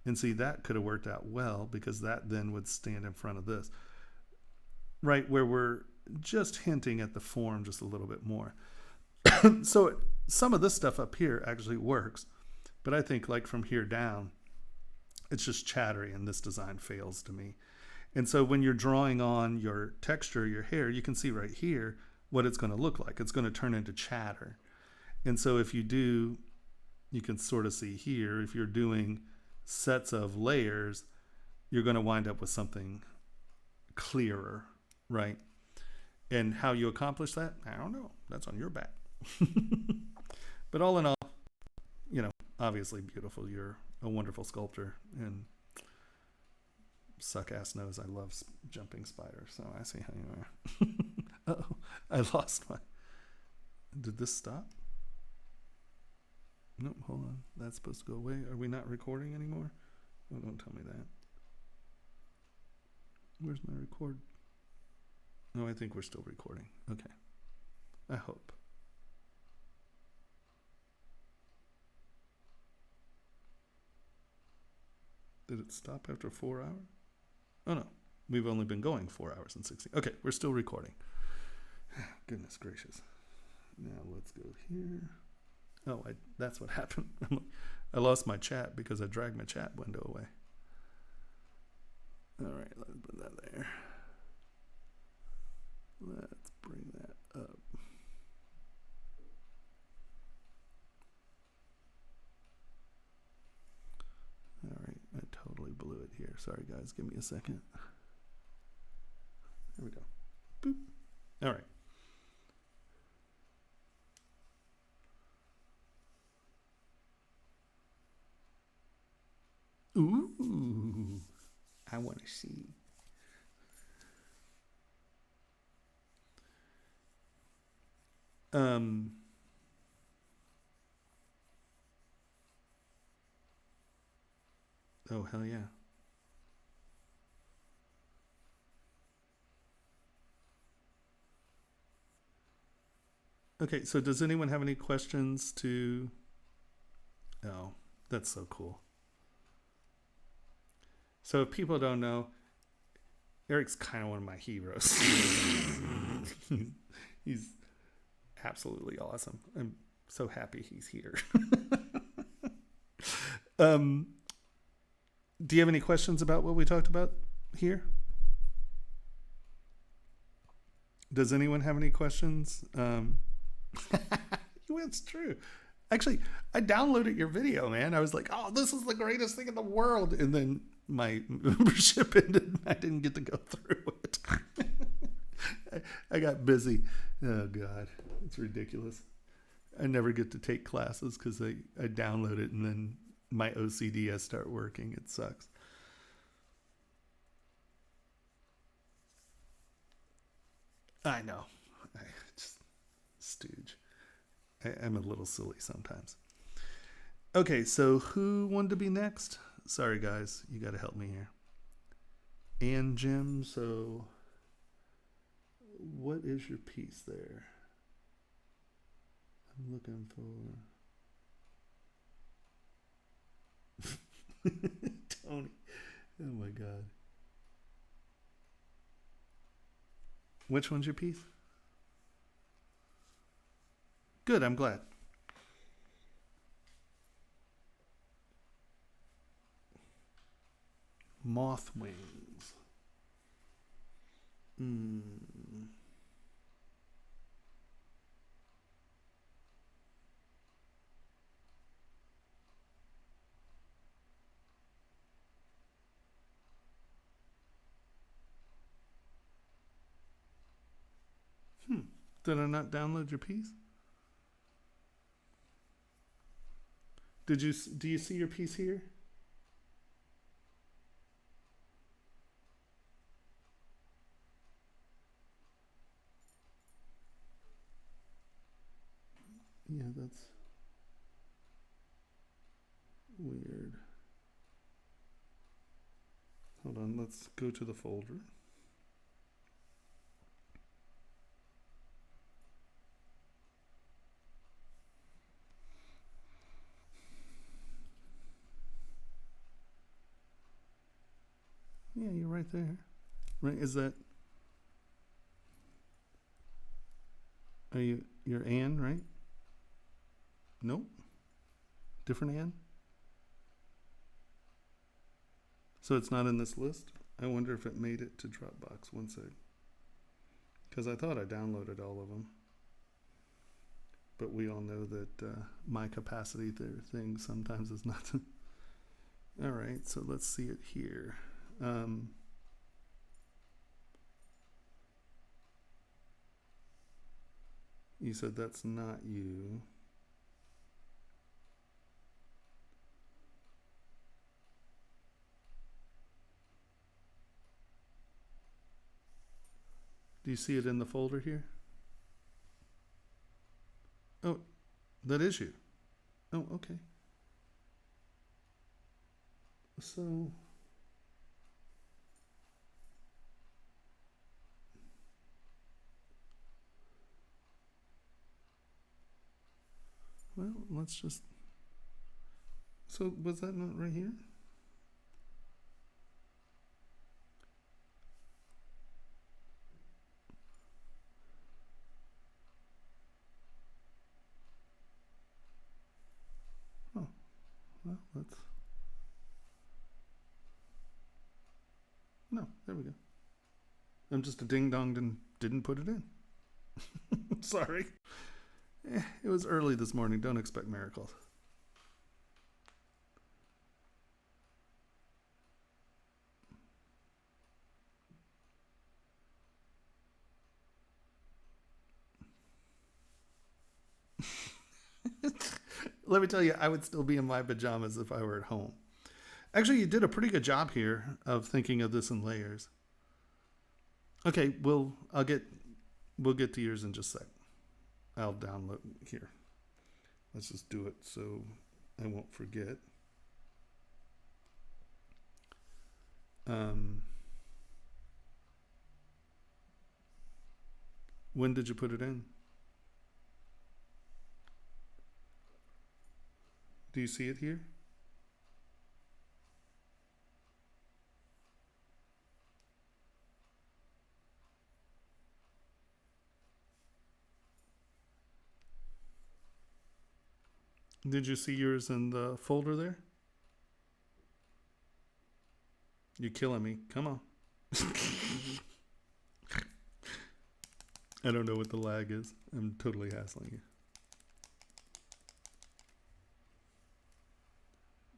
and see that could have worked out well because that then would stand in front of this, right? Where we're just hinting at the form just a little bit more. So some of this stuff up here actually works, but I think like from here down, it's just chattery, and this design fails to me. And so when you're drawing on your texture, your hair, you can see right here what it's going to look like. It's going to turn into chatter. And so if you do, you can sort of see here, if you're doing sets of layers, you're going to wind up with something clearer, right? And how you accomplish that, I don't know. That's on your back. But all in all, obviously beautiful. You're a wonderful sculptor, and suck ass knows I love jumping spiders, so I see how you are. Oh, I lost my. Did this stop? Nope, hold on. That's supposed to go away. Are we not recording anymore? Oh, don't tell me that. Where's my record? No, I think we're still recording. Okay. I hope. Did it stop after 4 hours? Oh no, we've only been going 4 hours and 16. Okay, we're still recording. Goodness gracious. Now let's go here. Oh, that's what happened. I lost my chat because I dragged my chat window away. All right, let's put that there. Let's bring that up. All right, I totally blew it here. Sorry, guys. Give me a second. There we go. Boop. All right. Ooh, I want to see. Oh, hell yeah. Okay, so does anyone have any questions to. Oh, that's so cool. So if people don't know, Eric's kind of one of my heroes. He's absolutely awesome. I'm so happy he's here. um, do you have any questions about what we talked about here? Does anyone have any questions? It's true. Actually, I downloaded your video, man. I was like, oh, this is the greatest thing in the world. And then my membership ended and I didn't get to go through it. I got busy. Oh, God. It's ridiculous. I never get to take classes because I download it and then my OCD has start working. It sucks. I know. I just stooge. I'm a little silly sometimes. Okay, so who wanted to be next? Sorry, guys. You got to help me here. And Jim, so what is your piece there? I'm looking for Tony. Oh my God. Which one's your piece? Good, I'm glad. Moth wings. Hmm. Did I not download your piece? Do you see your piece here? Yeah, that's weird. Hold on, let's go to the folder. Yeah, you're right there. Right? Is that? Are you're Anne, right? Nope. Different Anne? So it's not in this list? I wonder if it made it to Dropbox. One sec. Because I thought I downloaded all of them. But we all know that my capacity thing sometimes is not. All right, so let's see it here. You said that's not you. Do you see it in the folder here? Oh, that is you. Oh, okay. So, well, let's just. So, was that not right here? Oh, well, let's. No, there we go. I'm just a ding donged and didn't put it in. Sorry. It was early this morning. Don't expect miracles. Let me tell you, I would still be in my pajamas if I were at home. Actually, you did a pretty good job here of thinking of this in layers. Okay, we'll get to yours in just a sec. I'll download here. Let's just do it so I won't forget. Um, when did you put it in? Do you see it here? Did you see yours in the folder there? You're killing me. Come on. I don't know what the lag is. I'm totally hassling you.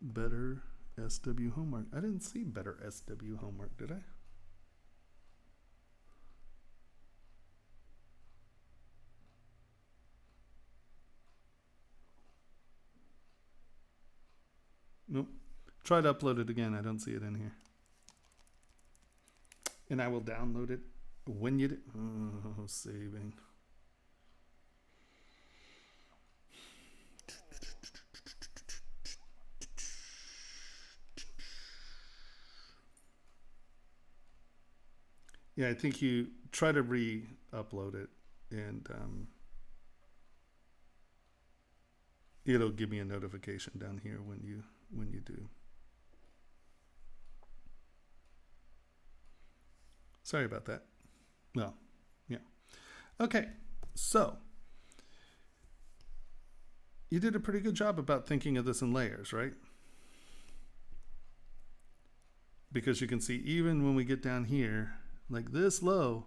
Better SW homework. I didn't see better SW homework, did I? Nope. Try to upload it again. I don't see it in here. And I will download it when you do. Oh, saving. Yeah, I think you try to re-upload it, and it'll give me a notification down here when you do. Sorry about that. Well, yeah. Okay, so you did a pretty good job about thinking of this in layers, right? Because you can see even when we get down here, like this low,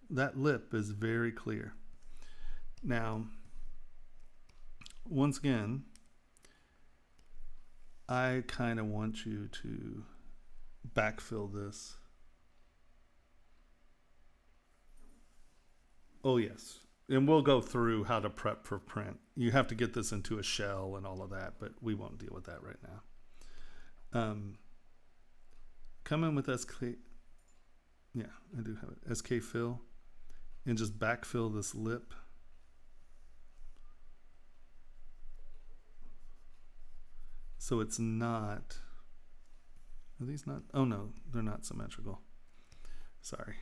that lip is very clear. Now, once again, I kind of want you to backfill this. Oh, yes. And we'll go through how to prep for print. You have to get this into a shell and all of that, but we won't deal with that right now. Come in with SK. Yeah, I do have it. SK fill. And just backfill this lip. So it's not. Are these not? Oh, no, they're not symmetrical. Sorry.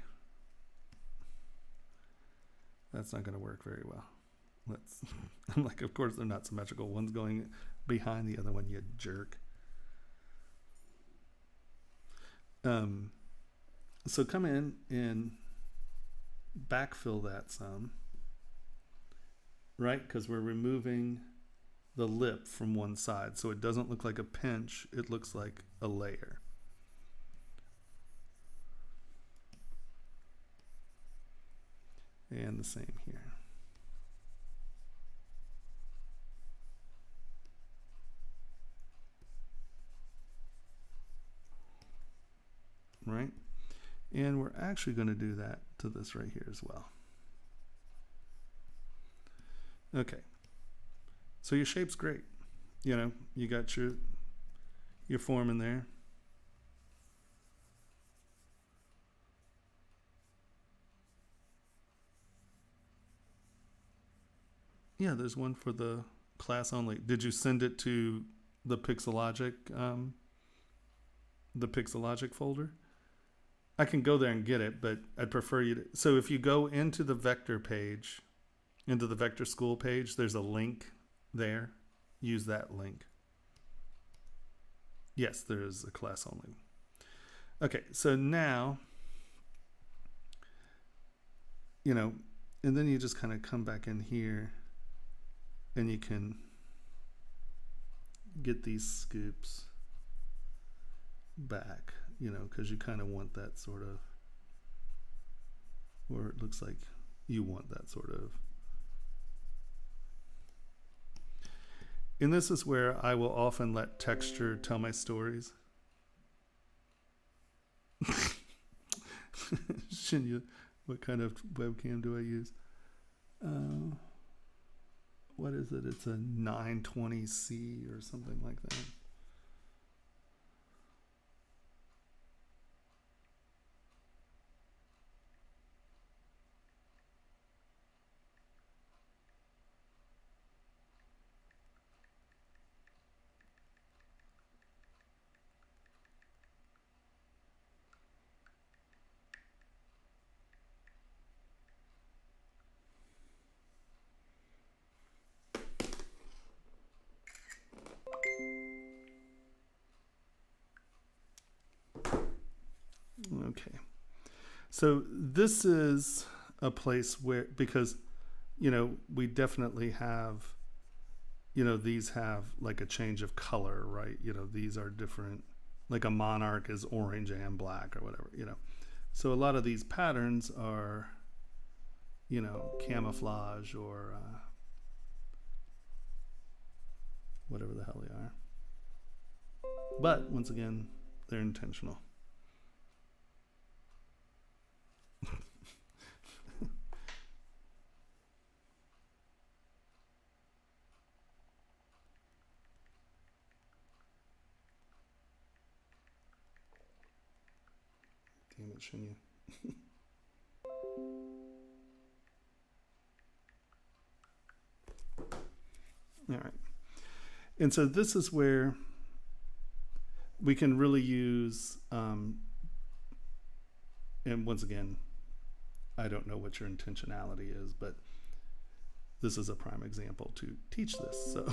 That's not going to work very well. I'm like, of course they're not symmetrical. One's going behind the other one, you jerk. So come in and backfill that some, right? Because we're removing the lip from one side. So it doesn't look like a pinch. It looks like a layer. And the same here. Right? And we're actually going to do that to this right here as well. Okay. So your shape's great. You know, you got your form in there. Yeah, there's one for the class only. Did you send it to the Pixelogic folder? I can go there and get it, but I'd prefer you to. So if you go into the vector page, into the VertexSchool page, there's a link there. Use that link. Yes, there is a class only. Okay, so now, you know, and then you just kind of come back in here and you can get these scoops back, you know, because you kind of want that sort of, or it looks like you want that sort of. And this is where I will often let texture tell my stories. Shinya, what kind of webcam do I use? What is it? It's a 920C or something like that. Okay. So this is a place where, because, we definitely have, these have like a change of color, right? These are different, like a monarch is orange and black or whatever. So a lot of these patterns are, camouflage or whatever the hell they are. But once again, they're intentional. Damn it, shouldn't you? All right. And so this is where we can really use, and once again, I don't know what your intentionality is, but this is a prime example to teach this. So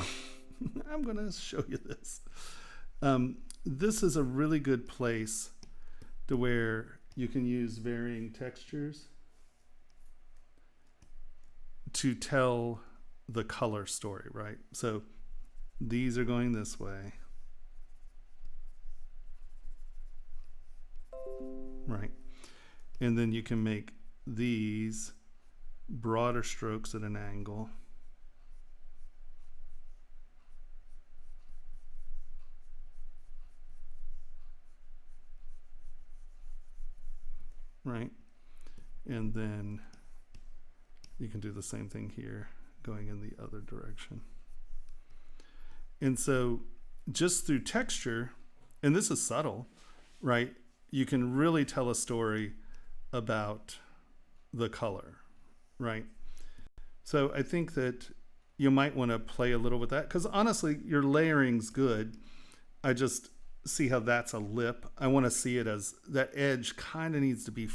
I'm going to show you this. This is a really good place to where you can use varying textures to tell the color story, right? So these are going this way, right? And then you can make these broader strokes at an angle. Right? And then you can do the same thing here, going in the other direction. And so just through texture, and this is subtle, right? You can really tell a story about the color, right? So I think that you might want to play a little with that, because honestly, your layering's good. I just see how that's a lip. I want to see it as that edge kind of needs to be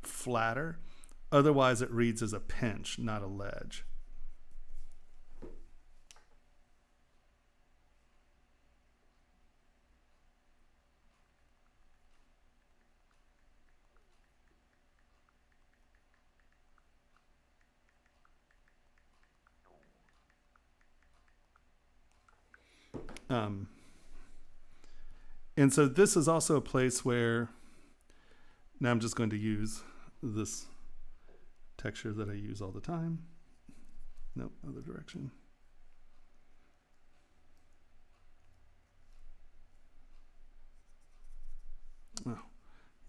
flatter. Otherwise, it reads as a pinch, not a ledge. And so this is also a place where, now I'm just going to use this texture that I use all the time. Nope, other direction. Oh,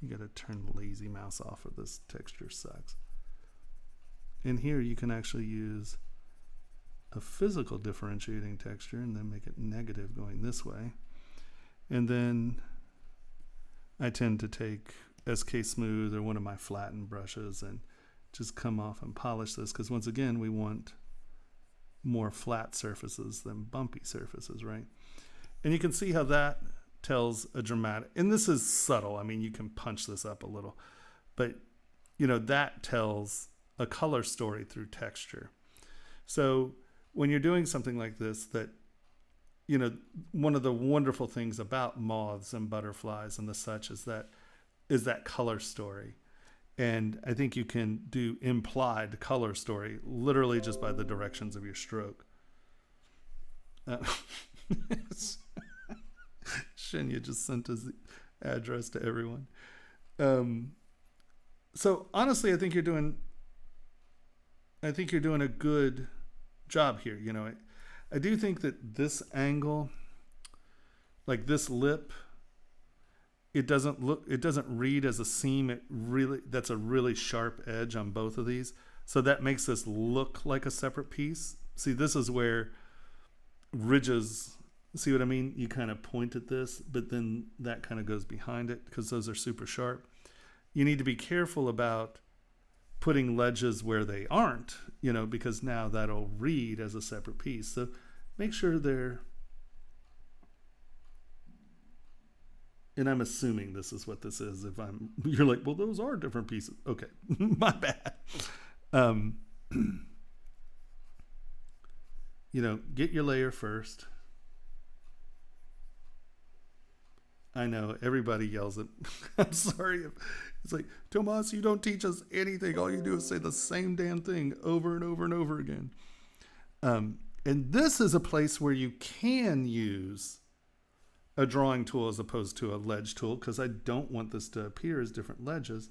you got to turn lazy mouse off, or this texture sucks. And here you can actually use a physical differentiating texture and then make it negative going this way. And then I tend to take SK Smooth or one of my flattened brushes and just come off and polish this, because once again, we want more flat surfaces than bumpy surfaces, right? And you can see how that tells a dramatic, and this is subtle. I mean, you can punch this up a little, but that tells a color story through texture. So when you're doing something like this, that one of the wonderful things about moths and butterflies and the such is that color story. And I think you can do implied color story literally just by the directions of your stroke. Shinya just sent his address to everyone. So honestly, I think you're doing a good job here. I do think that this angle, like this lip, it doesn't read as a seam. That's a really sharp edge on both of these. So that makes this look like a separate piece. See, this is where ridges, see what I mean? You kind of point at this, but then that kind of goes behind it because those are super sharp. You need to be careful about putting ledges where they aren't, because now that'll read as a separate piece. So make sure they're, and I'm assuming this is what this is. You're like, well, those are different pieces. Okay, my bad. Get your layer first. I know everybody yells at. I'm sorry. It's like, Tomas, you don't teach us anything. All you do is say the same damn thing over and over and over again. And this is a place where you can use a drawing tool as opposed to a ledge tool, because I don't want this to appear as different ledges.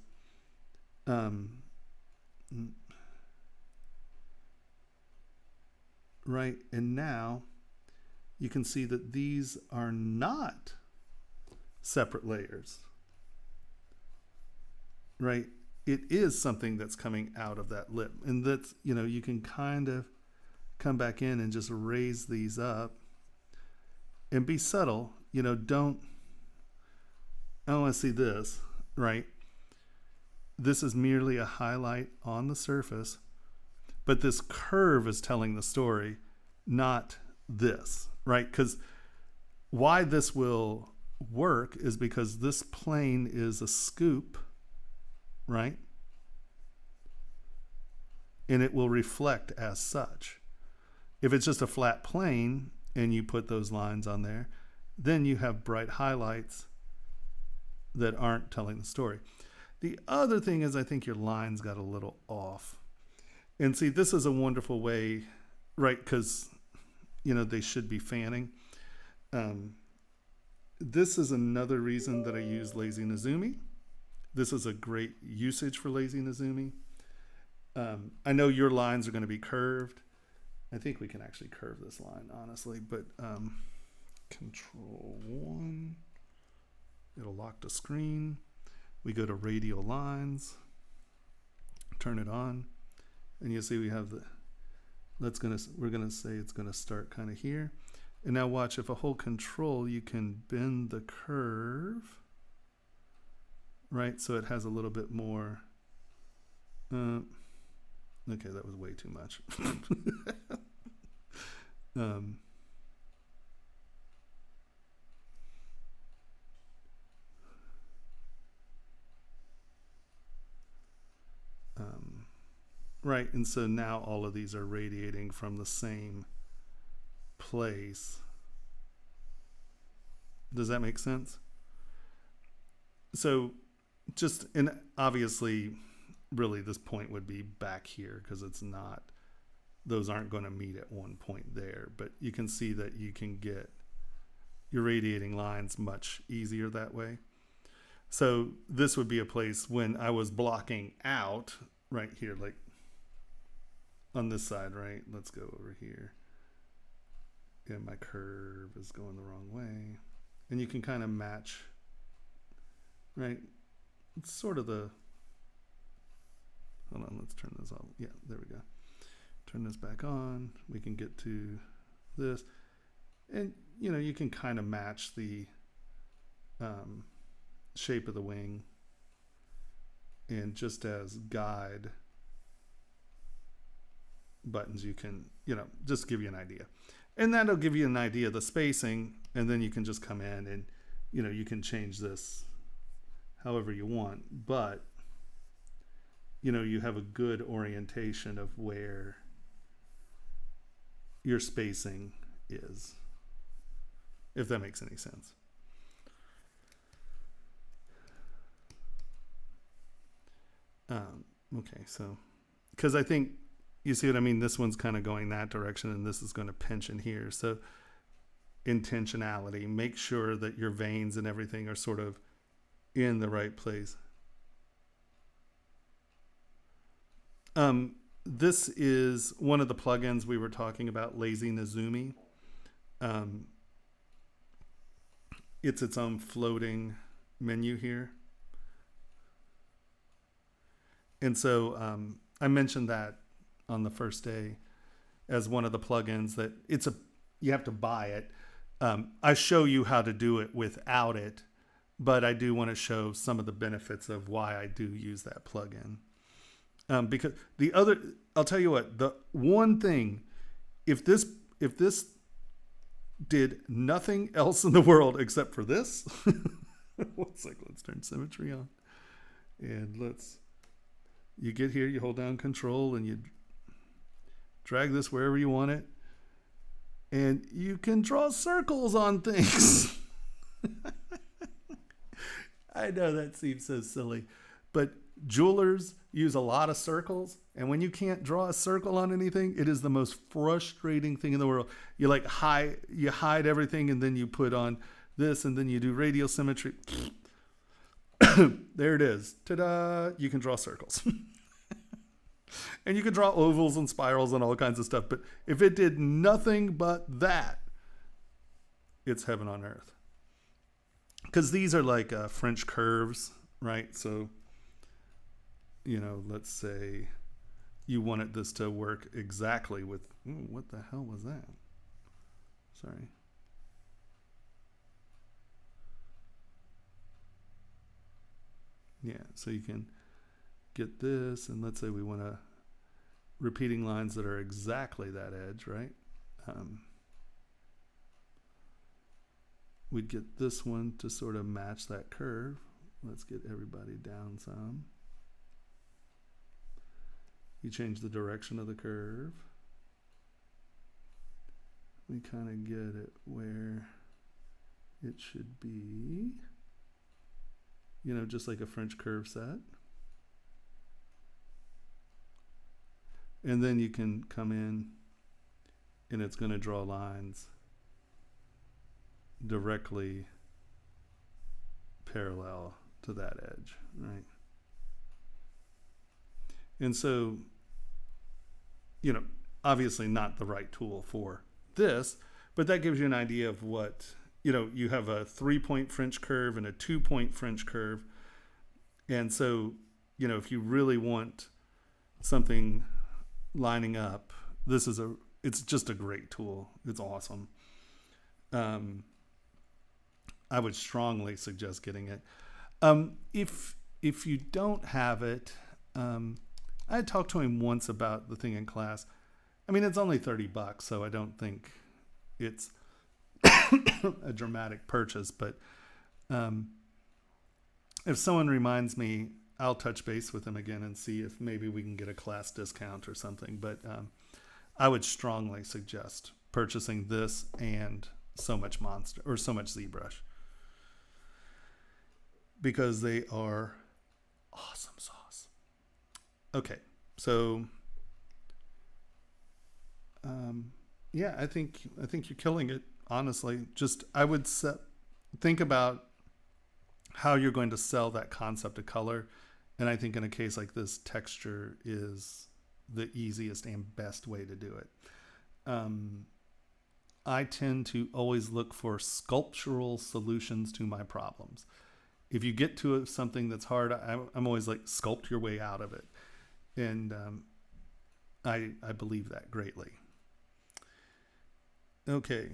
Right, and now you can see that these are not separate layers. Right, it is something that's coming out of that lip, and that's, you can kind of come back in and just raise these up and be subtle. I don't want to see this, right? This is merely a highlight on the surface, but this curve is telling the story, not this, right? Because why this will work is because this plane is a scoop, right? And it will reflect as such. If it's just a flat plane and you put those lines on there, then you have bright highlights that aren't telling the story. The other thing is, I think your lines got a little off. And see, this is a wonderful way, right? Because, they should be fanning. This is another reason that I use Lazy Nezumi. This is a great usage for Lazy Nezumi. I know your lines are going to be curved. I think we can actually curve this line, honestly, but Control 1, it'll lock the screen. We go to radial lines, turn it on, and you see we have we're gonna say it's gonna start kind of here. And now watch, if I hold Control, you can bend the curve, right? So it has a little bit more, okay, that was way too much. Right, and so now all of these are radiating from the same place. Does that make sense? So and obviously, really this point would be back here because it's not, those aren't going to meet at one point there, but you can see that you can get your radiating lines much easier that way. So this would be a place when I was blocking out right here, like on this side, right? Let's go over here. And my curve is going the wrong way. And you can kind of match, right? It's sort of the, hold on, let's turn this off. Yeah, there we go. Turn this back on. We can get to this. And, you can kind of match the shape of the wing. And just as guide buttons, you can, just give you an idea. And that'll give you an idea of the spacing, and then you can just come in and, you can change this however you want, but, you have a good orientation of where your spacing is, if that makes any sense. Okay, so, because I think, you see what I mean? This one's kind of going that direction, and this is going to pinch in here. So intentionality, make sure that your veins and everything are sort of in the right place. This is one of the plugins we were talking about, Lazy Nezumi. It's its own floating menu here. And so I mentioned that on the first day as one of the plugins that you have to buy it. I show you how to do it without it, but I do want to show some of the benefits of why I do use that plugin. Because I'll tell you what, the one thing, if this did nothing else in the world except for this, let's turn symmetry on, and you get here, you hold down Control, and you drag this wherever you want it, and you can draw circles on things. I know that seems so silly, but jewelers use a lot of circles, and when you can't draw a circle on anything, it is the most frustrating thing in the world. You like hide everything, and then you put on this, and then you do radial symmetry. There it is. Ta-da! You can draw circles. And you can draw ovals and spirals and all kinds of stuff. But if it did nothing but that, it's heaven on earth. Because these are like French curves, right? So, let's say you wanted this to work exactly with... Ooh, what the hell was that? Sorry. Yeah, so you can get this, and let's say we want to repeating lines that are exactly that edge, right? We'd get this one to sort of match that curve. Let's get everybody down some. You change the direction of the curve. We kind of get it where it should be. Just like a French curve set. And then you can come in and it's going to draw lines directly parallel to that edge, right? And so, obviously not the right tool for this, but that gives you an idea of what, you have a 3-point French curve and a 2-point French curve. And so, if you really want something lining up, it's just a great tool. It's awesome. I would strongly suggest getting it. If you don't have it, I had talked to him once about the thing in class. I mean, it's only $30, so I don't think it's a dramatic purchase, but if someone reminds me, I'll touch base with him again and see if maybe we can get a class discount or something. But I would strongly suggest purchasing this and So Much Monster or So Much ZBrush, because they are awesome sauce. Okay, so yeah, I think you're killing it. Honestly, I would think about how you're going to sell that concept of color. And I think in a case like this, texture is the easiest and best way to do it. I tend to always look for sculptural solutions to my problems. If you get to something that's hard, I'm always like, sculpt your way out of it. And I believe that greatly. Okay.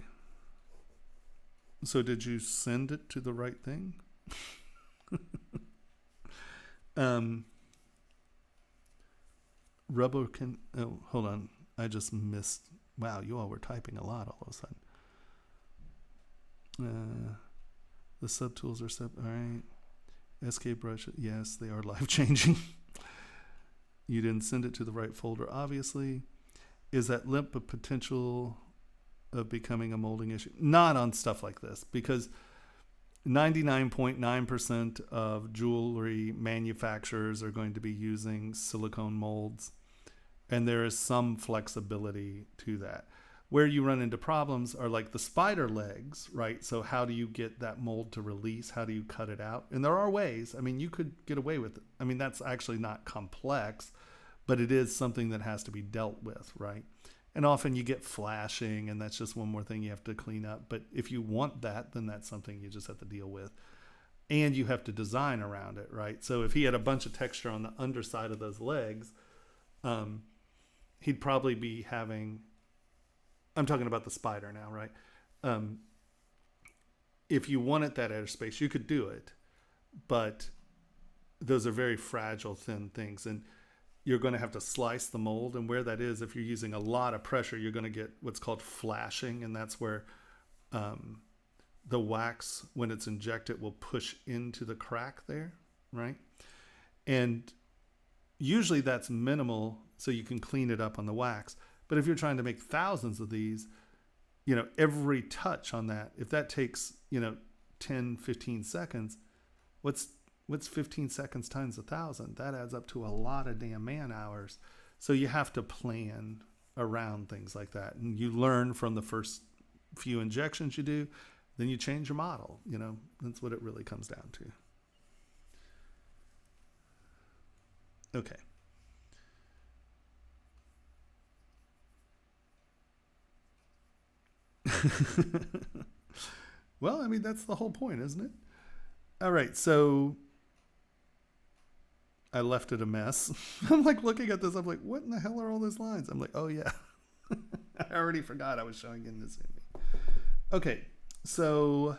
So did you send it to the right thing? Rubber can... Oh, hold on. I just missed... Wow, you all were typing a lot all of a sudden. The subtools are... All right. SK brush. Yes, they are life-changing. You didn't send it to the right folder, obviously. Is that limp a potential of becoming a molding issue? Not on stuff like this, because 99.9% of jewelry manufacturers are going to be using silicone molds, and there is some flexibility to that. Where you run into problems are like the spider legs, right? So how do you get that mold to release? How do you cut it out? And there are ways. I mean, you could get away with it. I mean, that's actually not complex, but it is something that has to be dealt with, right? And often you get flashing, and that's just one more thing you have to clean up. But if you want that, then that's something you just have to deal with. And you have to design around it, right? So if he had a bunch of texture on the underside of those legs, he'd probably be having... I'm talking about the spider now, right? If you wanted that outer space, you could do it. But those are very fragile, thin things. And you're going to have to slice the mold. And where that is, if you're using a lot of pressure, you're going to get what's called flashing. And that's where the wax, when it's injected, will push into the crack there, right? And usually that's minimal, so you can clean it up on the wax. But if you're trying to make thousands of these, every touch on that, if that takes, 10, 15 seconds, What's 15 seconds times 1,000? That adds up to a lot of damn man hours. So you have to plan around things like that. And you learn from the first few injections you do, then you change your model. That's what it really comes down to. Okay. Well, I mean, that's the whole point, isn't it? All right, so I left it a mess. I'm like looking at this. I'm like, what in the hell are all those lines? I'm like, oh, yeah. I already forgot I was showing in this image. Okay, so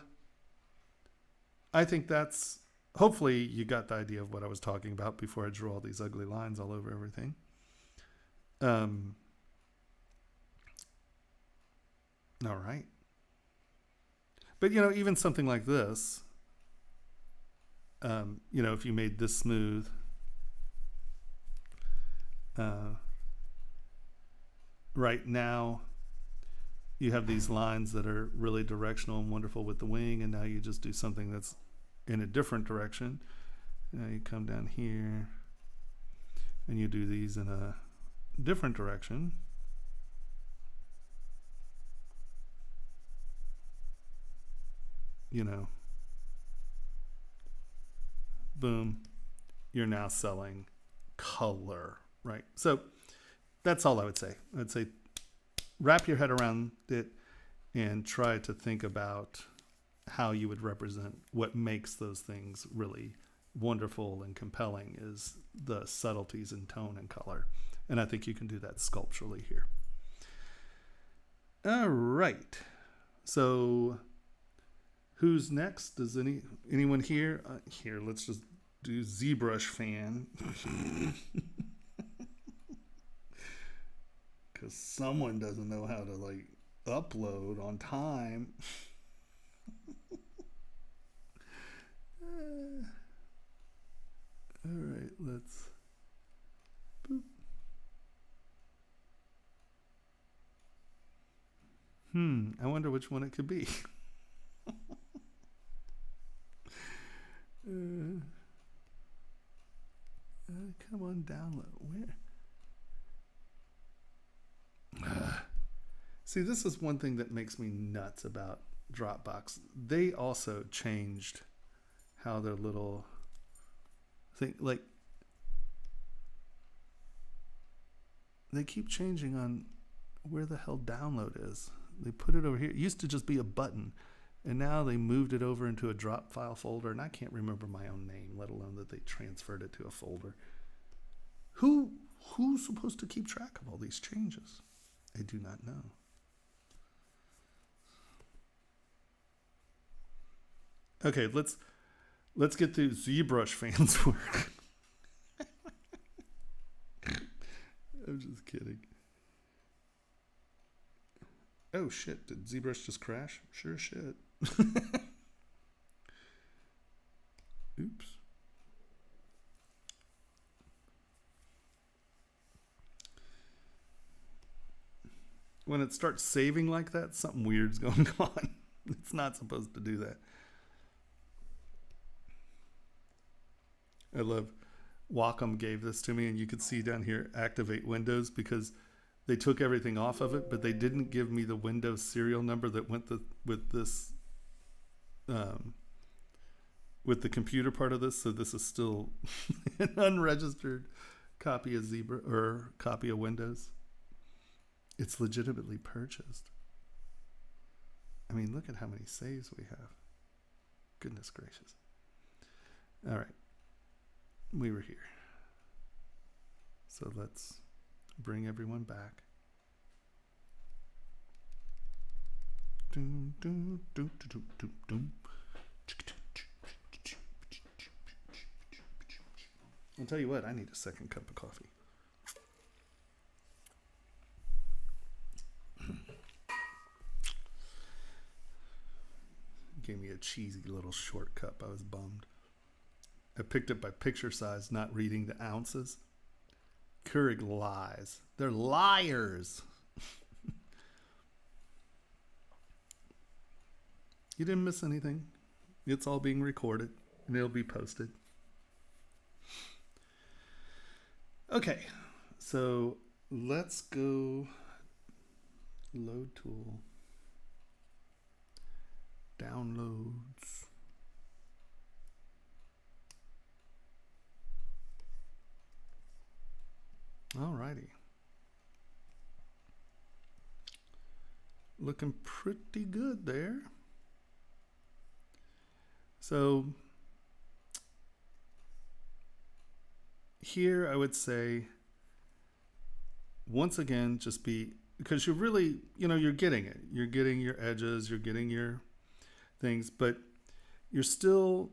I think that's, hopefully you got the idea of what I was talking about before I drew all these ugly lines all over everything. All right. But, even something like this, if you made this smooth, right now you have these lines that are really directional and wonderful with the wing, and now you just do something that's in a different direction. Now you come down here and you do these in a different direction. Boom, you're now selling color, right? So that's all I would say. I'd say wrap your head around it and try to think about how you would represent what makes those things really wonderful and compelling is the subtleties in tone and color. And I think you can do that sculpturally here. All right. So who's next? Does anyone here? Here, let's just do ZBrush fan. Because someone doesn't know how to upload on time. All right, let's. Boop. I wonder which one it could be. Come on, download. Where? See, this is one thing that makes me nuts about Dropbox. They also changed how their little thing, they keep changing on where the hell download is. They put it over here. It used to just be a button, and now they moved it over into a drop file folder, and I can't remember my own name, let alone that they transferred it to a folder. Who's supposed to keep track of all these changes? I do not know. Okay, let's get to ZBrush fans work. I'm just kidding. Oh shit, did ZBrush just crash? Sure shit. Oops. When it starts saving like that, something weird's going on. It's not supposed to do that. I love Wacom gave this to me, and you could see down here activate Windows, because they took everything off of it, but they didn't give me the Windows serial number that went with this with the computer part of this. So this is still an unregistered copy of ZBrush or copy of Windows. It's legitimately purchased. I mean, look at how many saves we have. Goodness gracious. All right. We were here. So let's bring everyone back. I'll tell you what, I need a second cup of coffee. Gave me a cheesy little short cup. I was bummed. I picked it by picture size, not reading the ounces. Keurig lies. They're liars. You didn't miss anything. It's all being recorded. and they'll be posted. Okay, so let's go load tool, downloads. Alrighty. Looking pretty good there. So here I would say, once again, just be, because you're really, you're getting it. You're getting your edges, you're getting your things, but you're still,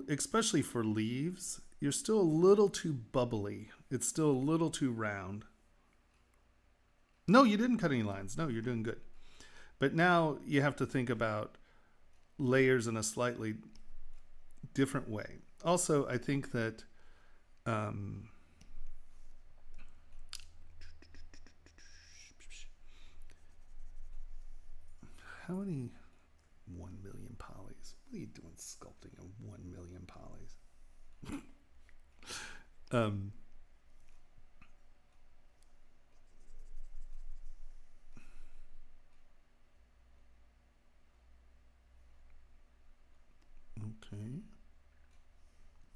especially for leaves, you're still a little too bubbly. It's still a little too round. No, you didn't cut any lines. No, you're doing good. But now you have to think about layers in a slightly different way. Also, I think that how many 1 million polys? What are you doing sculpting a 1 million polys? Okay.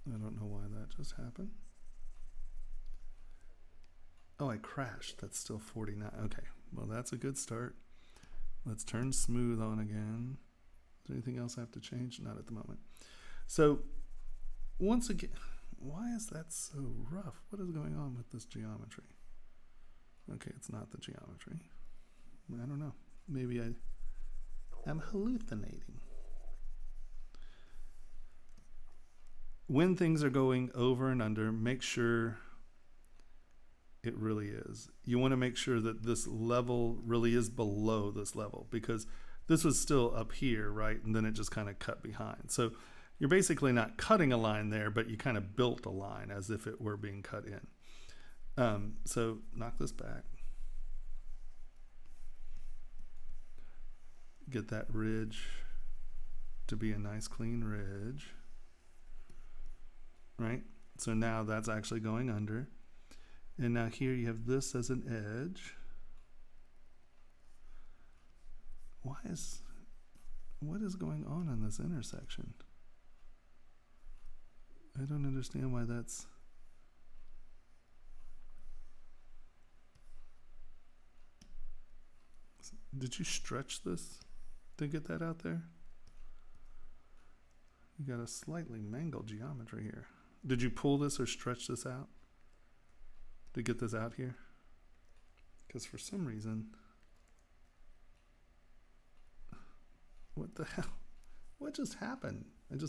I don't know why that just happened. Oh, I crashed. That's still 49. Okay. Well, that's a good start. Let's turn smooth on again. Is there anything else I have to change? Not at the moment. So, once again, why is that so rough? What is going on with this geometry? Okay, it's not the geometry. I don't know. Maybe I'm hallucinating. When things are going over and under, make sure it really is. You want to make sure that this level really is below this level, because this was still up here, right? And then it just kind of cut behind. So you're basically not cutting a line there, but you kind of built a line as if it were being cut in. So knock this back. Get that ridge to be a nice clean ridge. Right? So now that's actually going under. And now here you have this as an edge. What is going on in this intersection? I don't understand why that's... Did you stretch this to get that out there? You got a slightly mangled geometry here. Did you pull this or stretch this out to get this out here? Because for some reason, what the hell? What just happened? Okay,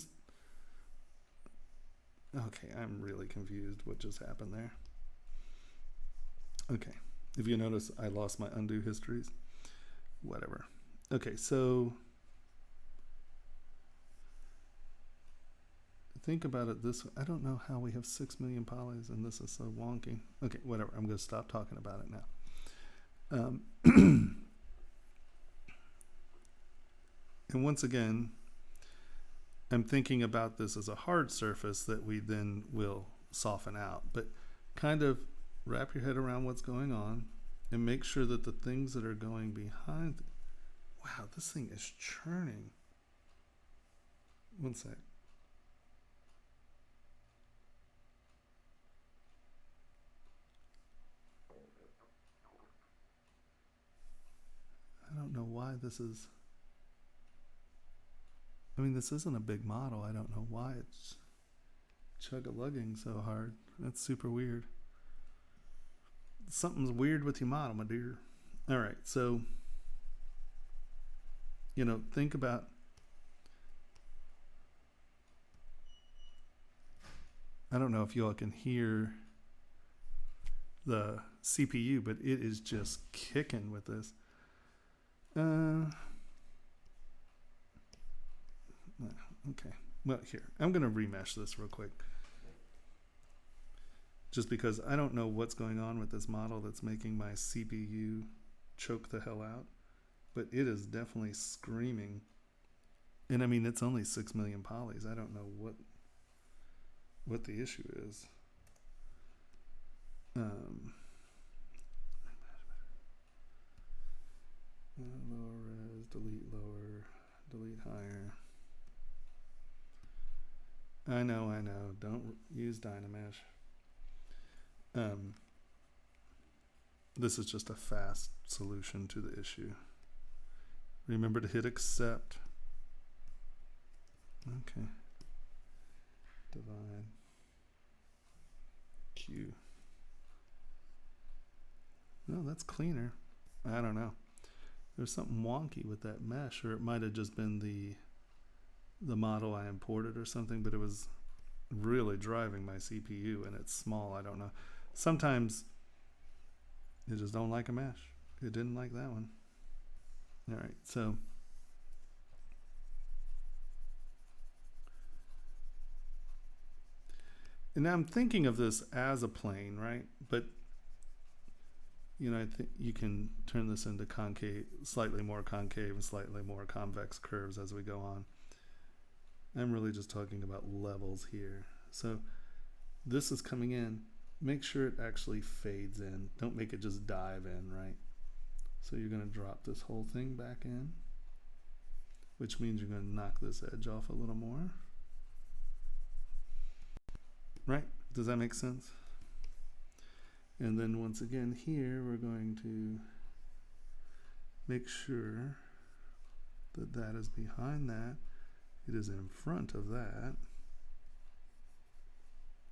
I'm really confused what just happened there. Okay, if you notice, I lost my undo histories. Whatever. Okay, so think about it this way. I don't know how we have 6 million polys and this is so wonky. Okay, whatever. I'm going to stop talking about it now. And once again, I'm thinking about this as a hard surface that we then will soften out. But kind of wrap your head around what's going on and make sure that the things that are going behind... Wow, this thing is churning. One sec. I don't know why this is... I mean, this isn't a big model. I don't know why it's chug-a-lugging so hard. That's super weird. Something's weird with your model, my dear. All right, so, think about... I don't know if y'all can hear the CPU, but it is just kicking with this. Okay. Well, here, I'm going to remesh this real quick. Just because I don't know what's going on with this model that's making my CPU choke the hell out. But it is definitely screaming. And I mean, it's only 6 million polys. I don't know what the issue is. Lower res, delete lower, delete higher. I know. Don't use Dynamesh. This is just a fast solution to the issue. Remember to hit accept. Okay. Divide. Q. No, that's cleaner. I don't know. There's something wonky with that mesh, or it might have just been the model I imported or something, but it was really driving my CPU, and it's small. I don't know. Sometimes you just don't like a mesh. It didn't like that one. All right, so and now I'm thinking of this as a plane, right? But you know, I think you can turn this into concave, slightly more concave and slightly more convex curves as we go on. I'm really just talking about levels here. So this is coming in. Make sure it actually fades in. Don't make it just dive in, right? So you're going to drop this whole thing back in, which means you're going to knock this edge off a little more. Right? Does that make sense? And then once again here, we're going to make sure that that is behind that. It is in front of that.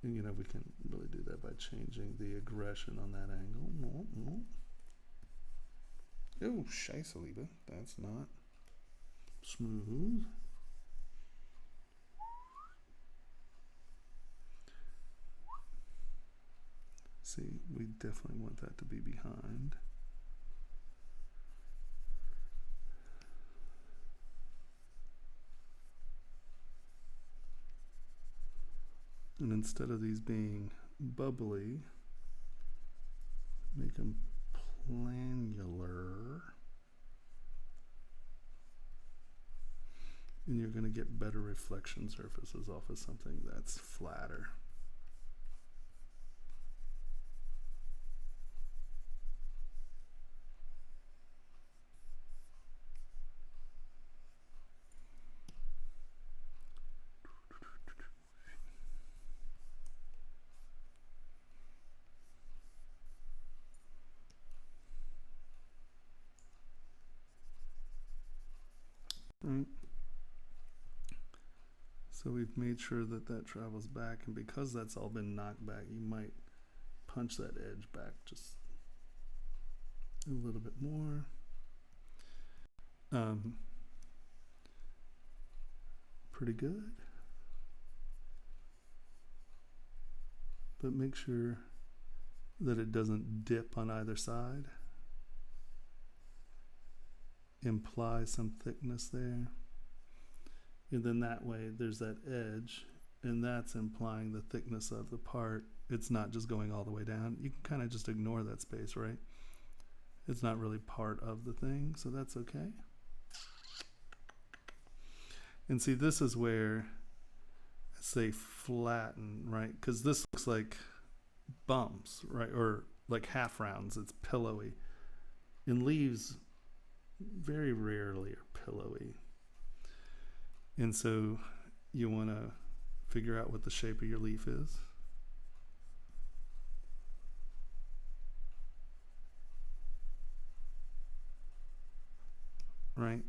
And you know, we can really do that by changing the aggression on that angle. Oh, scheisse, Liebe. That's not smooth. See, we definitely want that to be behind. And instead of these being bubbly, make them planular. And you're going to get better reflection surfaces off of something that's flatter. Right. So we've made sure that that travels back, and because that's all been knocked back, you might punch that edge back just a little bit more. Pretty good. But make sure that it doesn't dip on either side. Imply some thickness there. And then that way there's that edge, and that's implying the thickness of the part. It's not just going all the way down. You can kind of just ignore that space, right? It's not really part of the thing, so that's okay. And see, this is where I say flatten, right? Because this looks like bumps, right? Or like half rounds. It's pillowy. And leaves very rarely are pillowy. And so you want to figure out what the shape of your leaf is. Right?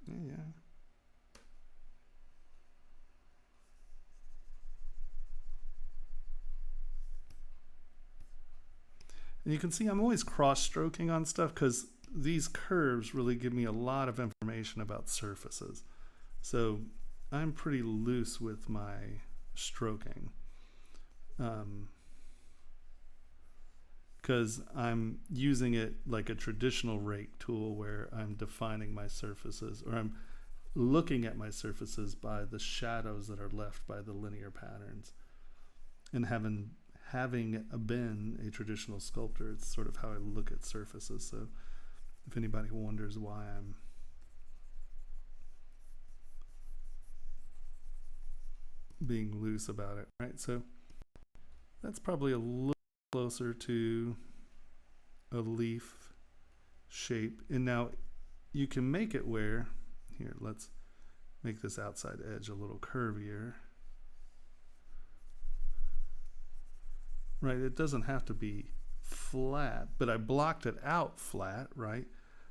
Yeah. And you can see I'm always cross-stroking on stuff because these curves really give me a lot of information about surfaces. So I'm pretty loose with my stroking because I'm using it like a traditional rake tool where I'm defining my surfaces, or I'm looking at my surfaces by the shadows that are left by the linear patterns, and having having been a traditional sculptor, it's sort of how I look at surfaces. So if anybody wonders why I'm being loose about it, right? So that's probably a little closer to a leaf shape. And now you can make it where, here, let's make this outside edge a little curvier. Right, it doesn't have to be flat, but I blocked it out flat, right?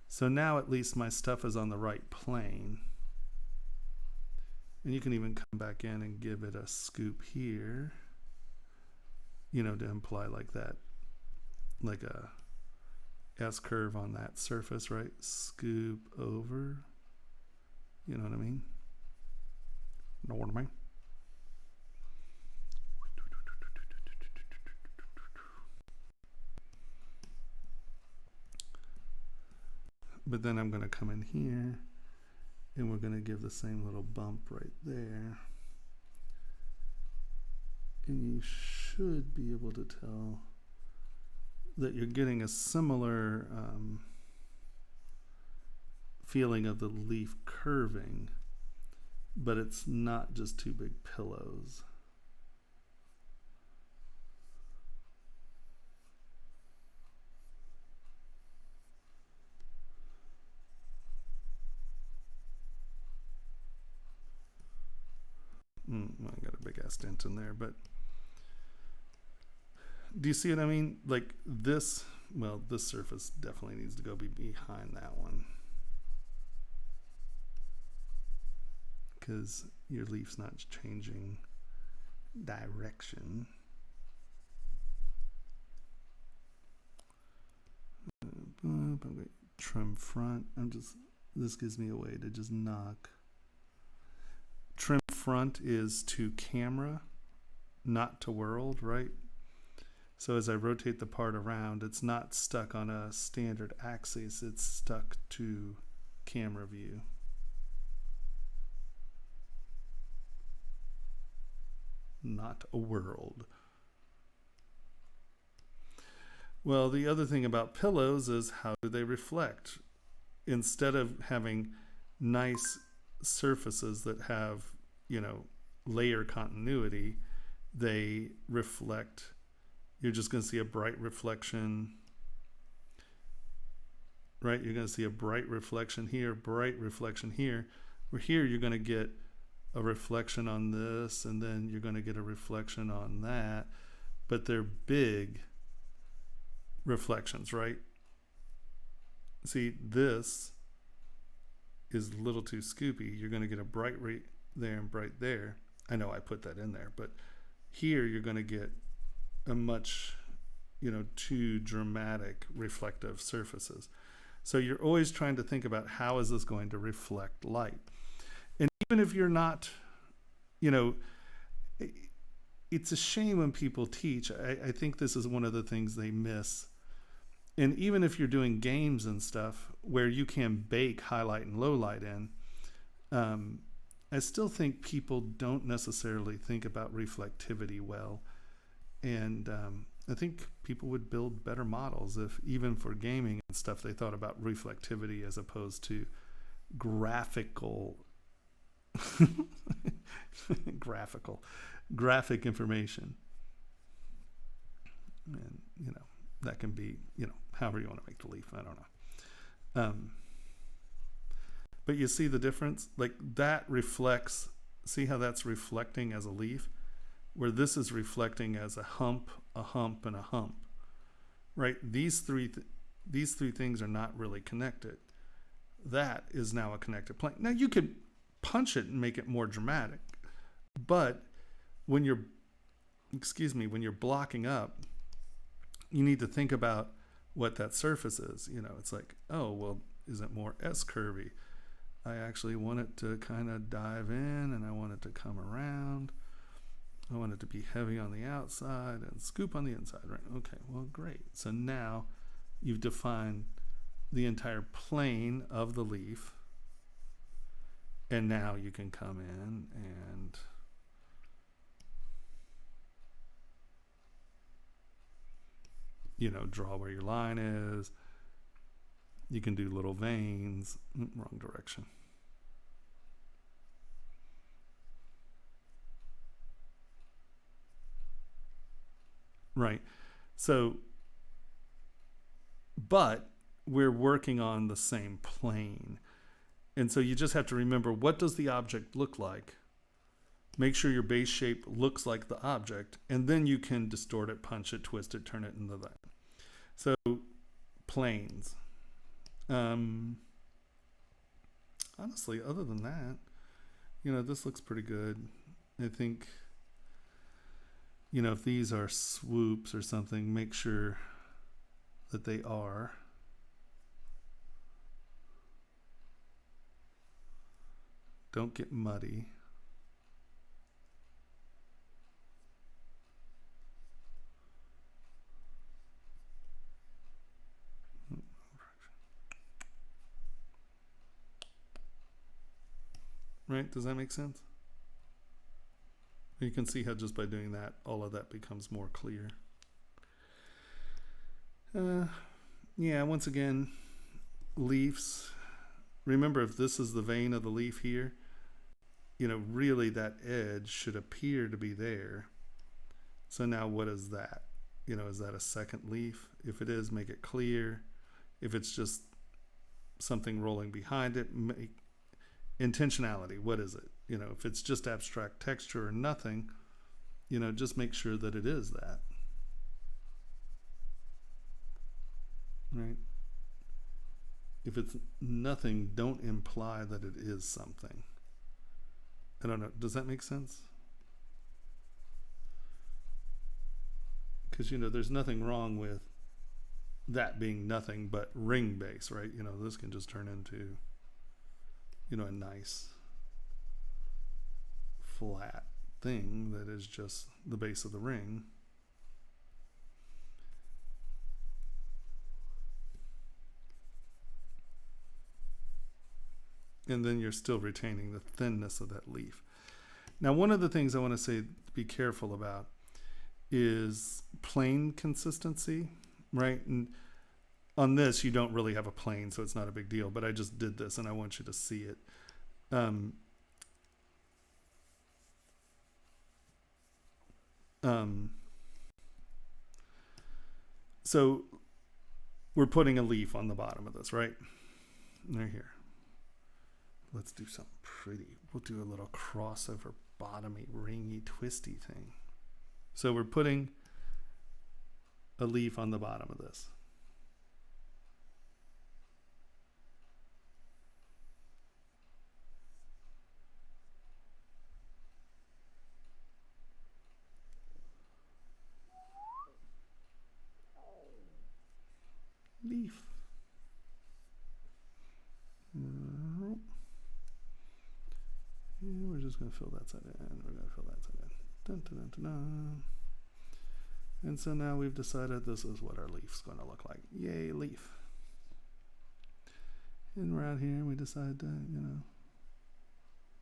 So now at least my stuff is on the right plane. And you can even come back in and give it a scoop here, you know, to imply like that, like a S curve on that surface, right? Scoop over, you know what I mean? Know what I mean? But then I'm going to come in here and we're going to give the same little bump right there. And you should be able to tell that you're getting a similar feeling of the leaf curving, but it's not just two big pillows. I got a big ass dent in there, but do you see what I mean? Like this, well, this surface definitely needs to go behind that one, because your leaf's not changing direction. Trim front. This gives me a way to just knock. Trim front is to camera, not to world, right? So as I rotate the part around, it's not stuck on a standard axis, it's stuck to camera view. Not a world. Well, the other thing about pillows is how do they reflect? Instead of having nice surfaces that have, you know, layer continuity, they reflect. You're just going to see a bright reflection, right? You're going to see a bright reflection here, bright reflection here. Where here you're going to get a reflection on this, and then you're going to get a reflection on that, but they're big reflections, right? See, this is a little too scoopy. You're going to get a bright right there and bright there. I know I put that in there, but here you're going to get a much, you know, too dramatic reflective surfaces. So you're always trying to think about how is this going to reflect light. And even if you're not, you know, it's a shame when people teach. I think this is one of the things they miss. And even if you're doing games and stuff where you can bake highlight and low light in, I still think people don't necessarily think about reflectivity well. And I think people would build better models if, even for gaming and stuff, they thought about reflectivity as opposed to graphic information. And, you know, that can be, you know, however you want to make the leaf. I don't know. But you see the difference? Like that reflects, see how that's reflecting as a leaf? Where this is reflecting as a hump, and a hump, right? These three things are not really connected. That is now a connected plane. Now you could punch it and make it more dramatic, but when you're blocking up, you need to think about what that surface is. You know, it's like, oh, well, is it more S curvy? I actually want it to kind of dive in, and I want it to come around. I want it to be heavy on the outside and scoop on the inside, right? Okay, well, great. So now you've defined the entire plane of the leaf, and now you can come in and draw where your line is. You can do little veins. Wrong direction. Right. So, but we're working on the same plane. And so you just have to remember, what does the object look like? Make sure your base shape looks like the object, and then you can distort it, punch it, twist it, turn it into that. So planes. Honestly, other than that, this looks pretty good. I think, if these are swoops or something, make sure that they are. Don't get muddy. Right? Does that make sense? You can see how just by doing that, all of that becomes more clear. Yeah, once again, leaves. Remember, if this is the vein of the leaf here, really that edge should appear to be there. So now what is that? Is that a second leaf? If it is, make it clear. If it's just something rolling behind it, make intentionality. What is it? If it's just abstract texture or nothing, just make sure that it is that. Right? If it's nothing, don't imply that it is something. I don't know. Does that make sense? Because, there's nothing wrong with that being nothing but ring base, right? This can just turn into, a nice flat thing that is just the base of the ring. And then you're still retaining the thinness of that leaf. Now, one of the things I want to say, be careful about, is plane consistency, right? And on this, you don't really have a plane, so it's not a big deal, but I just did this and I want you to see it. So we're putting a leaf on the bottom of this, right? Right here. Let's do something pretty. We'll do a little crossover, bottomy, ringy, twisty thing. So we're putting a leaf on the bottom of this. Leaf. And we're just going to fill that side in. We're going to fill that side in. Dun, dun, dun, dun, dun. And so now we've decided this is what our leaf's going to look like. Yay, leaf. And we're out here and we decide to,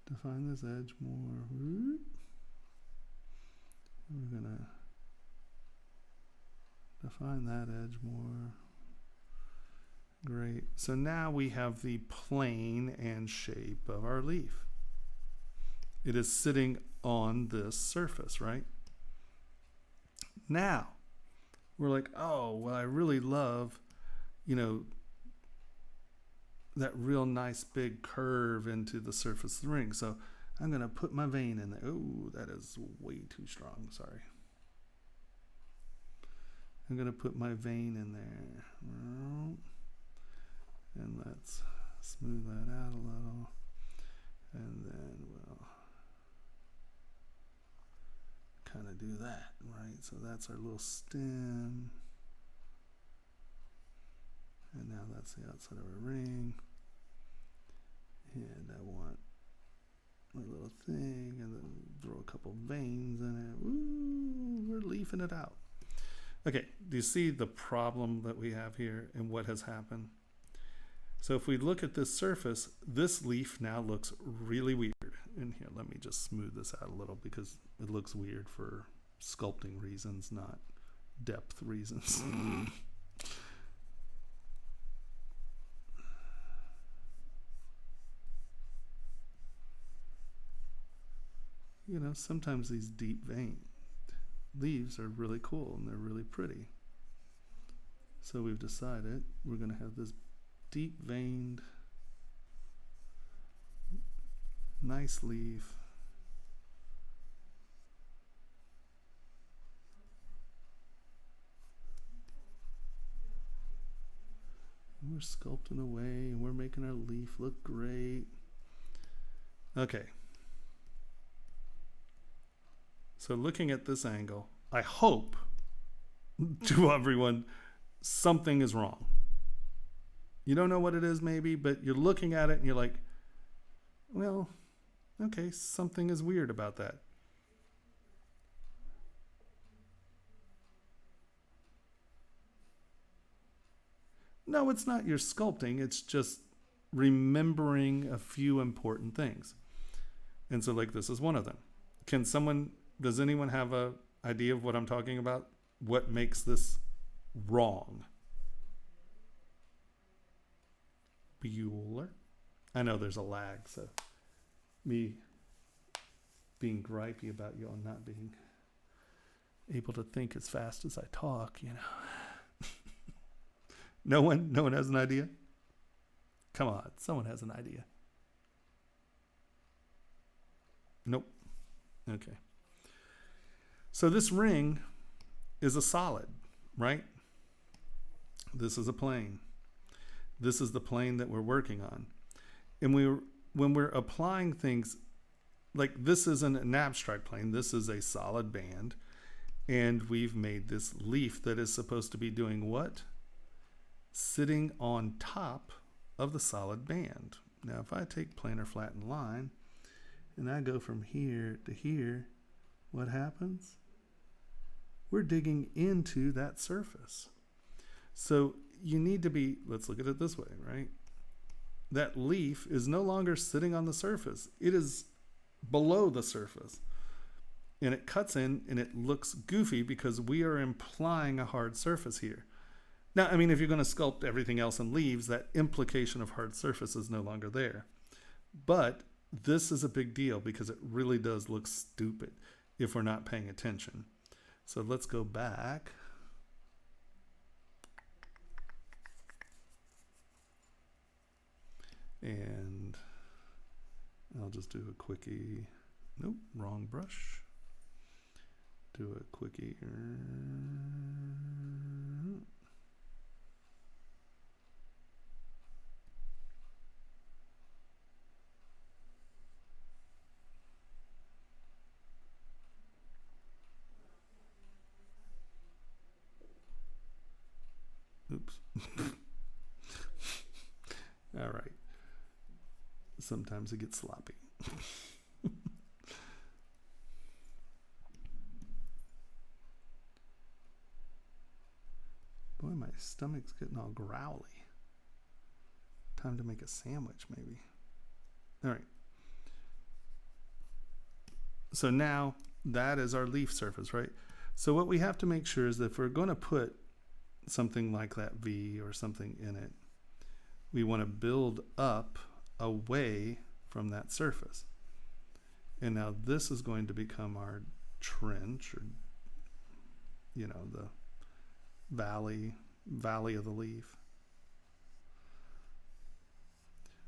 define this edge more. We're going to define that edge more. Great. So now we have the plane and shape of our leaf. It is sitting on this surface, right? Now, we're like, oh, well, I really love, that real nice big curve into the surface of the ring. So I'm going to put my vein in there. Oh, that is way too strong. Sorry. I'm going to put my vein in there. And let's smooth that out a little. And then we'll kind of do that, right? So that's our little stem. And now that's the outside of our ring. And I want my little thing, and then throw a couple veins in it. Woo, we're leafing it out. Okay, do you see the problem that we have here and what has happened? So if we look at this surface, this leaf now looks really weird. And here, let me just smooth this out a little because it looks weird for sculpting reasons, not depth reasons. You know, sometimes these deep vein leaves are really cool and they're really pretty. So we've decided we're going to have this deep veined, nice leaf. And we're sculpting away and we're making our leaf look great. Okay. So looking at this angle, I hope to everyone, something is wrong. You don't know what it is maybe, but you're looking at it and you're like, well, okay, something is weird about that. No, it's not your sculpting. It's just remembering a few important things. And so like this is one of them. Does anyone have a idea of what I'm talking about? What makes this wrong? Bueller? I know there's a lag, so me being gripey about you all not being able to think as fast as I talk, you know. No one has an idea? Come on, someone has an idea. Nope. Okay. So this ring is a solid, right? This is a plane. This is the plane that we're working on. And when we're applying things, like this isn't an abstract plane, this is a solid band. And we've made this leaf that is supposed to be doing what? Sitting on top of the solid band. Now, if I take planar flattened line and I go from here to here, what happens? We're digging into that surface. So you need to be, let's look at it this way, right? That leaf is no longer sitting on the surface. It is below the surface. And it cuts in and it looks goofy because we are implying a hard surface here. Now, I mean, if you're going to sculpt everything else in leaves, that implication of hard surface is no longer there. But this is a big deal because it really does look stupid if we're not paying attention. So let's go back. And I'll just do a quickie. Nope, wrong brush. Do a quickie. Oops. All right. Sometimes it gets sloppy. Boy, my stomach's getting all growly. Time to make a sandwich, maybe. All right. So now that is our leaf surface, right? So what we have to make sure is that if we're going to put something like that V or something in it, we want to build up away from that surface. And now this is going to become our trench, or you know, the valley of the leaf.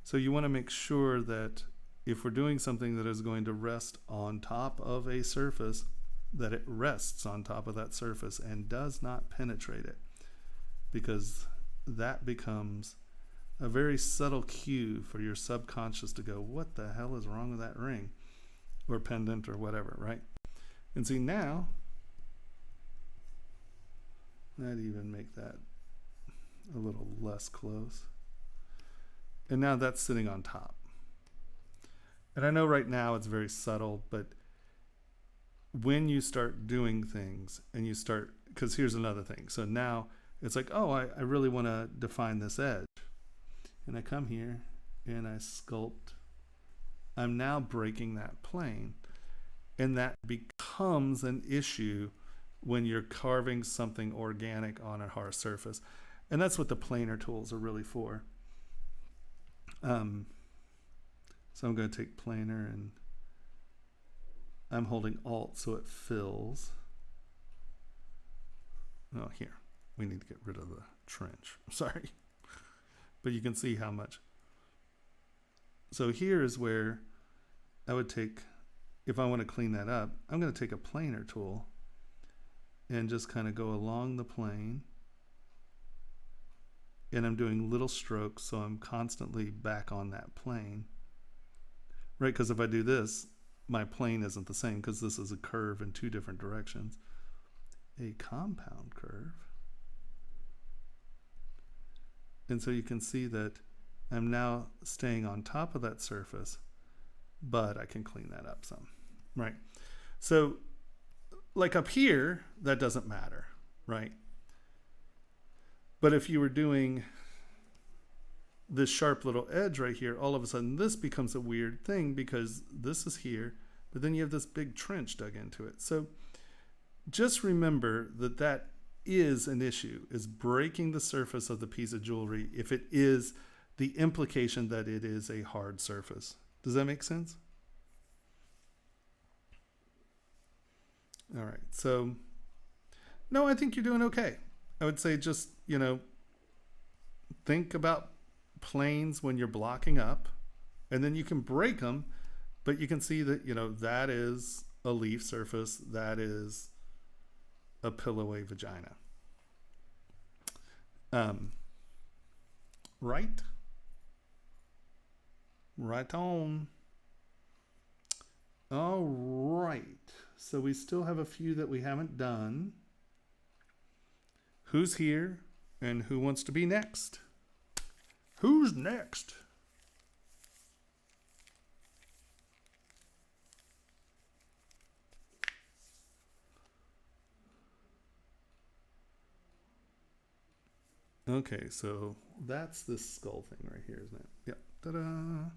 So you want to make sure that if we're doing something that is going to rest on top of a surface, that it rests on top of that surface and does not penetrate it, because that becomes a very subtle cue for your subconscious to go, what the hell is wrong with that ring or pendant or whatever, right? And see, now I'd even make that a little less close. And now that's sitting on top. And I know right now it's very subtle, but when you start doing things and you start, because here's another thing. So now it's like, oh, I really want to define this edge. And I come here and I sculpt. I'm now breaking that plane. And that becomes an issue when you're carving something organic on a hard surface. And that's what the planer tools are really for. So I'm going to take planer, and I'm holding Alt so it fills. Oh, here. We need to get rid of the trench. Sorry. But you can see how much. So here is where I would take, if I want to clean that up, I'm going to take a planer tool and just kind of go along the plane. And I'm doing little strokes, so I'm constantly back on that plane. Right, because if I do this, my plane isn't the same because this is a curve in two different directions. A compound curve. And so you can see that I'm now staying on top of that surface, but I can clean that up some, right? So like up here, that doesn't matter, right? But if you were doing this sharp little edge right here, all of a sudden this becomes a weird thing because this is here, but then you have this big trench dug into it. So just remember that that is an issue, is breaking the surface of the piece of jewelry if it is the implication that it is a hard surface. Does that make sense? All right, so no, I think you're doing okay. I would say just, you know, think about planes when you're blocking up, and then you can break them, but you can see that, you know, that is a leaf surface, that is a pillowy vagina. Right? Right on. All right. So we still have a few that we haven't done. Who's here and who wants to be next? Who's next? Okay, so that's this skull thing right here, isn't it? Yep. Ta-da.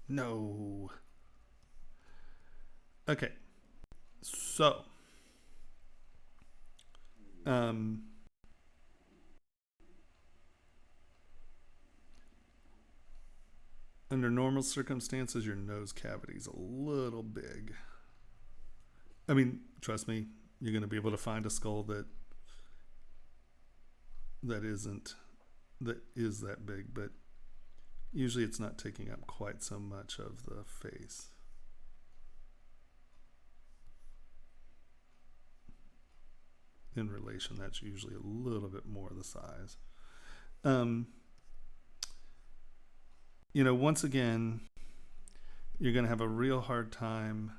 No. Okay. So, under normal circumstances, your nose cavity is a little big. I mean, trust me, you're going to be able to find a skull that is that big, but usually it's not taking up quite so much of the face. In relation, that's usually a little bit more the size. You know, once again, you're going to have a real hard time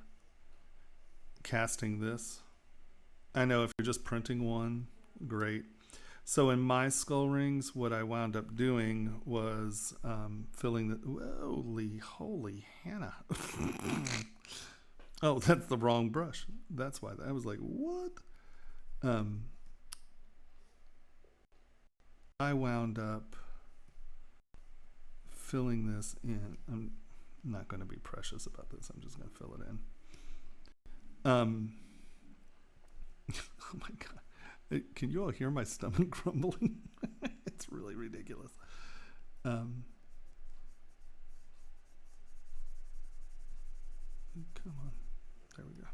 casting this. I know if you're just printing one, great. So in my skull rings, what I wound up doing was filling the, holy Hannah. Oh, that's the wrong brush. That's why I was like, what? I wound up filling this in. I'm not going to be precious about this. I'm just going to fill it in. Oh my God. Can you all hear my stomach grumbling? It's really ridiculous. Come on. There we go.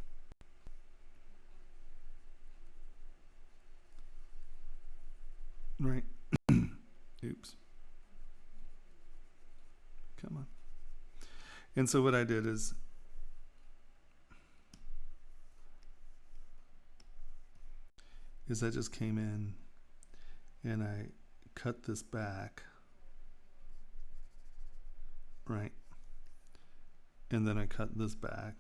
Right. Oops. Come on. And so what I did is I just came in and I cut this back, right? And then I cut this back.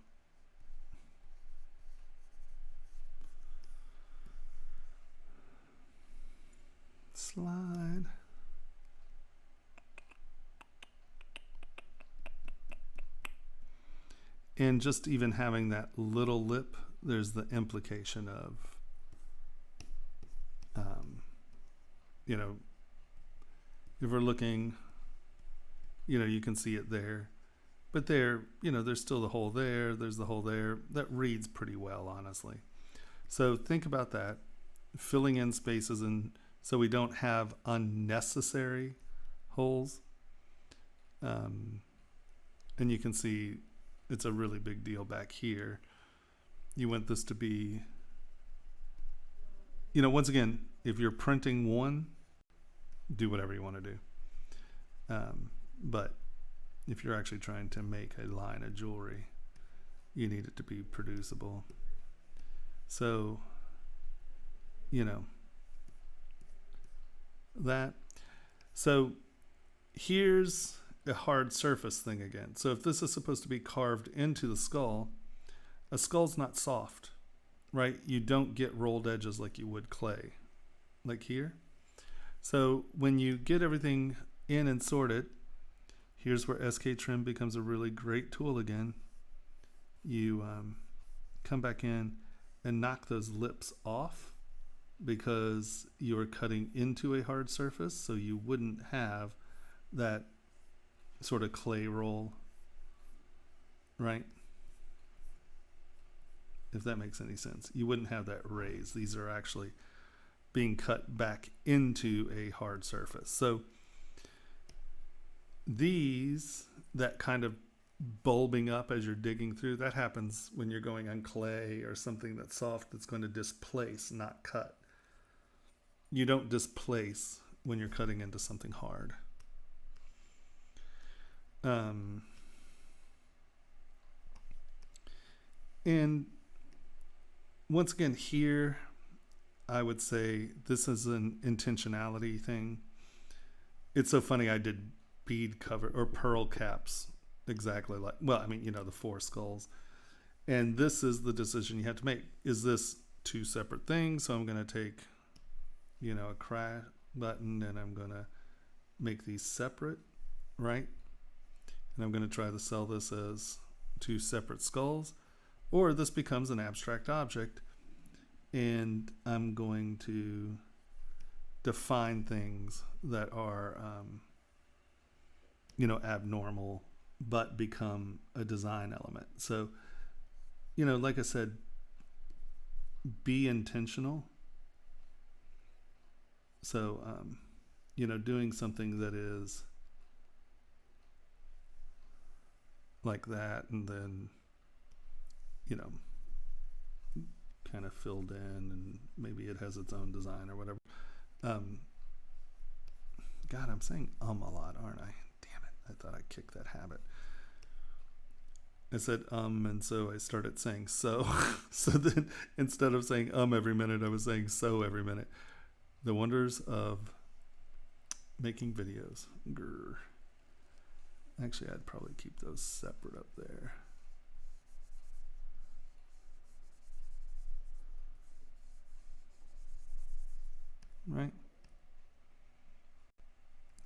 Slide. And just even having that little lip, there's the implication of, you know, if we're looking You can see it there. But there's still the hole there, there's the hole there. That reads pretty well, honestly. So think about that, filling in spaces, and so we don't have unnecessary holes. And you can see it's a really big deal back here. You want this to be, once again, if you're printing one, do whatever you want to do. But if you're actually trying to make a line of jewelry, you need it to be producible. So, that. So here's a hard surface thing again. So if this is supposed to be carved into the skull, a skull's not soft, right? You don't get rolled edges like you would clay, like here. So when you get everything in and sorted, here's where SK Trim becomes a really great tool again. You come back in and knock those lips off because you're cutting into a hard surface, so you wouldn't have that sort of clay roll, right? If that makes any sense. You wouldn't have that raise. These are actually being cut back into a hard surface. So these, that kind of bulbing up as you're digging through, that happens when you're going on clay or something that's soft that's going to displace, not cut. You don't displace when you're cutting into something hard. And once again here, I would say this is an intentionality thing. It's so funny, I did bead cover or pearl caps exactly like, the 4 skulls. And this is the decision you have to make. Is this 2 separate things? So I'm going to take, a crash button and I'm going to make these separate, right? And I'm going to try to sell this as 2 separate skulls, or this becomes an abstract object and I'm going to define things that are, abnormal, but become a design element. So, like I said, be intentional. So, doing something that is like that and then, kind of filled in and maybe it has its own design or whatever. God, I'm saying a lot, aren't I? Damn it. I thought I kicked that habit. I said and so I started saying so. So then instead of saying every minute, I was saying so every minute. The wonders of making videos. Grr. Actually, I'd probably keep those separate up there. Right?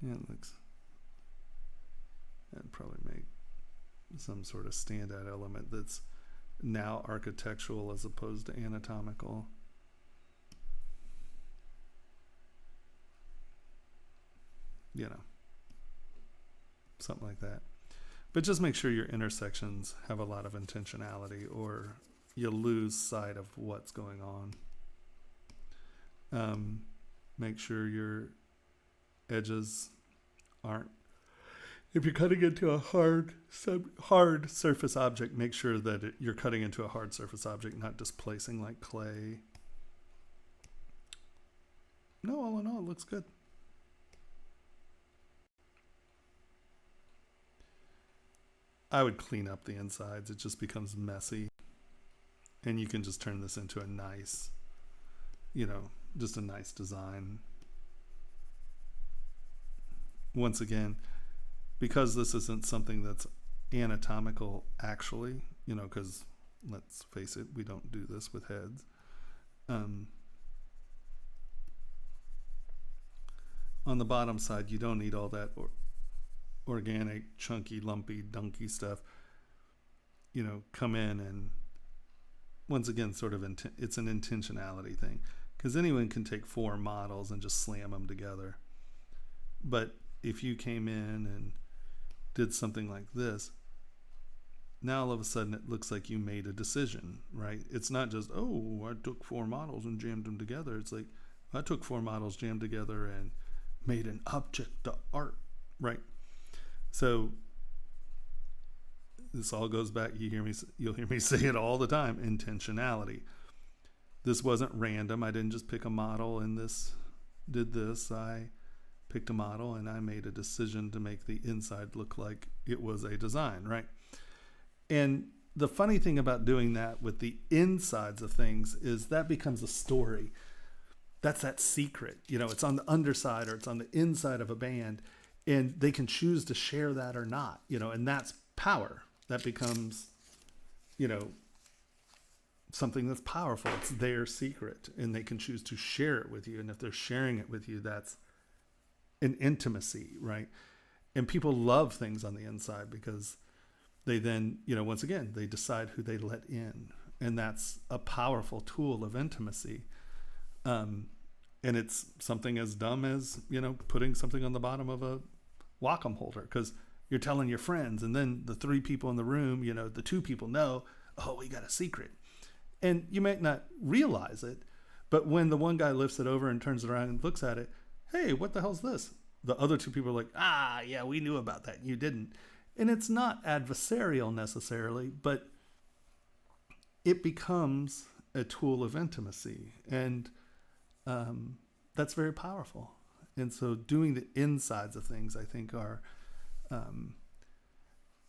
Yeah, it looks. I'd probably make some sort of standout element that's now architectural as opposed to anatomical. Something like that. But just make sure your intersections have a lot of intentionality or you lose sight of what's going on. Make sure your edges aren't, if you're cutting into a hard surface object, make sure that you're cutting into a hard surface object, not displacing like clay. No, all in all, it looks good. I would clean up the insides. It just becomes messy. And you can just turn this into a nice, just a nice design. Once again, because this isn't something that's anatomical actually, because let's face it, we don't do this with heads. On the bottom side, you don't need all that organic, chunky, lumpy, dunky stuff. Come in and once again, sort of it's an intentionality thing, because anyone can take 4 models and just slam them together. But if you came in and did something like this, now all of a sudden it looks like you made a decision, right? It's not just, oh, I took 4 models and jammed them together. It's like, I took 4 models, jammed together, and made an object of art, right? So this all goes back, you'll hear me say it all the time, intentionality. This wasn't random. I didn't just pick a model and did this. I picked a model and I made a decision to make the inside look like it was a design, right? And the funny thing about doing that with the insides of things is that becomes a story. That's that secret. It's on the underside or it's on the inside of a band, and they can choose to share that or not, and that's power. That becomes, something that's powerful. It's their secret, and they can choose to share it with you. And if they're sharing it with you, that's an intimacy, right? And people love things on the inside because they then, once again, they decide who they let in. And that's a powerful tool of intimacy. And it's something as dumb as, putting something on the bottom of a Wacom holder, because you're telling your friends, and then the 3 people in the room, the 2 people know, oh, we got a secret. And you might not realize it, but when the one guy lifts it over and turns it around and looks at it, hey, what the hell's this? The other 2 people are like, yeah, we knew about that. You didn't. And it's not adversarial necessarily, but it becomes a tool of intimacy. And that's very powerful. And so doing the insides of things, I think, are,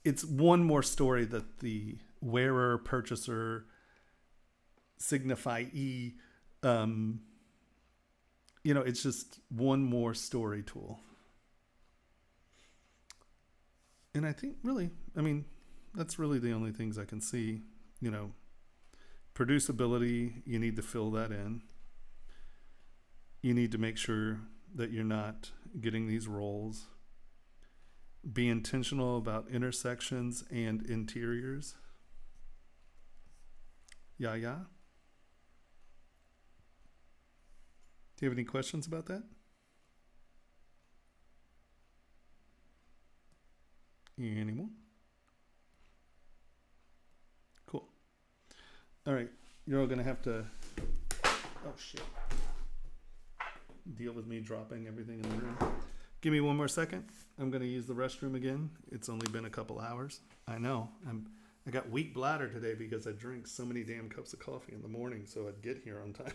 it's one more story that the wearer, purchaser, signifyee, it's just one more story tool. And I think really, that's really the only things I can see. Producibility, you need to fill that in. You need to make sure that you're not getting these roles. Be intentional about intersections and interiors. Yeah. Do you have any questions about that? Anyone? Cool. All right. You're all going to have to... Oh, shit. Deal with me dropping everything in the room. Give me one more second. I'm going to use the restroom again. It's only been a couple hours. I know. I got weak bladder today because I drink so many damn cups of coffee in the morning so I'd get here on time.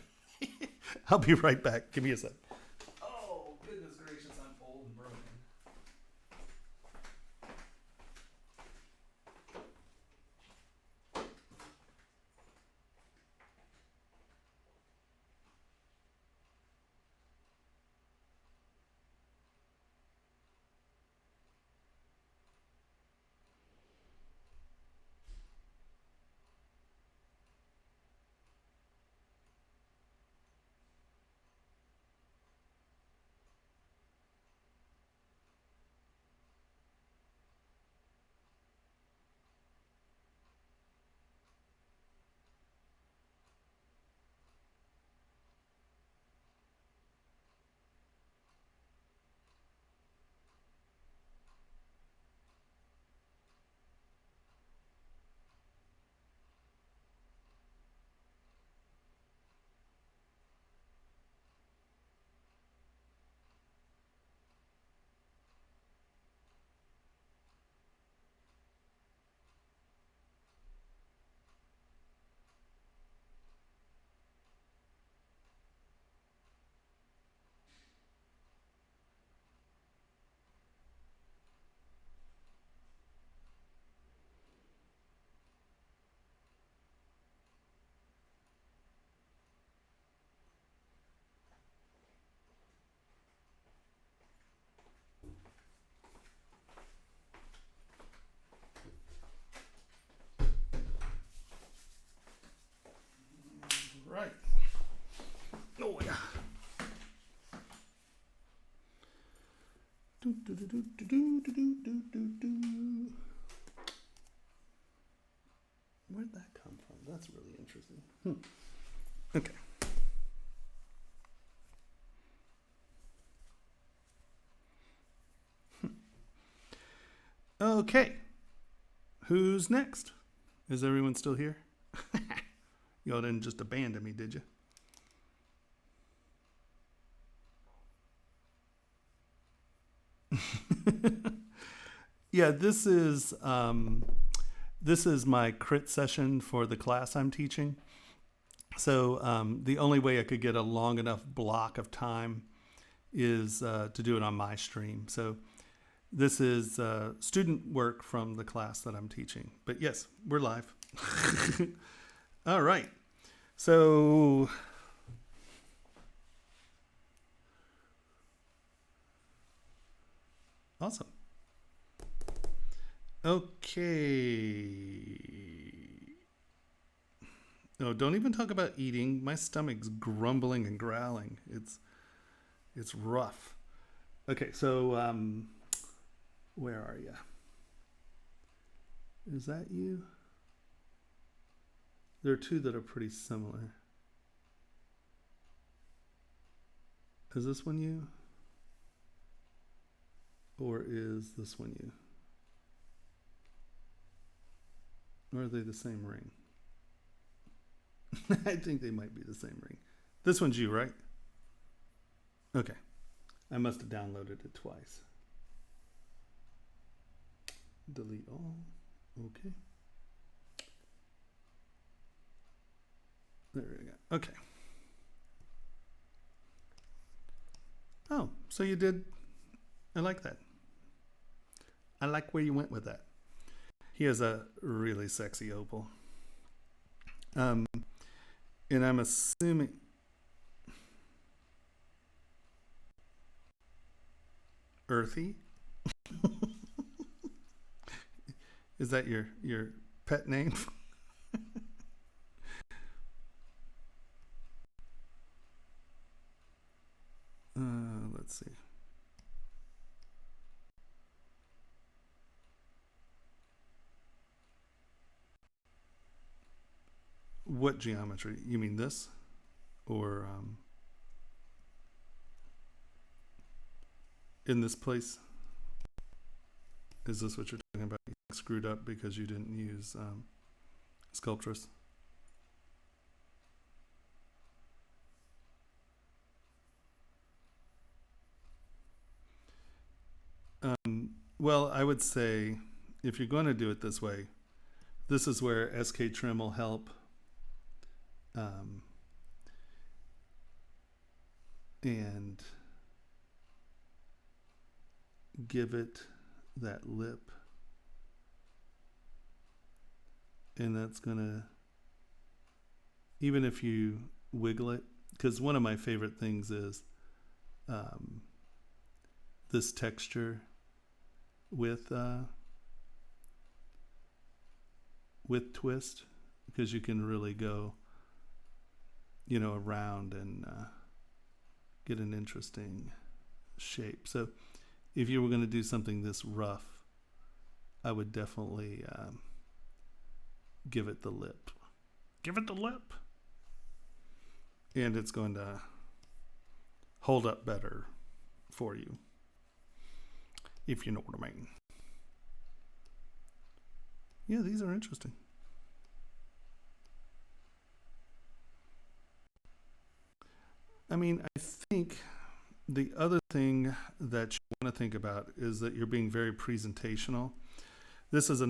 I'll be right back. Give me a sec. Oh, goodness gracious, I'm old and broken. Right. Oh, yeah. Where'd that come from? That's really interesting. Okay. Okay, who's next? Is everyone still here? Y'all didn't just abandon me, did you? Yeah, this is my crit session for the class I'm teaching. So the only way I could get a long enough block of time is to do it on my stream. So this is student work from the class that I'm teaching. But yes, we're live. All right. So awesome. Okay. No, don't even talk about eating. My stomach's grumbling and growling. It's rough. Okay, so where are you? Is that you? There are two that are pretty similar. Is this one you? Or is this one you? Or are they the same ring? I think they might be the same ring. This one's you, right? Okay. I must have downloaded it twice. Delete all. Okay. There we go. Okay. Oh, so you did. I like that. I like where you went with that. He has a really sexy opal. And I'm assuming earthy. Is that your pet name? Let's see. What geometry? You mean this? Or in this place? Is this what you're talking about? You screwed up because you didn't use Sculptress? Well, I would say if you're going to do it this way, this is where SK Trim will help. And give it that lip. And that's going to, even if you wiggle it, because one of my favorite things is this texture with twist, because you can really go, around and get an interesting shape. So if you were going to do something this rough, I would definitely give it the lip. Give it the lip. And it's going to hold up better for you, if you know what I mean. Yeah, these are interesting. I mean, I think the other thing that you want to think about is that you're being very presentational. This is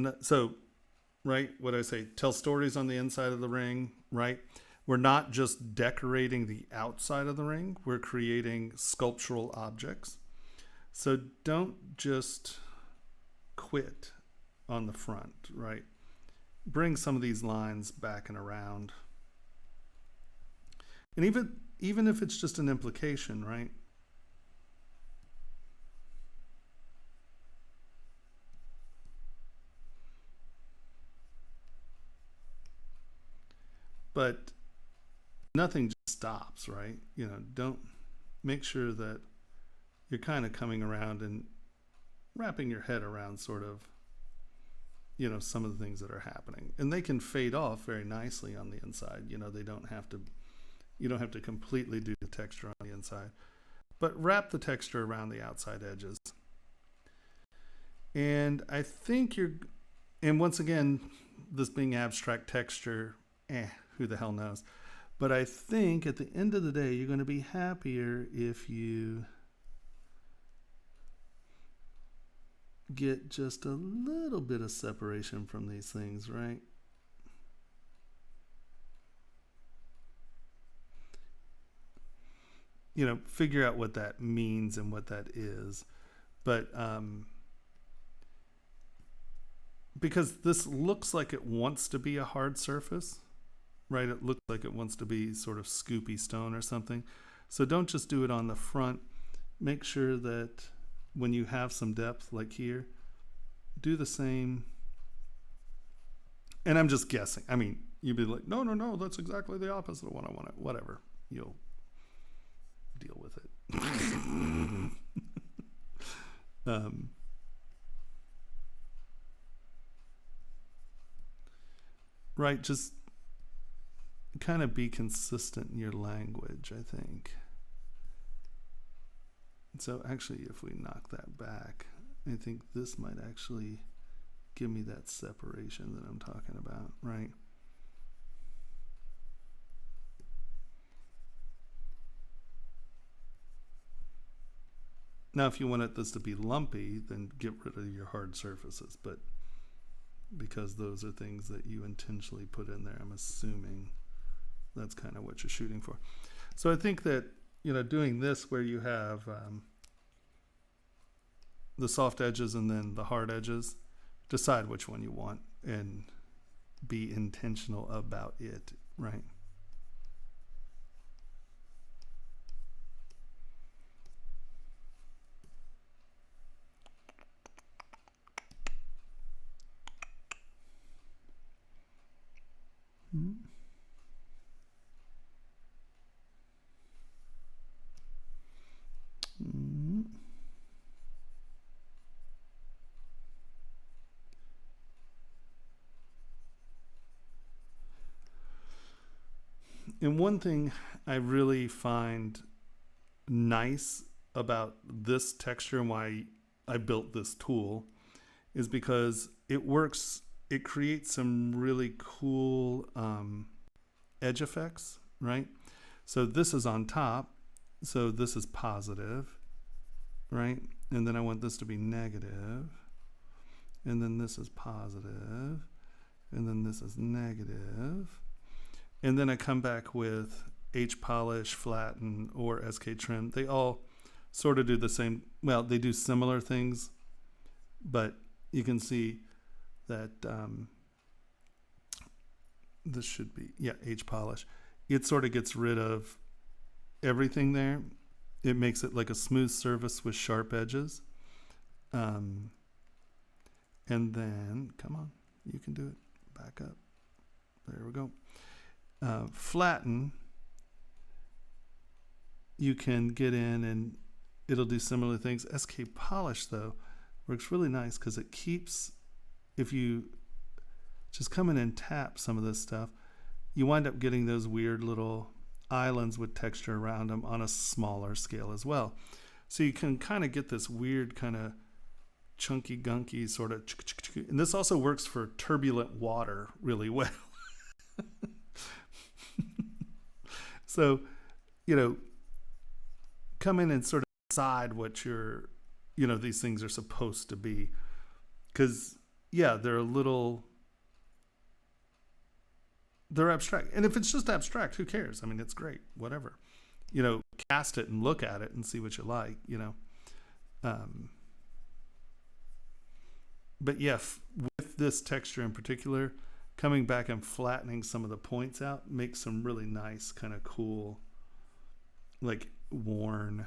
right, what I say, tell stories on the inside of the ring, right? We're not just decorating the outside of the ring, we're creating sculptural objects. So don't just quit on the front, right? Bring some of these lines back and around. And even if it's just an implication, right? But nothing just stops, right? Don't make sure that you're kind of coming around and wrapping your head around sort of, some of the things that are happening. And they can fade off very nicely on the inside. You don't have to completely do the texture on the inside, but wrap the texture around the outside edges. And I think and once again, this being abstract texture, who the hell knows? But I think at the end of the day, you're going to be happier if you get just a little bit of separation from these things, right? Figure out what that means and what that is. But because this looks like it wants to be a hard surface, right? It looks like it wants to be sort of scoopy stone or something. So don't just do it on the front. Make sure that when you have some depth, like here, do the same. And I'm just guessing. I mean, you'd be like, no, that's exactly the opposite of what I want. Whatever. You'll deal with it. Right, just kind of be consistent in your language, I think. So actually, if we knock that back, I think this might actually give me that separation that I'm talking about, right? Now, if you wanted this to be lumpy, then get rid of your hard surfaces, but because those are things that you intentionally put in there, I'm assuming that's kind of what you're shooting for. So I think that, doing this where you have the soft edges and then the hard edges, decide which one you want and be intentional about it, right? Mm-hmm. And one thing I really find nice about this texture and why I built this tool is because it works. It creates some really cool edge effects, right? So this is on top. So this is positive, right? And then I want this to be negative. And then this is positive. And then this is negative. And then I come back with H polish, flatten, or SK trim. They all sort of do the same. Well, they do similar things, but you can see that this should be, H polish. It sort of gets rid of everything there. It makes it like a smooth surface with sharp edges. And then, come on, you can do it. Back up. There we go. Flatten, you can get in and it'll do similar things. SK polish, though, works really nice because it keeps, if you just come in and tap some of this stuff, you wind up getting those weird little islands with texture around them on a smaller scale as well. So you can kind of get this weird kind of chunky gunky sort of, and this also works for turbulent water really well. So, come in and sort of decide what your, these things are supposed to be. Because, they're abstract. And if it's just abstract, who cares? I mean, it's great, whatever. Cast it and look at it and see what you like, But with this texture in particular, coming back and flattening some of the points out makes some really nice, kind of cool, like worn.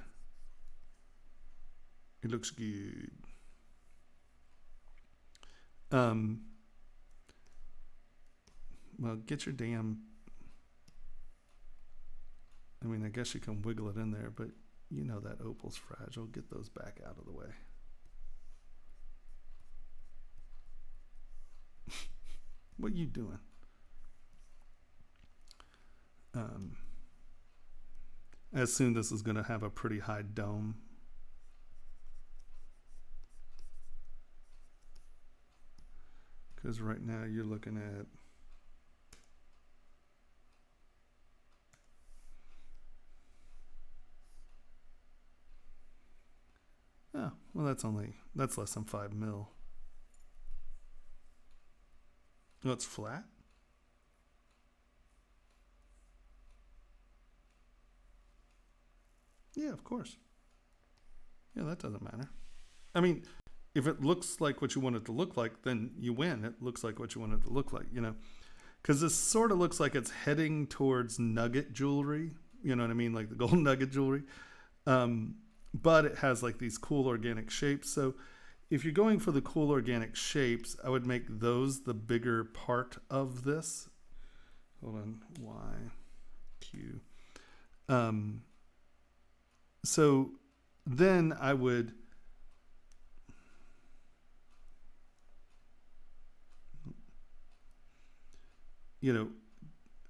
It looks good. Well, get your damn, I mean, I guess you can wiggle it in there, but that opal's fragile. Get those back out of the way. What are you doing? I assume this is going to have a pretty high dome. Because right now you're looking at oh, well that's less than 5 mil. Oh, it's flat? Yeah, of course. Yeah, that doesn't matter. I mean, if it looks like what you want it to look like, then you win. It looks like what you want it to look like, you know? Because this sort of looks like it's heading towards nugget jewelry. You know what I mean? Like the gold nugget jewelry. But it has like these cool organic shapes. So if you're going for the cool organic shapes, I would make those the bigger part of this. Hold on. Y, Q. So then I would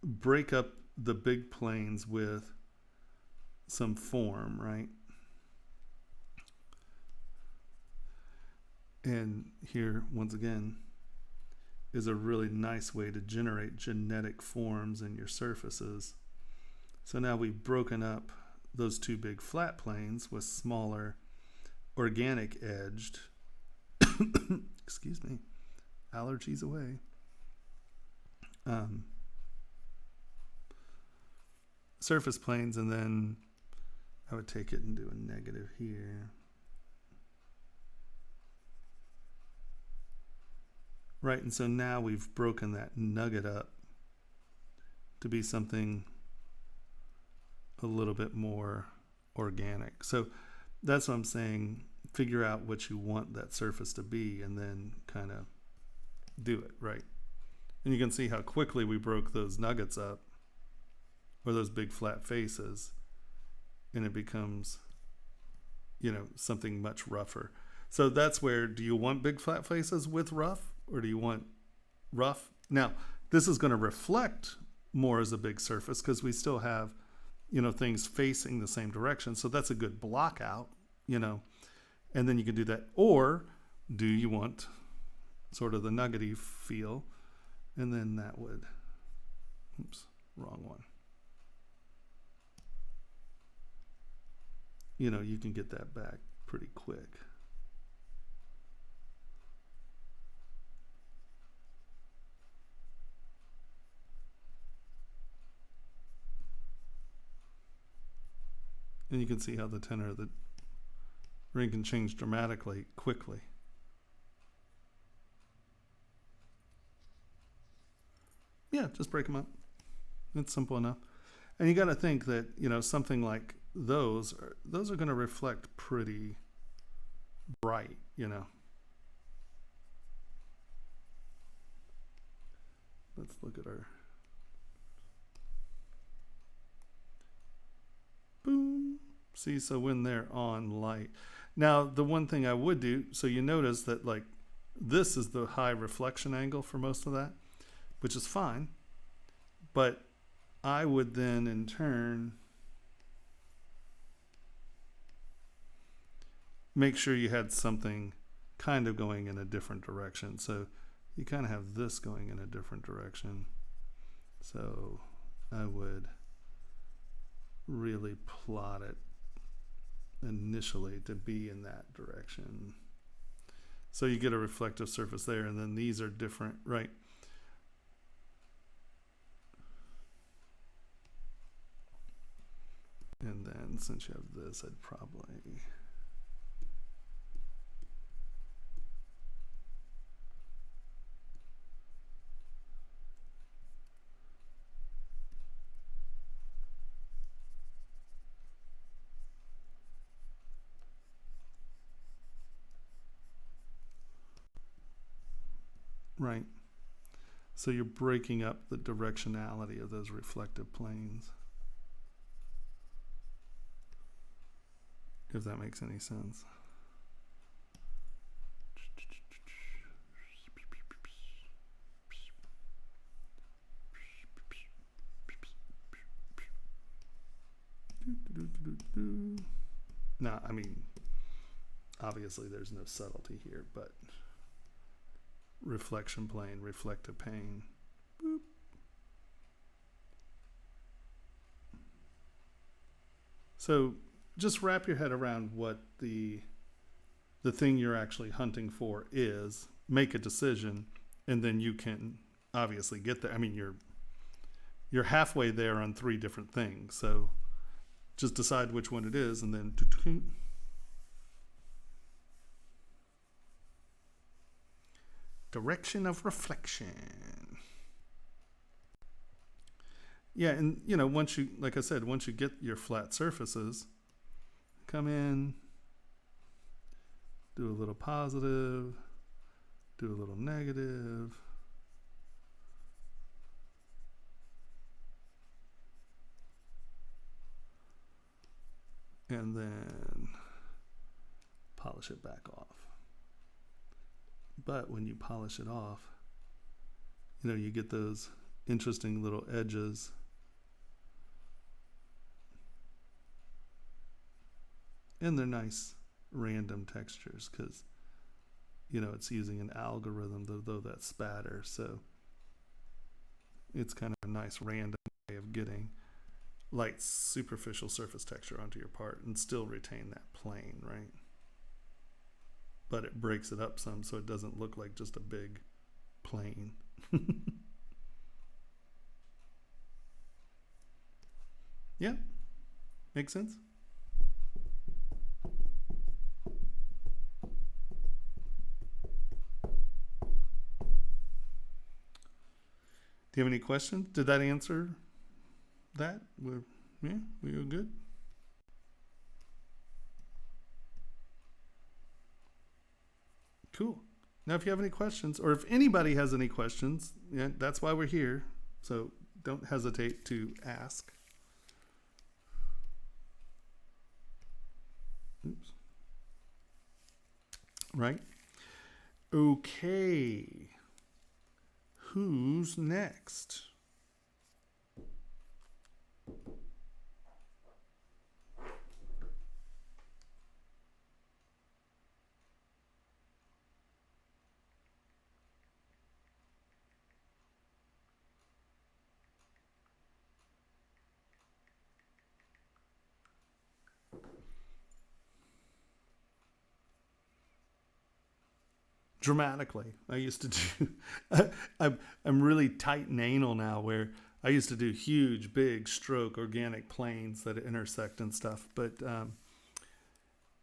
break up the big planes with some form, right? And here, once again, is a really nice way to generate genetic forms in your surfaces. So now we've broken up those two big flat planes with smaller organic edged, excuse me, allergies away, surface planes, and then I would take it and do a negative here. Right, and so now we've broken that nugget up to be something a little bit more organic. So that's what I'm saying. Figure out what you want that surface to be and then kind of do it, right? And you can see how quickly we broke those nuggets up, or those big flat faces, and it becomes, something much rougher. So that's where, do you want big flat faces with rough, or do you want rough? Now, this is going to reflect more as a big surface because we still have, things facing the same direction. So that's a good block out, and then you can do that. Or do you want sort of the nuggety feel? And then that would, oops, wrong one. You can get that back pretty quick. And you can see how the tenor of the ring can change dramatically quickly. Yeah, just break them up. It's simple enough. And you got to think that, something like those are going to reflect pretty bright, Let's look at our boom. See, so when they're on light. Now, the one thing I would do, so you notice that like this is the high reflection angle for most of that, which is fine. But I would then in turn make sure you had something kind of going in a different direction. So you kind of have this going in a different direction. So I would really plot it initially to be in that direction. So you get a reflective surface there, and then these are different, right? And then since you have this, I'd probably right. So you're breaking up the directionality of those reflective planes. If that makes any sense. Now, I mean, obviously there's no subtlety here, but reflection plane, reflective pane. Boop. So just wrap your head around what the thing you're actually hunting for is, make a decision, and then you can obviously get there. I mean, you're halfway there on 3 different things. So just decide which one it is, and then direction of reflection. Yeah, and once you, like I said, once you get your flat surfaces, come in, do a little positive, do a little negative. And then polish it back off. But when you polish it off, you get those interesting little edges. And they're nice random textures because, it's using an algorithm, though that spatter. So it's kind of a nice random way of getting light superficial surface texture onto your part and still retain that plane, right? But it breaks it up some so it doesn't look like just a big plane. Yeah, makes sense. Do you have any questions? Did that answer that? We were good. Cool. Now, if you have any questions, or if anybody has any questions, that's why we're here. So don't hesitate to ask. Oops. Right? Okay. Who's next? Dramatically. I used to do, I'm really tight and anal now, where I used to do huge, big stroke organic planes that intersect and stuff. But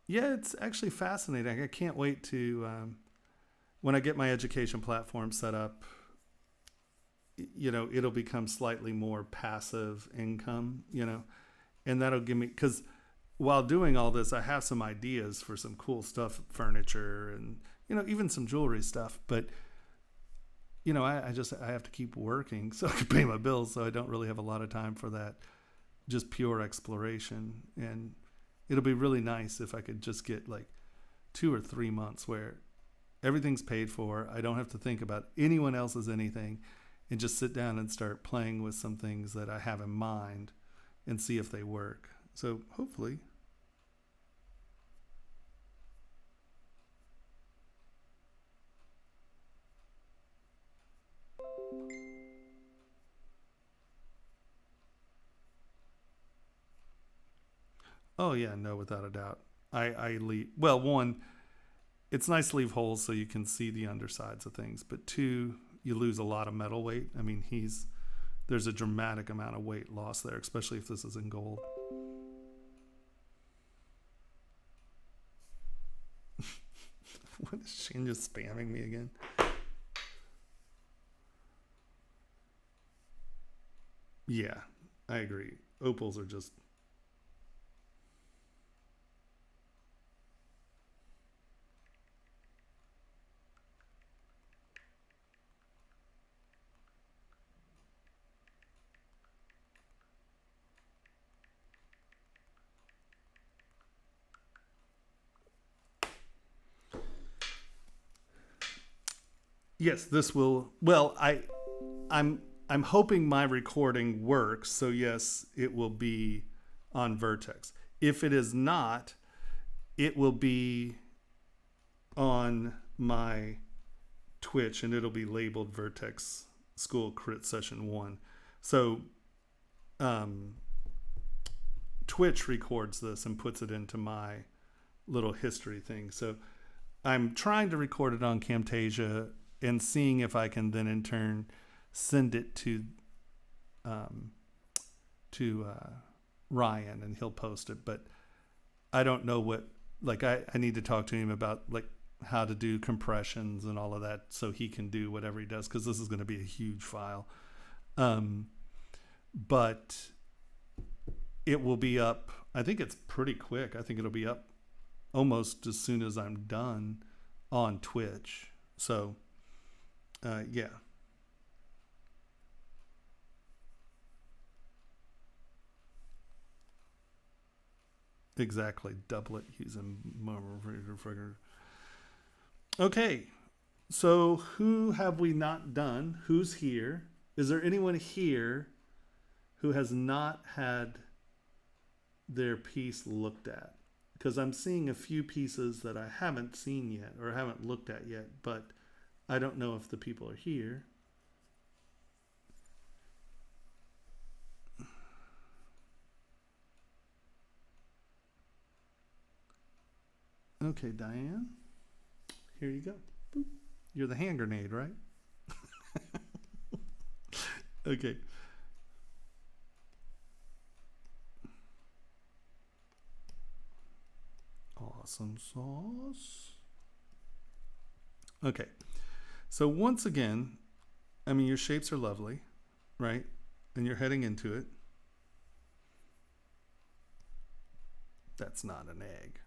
yeah, it's actually fascinating. I can't wait to, when I get my education platform set up, it'll become slightly more passive income, and that'll give me, because while doing all this, I have some ideas for some cool stuff, furniture and, even some jewelry stuff. But, I have to keep working so I can pay my bills. So I don't really have a lot of time for that, just pure exploration. And it'll be really nice if I could just get like 2 or 3 months where everything's paid for. I don't have to think about anyone else's anything, and just sit down and start playing with some things that I have in mind and see if they work. So hopefully. Oh yeah, no, without a doubt. I leave, well, one, it's nice to leave holes so you can see the undersides of things, but 2, you lose a lot of metal weight. I mean, there's a dramatic amount of weight loss there, especially if this is in gold. What is Shane just spamming me again? Yeah, I agree. Opals are just, yes, this will, well, I'm hoping my recording works, so yes, it will be on Vertex. If it is not, it will be on my Twitch, and it'll be labeled Vertex School Crit Session 1. So Twitch records this and puts it into my little history thing. So I'm trying to record it on Camtasia and seeing if I can then in turn send it to Ryan, and he'll post it. But I don't know what, like, I need to talk to him about like how to do compressions and all of that so he can do whatever he does, because this is going to be a huge file. But it will be up, I think it's pretty quick. I think it'll be up almost as soon as I'm done on Twitch. So yeah. Exactly. Double it using. Okay. So who have we not done? Who's here? Is there anyone here who has not had their piece looked at? Because I'm seeing a few pieces that I haven't seen yet or haven't looked at yet, but I don't know if the people are here. Okay, Diane, here you go. Boop. You're the hand grenade, right? Okay. Awesome sauce. Okay. So once again, I mean, your shapes are lovely, right? And you're heading into it. That's not an egg.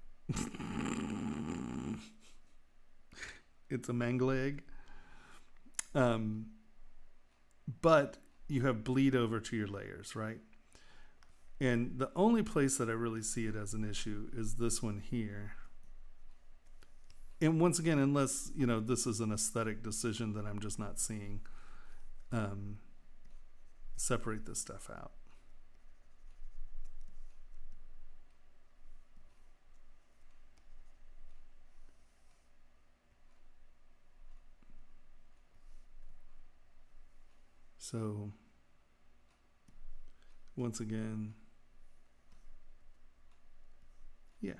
It's a mangle egg. But you have bleed over to your layers, right? And the only place that I really see it as an issue is this one here. And once again, unless, you know, this is an aesthetic decision that I'm just not seeing, separate this stuff out. So once again, yeah,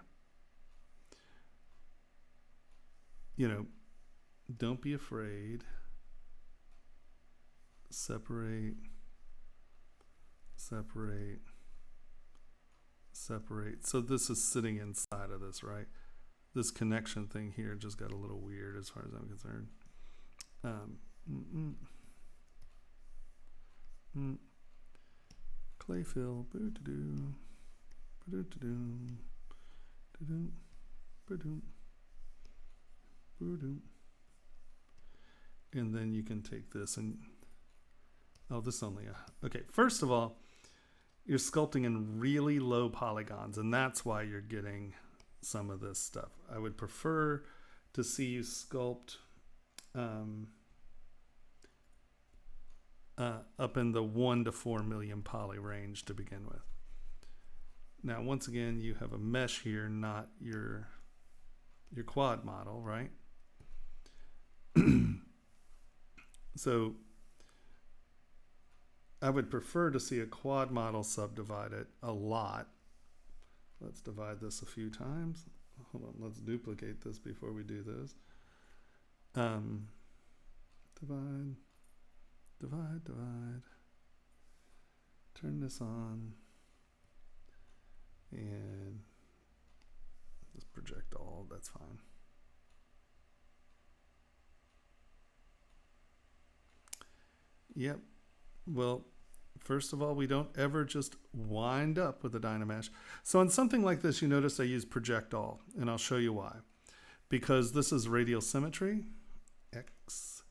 you know, don't be afraid. Separate, separate, separate. So this is sitting inside of this, right? This connection thing here just got a little weird as far as I'm concerned. Clay fill, and then you can take this and, oh, this is only a, okay, first of all, you're sculpting in really low polygons, and that's why you're getting some of this stuff. I would prefer to see you sculpt up in the 1 to 4 million poly range to begin with. Now, once again, you have a mesh here, not your quad model, right? So I would prefer to see a quad model subdivided a lot. Let's divide this a few times. Hold on, let's duplicate this before we do this. Divide. Divide, divide, turn this on, and just project all, that's fine. Yep, well, first of all, we don't ever just wind up with a Dynamesh. So on something like this, you notice I use project all, and I'll show you why. Because this is radial symmetry, X,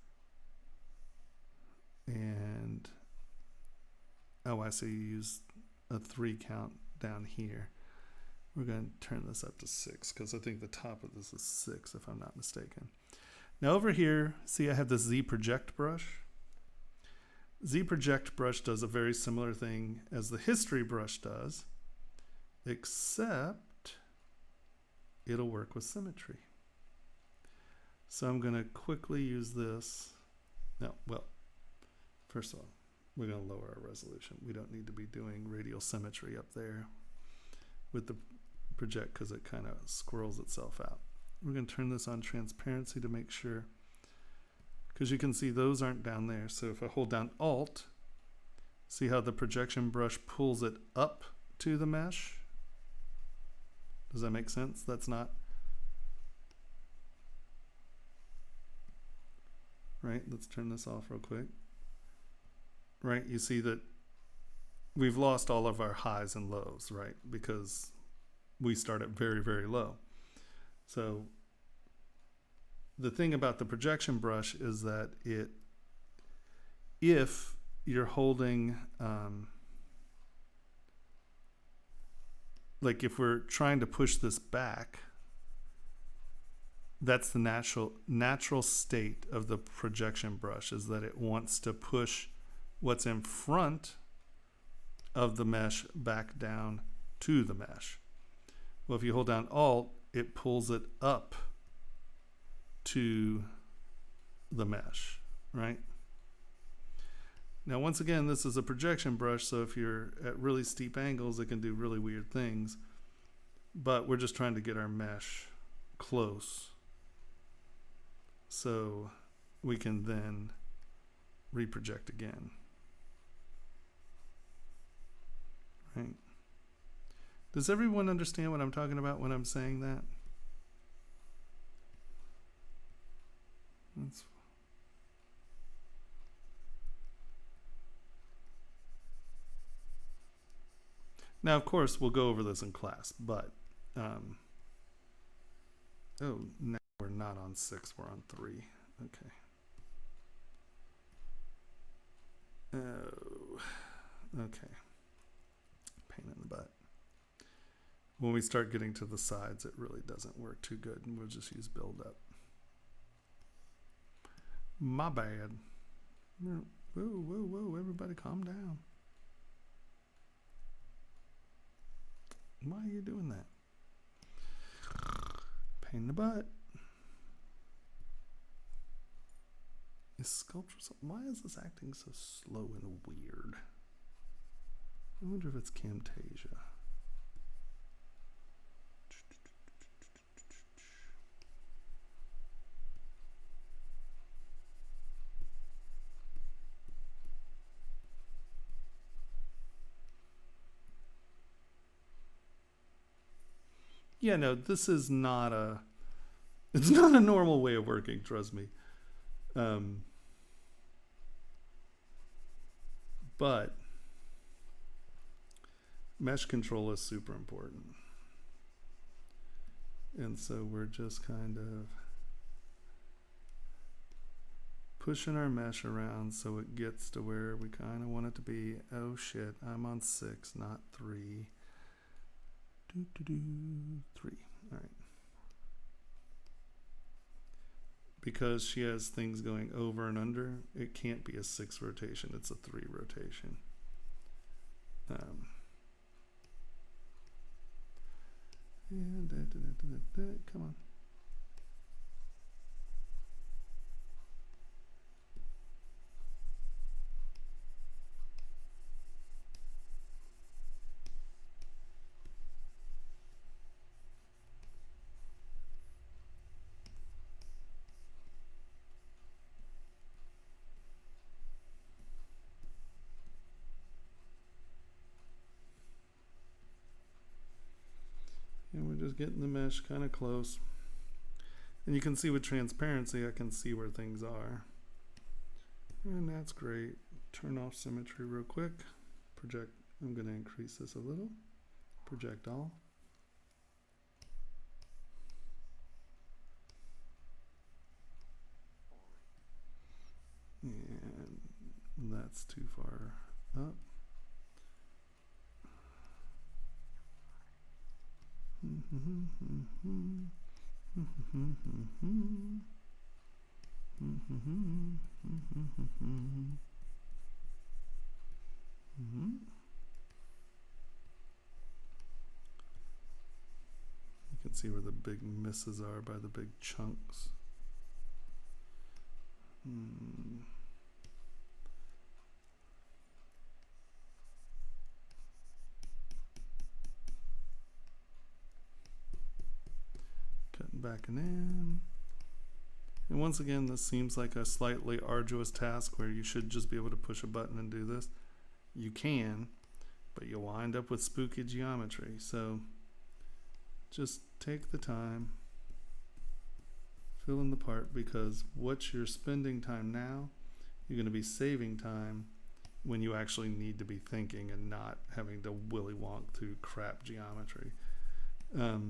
and oh, I see you use a 3 count down here. We're going to turn this up to 6 because I think the top of this is 6 if I'm not mistaken. Now over here, see I have the Z project brush. Z project brush does a very similar thing as the history brush does, except it'll work with symmetry. So I'm going to quickly use this. No, well, first of all, we're going to lower our resolution. We don't need to be doing radial symmetry up there with the project because it kind of squirrels itself out. We're going to turn this on transparency to make sure, because you can see those aren't down there. So if I hold down Alt, see how the projection brush pulls it up to the mesh? Does that make sense? That's not right. Let's turn this off real quick. Right, you see that we've lost all of our highs and lows, right? Because we start at very, very low. So the thing about the projection brush is that if you're holding, like if we're trying to push this back, that's the natural state of the projection brush, is that it wants to push what's in front of the mesh back down to the mesh. Well, if you hold down Alt, it pulls it up to the mesh, right? Now, once again, this is a projection brush, so if you're at really steep angles, it can do really weird things. But we're just trying to get our mesh close so we can then reproject again. Right? Does everyone understand what I'm talking about when I'm saying that? Now, of course, we'll go over this in class, but oh, now we're not on 6, we're on 3. Okay. Oh, okay. Pain in the butt. When we start getting to the sides, it really doesn't work too good, and we'll just use build up. My bad. Whoa, whoa, whoa, everybody calm down. Why are you doing that? Pain in the butt. Is sculpture, why is this acting so slow and weird? I wonder if it's Camtasia. Yeah, no, this is not it's not a normal way of working, trust me. But mesh control is super important. And so we're just kind of pushing our mesh around so it gets to where we kind of want it to be. Oh shit, I'm on 6, not 3. 3. All right. Because she has things going over and under, it can't be a 6 rotation, it's a 3 rotation. Come on. And we're just getting the mesh kind of close. And you can see with transparency, I can see where things are. And that's great. Turn off symmetry real quick. Project, I'm going to increase this a little. Project all. And that's too far up. You can see where the big misses are by the big chunks. Cutting back and in. And once again, this seems like a slightly arduous task where you should just be able to push a button and do this. You can, but you'll wind up with spooky geometry. So just take the time, fill in the part, because what you're spending time now, you're going to be saving time when you actually need to be thinking and not having to willy wonk through crap geometry. All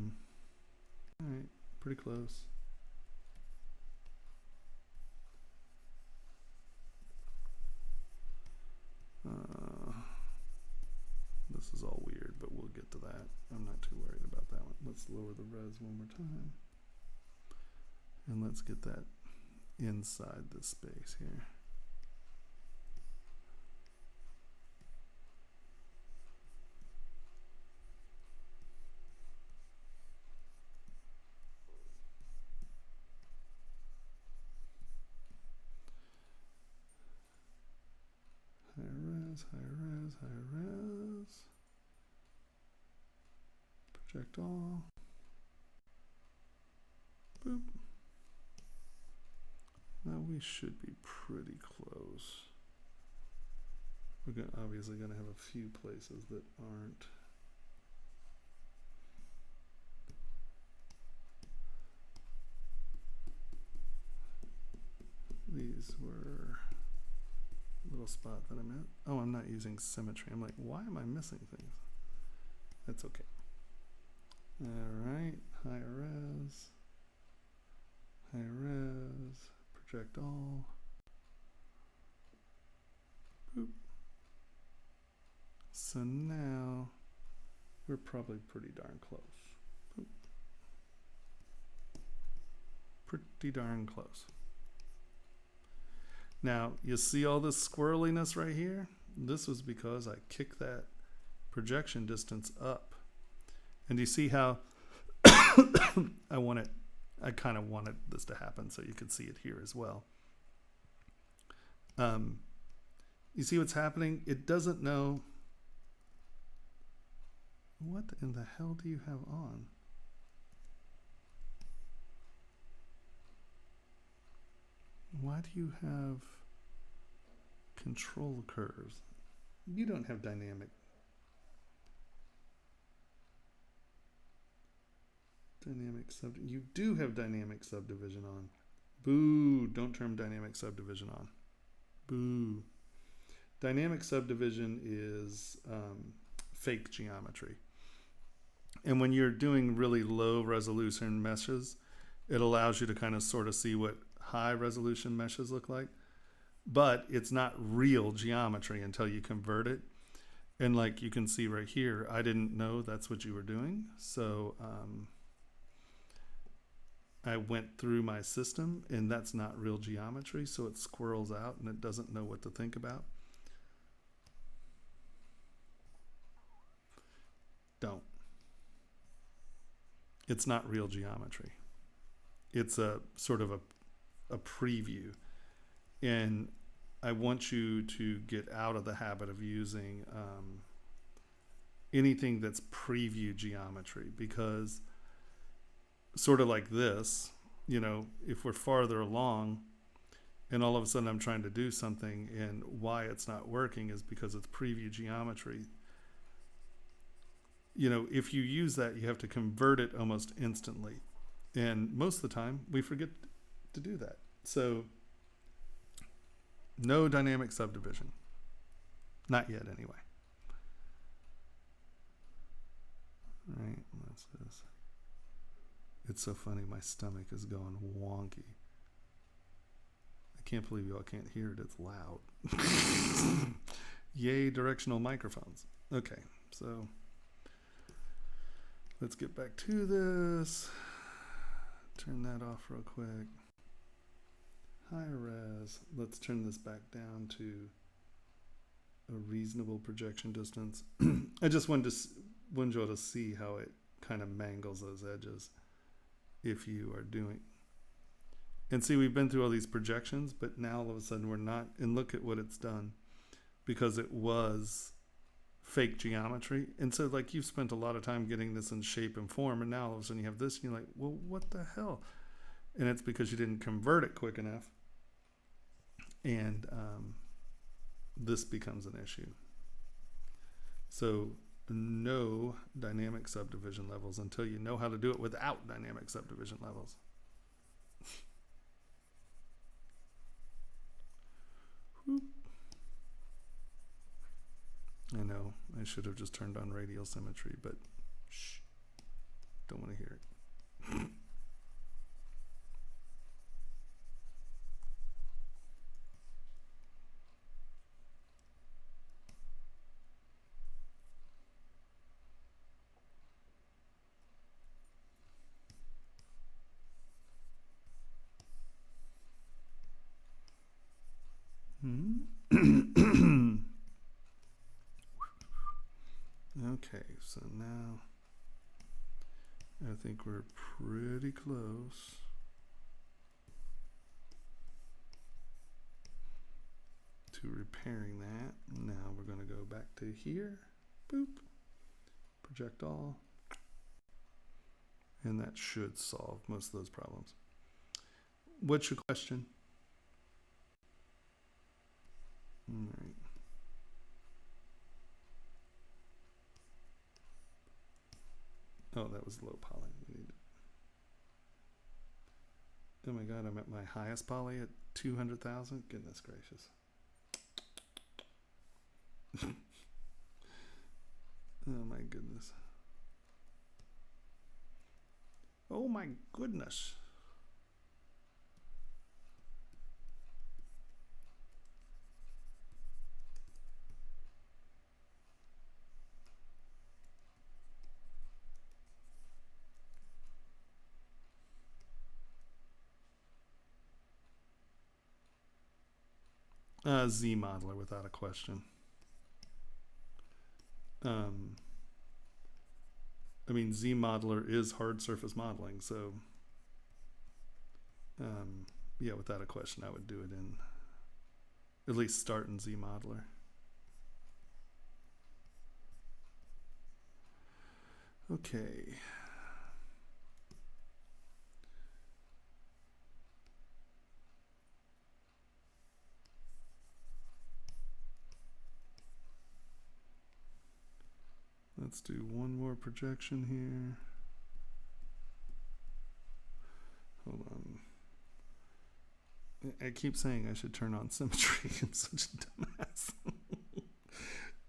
right, pretty close. This is all weird, but we'll get to that. I'm not too worried about that one. Let's lower the res one more time. And let's get that inside this space here. High res, high res, high res. Project all. Boop. Now we should be pretty close. We're obviously going to have a few places that aren't. These were a little spot that I'm at. Oh, I'm not using symmetry. I'm like, why am I missing things? That's okay. All right, high res, project all. Boop. So now we're probably pretty darn close. Boop. Pretty darn close. Now, you see all this squirreliness right here? This was because I kicked that projection distance up. And you see how I kind of wanted this to happen so you could see it here as well. You see what's happening? It doesn't know. What in the hell do you have on? Why do you have control curves? You don't have dynamic. You do have dynamic subdivision on. Boo, don't turn dynamic subdivision on. Boo. Dynamic subdivision is fake geometry. And when you're doing really low resolution meshes, it allows you to kind of sort of see what high resolution meshes look like. But it's not real geometry until you convert it. And like you can see right here, I didn't know that's what you were doing. So I went through my system, and that's not real geometry, so it squirrels out and it doesn't know what to think about. Don't. It's not real geometry. It's a sort of a preview. And I want you to get out of the habit of using anything that's preview geometry, because sort of like this, you know, if we're farther along and all of a sudden I'm trying to do something and why it's not working is because it's preview geometry. You know, if you use that, you have to convert it almost instantly. And most of the time we forget to do that. So no dynamic subdivision. Not yet anyway. All right, what's this? It's so funny, my stomach is going wonky. I can't believe y'all can't hear it, it's loud. Yay, directional microphones. Okay, so let's get back to this. Turn that off real quick. High res. Let's turn this back down to a reasonable projection distance. I just wanted you all to see how it kind of mangles those edges if you are doing. And see, we've been through all these projections, but now all of a sudden we're not. And look at what it's done, because it was fake geometry. And so, like, you've spent a lot of time getting this in shape and form, and now all of a sudden you have this, and you're like, well, what the hell? And it's because you didn't convert it quick enough. And this becomes an issue. So no dynamic subdivision levels until you know how to do it without dynamic subdivision levels. I know, I should have just turned on radial symmetry, but shh, don't want to hear it. Okay, so now I think we're pretty close. To repairing that. Now we're going to go back to here. Boop. Project all. And that should solve most of those problems. What's your question? All right. Oh, that was low poly. Oh my God, I'm at my highest poly at 200,000. Goodness gracious. Oh my goodness. Oh my goodness. Z modeler without a question. I mean, Z modeler is hard surface modeling, so yeah, without a question, I would do it in, at least start in Z modeler. Okay. Let's do one more projection here. Hold on. I keep saying I should turn on symmetry. I'm such a dumbass.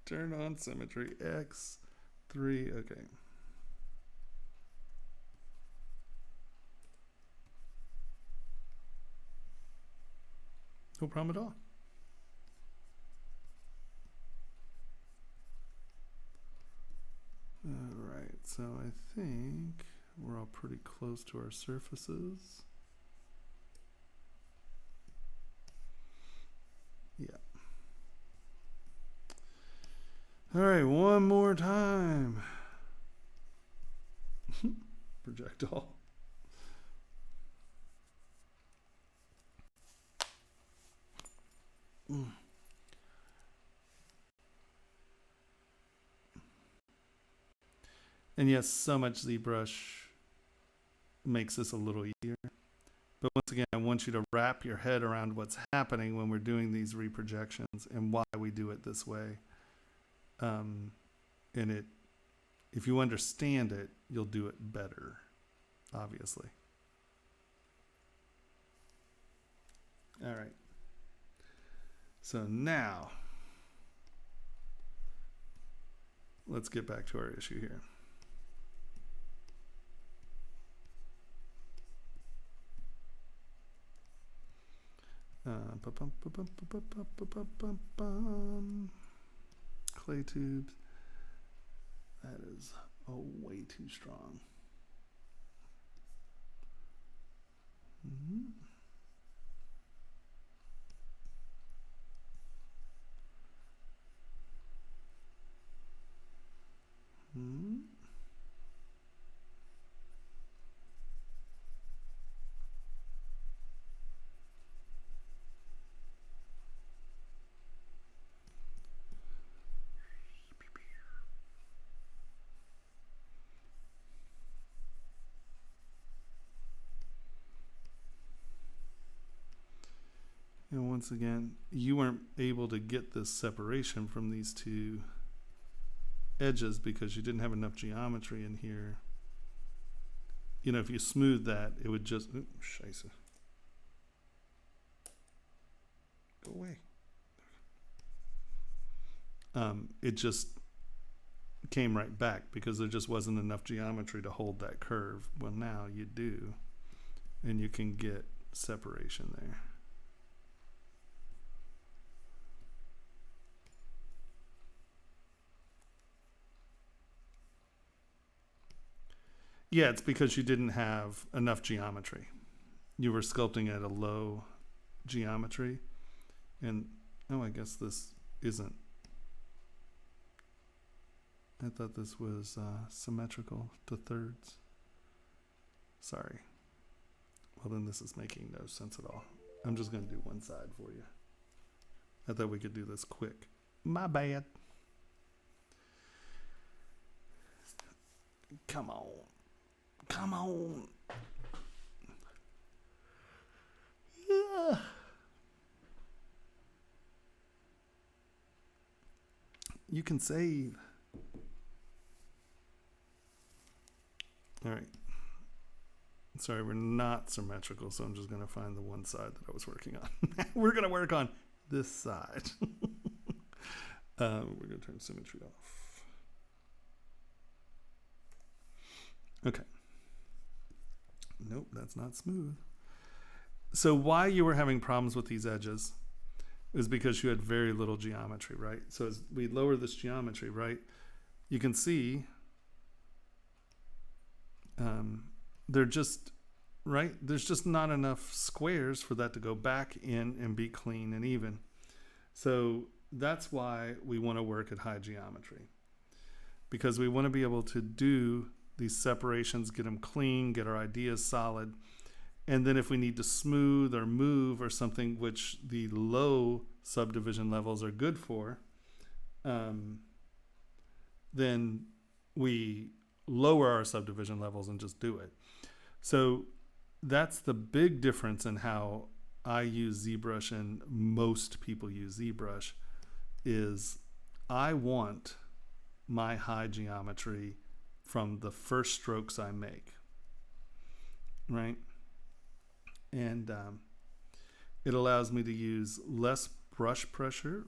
Turn on symmetry. X3. Okay. No problem at all. All right, so I think we're all pretty close to our surfaces. Yeah. All right, one more time. Project all. And yes, so much ZBrush makes this a little easier. But once again, I want you to wrap your head around what's happening when we're doing these reprojections and why we do it this way. And if you understand it, you'll do it better, obviously. All right. So now, let's get back to our issue here. Clay tubes. That is way too strong. And once again, you weren't able to get this separation from these two edges because you didn't have enough geometry in here. You know, if you smooth that, it would just, oops, scheiße. Go away. It just came right back because there just wasn't enough geometry to hold that curve. Well, now you do, and you can get separation there. Yeah, it's because you didn't have enough geometry. You were sculpting at a low geometry, and oh, I guess this isn't. I thought this was symmetrical to thirds. Sorry. Well, then this is making no sense at all. I'm just going to do one side for you. I thought we could do this quick. My bad. Come on. Come on. Yeah. You can save. All right. Sorry, we're not symmetrical, so I'm just going to find the one side that I was working on. We're going to work on this side. We're going to turn symmetry off. Okay. Nope, that's not smooth. So why you were having problems with these edges is because you had very little geometry, right? So as we lower this geometry, right, you can see they're just, right? There's just not enough squares for that to go back in and be clean and even. So that's why we want to work at high geometry, because we want to be able to do these separations, get them clean, get our ideas solid. And then if we need to smooth or move or something, which the low subdivision levels are good for, then we lower our subdivision levels and just do it. So that's the big difference in how I use ZBrush and most people use ZBrush is I want my high geometry from the first strokes I make, right? And it allows me to use less brush pressure.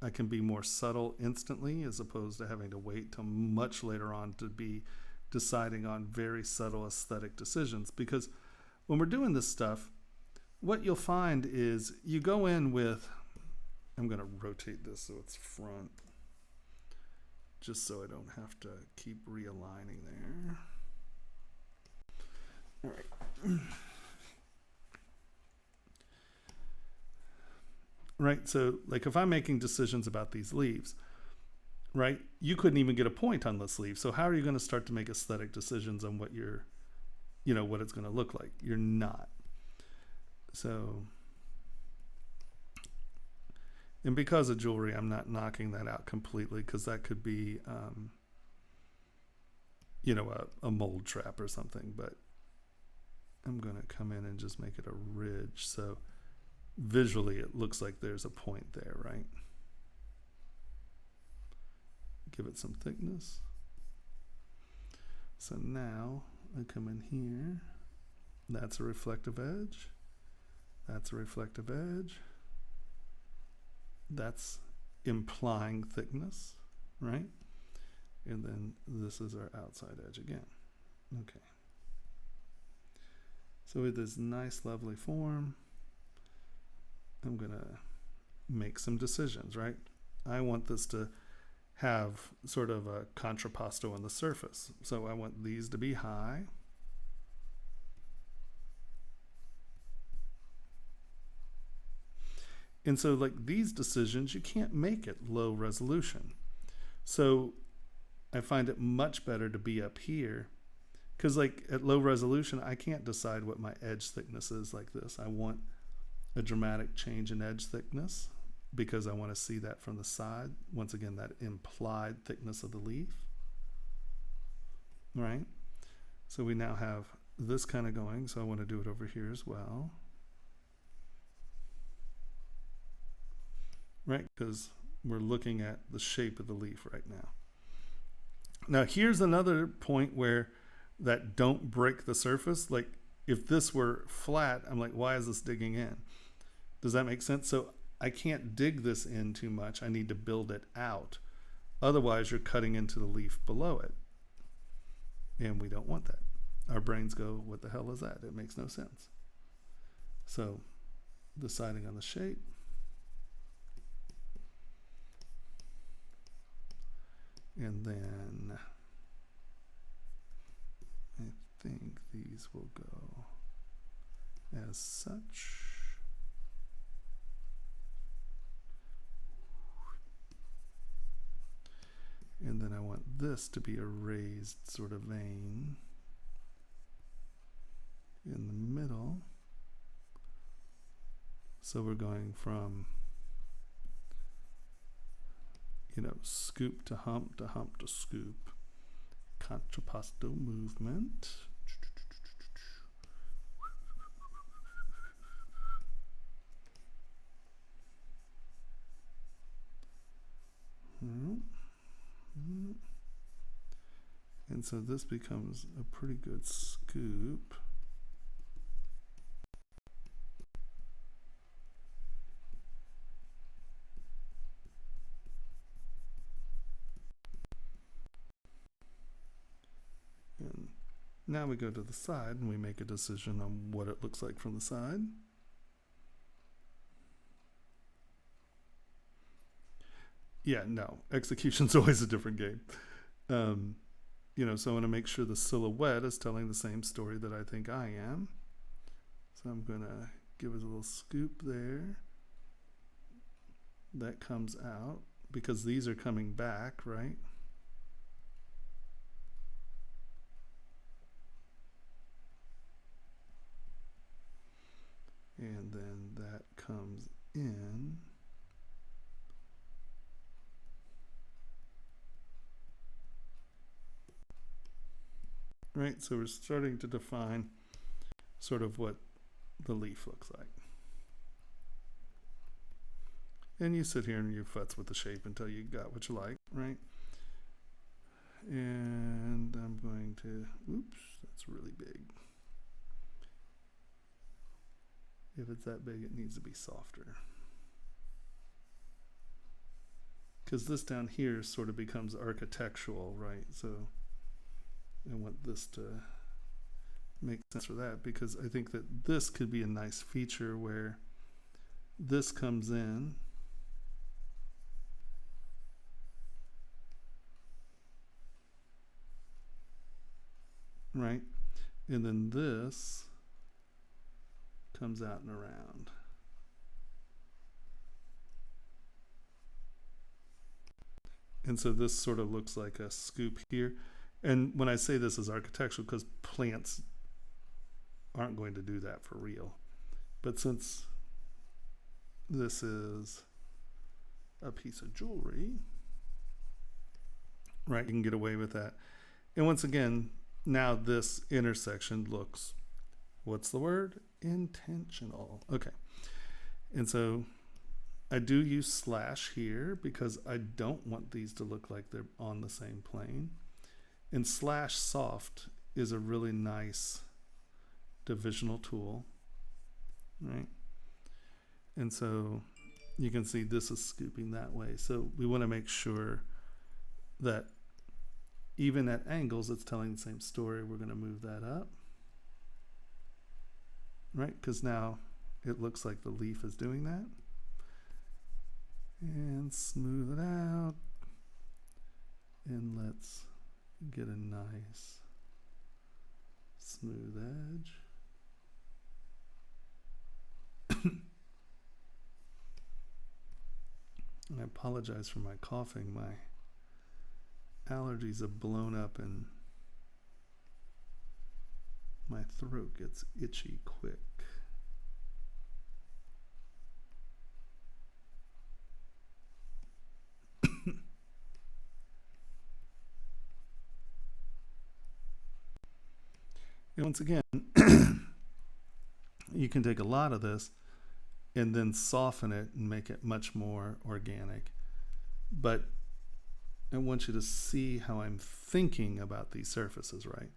I can be more subtle instantly as opposed to having to wait till much later on to be deciding on very subtle aesthetic decisions. Because when we're doing this stuff, what you'll find is you go in with, I'm going to rotate this so it's front, just so I don't have to keep realigning there. All right. Right, so like if I'm making decisions about these leaves, right, you couldn't even get a point on this leaf. So how are you going to start to make aesthetic decisions on what you're, you know, what it's going to look like? You're not. So, and because of jewelry, I'm not knocking that out completely because that could be, you know, a mold trap or something. But I'm going to come in and just make it a ridge. So visually, it looks like there's a point there, right? Give it some thickness. So now I come in here. That's a reflective edge. That's a reflective edge. That's implying thickness, right? And then this is our outside edge again. Okay. So with this nice, lovely form, I'm going to make some decisions, right? I want this to have sort of a contrapposto on the surface. So I want these to be high. And so like these decisions, you can't make at low resolution. So I find it much better to be up here because like at low resolution, I can't decide what my edge thickness is like this. I want a dramatic change in edge thickness because I want to see that from the side. Once again, that implied thickness of the leaf, right? So we now have this kind of going. So I want to do it over here as well. right? Because we're looking at the shape of the leaf right now. Now here's another point where that don't break the surface. Like if this were flat, I'm like, why is this digging in? Does that make sense? So I can't dig this in too much. I need to build it out. Otherwise, you're cutting into the leaf below it. And we don't want that. Our brains go, what the hell is that? It makes no sense. So deciding on the shape. And then I think these will go as such. And then I want this to be a raised sort of vein in the middle. So we're going from, you know, scoop to hump to hump to scoop. Contrapposto movement. And so this becomes a pretty good scoop. And now we go to the side and we make a decision on what it looks like from the side. Yeah, no, execution's always a different game. You know, so I want to make sure the silhouette is telling the same story that I think I am. So I'm going to give it a little scoop there. That comes out because these are coming back, right? And then that comes in. Right, so we're starting to define sort of what the leaf looks like. And you sit here and you futz with the shape until you got what you like, right? And I'm going to, oops, that's really big. If it's that big, it needs to be softer. Because this down here sort of becomes architectural, right? So I want this to make sense for that, because I think that this could be a nice feature where this comes in right, and then this comes out and around. And so this sort of looks like a scoop here. And when I say this is architectural, because plants aren't going to do that for real. But since this is a piece of jewelry, right, you can get away with that. And once again, now this intersection looks, what's the word? Intentional. Okay. And so I do use slash here because I don't want these to look like they're on the same plane. And slash soft is a really nice divisional tool, right? And so you can see this is scooping that way. So we want to make sure that even at angles, it's telling the same story. We're going to move that up, right? Because now it looks like the leaf is doing that. And smooth it out. And let's get a nice smooth edge. I apologize for my coughing. My allergies have blown up and my throat gets itchy quick. And once again, you can take a lot of this and then soften it and make it much more organic. But I want you to see how I'm thinking about these surfaces, right?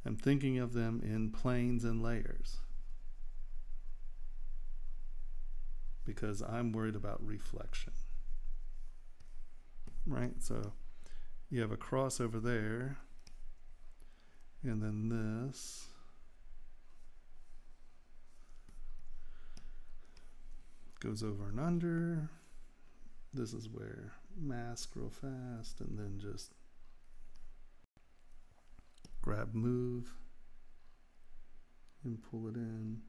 I'm thinking of them in planes and layers because I'm worried about reflection, right? So you have a cross over there, and then this goes over and under. This is where mask real fast, and then just grab, move, and pull it in.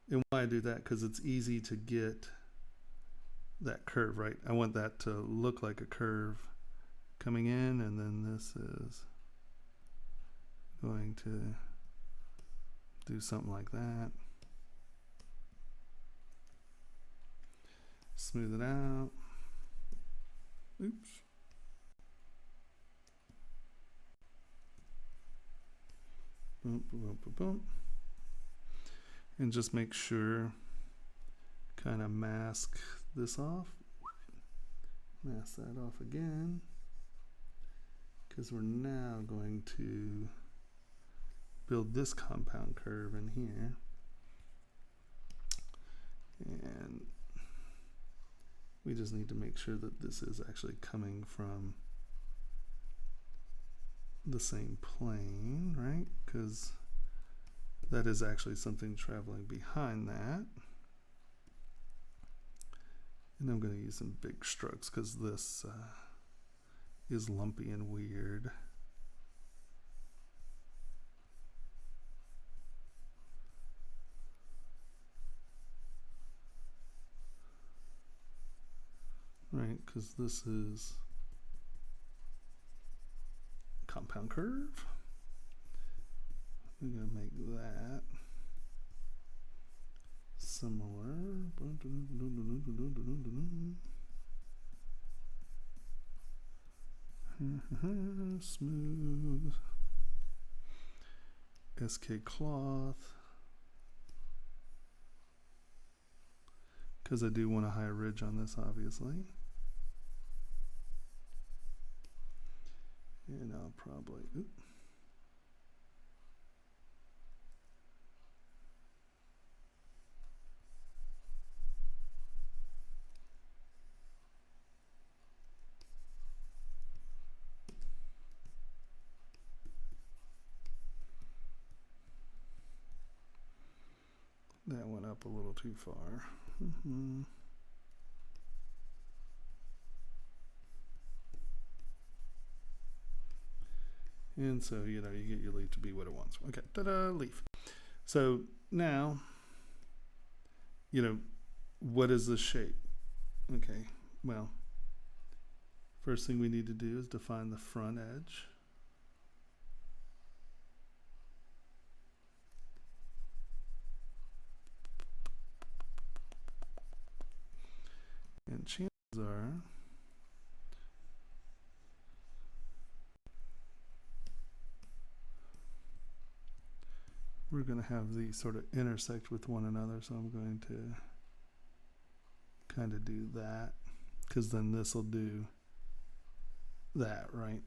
And why I do that, because it's easy to get that curve, right? I want that to look like a curve coming in, and then this is going to do something like that. Smooth it out. Oops. Boom, boom, boom, boom. And just make sure, kind of mask this off. Mask that off again. Because we're now going to build this compound curve in here. And we just need to make sure that this is actually coming from the same plane, right? Because that is actually something traveling behind that. And I'm going to use some big strokes because this is lumpy and weird. Right, because this is compound curve. We're going to make that similar. Smooth. SK cloth. Because I do want a high ridge on this, obviously. And I'll probably, that went up a little too far. And so, you get your leaf to be what it wants. Okay, ta-da, leaf. So now, what is the shape? Okay, well, first thing we need to do is define the front edge. And chances are we're going to have these sort of intersect with one another, so I'm going to kind of do that, because then this will do that, right?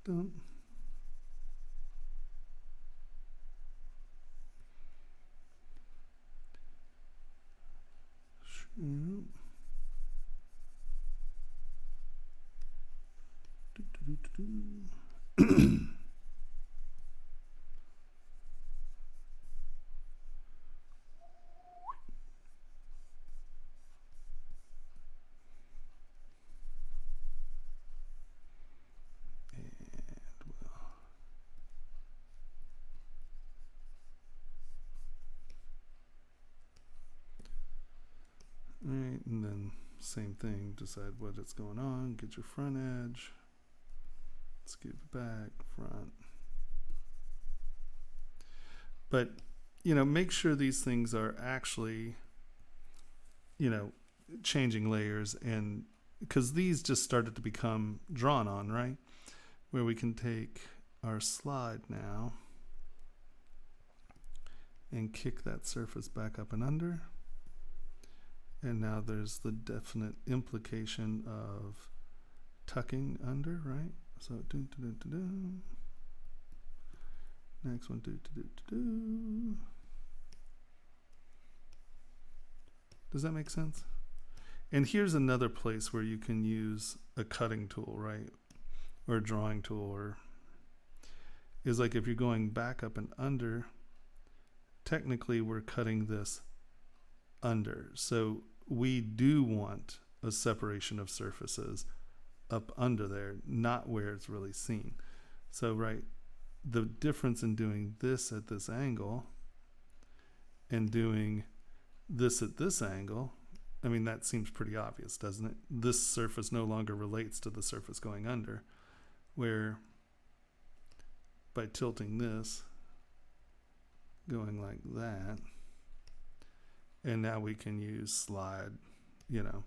Don't. Shoot. Alright, and then same thing, decide what it's going on, get your front edge, scoop it back, front. But, make sure these things are actually, changing layers, and because these just started to become drawn on, right? Where we can take our slide now and kick that surface back up and under. And now there's the definite implication of tucking under, right? So next one, Does that make sense? And here's another place where you can use a cutting tool, right? Or a drawing tool, or is like if you're going back up and under, technically we're cutting this under. So we do want a separation of surfaces up under there, not where it's really seen. So, right, the difference in doing this at this angle and doing this at this angle, I mean, that seems pretty obvious, doesn't it? This surface no longer relates to the surface going under, where by tilting this, going like that, and now we can use slide, you know,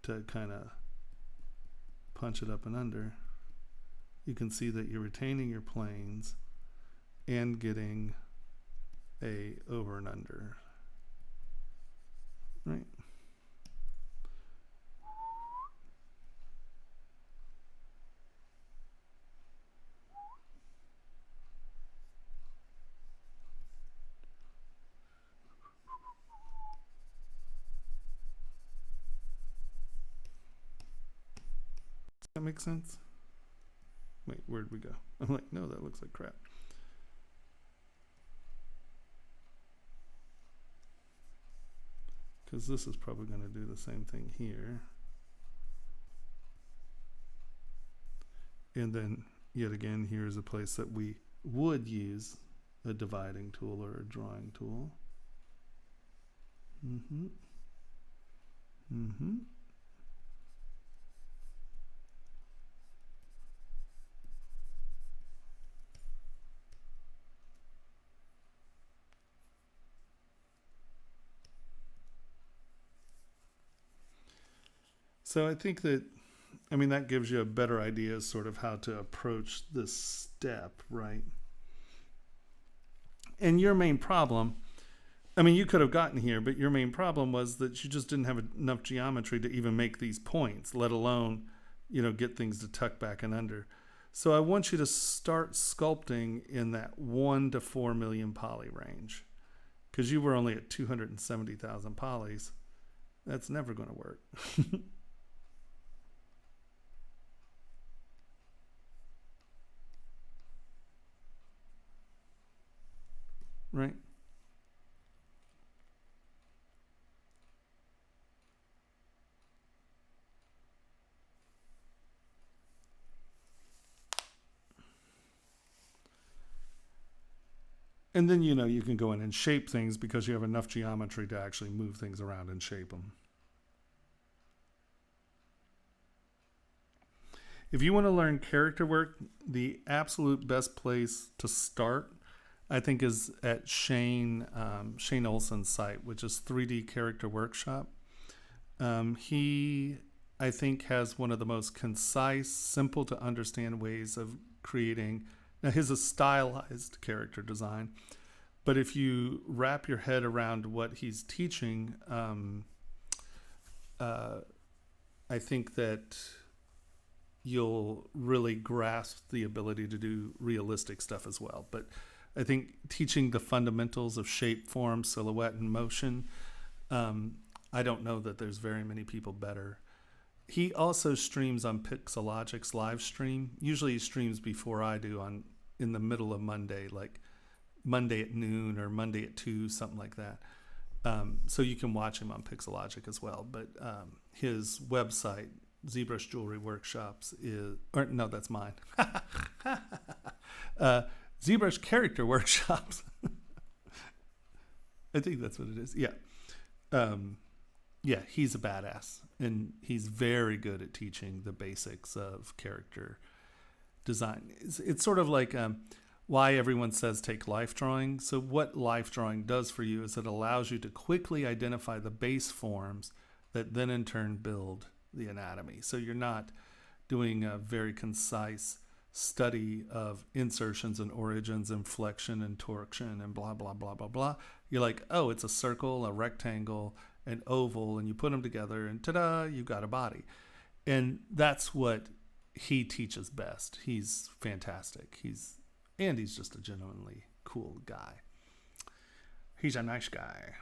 to kind of punch it up and under. You can see that you're retaining your planes and getting a over and under, right? Does that make sense? Wait, where'd we go? I'm like, no, that looks like crap. Because this is probably going to do the same thing here. And then, yet again, here's a place that we would use a dividing tool or a drawing tool. So I think that, I mean, that gives you a better idea of sort of how to approach this step, right? And your main problem, I mean, you could have gotten here, but your main problem was that you just didn't have enough geometry to even make these points, let alone, you know, get things to tuck back and under. So I want you to start sculpting in that 1 to 4 million poly range, because you were only at 270,000 polys. That's never going to work. Right? And then, you know, you can go in and shape things because you have enough geometry to actually move things around and shape them. If you want to learn character work, the absolute best place to start, I think, is at Shane Olson's site, which is 3D Character Workshop. He, I think, has one of the most concise, simple to understand ways of creating. Now, his is stylized character design, but if you wrap your head around what he's teaching, I think that you'll really grasp the ability to do realistic stuff as well. But I think teaching the fundamentals of shape, form, silhouette, and motion, I don't know that there's very many people better. He also streams on Pixelogic's live stream. Usually he streams before I do in the middle of Monday, like Monday at noon or Monday at 2, something like that. So you can watch him on Pixelogic as well. But his website, ZBrush Jewelry Workshops, no, that's mine. ZBrush Character Workshops. I think that's what it is. Yeah. Yeah, he's a badass, and he's very good at teaching the basics of character design. It's sort of like why everyone says take life drawing. So what life drawing does for you is it allows you to quickly identify the base forms that then in turn build the anatomy. So you're not doing a very concise study of insertions and origins and flexion and torsion and blah, blah, blah, blah, blah. You're like, oh, it's a circle, a rectangle, an oval, and you put them together and ta-da, you've got a body. And that's what he teaches best. He's fantastic. He's just a genuinely cool guy. He's a nice guy.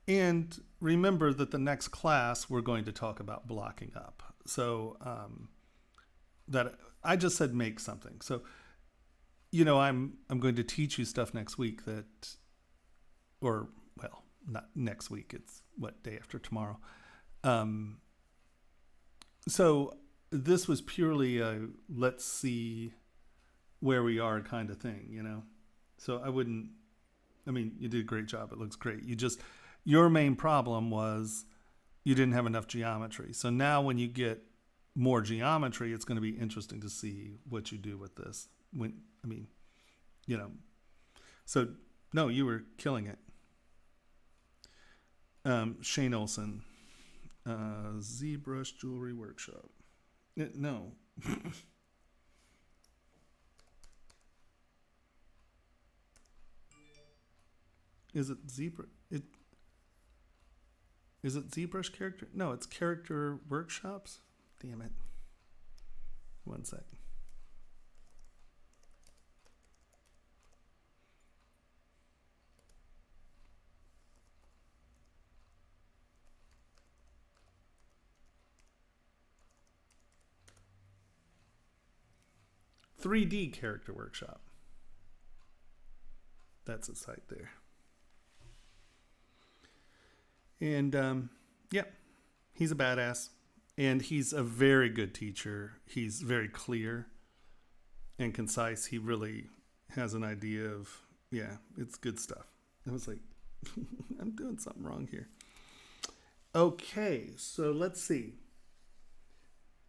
And remember that the next class we're going to talk about blocking up. So that I just said make something. So I'm going to teach you stuff next week that, or well, not next week. It's what, day after tomorrow. So this was purely a let's see where we are kind of thing, So you did a great job. It looks great. Your main problem was you didn't have enough geometry. So now when you get more geometry, it's going to be interesting to see what you do with this. So no, you were killing it. Shane Olson, ZBrush Jewelry Workshop. No. Is it ZBrush? Is it ZBrush character? No, it's Character Workshops. Damn it. One sec. .3D Character Workshop. That's a site there. And he's a badass, and he's a very good teacher. He's very clear and concise. He really has an idea of, it's good stuff. I was like, I'm doing something wrong here. Okay, so let's see.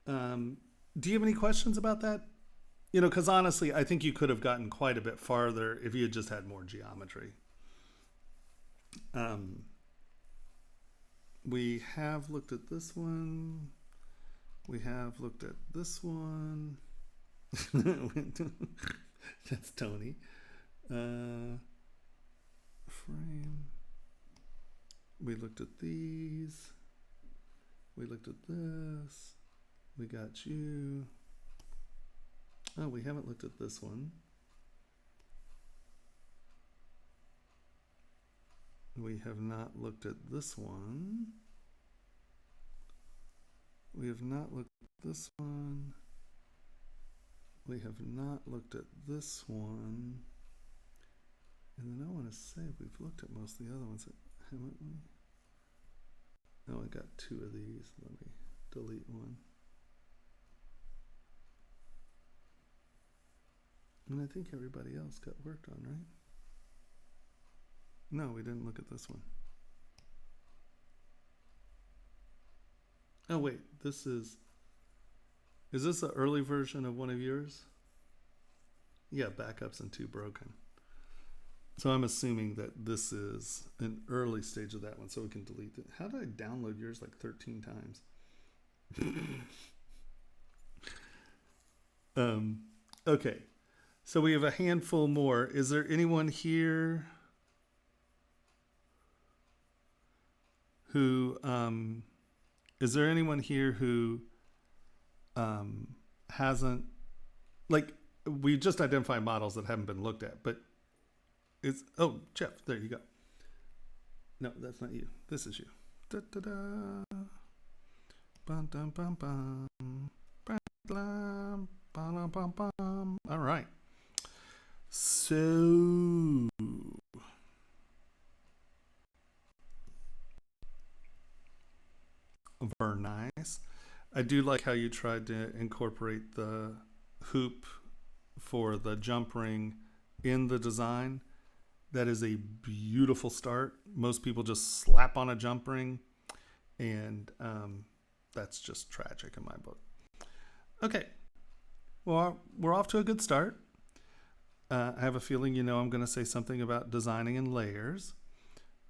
Do you have any questions about that? Because honestly, I think you could have gotten quite a bit farther if you had just had more geometry. We have looked at this one. We have looked at this one. That's Tony. Frame. We looked at these. We looked at this. We got you. Oh, we haven't looked at this one. We have not looked at this one. We have not looked at this one. We have not looked at this one. And then I want to say we've looked at most of the other ones, haven't we? Oh, I got two of these. Let me delete one. And I think everybody else got worked on, right? No, we didn't look at this one. Oh, wait, is this an early version of one of yours? Yeah, backups and 2 broken. So I'm assuming that this is an early stage of that one, so we can delete it. How did I download yours like 13 times? Okay, so we have a handful more. Is there anyone here who hasn't, like, we just identified models that haven't been looked at, but it's, oh, Jeff, there you go. No, that's not you. This is you. Da, da, da. Bum, dum, bum, bum. Bum, bum, bum, bum, bum. All right. So very nice. I do like how you tried to incorporate the hoop for the jump ring in the design. That is a beautiful start. Most people just slap on a jump ring, and that's just tragic in my book. Okay, well, we're off to a good start. I have a feeling I'm going to say something about designing in layers.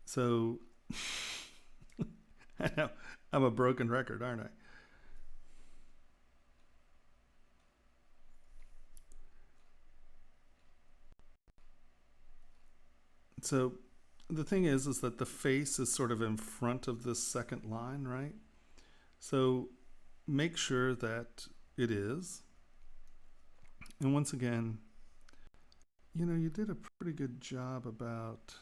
So I know. I'm a broken record, aren't I? So the thing is that the face is sort of in front of this second line, right? So make sure that it is. And once again, you did a pretty good job about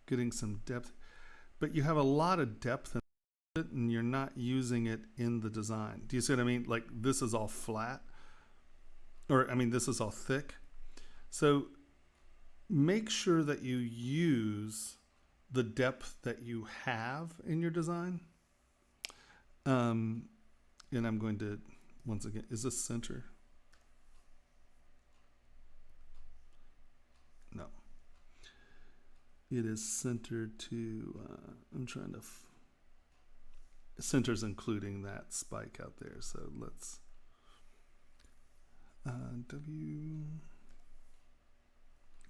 getting some depth, but you have a lot of depth in it and you're not using it in the design. Do you see what I mean? Like this is all flat, or I mean, this is all thick. So make sure that you use the depth that you have in your design. Um, and I'm going to, once again, is this center? No. It is centered to, I'm trying to, center's including that spike out there. So let's, W,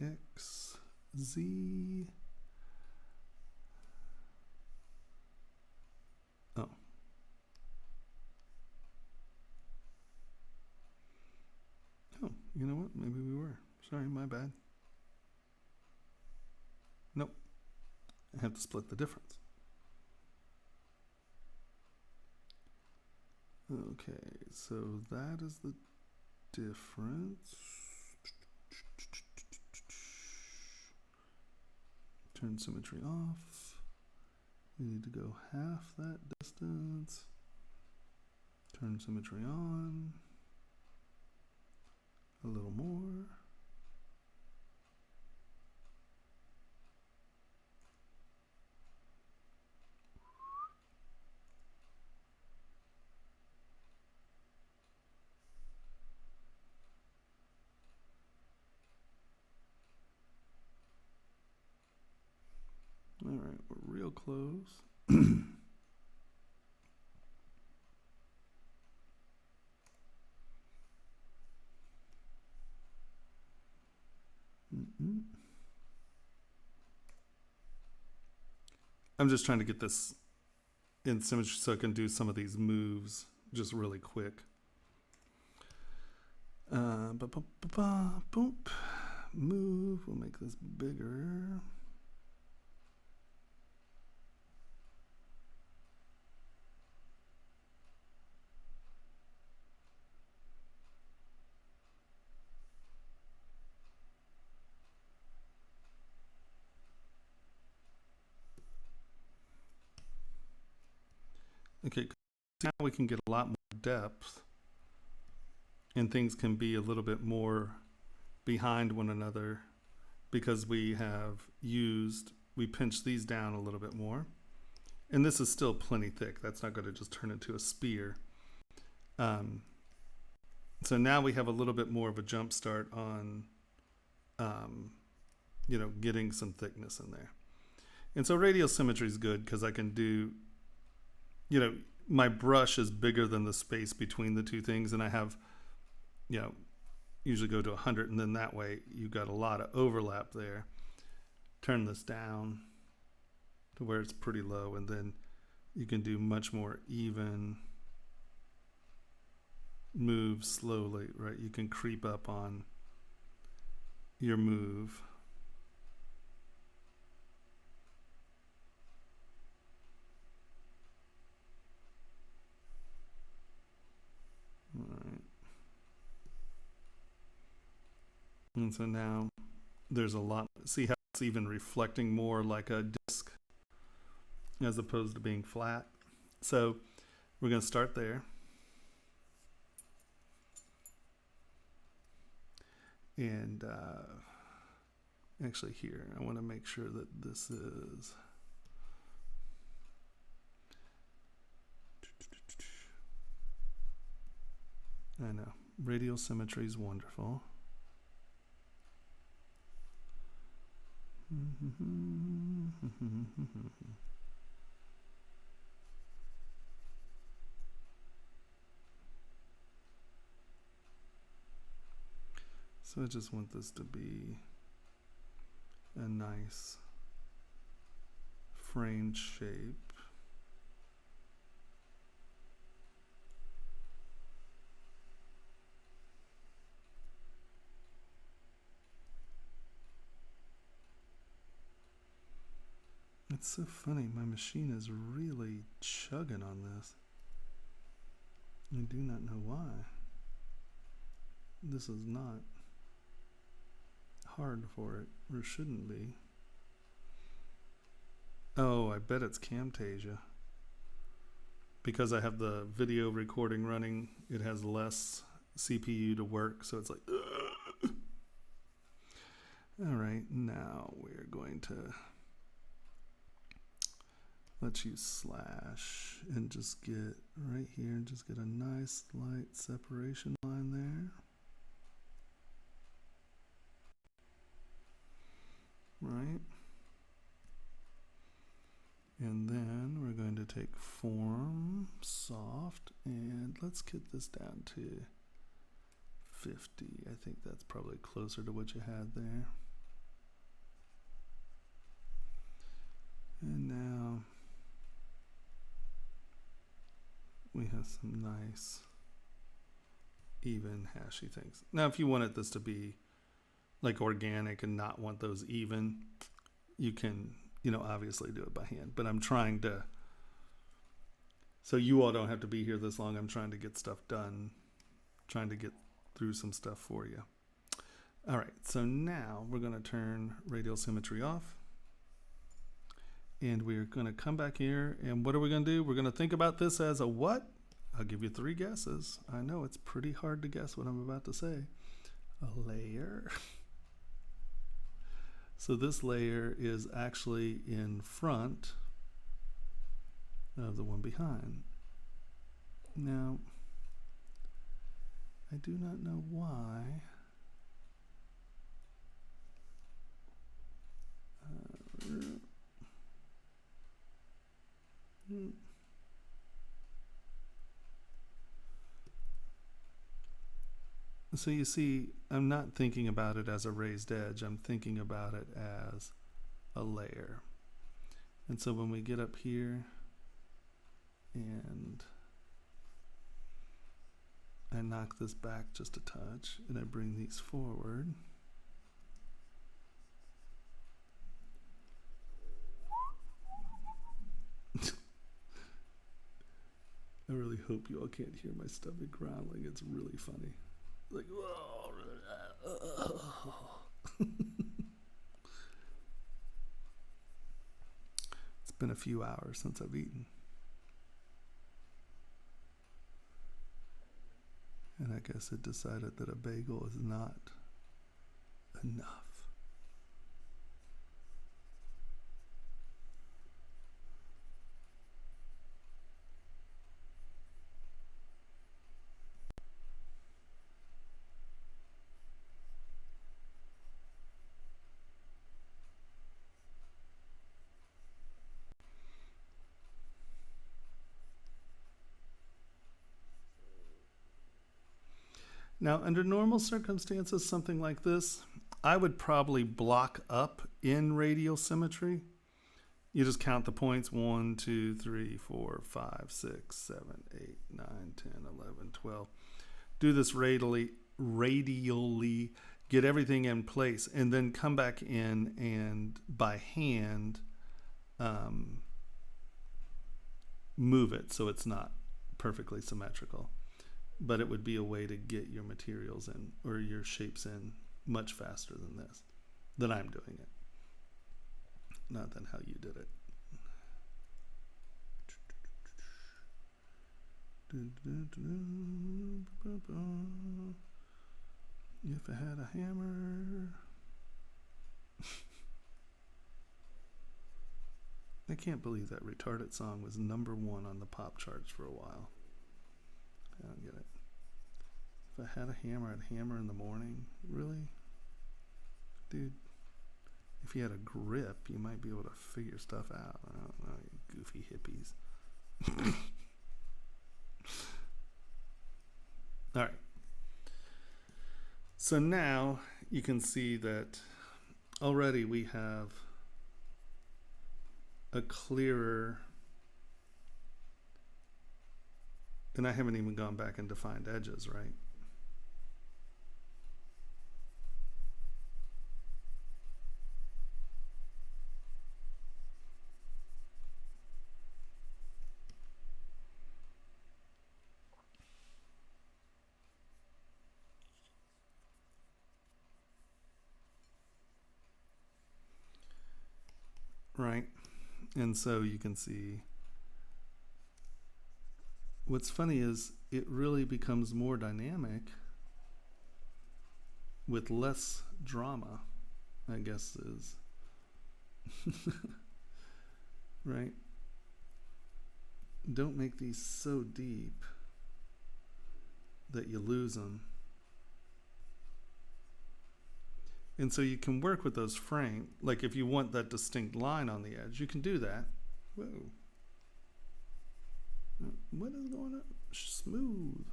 X, Z. Oh. Oh, you know what? Maybe we were. Sorry, my bad. Nope. I have to split the difference. Okay, so that is the difference. Turn symmetry off. We need to go half that distance. Turn symmetry on. A little more. All right, we're real close. I'm just trying to get this in symmetry so I can do some of these moves just really quick. Boop. Move. We'll make this bigger. Okay, now we can get a lot more depth and things can be a little bit more behind one another because we pinched these down a little bit more. And this is still plenty thick. That's not going to just turn into a spear. So now we have a little bit more of a jump start on, getting some thickness in there. And so radial symmetry is good because I can do, my brush is bigger than the space between the two things. And I have, usually go to 100 and then that way you've got a lot of overlap there. Turn this down to where it's pretty low and then you can do much more even move slowly, right? You can creep up on your move. All right. And so now there's a lot. See how it's even reflecting more like a disc as opposed to being flat. So we're going to start there. And actually here, I want to make sure that this is... I know, radial symmetry is wonderful. So I just want this to be a nice framed shape. It's so funny. My machine is really chugging on this. I do not know why. This is not hard for it, or shouldn't be. Oh, I bet it's Camtasia. Because I have the video recording running, it has less CPU to work, so it's like, ugh. All right, now we're going to, let's use slash and just get right here, just get a nice light separation line there. Right. And then we're going to take form, soft, and let's get this down to 50. I think that's probably closer to what you had there. And now we have some nice, even, hashy things. Now, if you wanted this to be like organic and not want those even, you can, obviously do it by hand. But I'm trying to, so you all don't have to be here this long. I'm trying to get stuff done, trying to get through some stuff for you. All right, so now we're going to turn radial symmetry off. And we're going to come back here, and what are we going to do? We're going to think about this as a what? I'll give you 3 guesses. I know it's pretty hard to guess what I'm about to say. A layer. So this layer is actually in front of the one behind. Now, I do not know why. So you see, I'm not thinking about it as a raised edge. I'm thinking about it as a layer. And so when we get up here and I knock this back just a touch and I bring these forward, I really hope you all can't hear my stomach growling. It's really funny. Like, whoa. It's been a few hours since I've eaten. And I guess it decided that a bagel is not enough. Now, under normal circumstances, something like this, I would probably block up in radial symmetry. You just count the points, 1, 2, 3, 4, 5, 6, 7, 8, 9, 10, 11, 12. Do this radially, get everything in place, and then come back in and by hand move it so it's not perfectly symmetrical. But it would be a way to get your materials in or your shapes in much faster than this, than I'm doing it. Not than how you did it. If I had a hammer. I can't believe that retarded song was #1 on the pop charts for a while. I don't get it. If I had a hammer, I'd hammer in the morning. Really? Dude, if you had a grip, you might be able to figure stuff out. I don't know, you goofy hippies. All right. So now you can see that already we have a clearer, and I haven't even gone back and defined edges, right? right? And so you can see, what's funny is it really becomes more dynamic with less drama, I guess is, right? Don't make these so deep that you lose them. And so you can work with those frame, like if you want that distinct line on the edge, you can do that. Whoa. What is going on? Smooth.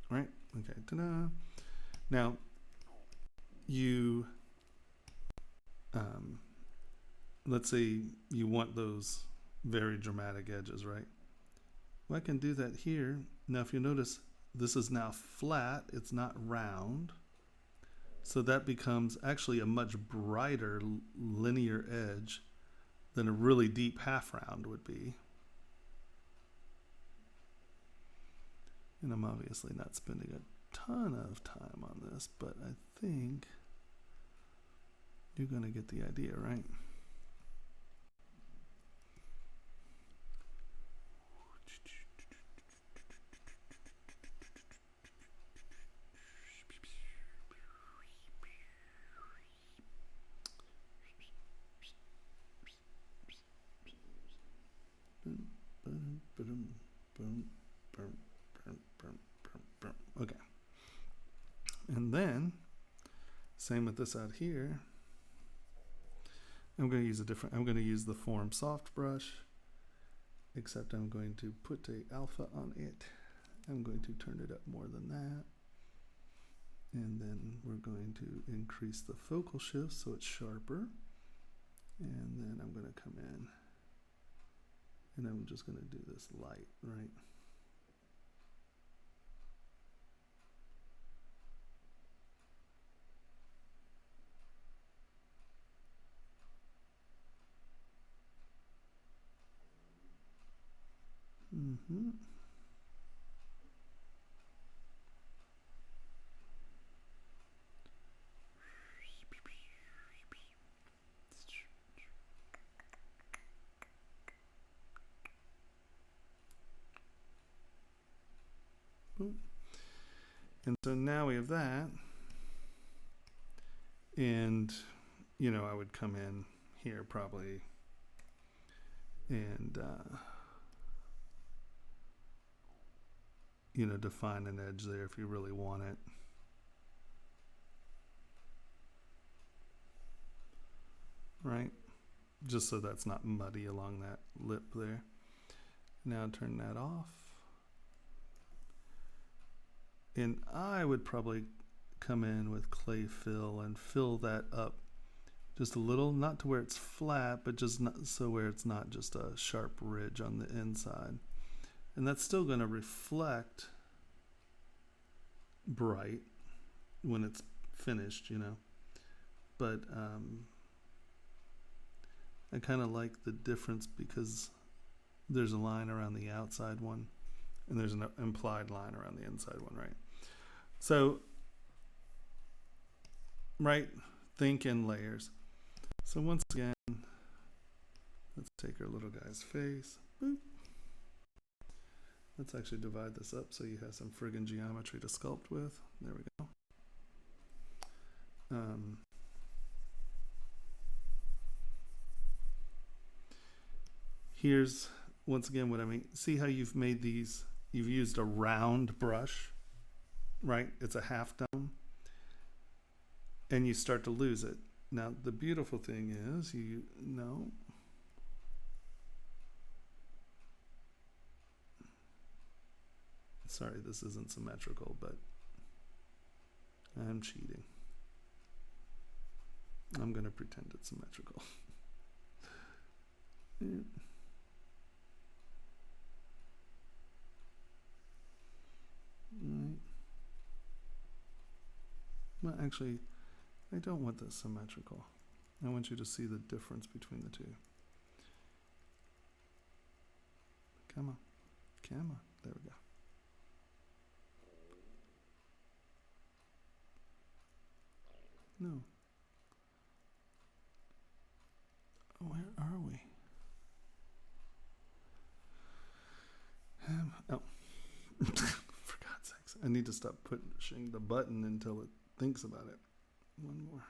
Right? Okay. Ta-da. Now, you, let's say you want those very dramatic edges, right? Well, I can do that here. Now, if you notice, this is now flat. It's not round. So that becomes actually a much brighter linear edge than a really deep half round would be. And I'm obviously not spending a ton of time on this, but I think you're going to get the idea, right? Okay. And then, same with this out here. I'm going to use I'm going to use the Form Soft brush, except I'm going to put a alpha on it. I'm going to turn it up more than that. And then we're going to increase the focal shift so it's sharper. And then I'm going to come in and I'm just going to do this light, right? Mm-hmm. And so now we have that. And, you know, I would come in here probably and, you know, define an edge there if you really want it. Right? Just so that's not muddy along that lip there. Now turn that off. And I would probably come in with clay fill and fill that up just a little, not to where it's flat, but just not so where it's not just a sharp ridge on the inside. And that's still going to reflect bright when it's finished, you know. But I kind of like the difference because there's a line around the outside one and there's an implied line around the inside one, right? So, right, think in layers. So once again, let's take our little guy's face. Boop. Let's actually divide this up so you have some friggin' geometry to sculpt with. There we go. Here's, once again, what I mean. See how you've made these, you've used a round brush, right? It's a half dome. And you start to lose it. Now, the beautiful thing is, you know, sorry, this isn't symmetrical, but I'm cheating. I'm going to pretend it's symmetrical. Yeah. Right. Well, actually, I don't want this symmetrical. I want you to see the difference between the two. Come on. Come on. There we go. No. Where are we? Oh. For God's sakes. I need to stop pushing the button until it thinks about it. One more.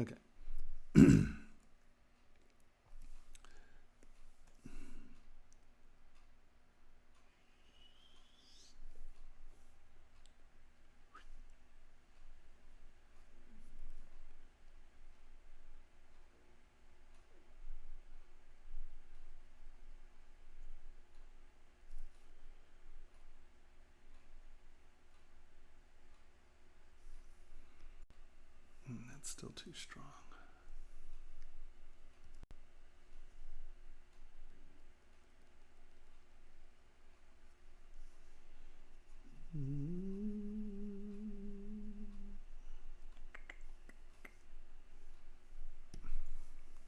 Okay. That's still too strong.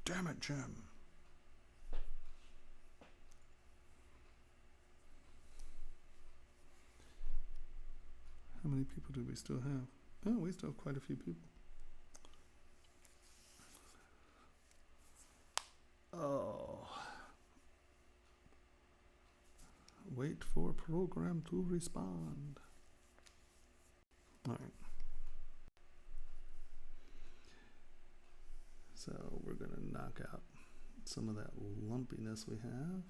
Damn it, Jim. How many people do we still have? Oh, we still have quite a few people. Oh. Wait for program to respond. All right. So we're going to knock out some of that lumpiness we have.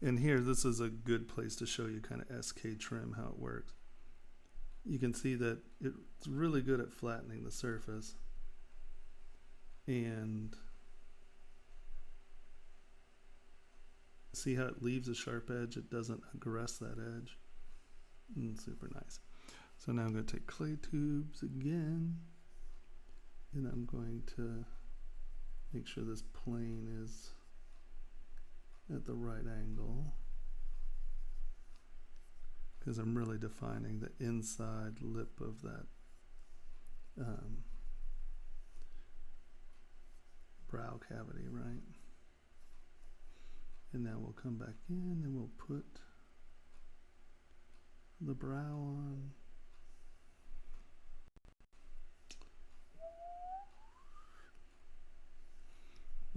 And here, this is a good place to show you kind of SK trim, how it works. You can see that it's really good at flattening the surface. And see how it leaves a sharp edge? It doesn't aggress that edge. Super nice. So now I'm going to take clay tubes again. And I'm going to make sure this plane is at the right angle, because I'm really defining the inside lip of that brow cavity, right? And now we'll come back in and we'll put the brow on.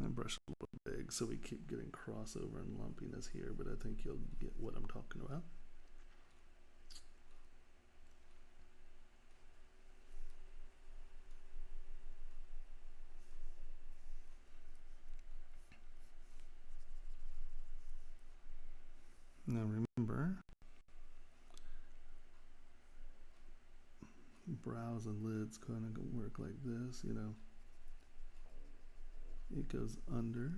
I brush a little big so we keep getting crossover and lumpiness here, but I think you'll get what I'm talking about. Now remember, brows and lids kind of work like this, you know. It goes under.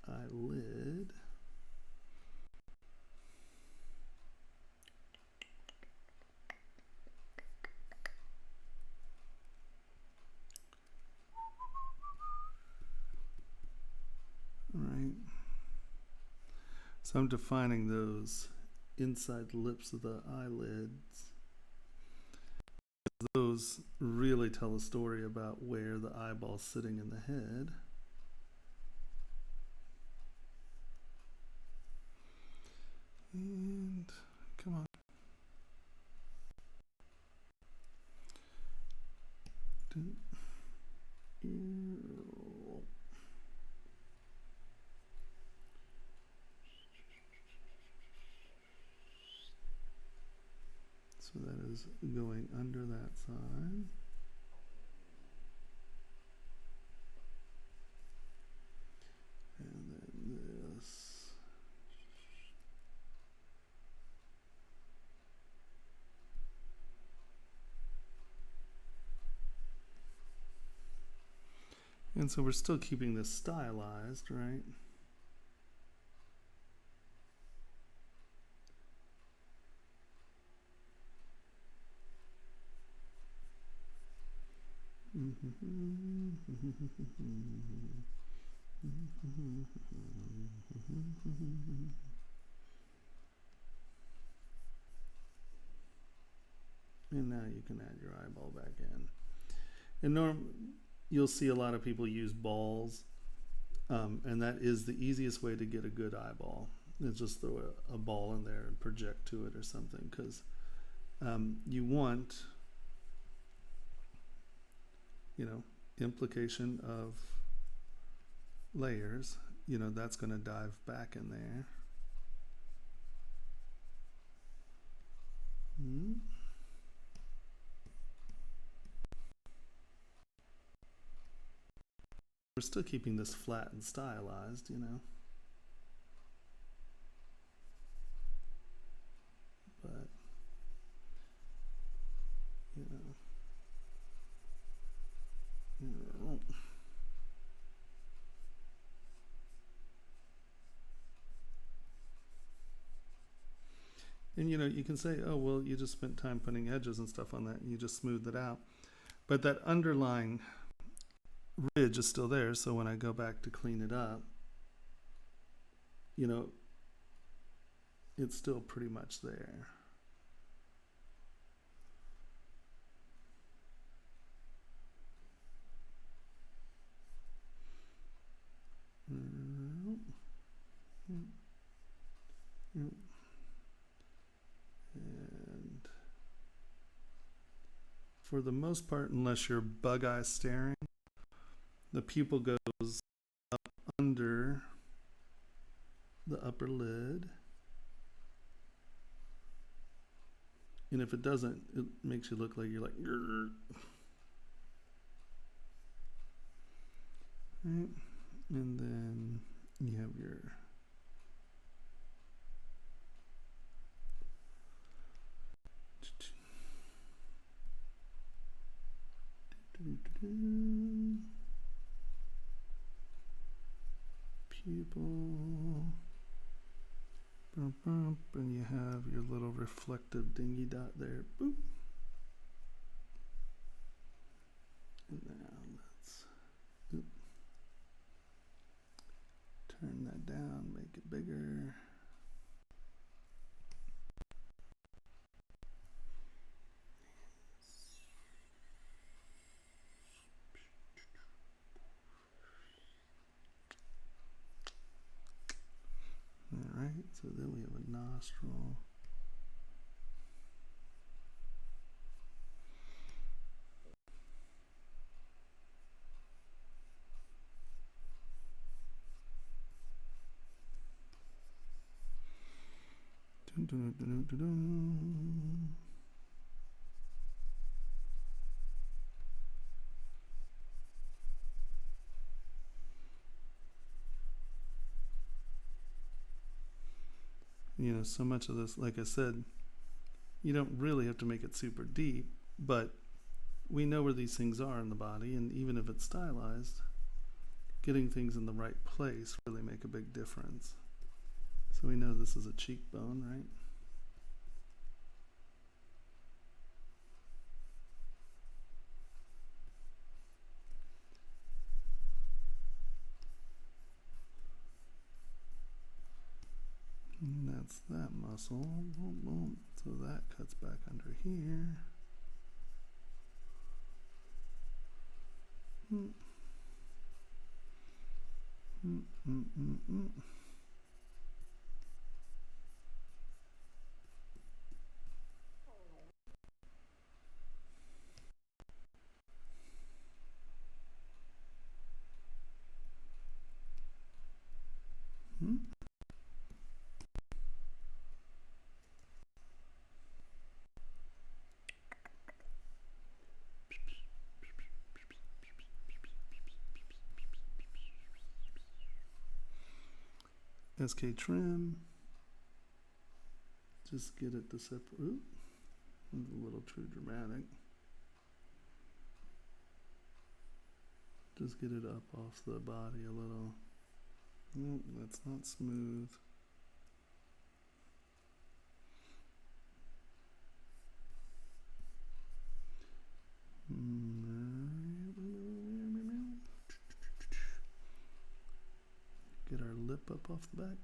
Eyelid. All right. So I'm defining those inside lips of the eyelids. Those really tell a story about where the eyeball's sitting in the head. And come on. So that is going under that side. And then this. And so we're still keeping this stylized, right? And now you can add your eyeball back in. And you'll see a lot of people use balls, and that is the easiest way to get a good eyeball. Is just throw a ball in there and project to it or something, because you want, implication of layers. That's going to dive back in there. We're still keeping this flat and stylized, but and you can say, oh well, you just spent time putting edges and stuff on that and you just smoothed it out, but that underlying ridge is still there. So when I go back to clean it up, it's still pretty much there. And for the most part, unless you're bug eye staring, the pupil goes up under the upper lid. And if it doesn't, it makes you look like you're like, grr. Right? And then you have your pupil, and you have your little reflective dingy dot there. Boop. And now let's turn that down, make it bigger. All right, so then we have a nostril. So much of this, like I said, you don't really have to make it super deep, but we know where these things are in the body, and even if it's stylized, getting things in the right place really make a big difference. So we know this is a cheekbone, right? And that's that muscle. Boom, boom. So that cuts back under here. SK trim. Just get it to separate. A little too dramatic. Just get it up off the body a little. Nope, that's not smooth. Get our lip up off the back.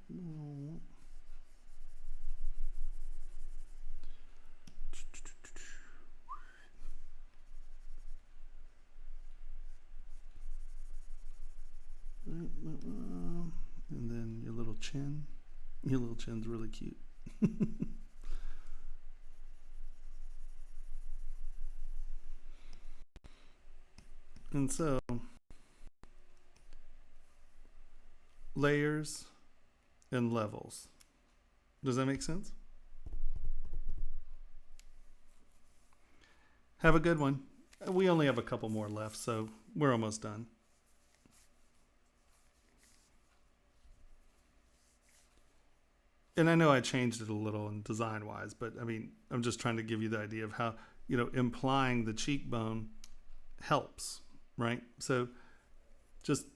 And then your little chin. Your little chin's really cute. And so, layers and levels. Does that make sense? Have a good one. We only have a couple more left, so we're almost done. And I know I changed it a little in design-wise, but I mean, I'm just trying to give you the idea of how, implying the cheekbone helps, right? So just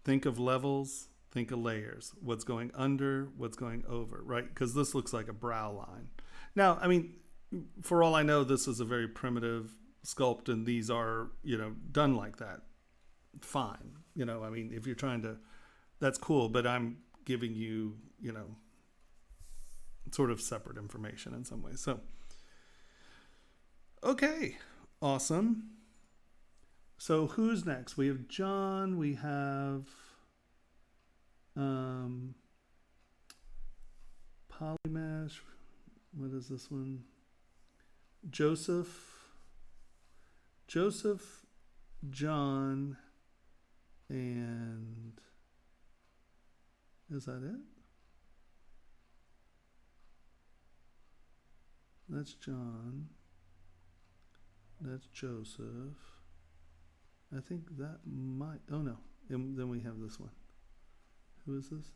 think of levels, think of layers. What's going under, what's going over, right? Because this looks like a brow line. Now, I mean, for all I know, this is a very primitive sculpt, and these are, done like that. Fine. I mean, if you're trying to, that's cool, but I'm giving you, sort of separate information in some ways. So, okay, awesome. So who's next? We have John, we have Polymash, what is this one? Joseph, John, and is that it? That's John. That's Joseph. I think that might, oh no, and then we have this one. Who is this?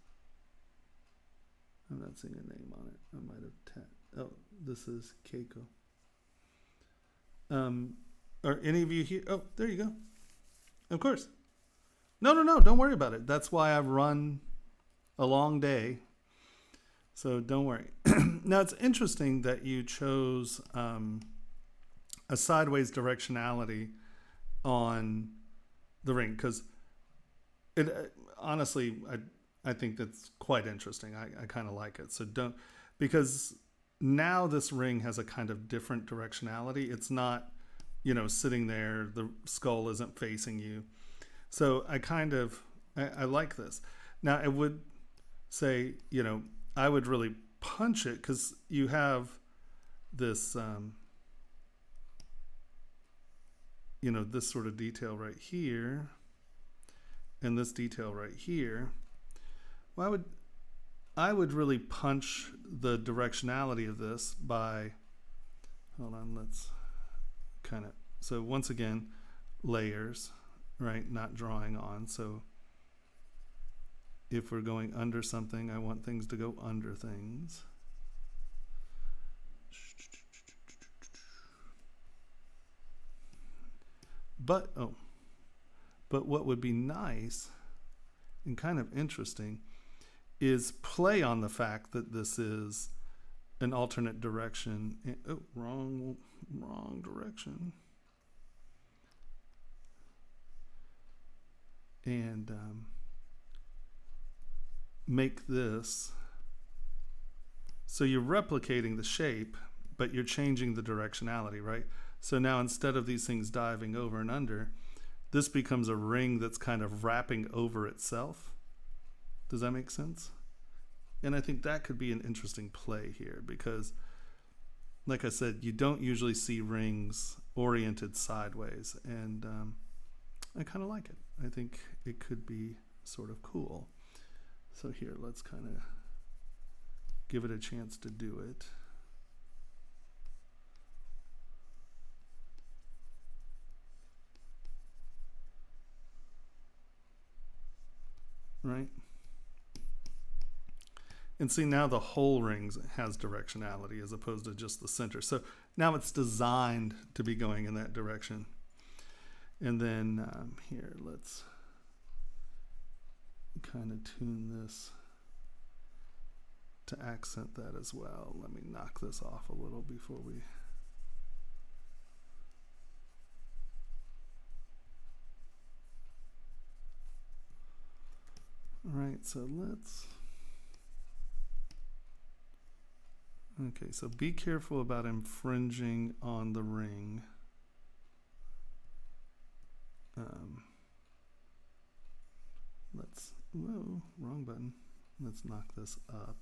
I'm not seeing a name on it. I might have oh, this is Keiko. Are any of you here? Oh, there you go. Of course. No, don't worry about it. That's why I've run a long day. So don't worry. Now it's interesting that you chose a sideways directionality on the ring, because it honestly, I think that's quite interesting. I kind of like it. So don't, because now this ring has a kind of different directionality. It's not, sitting there, the skull isn't facing you. So I like this. Now I would say, I would really punch it, because you have this, this sort of detail right here, and this detail right here. Well, I would really punch the directionality of this by, hold on, let's kind of, so once again, layers, right? Not drawing on. So if we're going under something, I want things to go under things. But what would be nice and kind of interesting is play on the fact that this is an alternate direction. Oh, wrong direction. And make this, so you're replicating the shape, but you're changing the directionality, right? So now instead of these things diving over and under, this becomes a ring that's kind of wrapping over itself. Does that make sense? And I think that could be an interesting play here, because like I said, you don't usually see rings oriented sideways, and I kind of like it. I think it could be sort of cool. So here, let's kind of give it a chance to do it. Right? And see, now the whole ring has directionality as opposed to just the center. So now it's designed to be going in that direction. And then here, let's kind of tune this to accent that as well. Let me knock this off a little before we... All right, so let's... Okay, so be careful about infringing on the ring. Whoa, wrong button. Let's knock this up.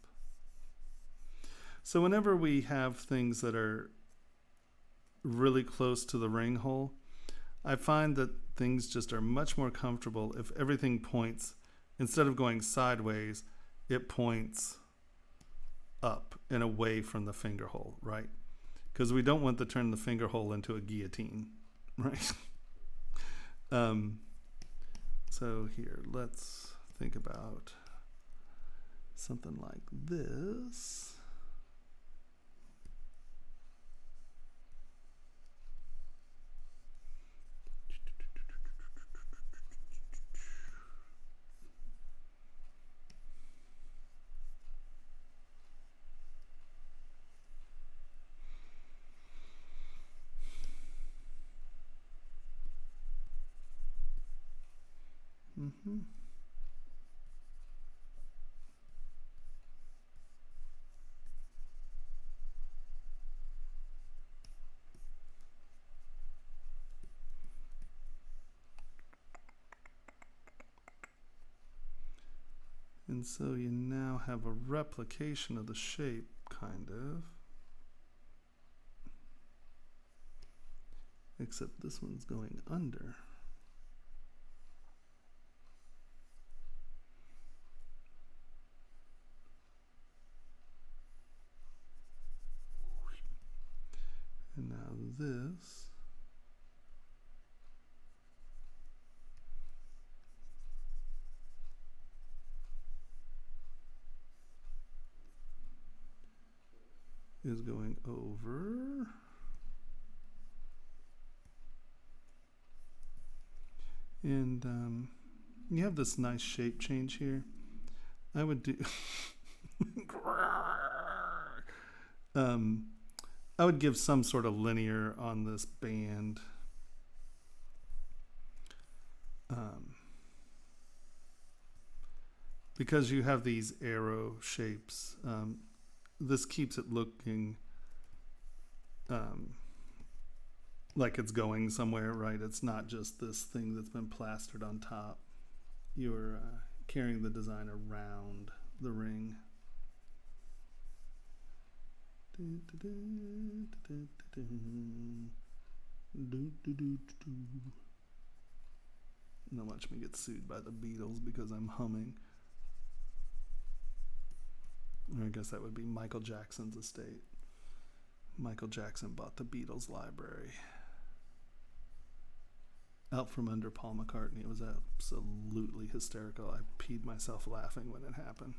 So whenever we have things that are really close to the ring hole, I find that things just are much more comfortable if everything points, instead of going sideways, it points up and away from the finger hole, right? Because we don't want to turn the finger hole into a guillotine, right? So here, let's think about something like this. Mm-hmm. And so you now have a replication of the shape, kind of. Except this one's going under. And now this is going over. And you have this nice shape change here. I would do I would give some sort of linear on this band. Because you have these arrow shapes, this keeps it looking like it's going somewhere, right? It's not just this thing that's been plastered on top. You're carrying the design around the ring. Now watch me get sued by the Beatles because I'm humming. Or I guess that would be Michael Jackson's estate. Michael Jackson bought the Beatles library out from under Paul McCartney. It was absolutely hysterical. I peed myself laughing when it happened.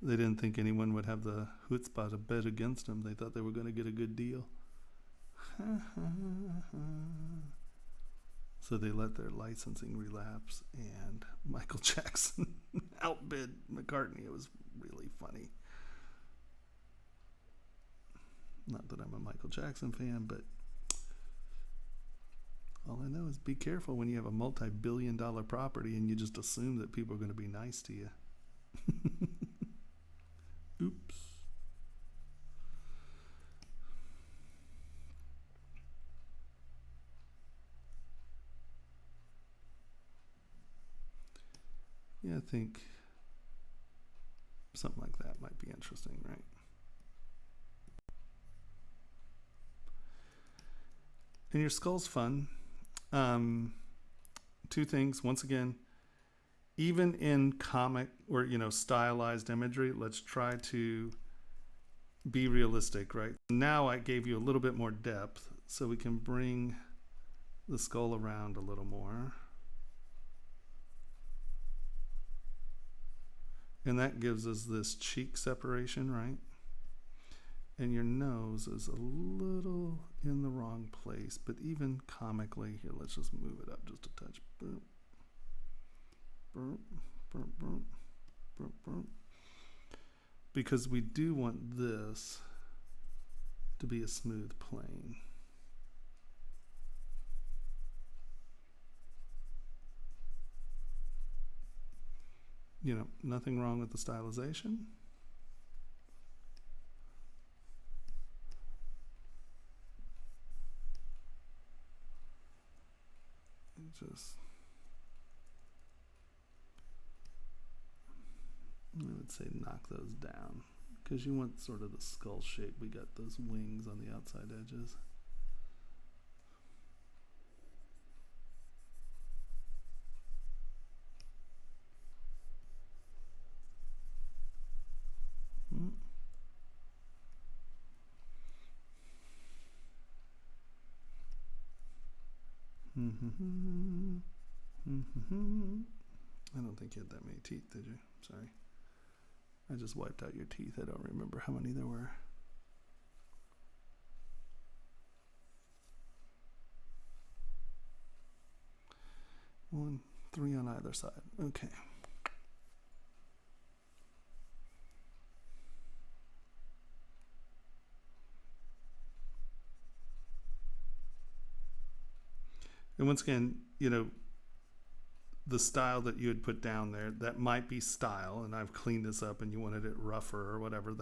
They didn't think anyone would have the chutzpah to bet against them. They thought they were going to get a good deal. So they let their licensing relapse, and Michael Jackson outbid McCartney. It was really funny. Not that I'm a Michael Jackson fan, but all I know is be careful when you have a multi-billion-dollar property and you just assume that people are going to be nice to you. Oops. Yeah, I think something like that might be interesting, right? And your skull's fun. Two things. Once again, even in comic or, stylized imagery, let's try to be realistic, right? Now I gave you a little bit more depth so we can bring the skull around a little more. And that gives us this cheek separation, right? and your nose is a little in the wrong place, but even comically, here, let's just move it up just a touch. Burp, burp, burp, burp, burp, burp. Because we do want this to be a smooth plane. You know, nothing wrong with the stylization. Just, I would say knock those down, because you want sort of the skull shape. We got those wings on the outside edges. I don't think you had that many teeth, did you? Sorry. I just wiped out your teeth. I don't remember how many there were. 1, 3 on either side. Okay. And once again, you know, the style that you had put down there, that might be style, and I've cleaned this up and you wanted it rougher or whatever.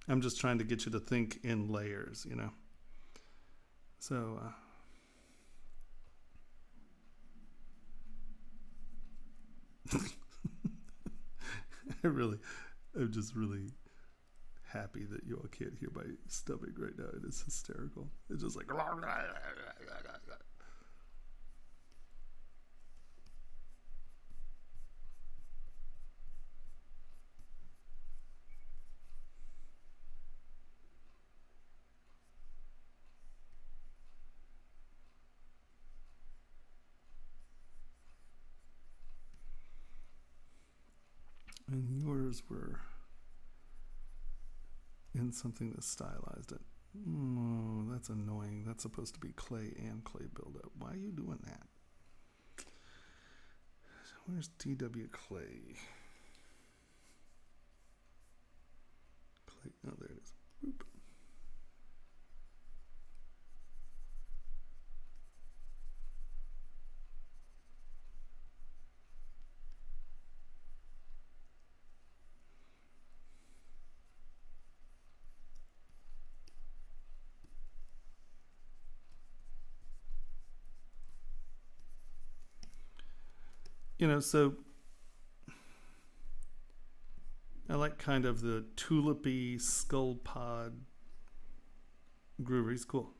I'm just trying to get you to think in layers, you know. So, I'm just really happy that you all can't hear my stomach right now. It is hysterical. It's just like... And yours were in something that stylized it. Oh, that's annoying. That's supposed to be clay and clay buildup. Why are you doing that? Where's DW clay? Clay. Oh, there it is. Boop. You know, so I like kind of the tulipy skull pod groovery. It's cool.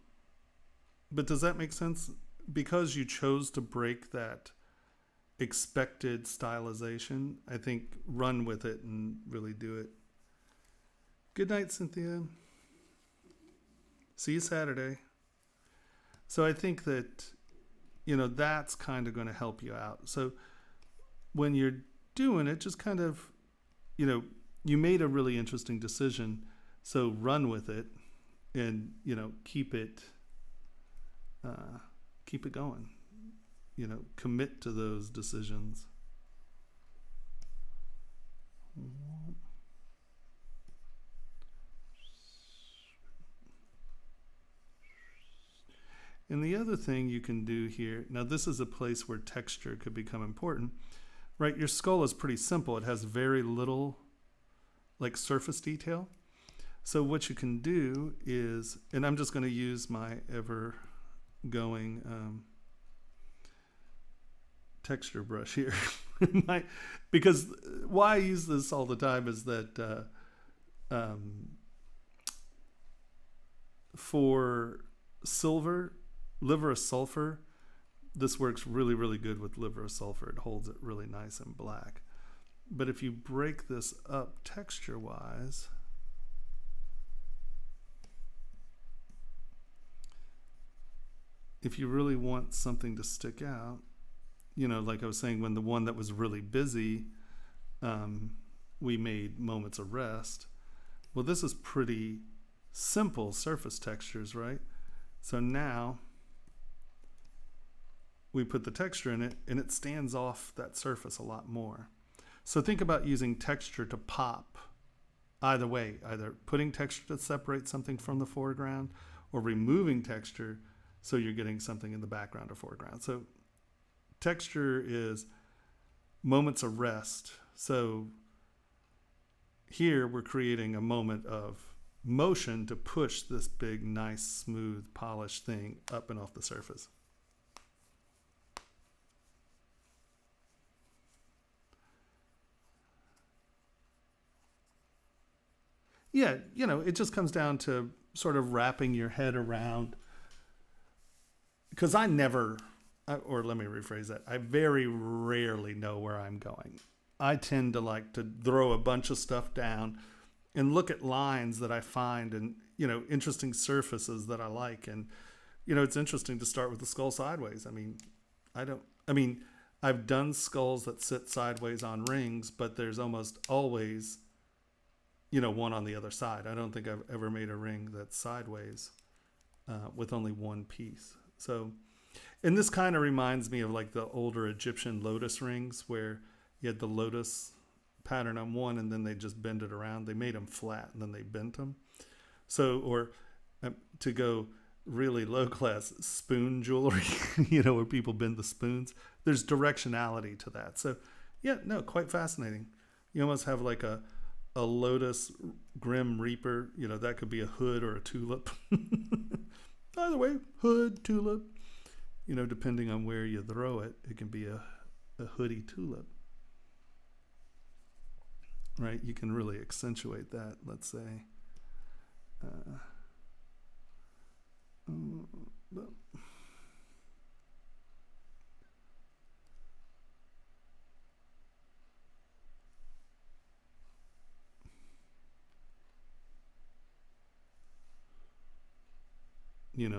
But does that make sense? Because you chose to break that expected stylization, I think run with it and really do it. Good night, Cynthia. See you Saturday. So I think that, you know, that's kind of going to help you out. So when you're doing it, just kind of, you know, you made a really interesting decision, so run with it and, you know, keep it going, you know, commit to those decisions. And the other thing you can do here, now this is a place where texture could become important. Right, your skull is pretty simple. It has very little like surface detail. So what you can do is, and I'm just going to use my ever going texture brush here. Because why I use this all the time is that for silver, liver of sulfur, this works really, really good with liver of sulfur. It holds it really nice and black. But if you break this up texture-wise, if you really want something to stick out, you know, like I was saying, when the one that was really busy, we made moments of rest. Well, this is pretty simple surface textures, right? So now we put the texture in it and it stands off that surface a lot more. So think about using texture to pop either way, either putting texture to separate something from the foreground or removing texture so you're getting something in the background or foreground. So texture is moments of rest. So here we're creating a moment of motion to push this big, nice, smooth, polished thing up and off the surface. Yeah, it just comes down to sort of wrapping your head around. Because or let me rephrase that, I very rarely know where I'm going. I tend to like to throw a bunch of stuff down and look at lines that I find and, interesting surfaces that I like. And, it's interesting to start with the skull sideways. I've done skulls that sit sideways on rings, but there's almost always, one on the other side. I don't think I've ever made a ring that's sideways with only one piece. So, and this kind of reminds me of like the older Egyptian lotus rings where you had the lotus pattern on one and then they just bend it around. They made them flat and then they bent them. So, or to go really low class, spoon jewelry, where people bend the spoons. There's directionality to that. So, yeah, no, quite fascinating. You almost have like a lotus grim reaper, that could be a hood or a tulip. Either way, hood, tulip, depending on where you throw it, it can be a hoodie tulip. Right? You can really accentuate that, let's say.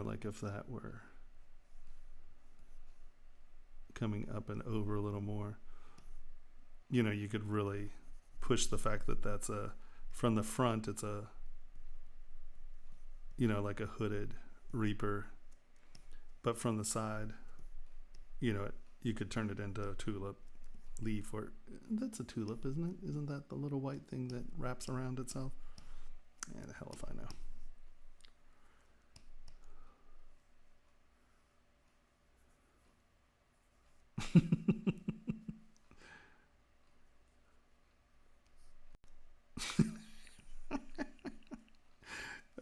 Like if that were coming up and over a little more, you could really push the fact that that's from the front, it's like a hooded reaper, but from the side, you could turn it into a tulip leaf, or that's a tulip, isn't it? Isn't that the little white thing that wraps around itself? Yeah, the hell if I know.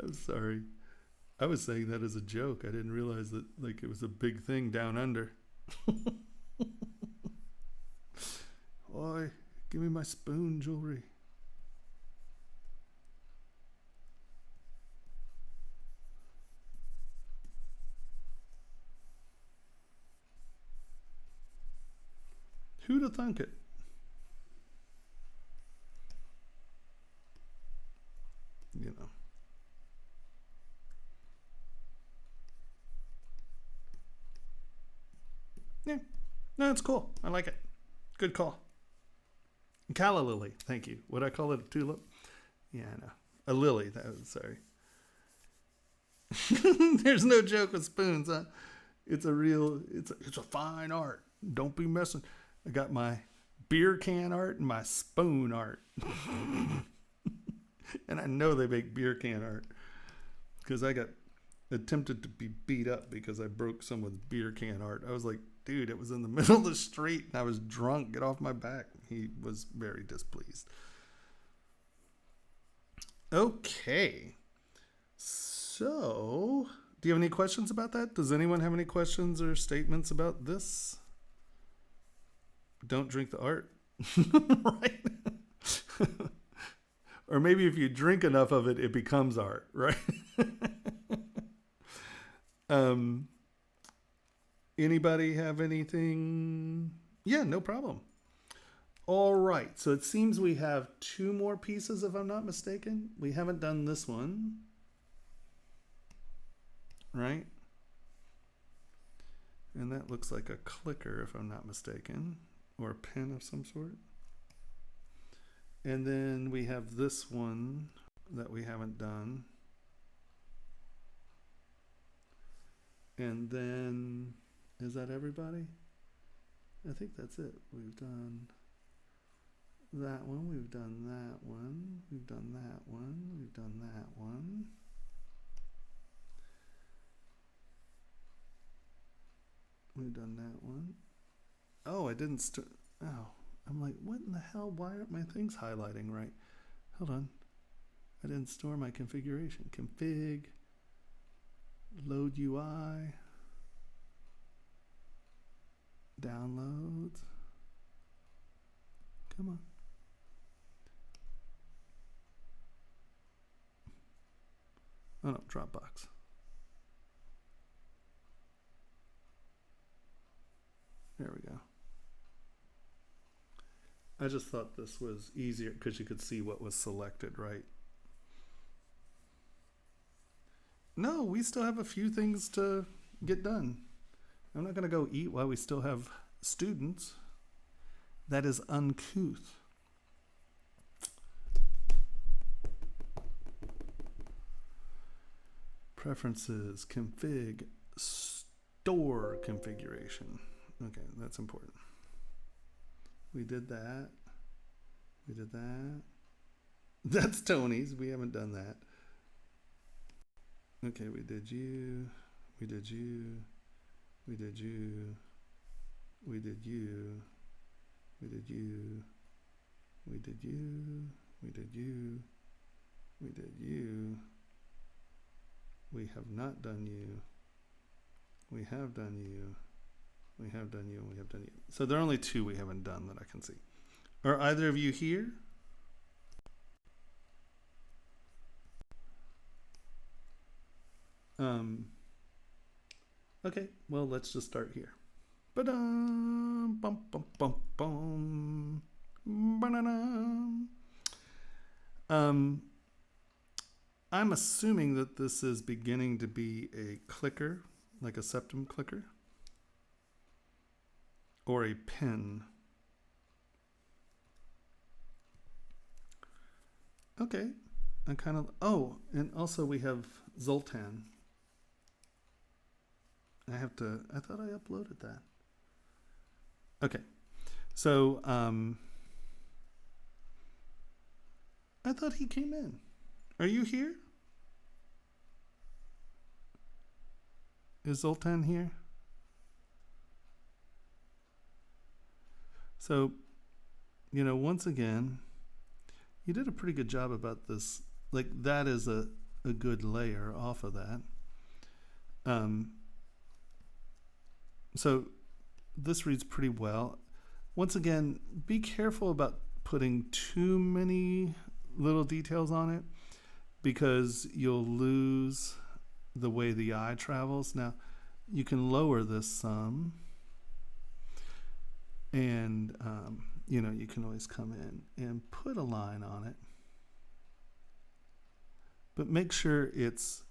I'm sorry. I was saying that as a joke. I didn't realize that like it was a big thing down under. Oi, give me my spoon jewelry. Who'd have thunk it? Yeah. No, it's cool. I like it. Good call. Calla lily. Thank you. Would I call it a tulip? Yeah, I know. A lily. Sorry. There's no joke with spoons, huh? It's a fine art. Don't be messing. I got my beer can art and my spoon art. And I know they make beer can art because I got attempted to be beat up because I broke someone's beer can art. I was like, dude, it was in the middle of the street and I was drunk. Get off my back. He was very displeased. Okay. So, do you have any questions about that? Does anyone have any questions or statements about this? Don't drink the art. Right? Or maybe if you drink enough of it, it becomes art, right? Anybody have anything? Yeah, no problem. All right. So it seems we have 2 more pieces, if I'm not mistaken. We haven't done this one. Right? And that looks like a clicker, if I'm not mistaken, or a pen of some sort. And then we have this one that we haven't done. And then, is that everybody? I think that's it. We've done that one, we've done that one, we've done that one, we've done that one. We've done that one. Oh, I didn't oh, I'm like, what in the hell? Why aren't my things highlighting right? Hold on. I didn't store my configuration. Config, load UI, downloads. Come on. Oh no, Dropbox. There we go. I just thought this was easier because you could see what was selected, right? No, we still have a few things to get done. I'm not going to go eat while we still have students. That is uncouth. Preferences, config, store configuration. Okay, that's important. We did that. We did that. That's Tony's. We haven't done that. Okay, we did you. We did you. We did you. We did you. We did you. We did you. We did you. We did you. We have not done you. We have done you. We have done you, and we have done you. So there are only two we haven't done that I can see. Are either of you here? Okay, well, let's just start here. Ba-dum, bum, bum, bum, bum. Ba-da-dum. I'm assuming that this is beginning to be a clicker, like a septum clicker, or a pen. Okay, I kind of, oh, and also we have Zoltan. I thought I uploaded that. Okay, so I thought he came in. Are you here? Is Zoltan here? So, once again, you did a pretty good job about this. Like, that is a good layer off of that. So this reads pretty well. Once again, be careful about putting too many little details on it because you'll lose the way the eye travels. Now, you can lower this some, and you can always come in and put a line on it, but make sure it's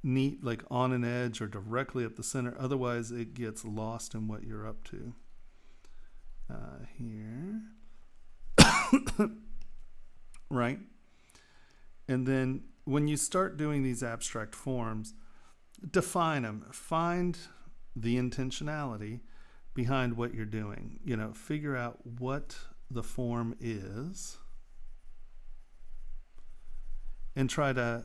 neat, like on an edge or directly up the center. Otherwise, it gets lost in what you're up to. Here, right? And then when you start doing these abstract forms, define them. Find the intentionality behind what you're doing. Figure out what the form is and try to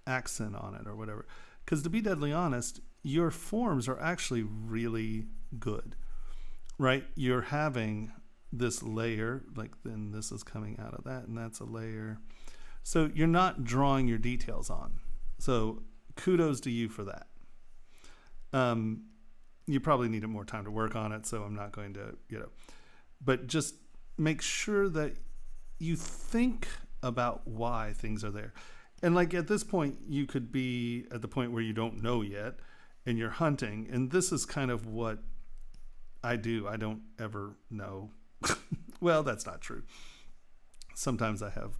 accent on it or whatever. Because to be deadly honest, your forms are actually really good, right? You're having this layer, then this is coming out of that, and that's a layer. So you're not drawing your details on. So kudos to you for that. You probably needed more time to work on it, so I'm not going to, but just make sure that you think about why things are there. And at this point, you could be at the point where you don't know yet and you're hunting. And this is kind of what I do. I don't ever know. Well, that's not true. Sometimes I have,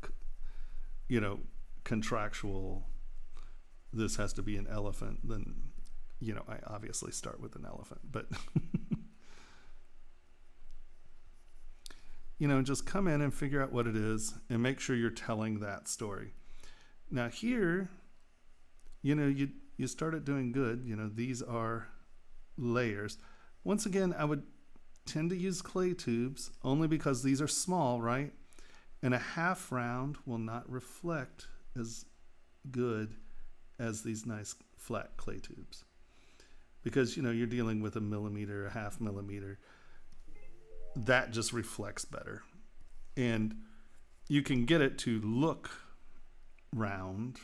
contractual, this has to be an elephant. Then, I obviously start with an elephant. But, just come in and figure out what it is and make sure you're telling that story. Now here, you started doing good. These are layers. Once again, I would tend to use clay tubes only because these are small, right? And a half round will not reflect as good as these nice flat clay tubes. Because, you're dealing with a millimeter, a half millimeter. That just reflects better. And you can get it to look round,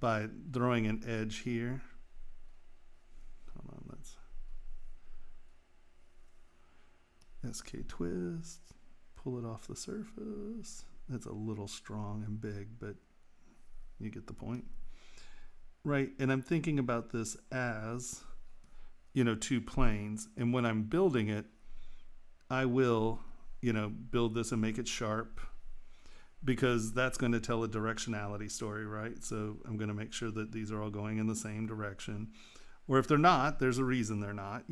by throwing an edge here. Hold on, let's SK twist, pull it off the surface. It's a little strong and big, but you get the point. Right, and I'm thinking about this as, two planes. And when I'm building it, I will, build this and make it sharp, because that's going to tell a directionality story, right? So I'm going to make sure that these are all going in the same direction. Or if they're not, there's a reason they're not,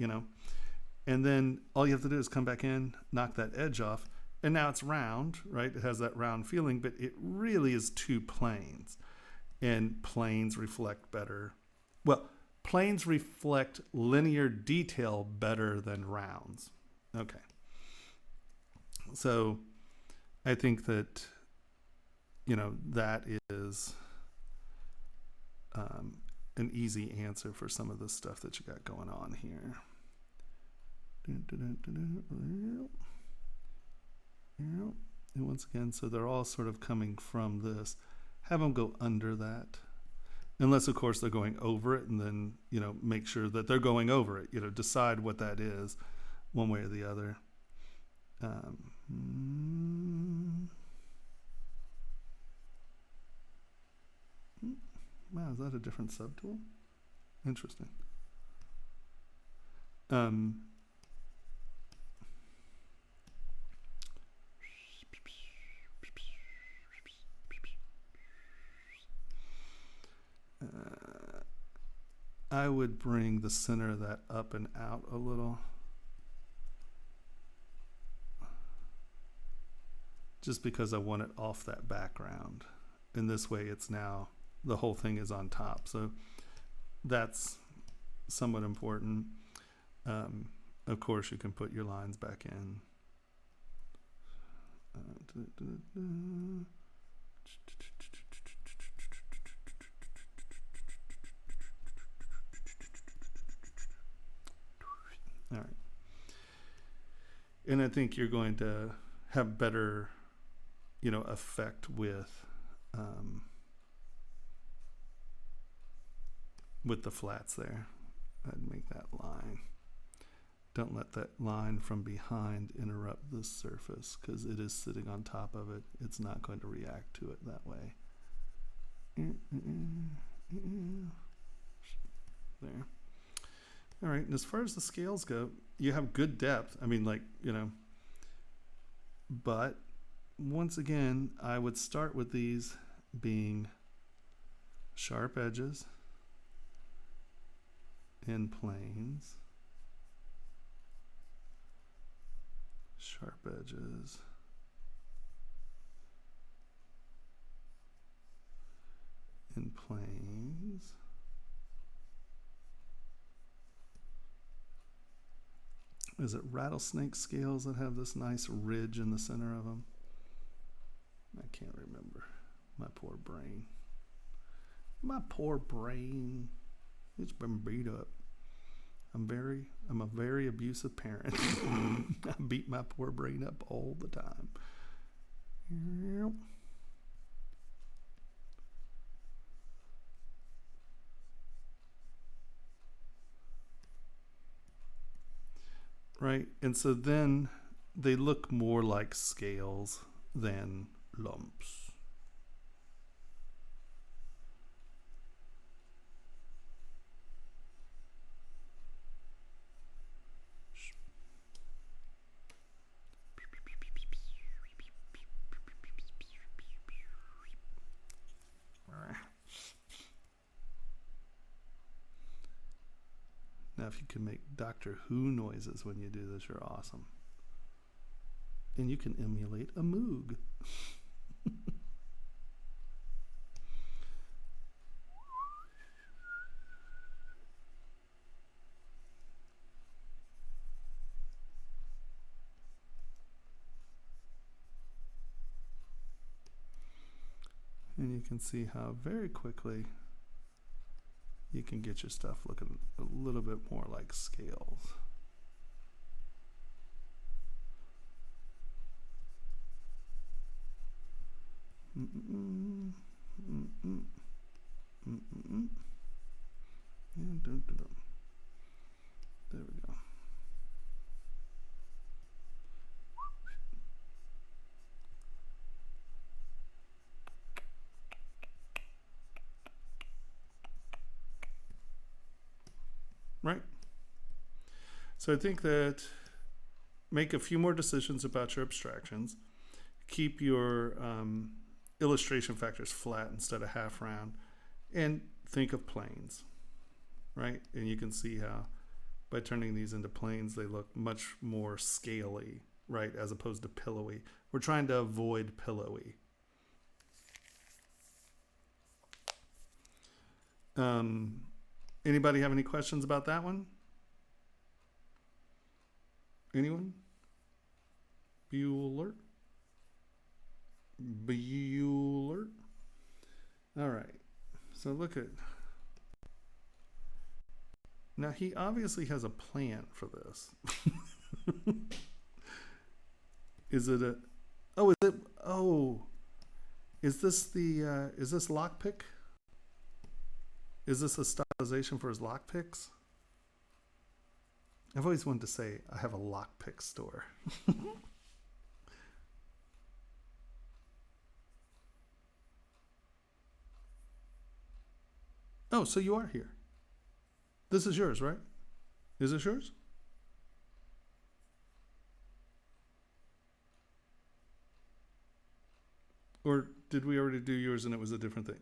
And then all you have to do is come back in, knock that edge off, and now it's round, right? It has that round feeling, but it really is two planes. And planes reflect better. Well, planes reflect linear detail better than rounds. Okay. So I think that, that is an easy answer for some of the stuff that you got going on here. And once again, so they're all sort of coming from this. Have them go under that. Unless, of course, they're going over it, and then, make sure that they're going over it. Decide what that is one way or the other. Wow, is that a different subtool? Interesting. I would bring the center of that up and out a little. Just because I want it off that background. And this way it's now, the whole thing is on top. So that's somewhat important. Of course, you can put your lines back in. All right. And I think you're going to have better, effect with the flats there. I'd make that line. Don't let that line from behind interrupt this surface, because it is sitting on top of it. It's not going to react to it that way. There. All right, and as far as the scales go, you have good depth. I mean, but once again, I would start with these being sharp edges in planes, sharp edges in planes, is it rattlesnake scales that have this nice ridge in the center of them? I can't remember. My poor brain. My poor brain. It's been beat up. I'm a very abusive parent. I beat my poor brain up all the time. Yep. Right, and so then they look more like scales than lumps. Now, if you can make Doctor Who noises when you do this, you're awesome. And you can emulate a Moog. And you can see how very quickly you can get your stuff looking a little bit more like scales. There we go. Right? So I think that make a few more decisions about your abstractions. Keep your illustration factors flat instead of half round. And think of planes, right? And you can see how by turning these into planes, they look much more scaly, right? As opposed to pillowy. We're trying to avoid pillowy. Anybody have any questions about that one? Anyone? Bueller? All right. So look at. Now he obviously has a plan for this. Is it a? Oh, is it? Oh, is this the? Is this lockpick? Is this a stylization for his lockpicks? I've always wanted to say I have a lockpick store. Oh, so you are here. This is yours, right? Is this yours? Or did we already do yours and it was a different thing?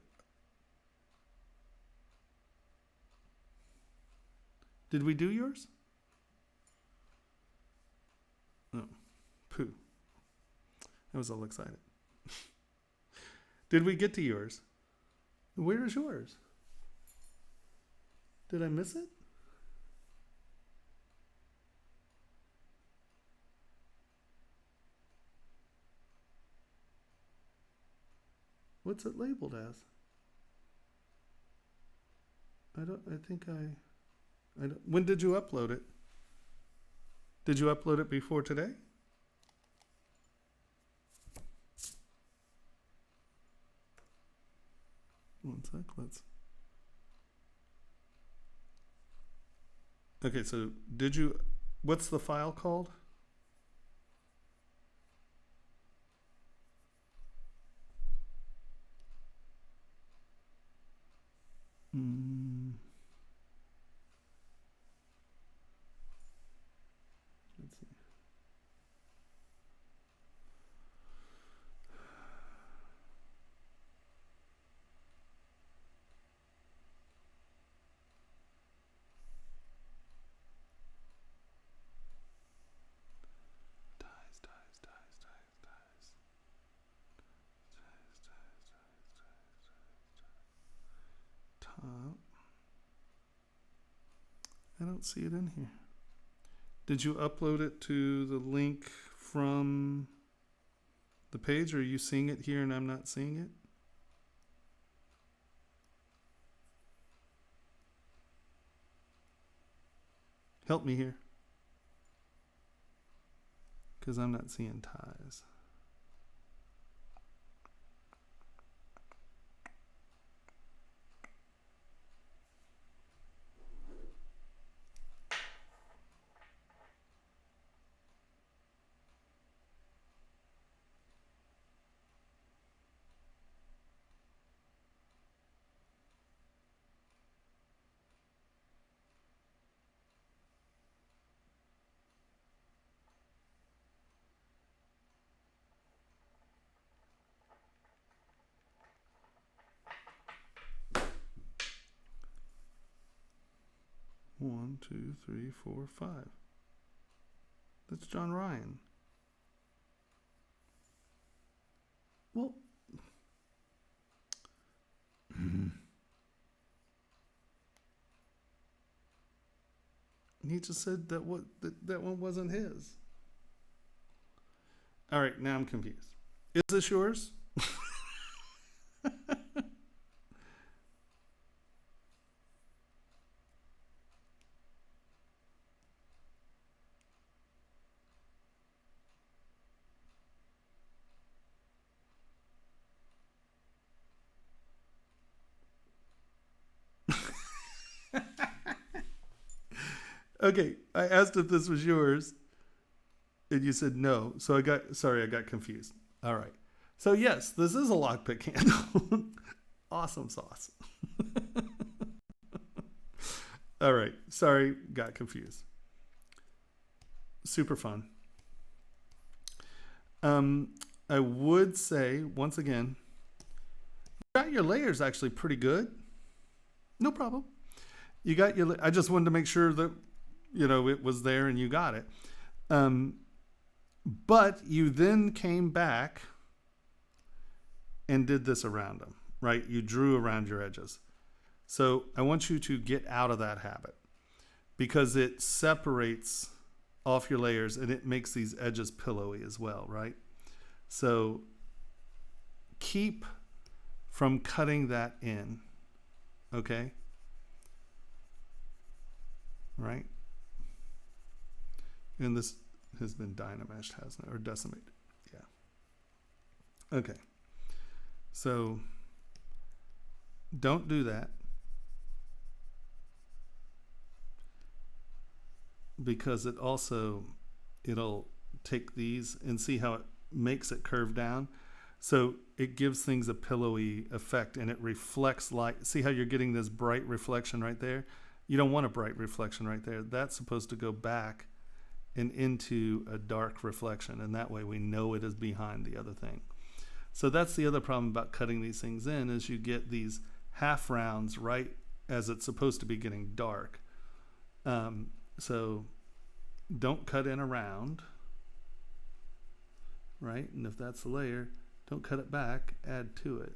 Did we do yours? Oh, poo. I was all excited. Did we get to yours? Where is yours? Did I miss it? What's it labeled as? I don't. When did you upload it? Did you upload it before today? One sec, Okay, so did you, what's the file called? Let's see. I don't see it in here. Did you upload it to the link from the page, or are you seeing it here and I'm not seeing it? Help me here, because I'm not seeing ties. One, two, three, four, five. That's John Ryan. Well, he just said that that one wasn't his. All right, now I'm confused. Is this yours? Okay, I asked if this was yours, and you said no. So I got confused. All right. So yes, this is a lockpick handle. Awesome sauce. All right. Sorry, got confused. Super fun. Um, I would say once again, you got your layers actually pretty good. No problem. You got your. I just wanted to make sure that it was there and you got it. Um, but you then came back and did this around them, right? You drew around your edges. So I want you to get out of that habit because it separates off your layers and it makes these edges pillowy as well, right? So keep from cutting that in, okay? Right? And this has been dynameshed, hasn't it? Or decimated. Yeah. Okay. So don't do that because it'll take these and see how it makes it curve down. So it gives things a pillowy effect and it reflects light. See how you're getting this bright reflection right there? You don't want a bright reflection right there. That's supposed to go back and into a dark reflection, and that way we know it is behind the other thing. So that's the other problem about cutting these things in is you get these half rounds right as it's supposed to be getting dark. So don't cut in around, right? And if that's the layer, don't cut it back, add to it.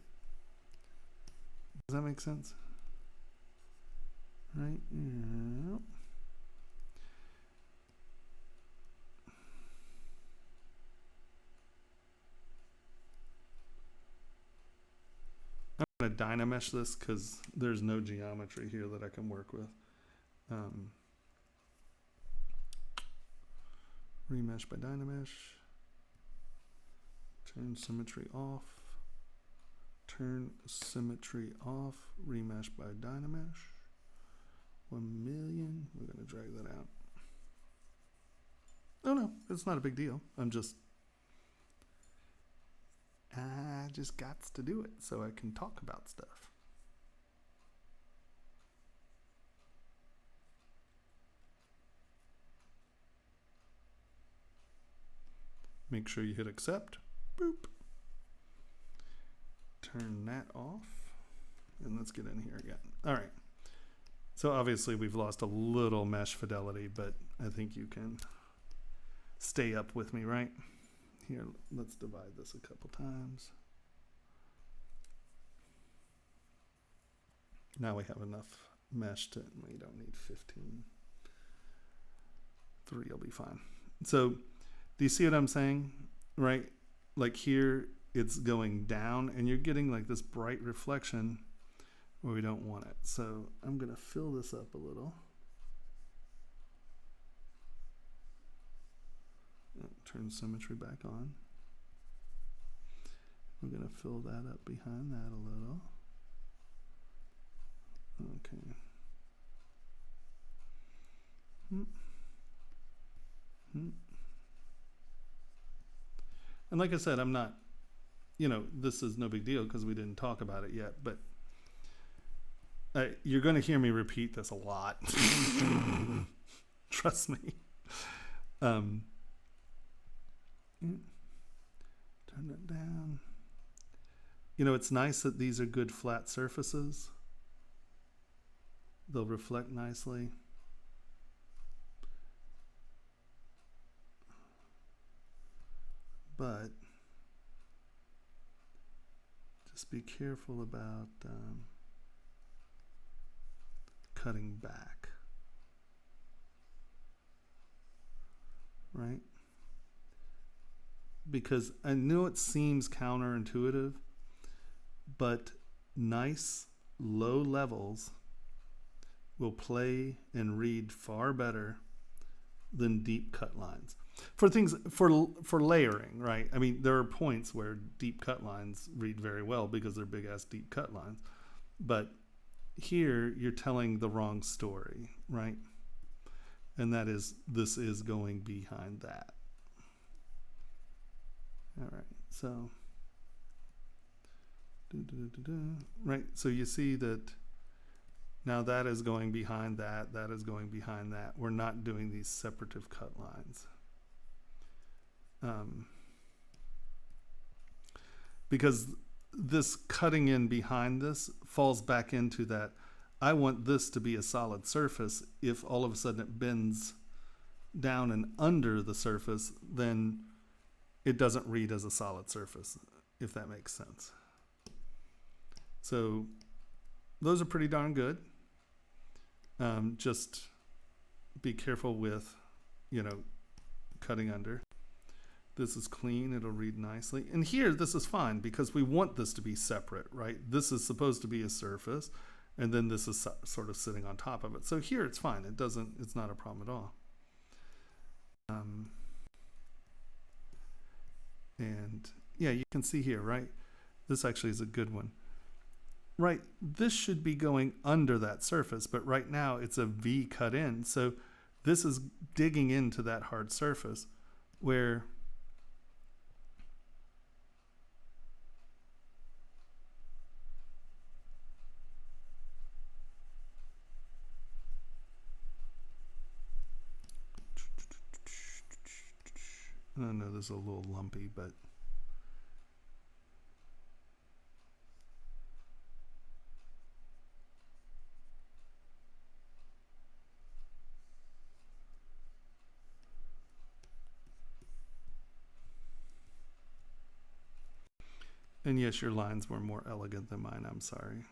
Does that make sense? Right? Yeah. I'm going to dynamesh this because there's no geometry here that I can work with. Remesh by dynamesh. Turn symmetry off. Turn symmetry off. Remesh by dynamesh. 1,000,000. We're going to drag that out. Oh no, it's not a big deal. I just got to do it so I can talk about stuff. Make sure you hit accept. Boop. Turn that off. And let's get in here again. All right. So obviously we've lost a little mesh fidelity, but I think you can stay up with me, right? Here, let's divide this a couple times. Now we have enough mesh to, we don't need 15. 3 will be fine. So do you see what I'm saying? Right? Like here, it's going down and you're getting like this bright reflection where we don't want it. So I'm going to fill this up a little. Turn symmetry back on. We're going to fill that up behind that a little. Okay. And like I said, I'm not, this is no big deal because we didn't talk about it yet, but you're going to hear me repeat this a lot. Trust me. Turn it down. It's nice that these are good flat surfaces. They'll reflect nicely. But just be careful about cutting back. Right? Because I know it seems counterintuitive, but nice low levels will play and read far better than deep cut lines. For things for layering, right? I mean, there are points where deep cut lines read very well because they're big ass deep cut lines. But here you're telling the wrong story, right? and that is, this is going behind that. All right, so, right, so you see that now that is going behind that, that is going behind that. We're not doing these separative cut lines. Because this cutting in behind this falls back into that, I want this to be a solid surface. If all of a sudden it bends down and under the surface, then it doesn't read as a solid surface, if that makes sense. So those are pretty darn good. Just be careful with, cutting under. This is clean, it'll read nicely. And here, this is fine because we want this to be separate, right? This is supposed to be a surface, and then this is sort of sitting on top of it. So here it's fine, it's not a problem at all. And yeah, you can see here, right? This actually is a good one. Right, this should be going under that surface, but right now it's a V cut in. So this is digging into that hard surface where I know this is a little lumpy, but and yes, your lines were more elegant than mine. I'm sorry.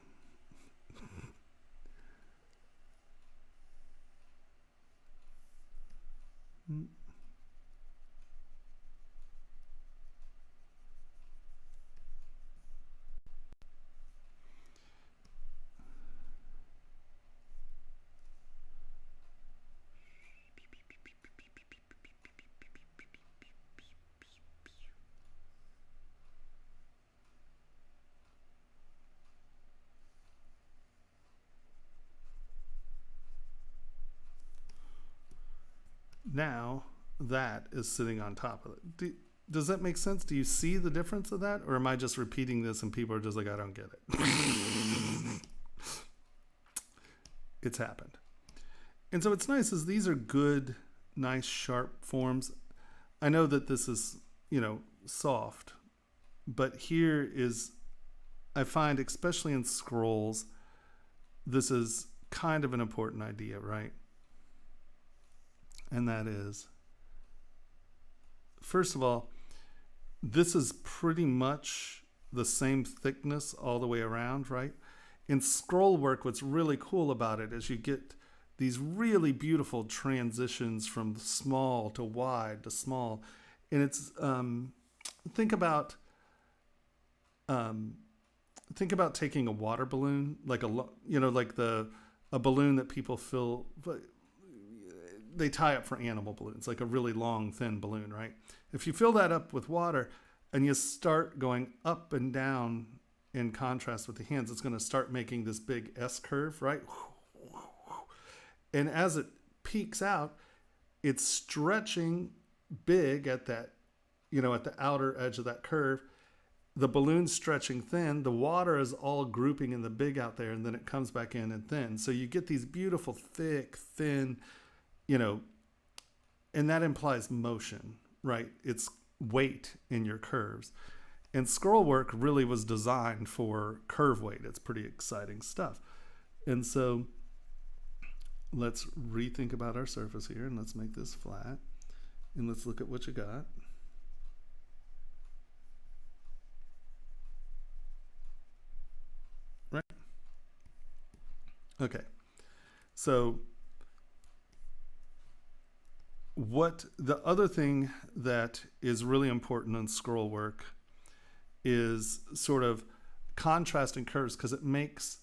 Now that is sitting on top of it. Does that make sense? Do you see the difference of that? Or am I just repeating this and people are just like, I don't get it? It's happened. And so it's nice is these are good, nice, sharp forms. I know that this is, soft, but here is, I find, especially in scrolls, this is kind of an important idea, right? And that is, first of all, this is pretty much the same thickness all the way around, right? In scroll work, what's really cool about it is you get these really beautiful transitions from small to wide to small. And it's, think about taking a water balloon, like a balloon that people fill, they tie up for animal balloons, like a really long, thin balloon, right? If you fill that up with water and you start going up and down in contrast with the hands, it's going to start making this big S curve, right? And as it peaks out, it's stretching big at that, at the outer edge of that curve. The balloon's stretching thin. The water is all grouping in the big out there, and then it comes back in and thin. So you get these beautiful, thick, thin, and that implies motion, right? It's weight in your curves. And scroll work really was designed for curve weight. It's pretty exciting stuff. And so let's rethink about our surface here, and let's make this flat. And let's look at what you got. Right? Okay. So what the other thing that is really important in scroll work is sort of contrasting curves, because it makes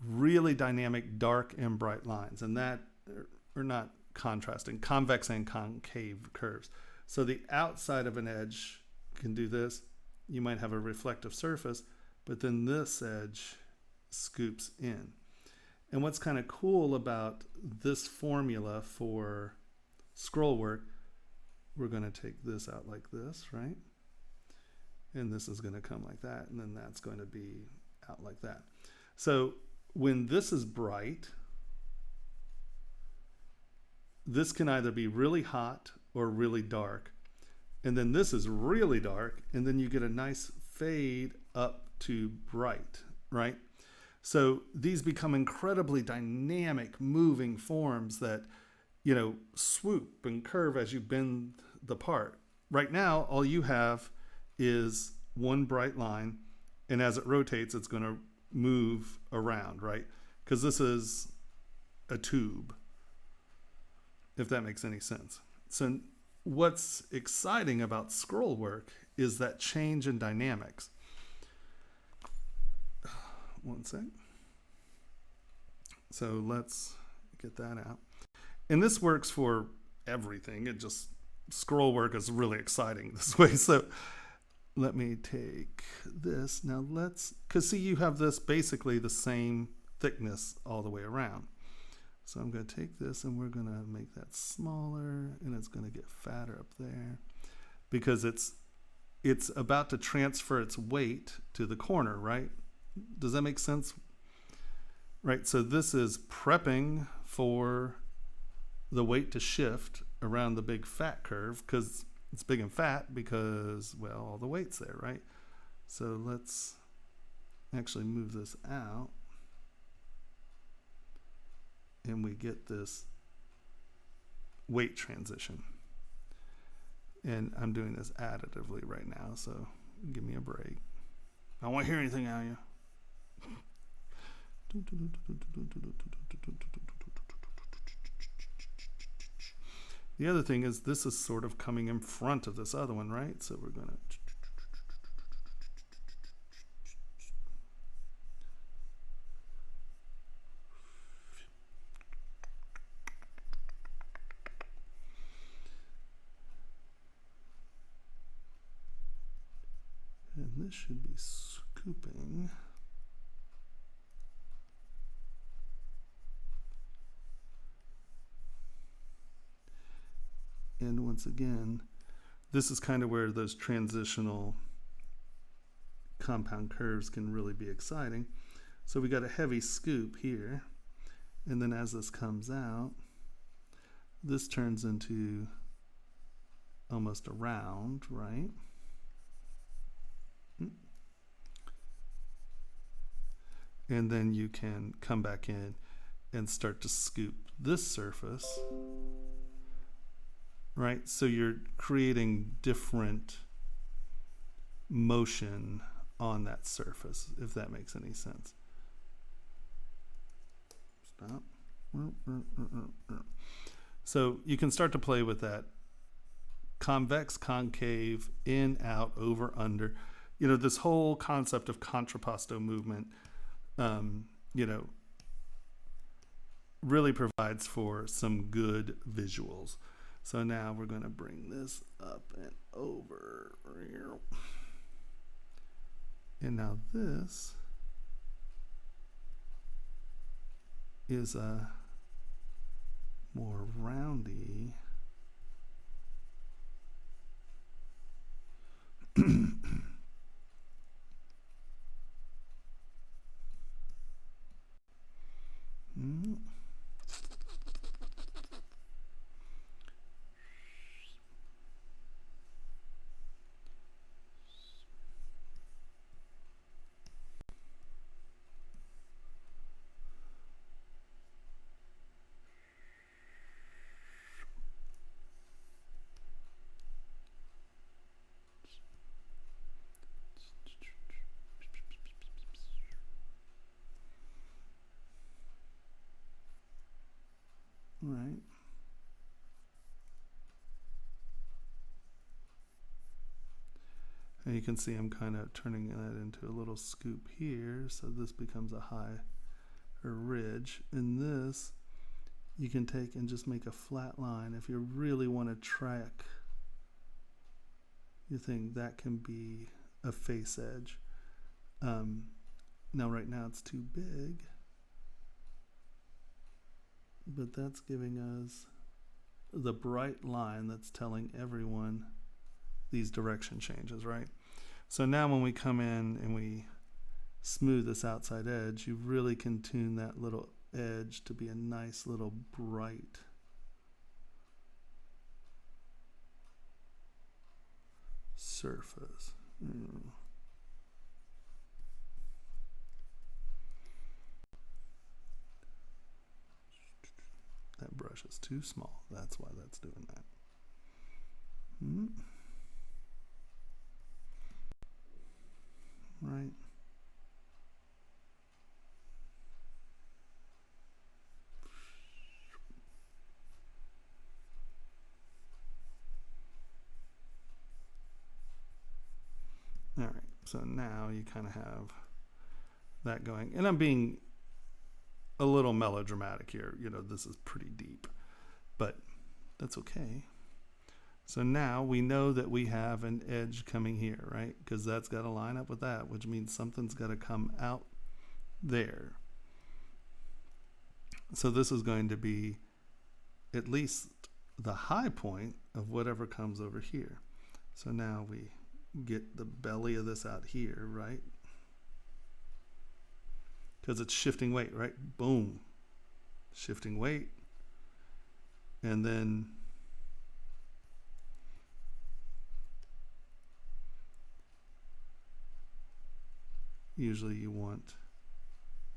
really dynamic dark and bright lines, and that are not contrasting, convex and concave curves. So the outside of an edge can do this. You might have a reflective surface, but then this edge scoops in. And what's kind of cool about this formula for scroll work, we're going to take this out like this, right? And this is going to come like that, and then that's going to be out like that. So when this is bright, this can either be really hot or really dark. And then this is really dark, and then you get a nice fade up to bright, right? So these become incredibly dynamic, moving forms that, you know, swoop and curve as you bend the part. Right now, all you have is one bright line, and as it rotates, it's going to move around, right? Because this is a tube, if that makes any sense. So what's exciting about scroll work is that change in dynamics. One sec. So let's get that out. And this works for everything. It just, scroll work is really exciting this way. So let me take this. Now because see, you have this basically the same thickness all the way around. So I'm going to take this and we're going to make that smaller, and it's going to get fatter up there because it's about to transfer its weight to the corner, right? Does that make sense? Right, so this is prepping for the weight to shift around the big fat curve, because it's big and fat because, well, all the weight's there, right? So let's actually move this out, and we get this weight transition. And I'm doing this additively right now, so give me a break. I don't want to hear anything out of you. The other thing is this is sort of coming in front of this other one, right? So we're going to... And this should be scooping. And once again, this is kind of where those transitional compound curves can really be exciting. So we got a heavy scoop here, and then as this comes out, this turns into almost a round, right? And then you can come back in and start to scoop this surface. Right, so you're creating different motion on that surface, if that makes any sense. Stop. So you can start to play with that convex, concave, in, out, over, under. You know, this whole concept of contrapposto movement, you know, really provides for some good visuals. So now we're going to bring this up and over. And now this is a more roundy right. And you can see I'm kind of turning that into a little scoop here, so this becomes a high or ridge. And this you can take and just make a flat line. If you really want to track your thing, that can be a face edge. Now right now it's too big. but that's giving us the bright line that's telling everyone these direction changes, right? So now when we come in and we smooth this outside edge, you really can tune that little edge to be a nice little bright surface. That brush is too small. That's why that's doing that. Right. All right, so now you kind of have that going. And I'm being a little melodramatic here. You know, this is pretty deep, but that's okay. So now we know that we have an edge coming here, right? Because that's got to line up with that, which means something's got to come out there. So this is going to be at least the high point of whatever comes over here. So now we get the belly of this out here, right? Because it's shifting weight, right? Boom. Shifting weight. And then usually you want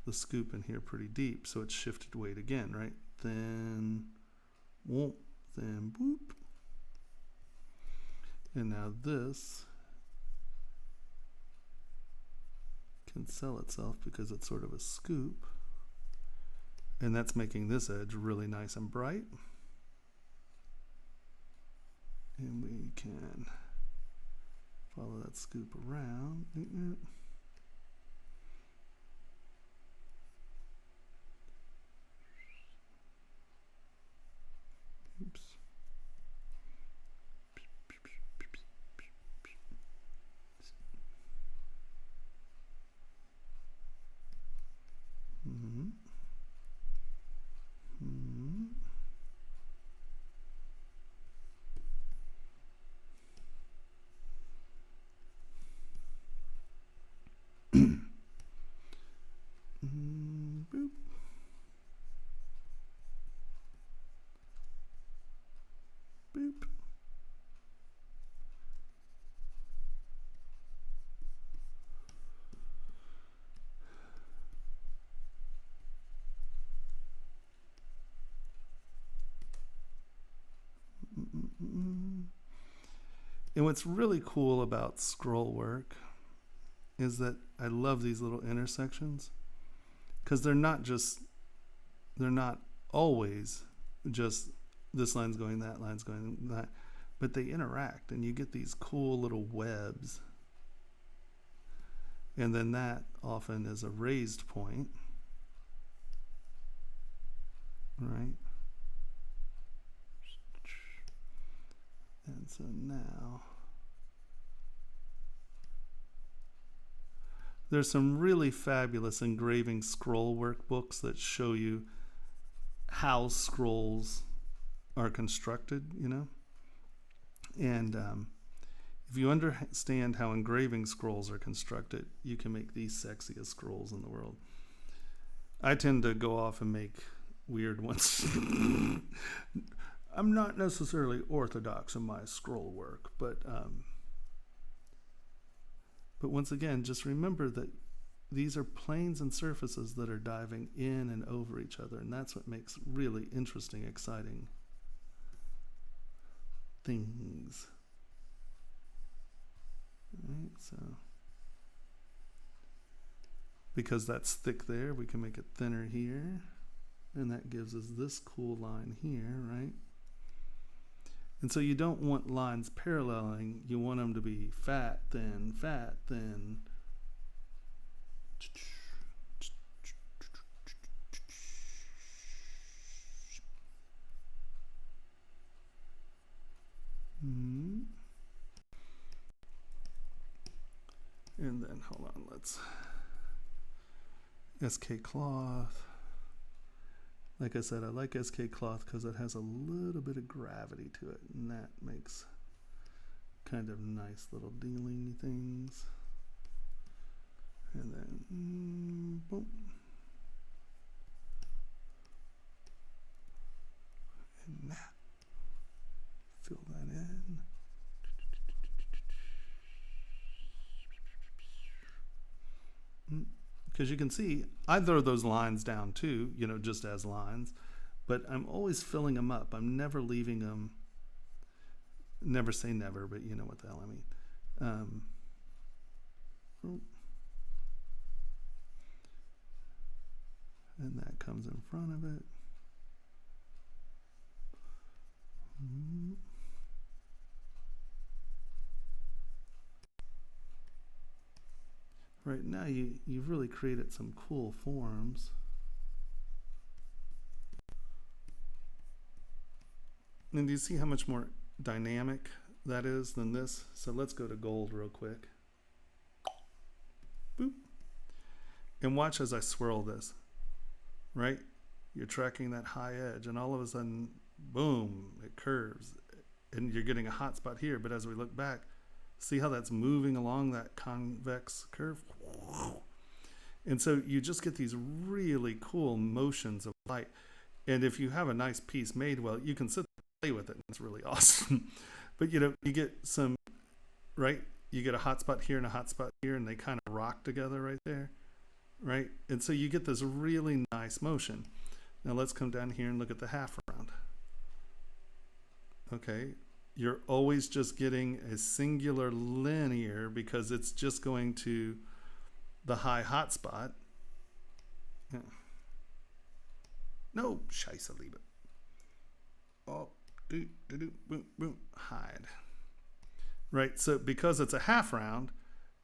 the scoop in here pretty deep, so it's shifted weight again, right? Then whoop, then boop. And now this can sell itself because it's sort of a scoop. And that's making this edge really nice and bright. And we can follow that scoop around. Oops. Boop. Boop. And what's really cool about scroll work is that I love these little intersections, because they're not always just this line's going, that line's going, that, but they interact and you get these cool little webs. And then that often is a raised point, right? And so now there's some really fabulous engraving scroll work books that show you how scrolls are constructed, you know? And if you understand how engraving scrolls are constructed, you can make the sexiest scrolls in the world. I tend to go off and make weird ones. I'm not necessarily orthodox in my scroll work, but once again, just remember that these are planes and surfaces that are diving in and over each other, and that's what makes really interesting, exciting things. Right, so because that's thick there, we can make it thinner here, and that gives us this cool line here, right? And so you don't want lines paralleling, you want them to be fat, thin, fat, thin. And then, hold on, let's SK cloth. Like I said, I like SK cloth because it has a little bit of gravity to it, and that makes kind of nice little dealing things. And then, boom. And that. Fill that in. Because you can see, I throw those lines down too, just as lines, but I'm always filling them up. I'm never leaving them. Never say never, but you know what the hell I mean. And that comes in front of it. Right now, you've really created some cool forms. And do you see how much more dynamic that is than this? So let's go to gold real quick. Boop. And watch as I swirl this, right? You're tracking that high edge, and all of a sudden, boom, it curves. And you're getting a hot spot here, but as we look back, see how that's moving along that convex curve? And so you just get these really cool motions of light. And if you have a nice piece made well, you can sit there and play with it, and it's really awesome. But you get some, right? You get a hot spot here and a hot spot here, and they kind of rock together right there, right? And so you get this really nice motion. Now let's come down here and look at the half round. Okay, you're always just getting a singular linear because it's just going to the high hot spot. Yeah. No, scheisse, leave it. Oh, boom, boom, hide. Right, so because it's a half round,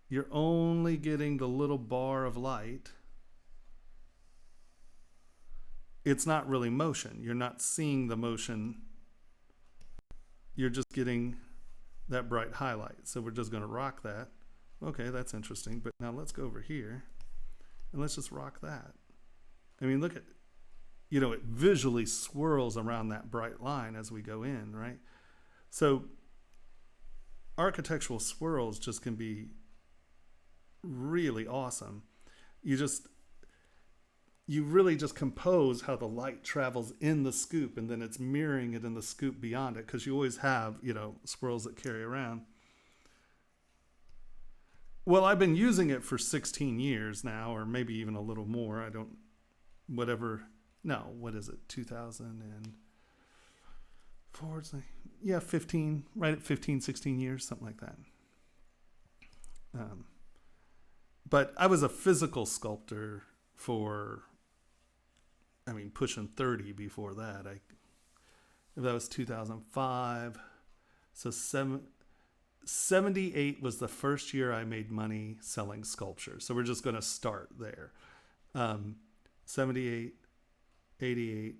you're only getting the little bar of light. It's not really motion. You're not seeing the motion. You're just getting that bright highlight. So we're just going to rock that. Okay, that's interesting. But now let's go over here and let's just rock that. I mean, look at, it visually swirls around that bright line as we go in, right? So architectural swirls just can be really awesome. You really just compose how the light travels in the scoop, and then it's mirroring it in the scoop beyond it, because you always have, swirls that carry around. Well, I've been using it for 16 years now, or maybe even a little more. What is it? 2004, yeah, 15, right at 15, 16 years, something like that. But I was a physical sculptor for, pushing 30 before that. That was 2005. So 78 was the first year I made money selling sculpture. So we're just going to start there. 78, 88,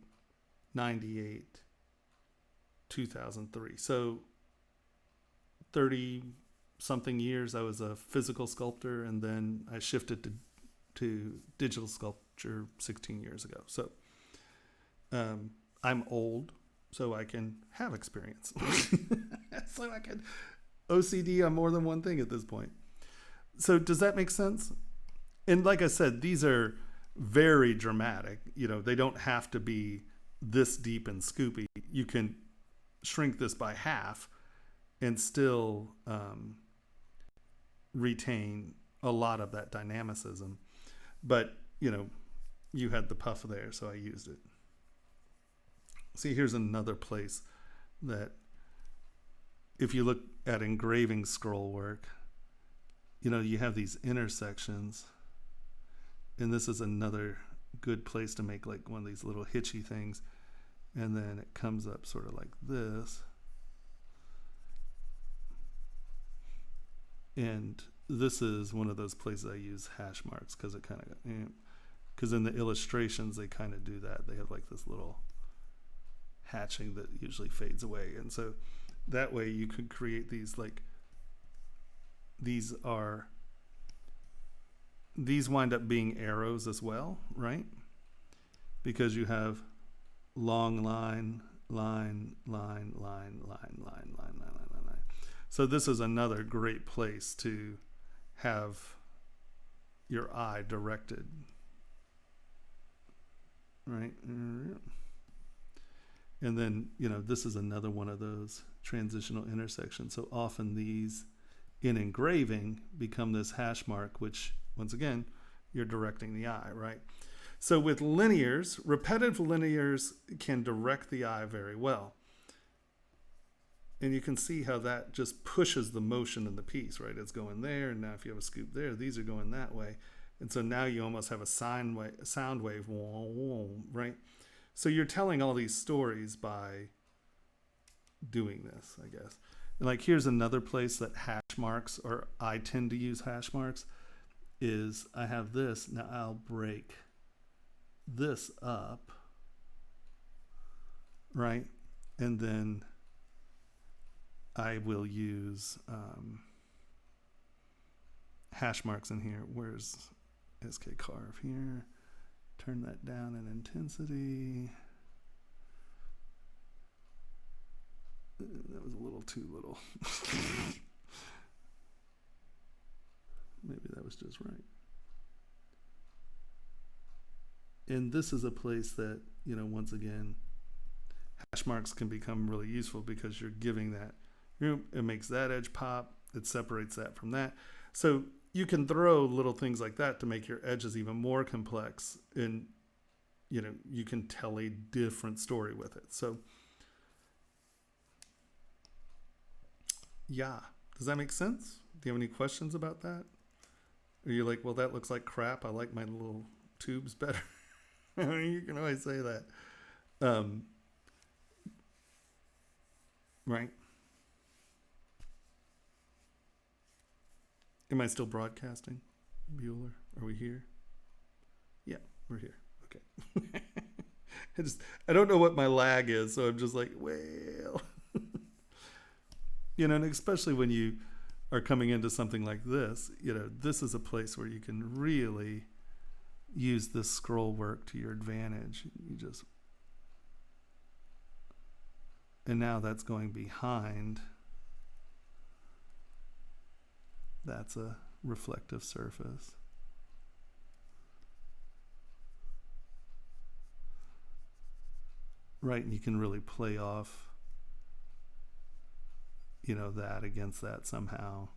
98, 2003. So 30 something years I was a physical sculptor, and then I shifted to digital sculpture 16 years ago. So I'm old, so I can have experience. So I can OCD on more than one thing at this point. So does that make sense? And like I said, these are very dramatic. They don't have to be this deep and scoopy. You can shrink this by half and still retain a lot of that dynamicism. But, you had the puff there, so I used it. See, here's another place that if you look at engraving scroll work, you have these intersections, and this is another good place to make like one of these little hitchy things, and then it comes up sort of like this. And this is one of those places I use hash marks because it kind of, because in the illustrations they kind of do that. They have like this little hatching that usually fades away, and so that way you could create these these wind up being arrows as well, right? Because you have long line, line, line, line, line, line, line, line, line, line, line. So this is another great place to have your eye directed, right? And then, this is another one of those transitional intersections. So often these in engraving become this hash mark, which once again, you're directing the eye, right? So with linears, repetitive linears can direct the eye very well. And you can see how that just pushes the motion in the piece, right? It's going there, and now if you have a scoop there, these are going that way. And so now you almost have a sound wave, right? So you're telling all these stories by doing this, I guess. And like here's another place that hash marks, or I tend to use hash marks, is I have this. Now I'll break this up, right? And then I will use hash marks in here. Where's SK Carve here? Turn that down in intensity. That was a little too little. Maybe that was just right. And this is a place that, once again, hash marks can become really useful because you're giving that, it makes that edge pop, it separates that from that. So you can throw little things like that to make your edges even more complex, and, you can tell a different story with it. So, yeah. Does that make sense? Do you have any questions about that? Are you like, well, that looks like crap. I like my little tubes better. You can always say that. Right? Am I still broadcasting? Bueller, are we here? Yeah, we're here. Okay. I don't know what my lag is, so I'm just like, well. And especially when you are coming into something like this, this is a place where you can really use this scroll work to your advantage. And now that's going behind. That's a reflective surface. Right, and you can really play off, that against that somehow.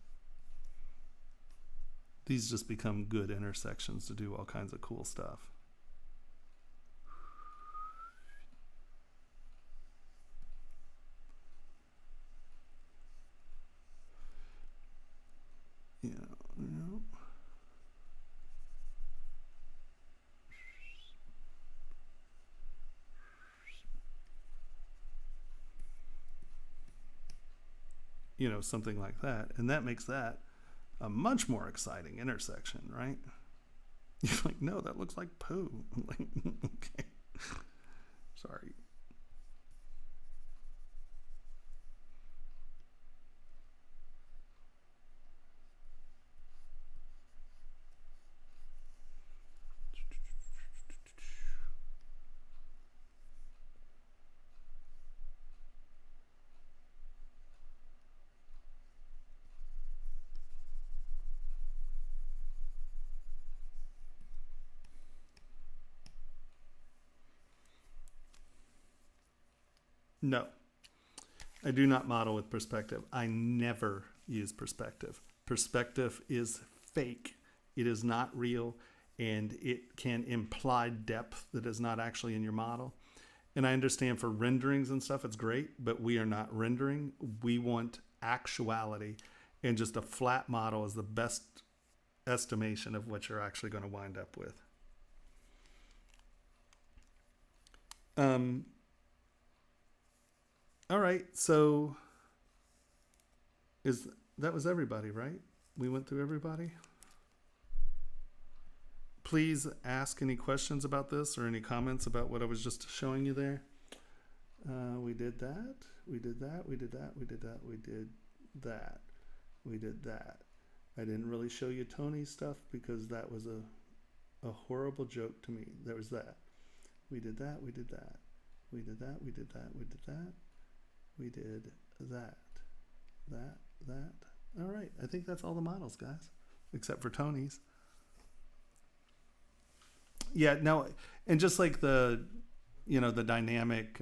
These just become good intersections to do all kinds of cool stuff. Something like that. And that makes that a much more exciting intersection, right? You're like, no, that looks like poo. I'm like, okay. Sorry. No, I do not model with perspective. I never use perspective. Perspective is fake. It is not real, and it can imply depth that is not actually in your model. And I understand for renderings and stuff, it's great, but we are not rendering. We want actuality, and just a flat model is the best estimation of what you're actually going to wind up with. All right, so that was everybody, right? We went through everybody. Please ask any questions about this or any comments about what I was just showing you there. We did that. We did that. We did that. We did that. We did that. We did that. I didn't really show you Tony's stuff because that was a horrible joke to me. There was that. We did that. We did that. We did that. We did that. We did that. We did that. That. All right. I think that's all the models, guys, except for Tony's. Yeah. No. And just like the, the dynamic.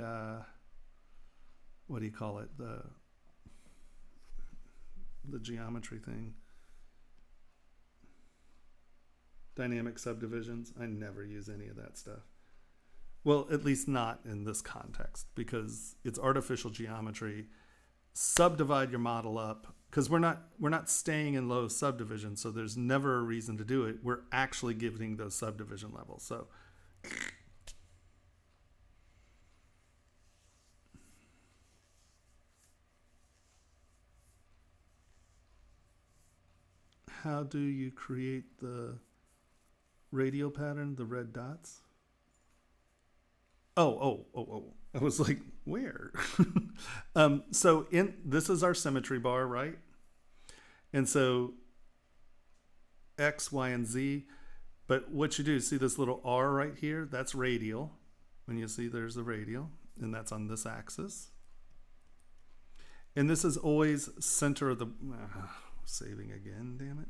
What do you call it? The geometry thing. Dynamic subdivisions. I never use any of that stuff. Well, at least not in this context, because it's artificial geometry. Subdivide your model up, because we're not staying in low subdivision, so there's never a reason to do it. We're actually giving those subdivision levels. So how do you create the radial pattern, the red dots? Oh. I was like, where? So this is our symmetry bar, right? And so X, Y, and Z. But what you do, see this little R right here? That's radial. When you see there's a radial, and that's on this axis. And this is always center of the, saving again, damn it.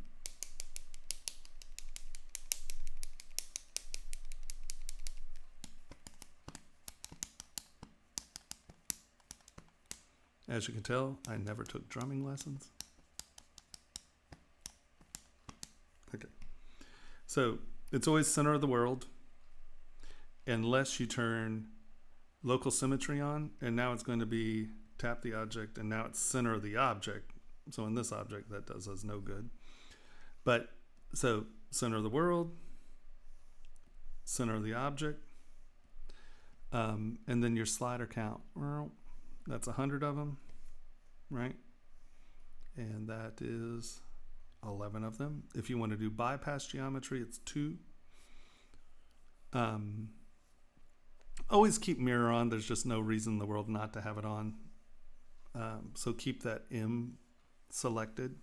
As you can tell, I never took drumming lessons. Okay. So it's always center of the world unless you turn local symmetry on, and now it's going to be tap the object, and now it's center of the object. So in this object, that does us no good. But so center of the world, center of the object, and then your slider count. That's 100 of them, right? And that is 11 of them. If you want to do bypass geometry, it's 2. Always keep mirror on. There's just no reason in the world not to have it on. So keep that M selected.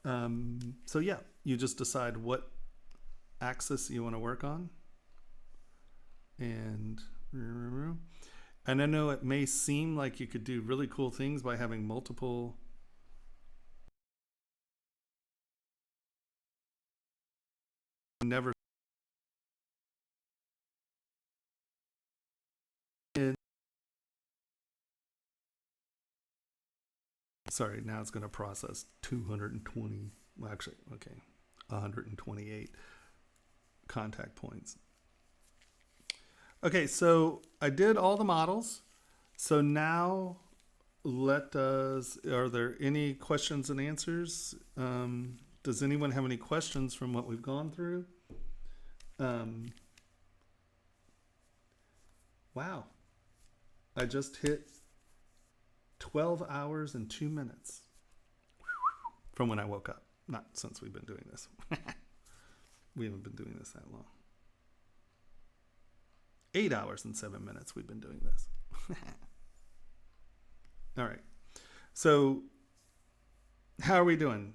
So yeah, you just decide what axis you want to work on. And I know it may seem like you could do really cool things by having multiple never sorry, now it's going to process 220, well actually, okay, 128 contact points. Okay, so I did all the models. So now are there any questions and answers? Does anyone have any questions from what we've gone through? Wow, I just hit 12 hours and 2 minutes from when I woke up. Not since we've been doing this. We haven't been doing this that long. 8 hours and 7 minutes we've been doing this. All right. So how are we doing?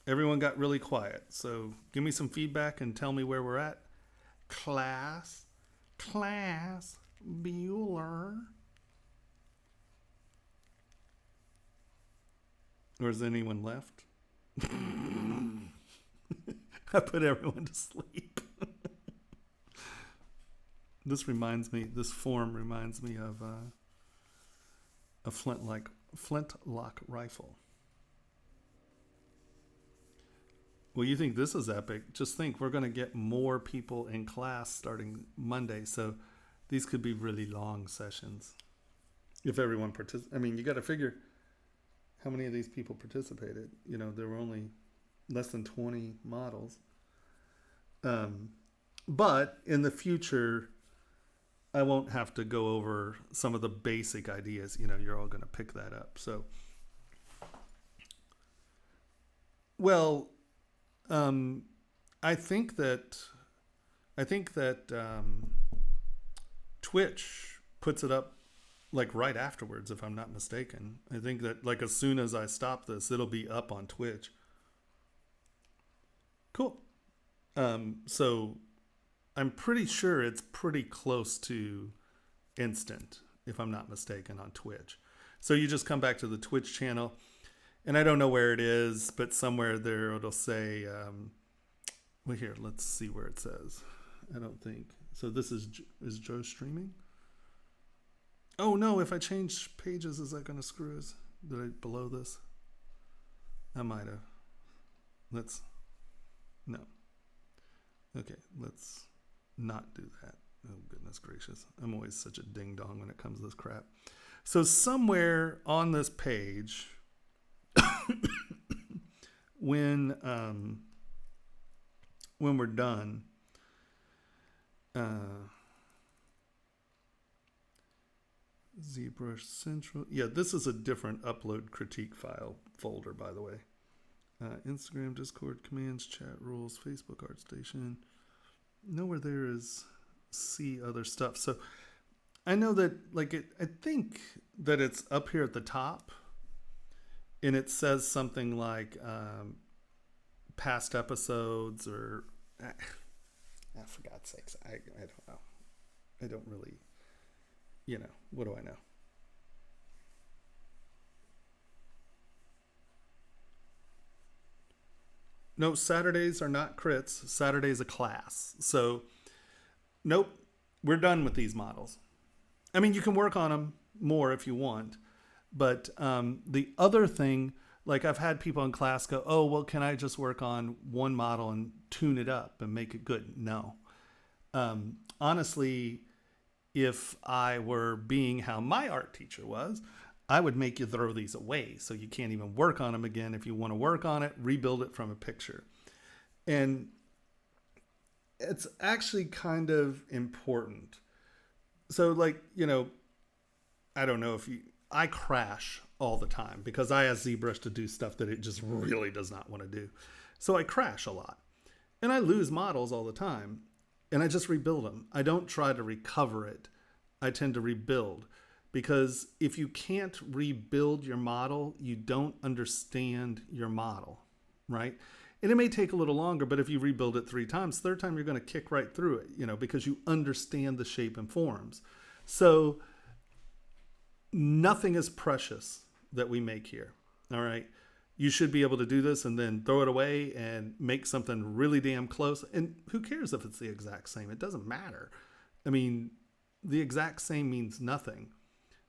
Everyone got really quiet. So give me some feedback and tell me where we're at. Class, Bueller. Or is anyone left? I put everyone to sleep. This form reminds me of a flintlock rifle. Well, you think this is epic? Just think, we're going to get more people in class starting Monday, so these could be really long sessions. If everyone I mean, you got to figure how many of these people participated. There were only less than 20 models. But in the future, I won't have to go over some of the basic ideas. You're all going to pick that up. So, well, I think that Twitch puts it up like right afterwards, if I'm not mistaken. I think that like as soon as I stop this, it'll be up on Twitch. Cool. So I'm pretty sure it's pretty close to instant, if I'm not mistaken, on Twitch. So you just come back to the Twitch channel, and I don't know where it is, but somewhere there it'll say, well, here, let's see where it says. I don't think. So this is Joe streaming? Oh, no, if I change pages, is that going to screw us? Did I below this? I might have. No. Okay, let's not do that. Oh, goodness gracious. I'm always such a ding-dong when it comes to this crap. So somewhere on this page, when we're done, ZBrush Central. Yeah, this is a different upload critique file folder, by the way. Instagram, Discord, commands, chat rules, Facebook ArtStation. Nowhere there is see other stuff. So I know that, I think that it's up here at the top, and it says something like past episodes, or for God's sakes, I don't know. I don't really, what do I know? No, Saturdays are not crits. Saturday's a class. So, nope, we're done with these models. I mean, you can work on them more if you want. But the other thing, I've had people in class go, oh, well, can I just work on one model and tune it up and make it good? No. Honestly, if I were being how my art teacher was, I would make you throw these away so you can't even work on them again. If you want to work on it, rebuild it from a picture. And it's actually kind of important. So I don't know if I crash all the time because I ask ZBrush to do stuff that it just really does not want to do. So I crash a lot and I lose models all the time, and I just rebuild them. I don't try to recover it. I tend to rebuild. Because if you can't rebuild your model, you don't understand your model, right? And it may take a little longer, but if you rebuild it 3 times, third time you're going to kick right through it, because you understand the shape and forms. So nothing is precious that we make here, all right? You should be able to do this and then throw it away and make something really damn close. And who cares if it's the exact same? It doesn't matter. I mean, the exact same means nothing.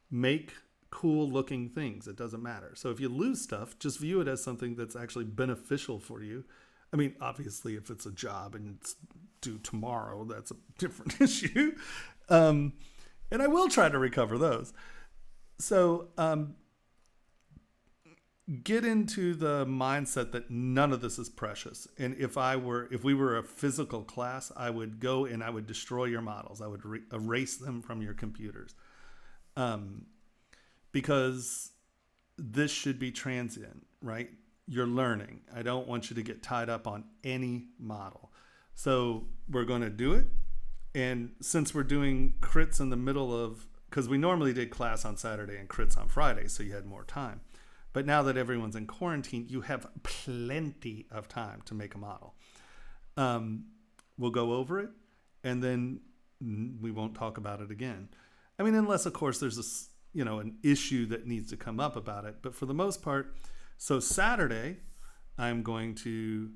Make cool looking things. It doesn't matter. So if you lose stuff, just view it as something that's actually beneficial for you. I mean, obviously, if it's a job and it's due tomorrow, that's a different issue. And I will try to recover those. So get into the mindset that none of this is precious. And if we were a physical class, I would go and I would destroy your models. I would erase them from your computers. Because this should be transient, right? You're learning. I don't want you to get tied up on any model. So we're going to do it. And since we're doing crits in the middle of, because we normally did class on Saturday and crits on Friday, so you had more time. But now that everyone's in quarantine, you have plenty of time to make a model. We'll go over it, and then we won't talk about it again. I mean, unless, of course, there's an issue that needs to come up about it. But for the most part, so Saturday, I'm going to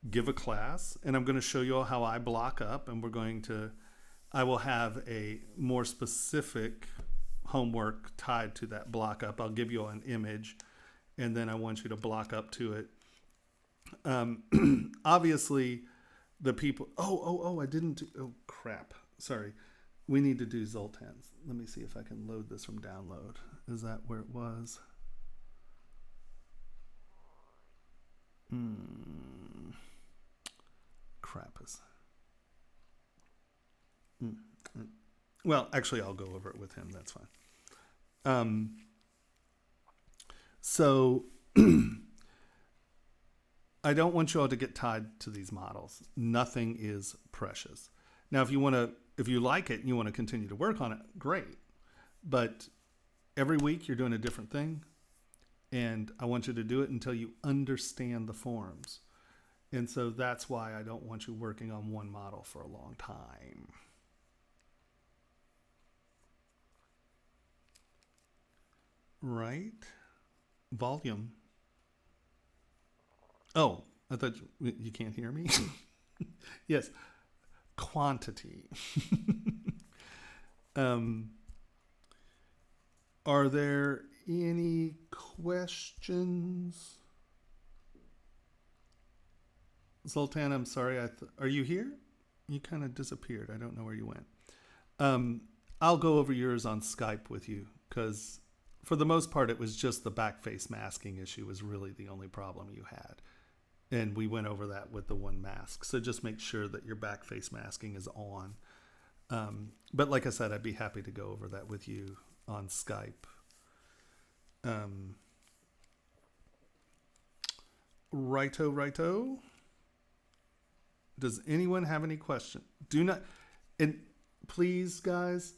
give a class, and I'm going to show you all how I block up, and I will have a more specific homework tied to that block up. I'll give you an image, and then I want you to block up to it. Obviously, the people, I didn't do, oh crap, sorry. We need to do Zoltan's. Let me see if I can load this from download. Is that where it was? Crapus. Well, actually, I'll go over it with him. That's fine. So I don't want you all to get tied to these models. Nothing is precious. Now, if you like it and you want to continue to work on it, great. But every week you're doing a different thing. And I want you to do it until you understand the forms. And so that's why I don't want you working on one model for a long time. Right. Volume. Oh, I thought you can't hear me. Yes. Quantity. um, are there any questions? Zoltan, I'm sorry. Are you here? You kind of disappeared. I don't know where you went. Um, I'll go over yours on Skype with you because for the most part, it was just the back face masking issue was really the only problem you had. And we went over that with the one mask. So just make sure that your back face masking is on. But like I said, I'd be happy to go over that with you on Skype. Righto. Does anyone have any questions? Do not, and please, guys,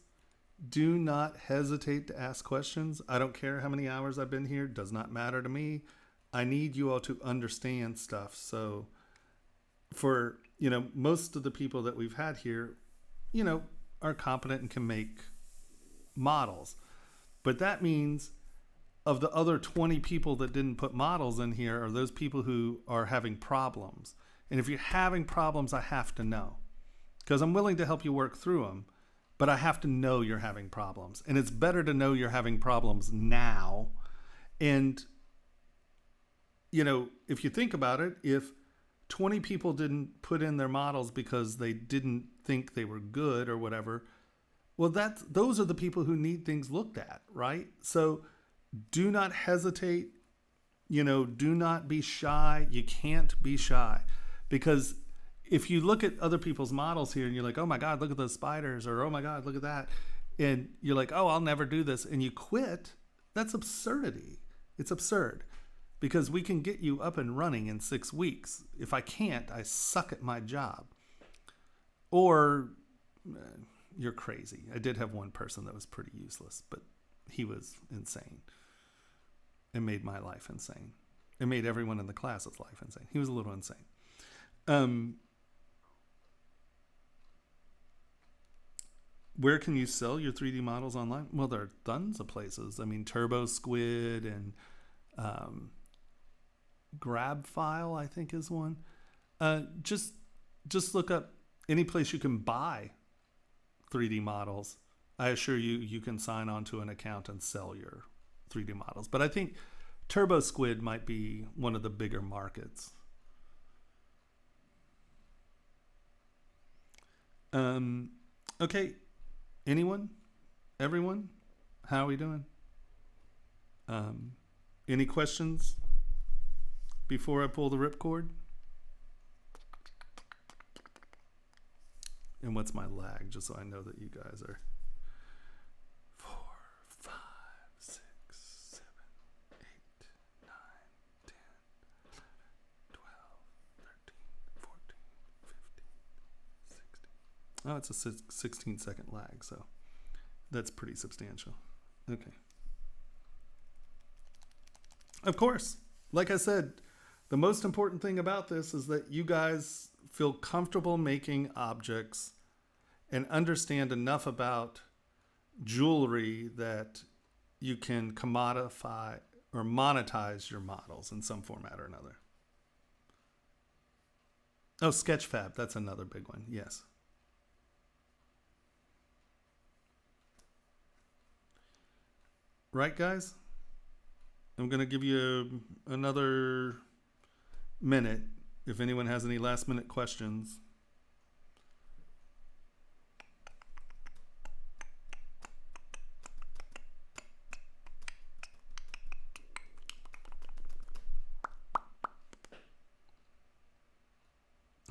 do not hesitate to ask questions. I don't care how many hours I've been here. Does not matter to me. I need you all to understand stuff. So for, most of the people that we've had here, are competent and can make models. But that means of the other 20 people that didn't put models in here are those people who are having problems. And if you're having problems, I have to know because I'm willing to help you work through them, but I have to know you're having problems. And it's better to know you're having problems now. And, if you think about it, if 20 people didn't put in their models because they didn't think they were good or whatever, well, those are the people who need things looked at, right? So do not hesitate, do not be shy. You can't be shy because if you look at other people's models here and you're like, oh my God, look at those spiders, or oh my God, look at that. And you're like, oh, I'll never do this. And you quit. That's absurdity. It's absurd because we can get you up and running in 6 weeks. If I can't, I suck at my job. Or you're crazy. I did have one person that was pretty useless, but he was insane. It made my life insane. It made everyone in the class's life insane. He was a little insane. Where can you sell your 3D models online? Well, there are tons of places. I mean, Turbo Squid and Grab File, I think, is one. Just look up any place you can buy 3D models. I assure you, you can sign on to an account and sell your 3D models. But I think Turbo Squid might be one of the bigger markets. Okay. Anyone? Everyone? How are we doing? Any questions before I pull the ripcord? And what's my lag, just so I know that you guys are 4, 5, 6, 7, 8, 9, 10, 11, 12, 13, 14, 15, 16. Oh, it's a 16-second lag, so that's pretty substantial. Okay. Of course, like I said, the most important thing about this is that you guys feel comfortable making objects and understand enough about jewelry that you can commodify or monetize your models in some format or another. Oh, Sketchfab, that's another big one. Yes. Right, guys? I'm going to give you another minute if anyone has any last minute questions.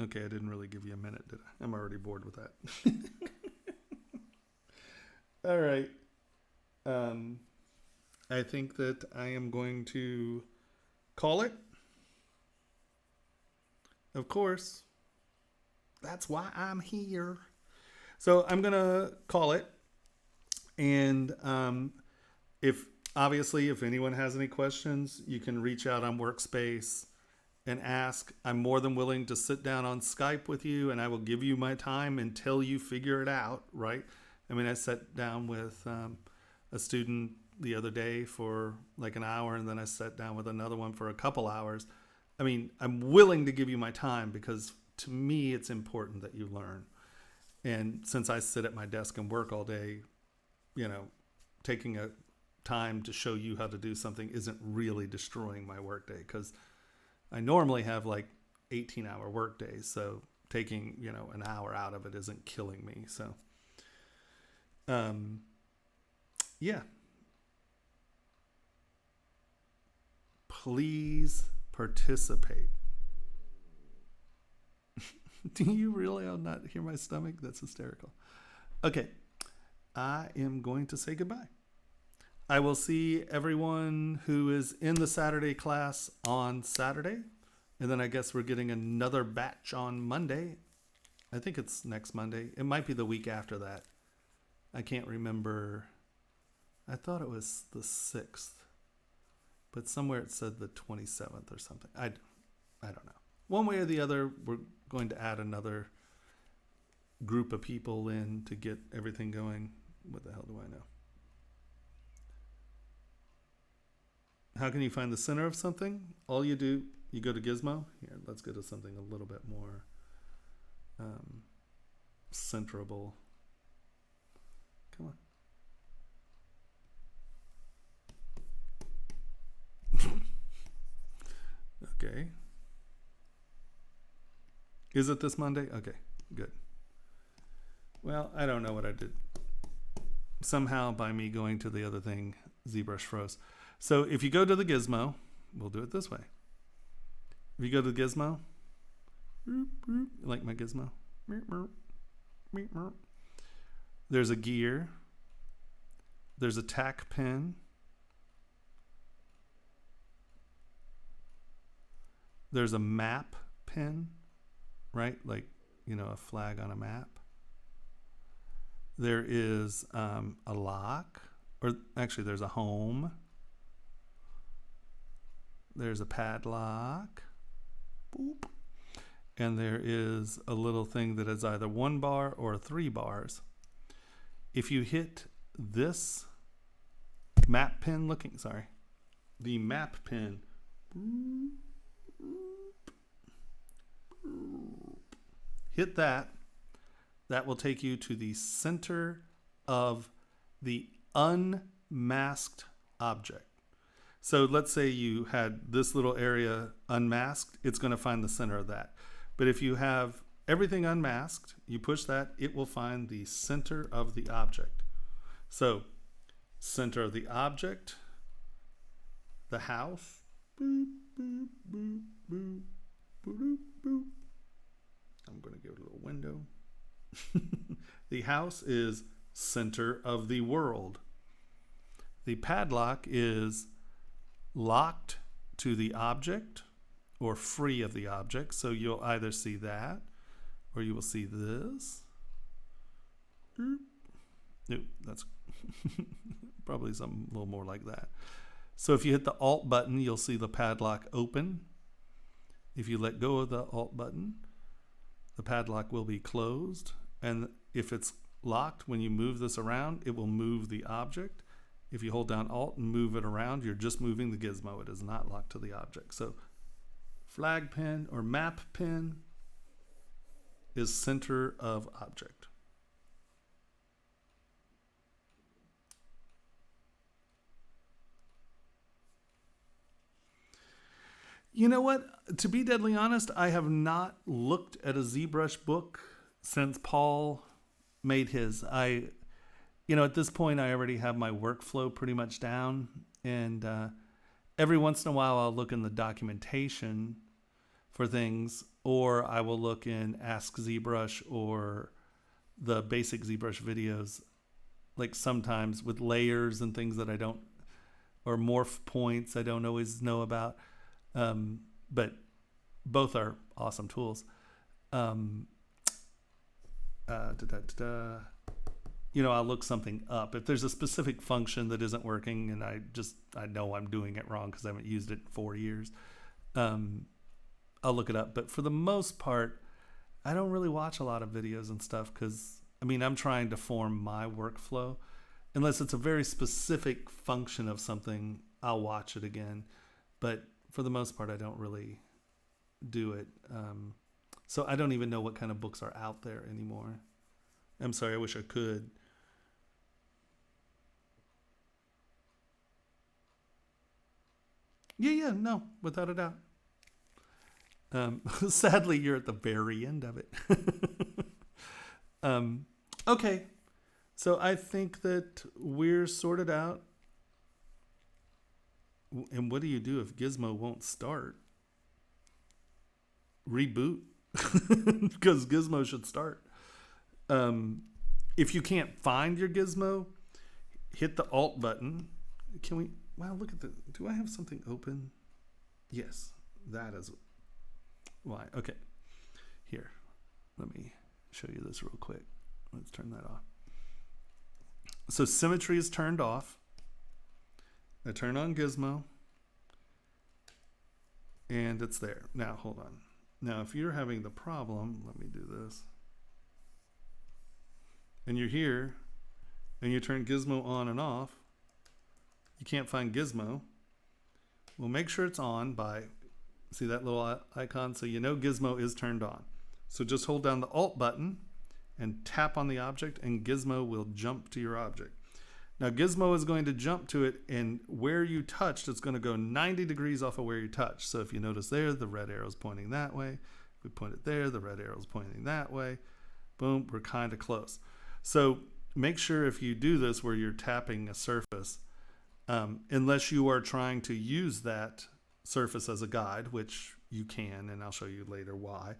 Okay, I didn't really give you a minute, did I? I'm already bored with that. All right. I think that I am going to call it. Of course. That's why I'm here. So I'm going to call it. And if anyone has any questions, you can reach out on Workspace and ask. I'm more than willing to sit down on Skype with you, and I will give you my time until you figure it out, right? I mean, I sat down with a student the other day for like an hour, and then I sat down with another one for a couple hours. I mean, I'm willing to give you my time because to me, it's important that you learn. And since I sit at my desk and work all day, you know, taking a time to show you how to do something isn't really destroying my workday, because I normally have like 18-hour work days. So taking, an hour out of it isn't killing me. So, yeah. Please participate. Do you really not hear my stomach? That's hysterical. Okay. I am going to say goodbye. I will see everyone who is in the Saturday class on Saturday. And then I guess we're getting another batch on Monday. I think it's next Monday. It might be the week after that. I can't remember. I thought it was the 6th. But somewhere it said the 27th or something. I don't know. One way or the other, we're going to add another group of people in to get everything going. What the hell do I know? How can you find the center of something? All you do, you go to Gizmo. Here, let's go to something a little bit more centerable. Come on. Okay. Is it this Monday? Okay, good. Well, I don't know what I did. Somehow by me going to the other thing, ZBrush froze. So if you go to the Gizmo, we'll do it this way. If you go to the Gizmo, like my Gizmo, there's a gear, there's a tack pin, there's a map pin, right? Like, a flag on a map. There is a lock, or actually there's a home. There's a padlock. Boop. And there is a little thing that is either 1 bar or 3 bars. If you hit this map pin the map pin, hit that. That will take you to the center of the unmasked object. So let's say you had this little area unmasked, it's going to find the center of that. But if you have everything unmasked, you push that, it will find the center of the object. So, center of the object, the house, boop, boop, boop, boop, boop, boop. I'm going to give it a little window. The house is center of the world. The padlock is locked to the object or free of the object. So you'll either see that or you will see this. Nope, that's probably something a little more like that. So if you hit the Alt button, you'll see the padlock open. If you let go of the Alt button, the padlock will be closed. And if it's locked, when you move this around, it will move the object. If you hold down Alt and move it around, you're just moving the gizmo. It is not locked to the object. So flag pin or map pin is center of object. You know what? To be deadly honest, I have not looked at a ZBrush book since Paul made his. At this point, I already have my workflow pretty much down. And every once in a while, I'll look in the documentation for things, or I will look in Ask ZBrush or the basic ZBrush videos, like sometimes with layers and things that I don't, or morph points I don't always know about. But both are awesome tools. I'll look something up. If there's a specific function that isn't working and I know I'm doing it wrong because I haven't used it in 4 years, I'll look it up. But for the most part, I don't really watch a lot of videos and stuff because, I'm trying to form my workflow. unless it's a very specific function of something, I'll watch it again. But for the most part, I don't really do it. So I don't even know what kind of books are out there anymore. I'm sorry, I wish I could. Yeah, no, without a doubt. Sadly, you're at the very end of it. Okay, so I think that we're sorted out. And what do you do if Gizmo won't start? Reboot, because Gizmo should start. If you can't find your Gizmo, hit the Alt button. Can we? Wow, look at the. Do I have something open? Yes, that is why. Okay, here. Let me show you this real quick. Let's turn that off. So symmetry is turned off. I turn on Gizmo, and it's there. Now, hold on. Now, if you're having the problem, let me do this. And you're here, and you turn Gizmo on and off. You can't find Gizmo. Well, make sure it's on by, see that little icon? So you know Gizmo is turned on. So just hold down the Alt button and tap on the object, and Gizmo will jump to your object. Now Gizmo is going to jump to it, and where you touched, it's going to go 90 degrees off of where you touched. So if you notice there, the red arrow is pointing that way. If we point it there, the red arrow is pointing that way. Boom, we're kind of close. So make sure if you do this where you're tapping a surface, unless you are trying to use that surface as a guide, which you can, and I'll show you later why,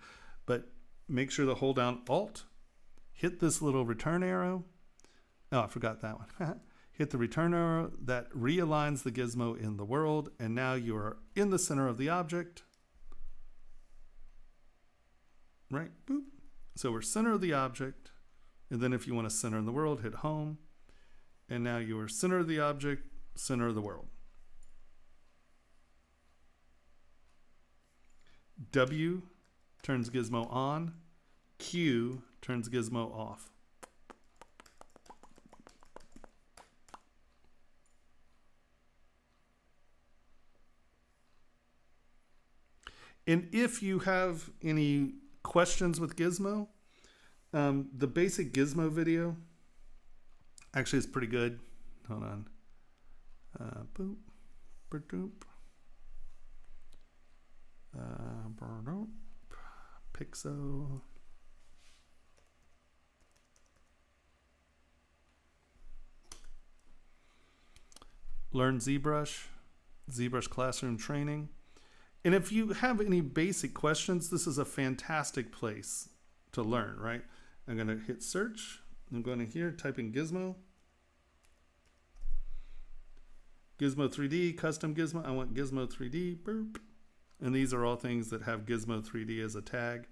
but make sure to hold down Alt, hit this little return arrow. Oh, I forgot that one. Hit the return arrow. That realigns the Gizmo in the world, and now you are in the center of the object. Right? Boop. So we're center of the object, and then if you want to center in the world, hit home, and now you are center of the object, center of the world. W turns Gizmo on. Q turns Gizmo off. And if you have any questions with Gizmo, the basic Gizmo video actually is pretty good. Hold on. Boop, doop. Pixo. Learn ZBrush, ZBrush Classroom Training. And if you have any basic questions, this is a fantastic place to learn, right? I'm going to hit search. I'm going to here, type in Gizmo. Gizmo 3D, custom Gizmo. I want Gizmo 3D. Burp. And these are all things that have Gizmo 3D as a tag.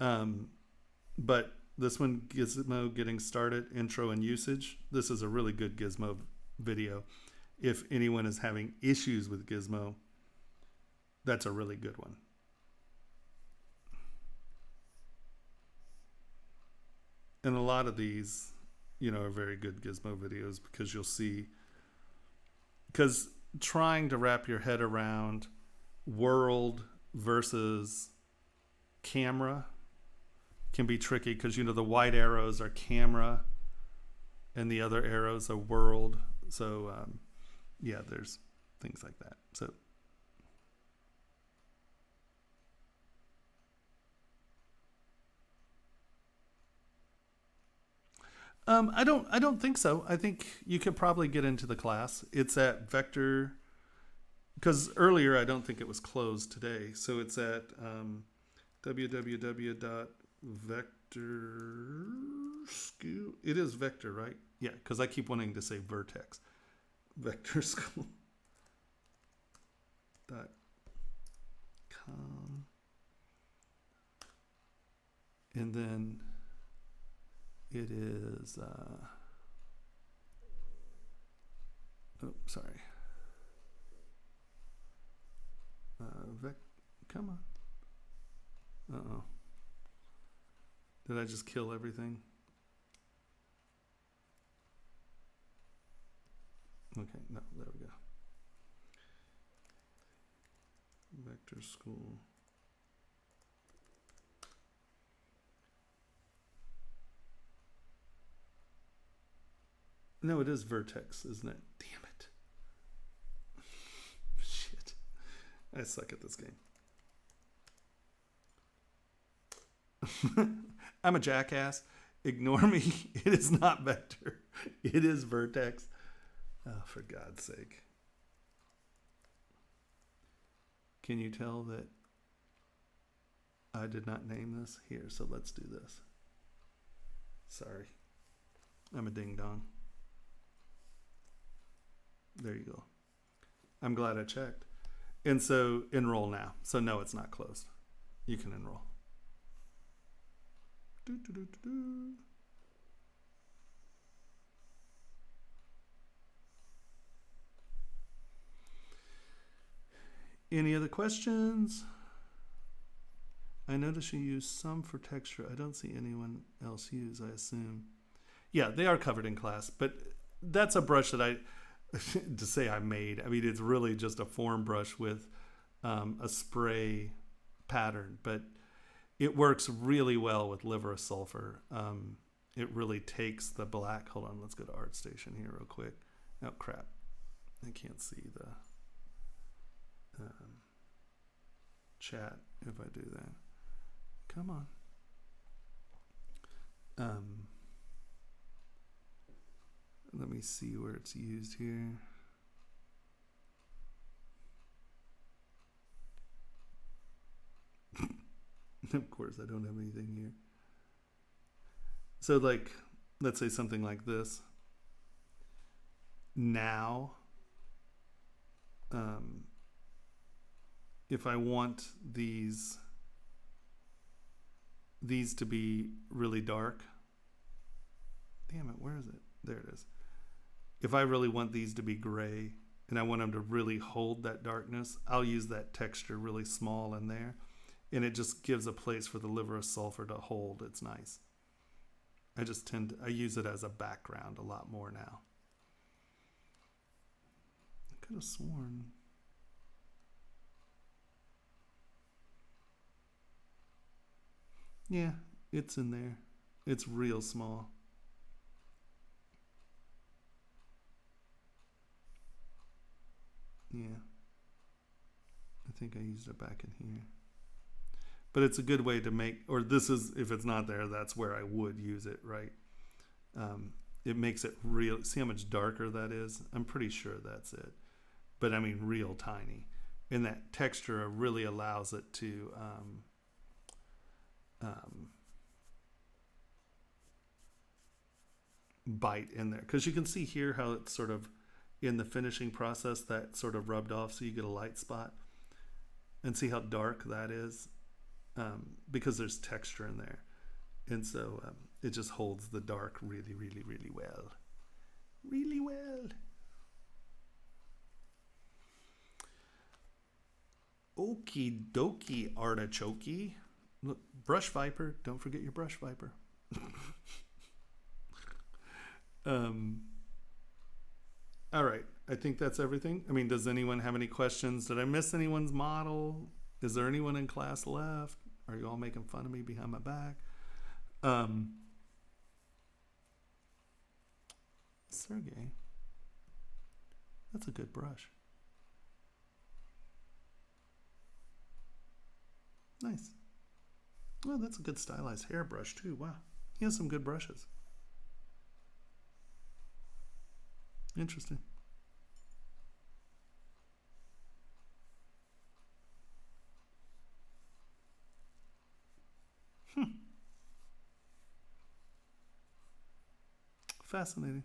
But this one, Gizmo Getting Started, Intro and Usage. This is a really good Gizmo video. If anyone is having issues with Gizmo, that's a really good one. And a lot of these, you know, are very good Gizmo videos because you'll see, because trying to wrap your head around world versus camera can be tricky because, you know, the white arrows are camera and the other arrows are world. So, yeah, there's things like that. So, I don't think so. I think you could probably get into the class. It's at Vector, because earlier I don't think it was closed today. So it's at www.VertexSchool. It is Vector, right? Yeah, because I keep wanting to say Vertex. VertexSchool.com. And then it is, sorry. Come on. Uh-oh. Did I just kill everything? Okay, no, there we go. VertexSchool. No, it is Vertex, isn't it? Damn it. Shit. I suck at this game. I'm a jackass. Ignore me. It is not Vector. It is Vertex. Oh, for God's sake. Can you tell that I did not name this? Here, so let's do this. Sorry. I'm a ding dong. There you go. I'm glad I checked. And so enroll now. So no, it's not closed. You can enroll. Any other questions? I notice you use some for texture. I don't see anyone else use, I assume. Yeah, they are covered in class, but that's a brush that I, to say I made, I mean, it's really just a form brush with a spray pattern, but it works really well with liver of sulfur. It really takes the black. Hold on, let's go to ArtStation here real quick. Oh, crap. I can't see the chat if I do that. Come on. Let me see where it's used here. Of course, I don't have anything here. So, like, let's say something like this. Now, if I want these to be really dark, damn it, where is it? There it is. If I really want these to be gray and I want them to really hold that darkness, I'll use that texture really small in there. And it just gives a place for the liver of sulfur to hold. It's nice. I use it as a background a lot more now. I could have sworn. Yeah, it's in there. It's real small. Yeah. I think I used it back in here. But it's a good way to make, or this is, if it's not there, that's where I would use it, right? It makes it real. See how much darker that is? I'm pretty sure that's it. But I mean, real tiny. And that texture really allows it to bite in there. Because you can see here how it's sort of in the finishing process that sort of rubbed off so you get a light spot. And see how dark that is? Because there's texture in there. And so it just holds the dark really, really, really well. Really well. Okie dokie, artichoke. Look, brush viper. Don't forget your brush viper. All right. I think that's everything. I mean, does anyone have any questions? Did I miss anyone's model? Is there anyone in class left? Are you all making fun of me behind my back? Sergey. That's a good brush. Nice. Well, that's a good stylized hairbrush too. Wow. He has some good brushes. Interesting. Fascinating.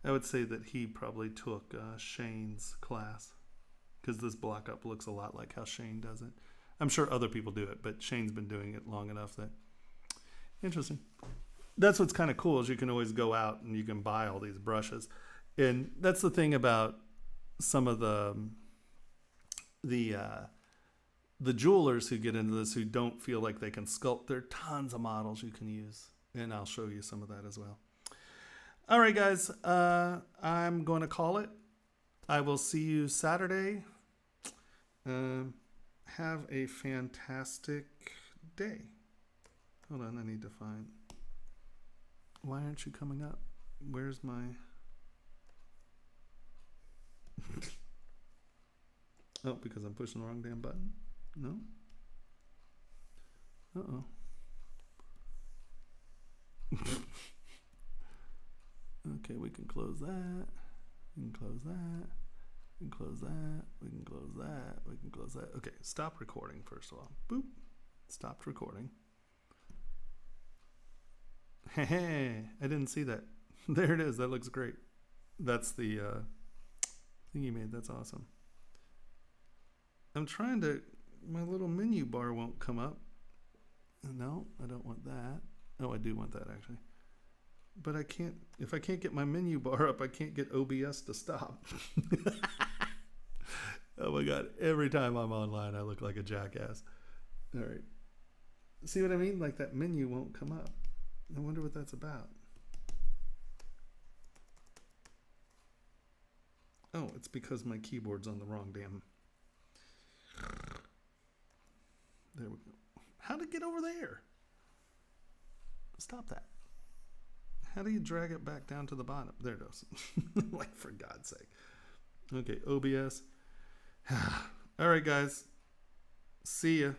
I would say that he probably took Shane's class because this block up looks a lot like how Shane does it. I'm sure other people do it, but Shane's been doing it long enough that... Interesting. That's what's kind of cool is you can always go out and you can buy all these brushes. And that's the thing about some of the jewelers who get into this who don't feel like they can sculpt. There are tons of models you can use. and I'll show you some of that as well. All right, guys, I'm going to call it. I will see you Saturday. Have a fantastic day. Hold on, I need to find. Why aren't you coming up? Where's my. Oh, because I'm pushing the wrong damn button? No? Uh-oh. Okay, we can close that. We can close that. We can close that. We can close that. We can close that. Okay, stop recording first of all. Boop. Stopped recording. Hey, I didn't see that. There it is. That looks great. That's the thing you made. That's awesome. I'm trying to. My little menu bar won't come up. No, I don't want that. Oh, I do want that actually. But I can't. If I can't get my menu bar up, I can't get OBS to stop. Oh my God. Every time I'm online, I look like a jackass. All right. See what I mean? Like that menu won't come up. I wonder what that's about. Oh, it's because my keyboard's on the wrong damn. There we go. How to get over there? Stop that. How do you drag it back down to the bottom? There it goes. Like, for God's sake. Okay, OBS. All right, guys. See ya.